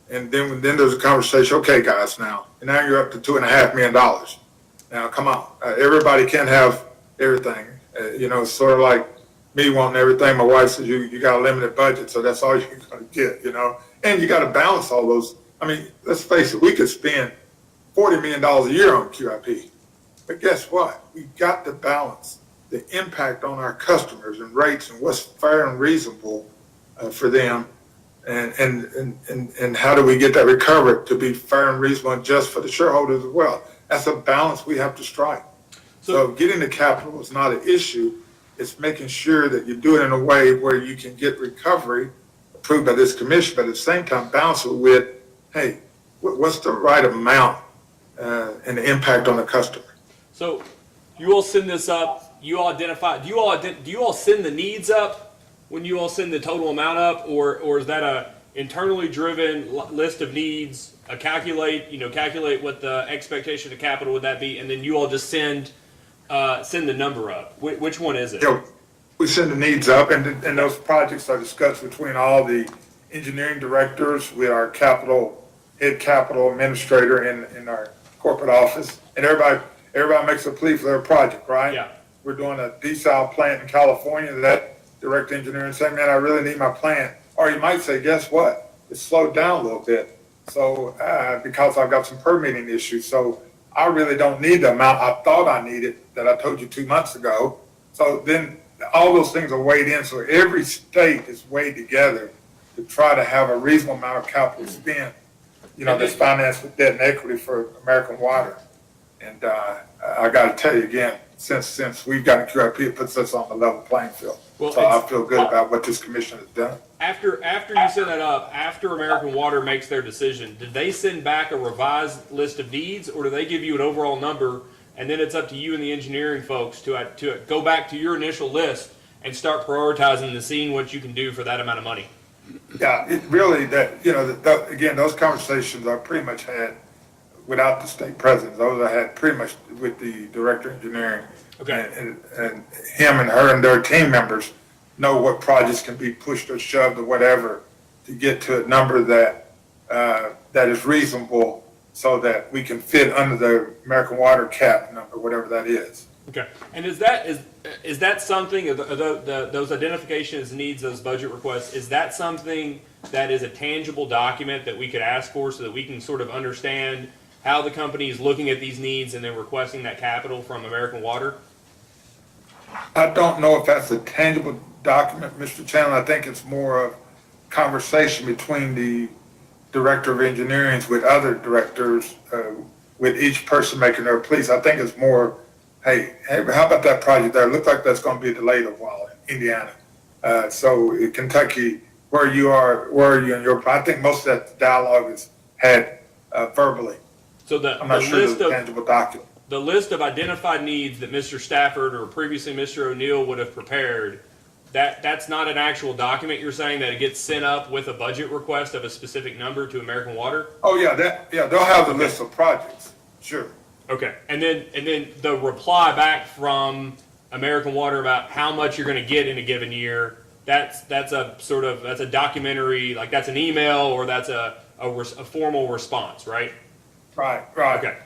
then there's a conversation, okay, guys, now you're up to $2.5 million. Now, come on, everybody can't have everything. It's sort of like me wanting everything. My wife says you got a limited budget, so that's all you're going to get, and you got to balance all those. I mean, let's face it, we could spend $40 million a year on QIP, but guess what? We got to balance the impact on our customers and rates and what's fair and reasonable for them And how do we get that recovered to be fair and reasonable and just for the shareholders as well? That's a balance we have to strike. So getting the capital is not an issue. It's making sure that you do it in a way where you can get recovery approved by this commission, but at the same time balance it with, hey, what's the right amount and the impact on the customer? So you all send this up, you all identify, do you all send the needs up when you all send the total amount up, or is that a internally driven list of needs, calculate what the expectation of capital would that be, and then you all just send the number up? Which one is it? Yeah, we send the needs up, and those projects are discussed between all the engineering directors with our head capital administrator in our corporate office, and everybody makes a plea for their project, right? Yeah. We're doing a desal plant in California. That direct engineer saying, man, I really need my plant. Or you might say, guess what? It's slowed down a little bit. So because I've got some permitting issues, so I really don't need the amount I thought I needed that I told you 2 months ago. So then all those things are weighed in. So every state is weighed together to try to have a reasonable amount of capital spent, that's financed with debt and equity for American Water. And I got to tell you again, since we've gotten QIP, it puts us on the level playing field. Well, so I feel good about what this commission has done. After you send that up, after American Water makes their decision, did they send back a revised list of needs, or do they give you an overall number, and then it's up to you and the engineering folks to go back to your initial list and start prioritizing and seeing what you can do for that amount of money? Yeah, it really, again, those conversations are pretty much had without the state presidents. Those I had pretty much with the director of engineering. Okay. And him and her and their team members know what projects can be pushed or shoved or whatever to get to a number that is reasonable so that we can fit under the American Water cap number, whatever that is. Okay. And is that something, those identifications, needs, those budget requests, is that something that is a tangible document that we could ask for so that we can sort of understand how the company is looking at these needs and then requesting that capital from American Water? I don't know if that's a tangible document, Mr. Chandler. I think it's more of conversation between the director of engineering with other directors, with each person making their pleas. I think it's more, hey, how about that project there? It looks like that's going to be delayed a while in Indiana. So in Kentucky, where are you in your, I think most of that dialogue is had verbally. So I'm not sure there's a tangible document. The list of identified needs that Mr. Stafford or previously Mr. O'Neill would have prepared, that's not an actual document, you're saying, that it gets sent up with a budget request of a specific number to American Water? Oh, yeah, they'll have the list of projects, sure. Okay, and then the reply back from American Water about how much you're going to get in a given year, that's a documentary, like that's an email or that's a formal response, right? Right. Okay.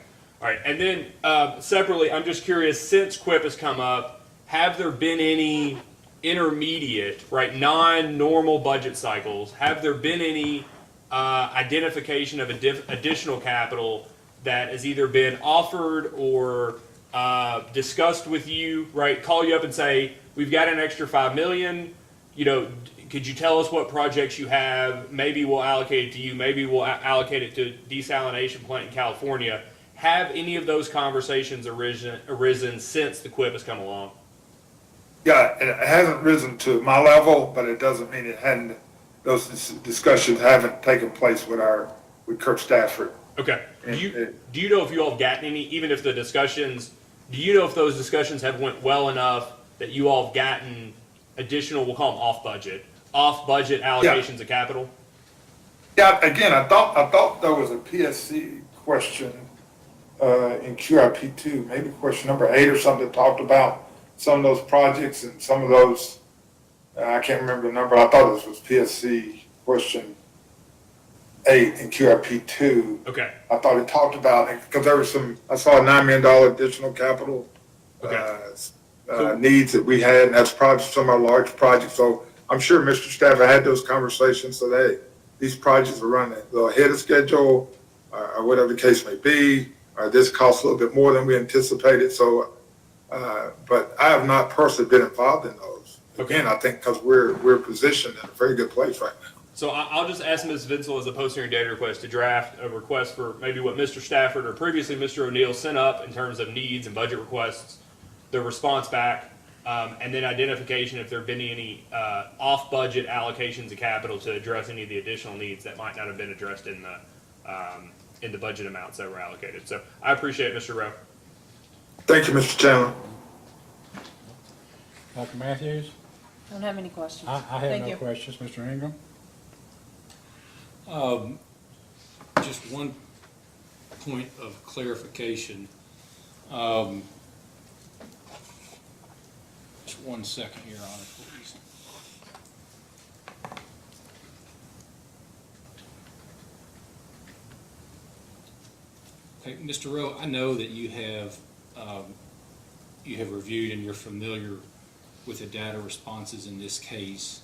All right. And then separately, I'm just curious, since QIP has come up, have there been any intermediate, non-normal budget cycles, have there been any identification of additional capital that has either been offered or discussed with you, call you up and say, we've got an extra $5 million, could you tell us what projects you have? Maybe we'll allocate it to you. Maybe we'll allocate it to desalination plant in California. Have any of those conversations arisen since the QIP has come along? Yeah, it hasn't risen to my level, but it doesn't mean it hadn't. Those discussions haven't taken place with Kirk Stafford. Okay. Do you know if you all have gotten any, even if the discussions, do you know if those discussions have went well enough that you all have gotten additional, we'll call them off budget allocations of capital? Yeah, again, I thought there was a PSC question in QIP2, maybe question number 8 or something, talked about some of those projects and some of those, I can't remember the number. I thought this was PSC question 8 in QIP2. Okay. I thought it talked about, because there was I saw a $9 million additional capital needs that we had, and that's probably some of our large projects. So I'm sure Mr. Stafford had those conversations so that these projects are running a little ahead of schedule, or whatever the case may be, or this costs a little bit more than we anticipated. So, but I have not personally been involved in those. Again, I think because we're positioned in a very good place right now. So I'll just ask Ms. Vinsel as a post-hearing data request to draft a request for maybe what Mr. Stafford or previously Mr. O'Neill sent up in terms of needs and budget requests, the response back, and then identification if there have been any off-budget allocations of capital to address any of the additional needs that might not have been addressed in the budget amounts that were allocated. So I appreciate it, Mr. Rowe. Thank you, Mr. Chandler. Dr. Matthews? Don't have any questions. I have Thank no you. questions. Mr. Ingram? Just one point of clarification. Just 1 second here on it, please. Okay, Mr. Rowe, I know that you have reviewed and you're familiar with the data responses in this case.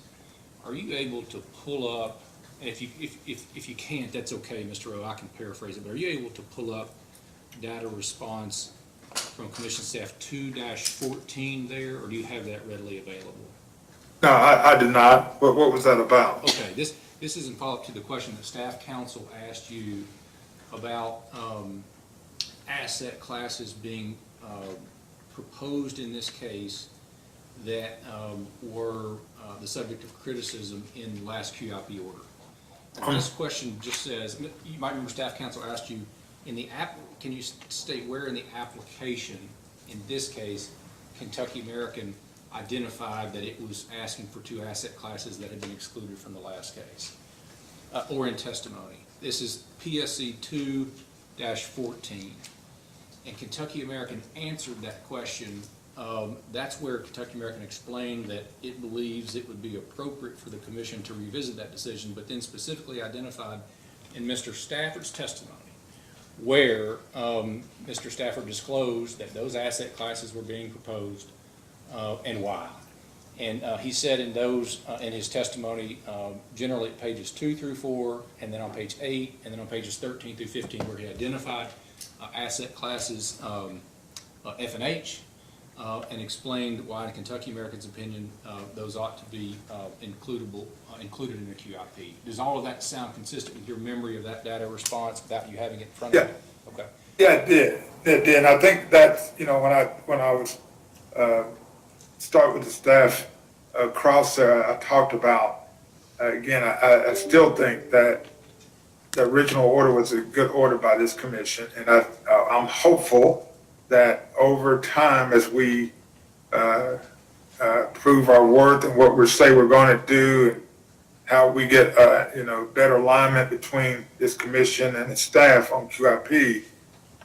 Are you able to pull up, and if you can't, that's okay, Mr. Rowe, I can paraphrase it, but are you able to pull up data response from Commission Staff 2-14 there, or do you have that readily available? No, I did not. What was that about? Okay, this is in follow-up to the question that Staff Counsel asked you about asset classes being proposed in this case that were the subject of criticism in the last QIP order. And this question just says, you might remember Staff Counsel asked you, can you state where in the application, in this case, Kentucky American identified that it was asking for 2 asset classes that had been excluded from the last case, or in testimony? This is PSC 2-14. And Kentucky American answered that question. That's where Kentucky American explained that it believes it would be appropriate for the commission to revisit that decision, but then specifically identified in Mr. Stafford's testimony where Mr. Stafford disclosed that those asset classes were being proposed and why. And he said in those, in his testimony, generally at pages 2 through 4, and then on page 8, and then on pages 13 through 15, where he identified asset classes F and H, and explained why, in Kentucky American's opinion, those ought to be included in the QIP. Does all of that sound consistent with your memory of that data response without you having it in front of you? Okay. Yeah, it did. It did. And I think that's, when I was start with the staff across there, I talked about, again, I still think that the original order was a good order by this commission. And I'm hopeful that over time, as we prove our worth and what we say we're going to do, and how we get better alignment between this commission and its staff on QIP,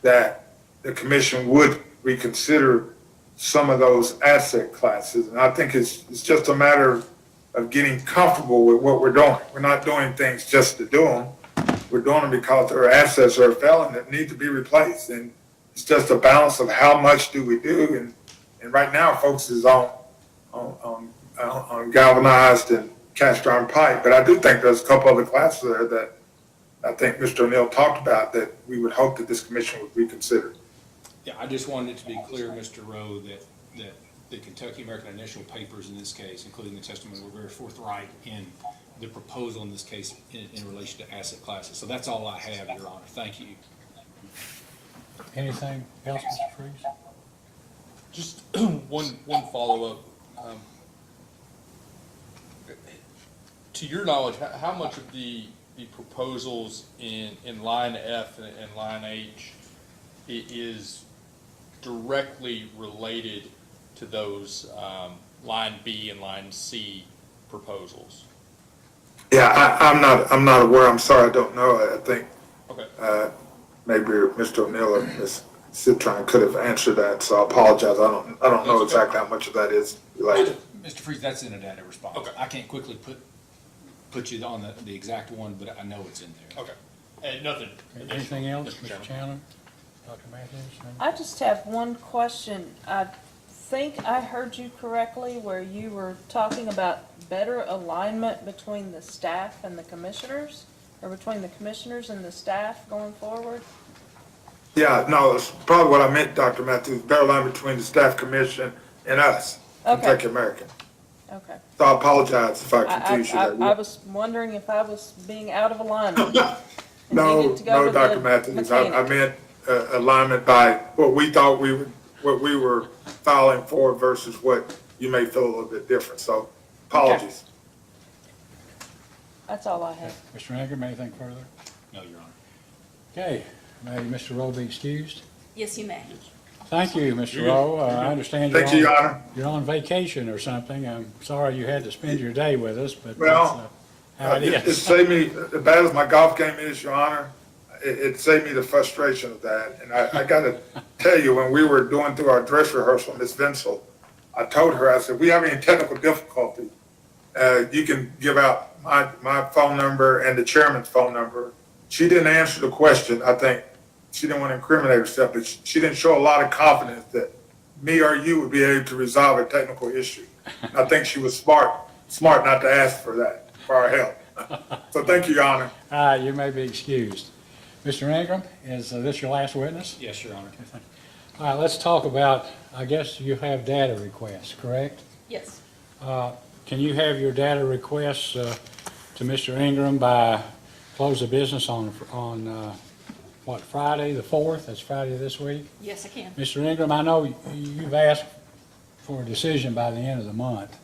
that the commission would reconsider some of those asset classes. And I think it's just a matter of getting comfortable with what we're doing. We're not doing things just to do them. We're doing them because our assets are failing that need to be replaced. And it's just a balance of how much do we do. And right now, focus is on galvanized and cast iron pipe. But I do think there's a couple other classes there that I think Mr. O'Neill talked about that we would hope that this commission would reconsider. Yeah, I just wanted it to be clear, Mr. Rowe, that the Kentucky American initial papers in this case, including the testimony, were very forthright in the proposal in this case in relation to asset classes. So that's all I have, Your Honor. Thank you. Anything else, Mr. Freeze? Just one follow-up. To your knowledge, how much of the proposals in line F and line H is directly related to those line B and line C proposals? Yeah, I'm not aware. I'm sorry, I don't know. I think Okay. maybe Mr. O'Neill or Ms. Citron could have answered that, so I apologize. I don't know exactly how much of that is related. Mr. Freeze, that's in a data response. Okay. I can't quickly put you on the exact one, but I know it's in there. Okay. And nothing. Anything else, Mr. Mr. Chairman. Chandler? Dr. Matthews? I just have one question. I think I heard you correctly where you were talking about better alignment between the staff and the commissioners, or between the commissioners and the staff going forward? Yeah, no, it's probably what I meant, Dr. Matthews, better line between the staff commission and us, Okay. Kentucky American. Okay. So I apologize if I confused you I there. was wondering if I was being out of alignment. No, needed to go no, to Dr. the Matthews, I mechanic. meant alignment by what we thought what we were filing for versus what you may feel a little bit different, so apologies. That's all I have. Mr. Ingram, anything further? No, Your Honor. Okay, may Mr. Rowe be excused? Yes, you may. Thank you, Mr. Rowe. I understand Thank you, Your Honor. you're on vacation or something. I'm sorry you had to spend your day with us, but Well, that's how it It is. saved me, as bad as my golf game is, Your Honor, it saved me the frustration of that. And I gotta tell you, when we were doing through our dress rehearsal, Ms. Vinsel, I told her, I said, we have any technical difficulty, you can give out my phone number and the chairman's phone number. She didn't answer the question. I think she didn't want to incriminate herself, but she didn't show a lot of confidence that me or you would be able to resolve a technical issue. And I think she was smart not to ask for that, for our help. So thank you, Your Honor. You may be excused. Mr. Ingram, is this your last witness? Yes, Your Honor. All right, let's talk about, I guess you have data requests, correct? Yes. Can you have your data requests to Mr. Ingram by close of business on what, Friday the 4th? That's Friday this week? Yes, I can. Mr. Ingram, I know you've asked for a decision by the end of the month.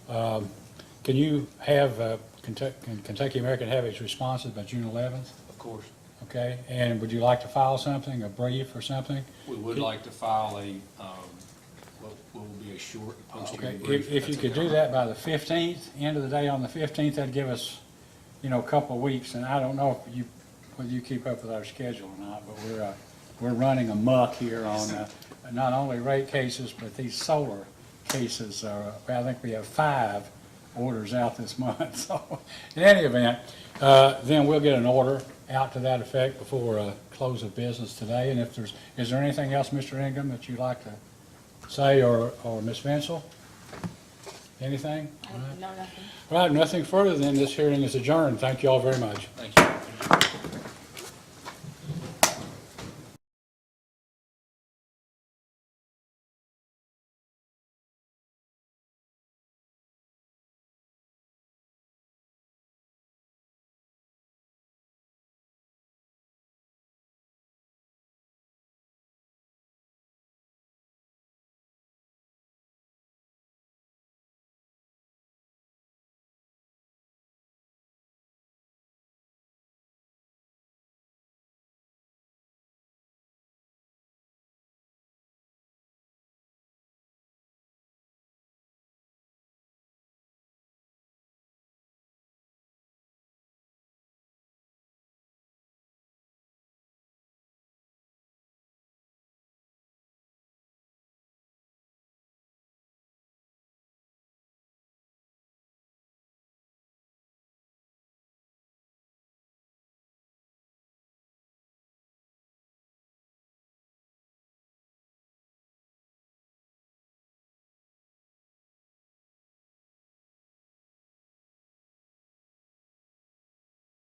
Can you have Kentucky American have its responses by June 11th? Of course. Okay, and would you like to file something, a brief or something? We would like to file what will be a short posting Okay, brief. if you could do that by the 15th, end of the day on the 15th, that'd give us, a couple of weeks. And I don't know if whether you keep up with our schedule or not, but we're running amok here on not only rate cases, but these solar cases. I think we have 5 orders out this month. So in any event, then we'll get an order out to that effect before close of business today. And is there anything else, Mr. Ingram, that you'd like to say, or Ms. Vinsel? Anything? No, nothing. All right, nothing further, then this hearing is adjourned. Thank you all very much. Thank you.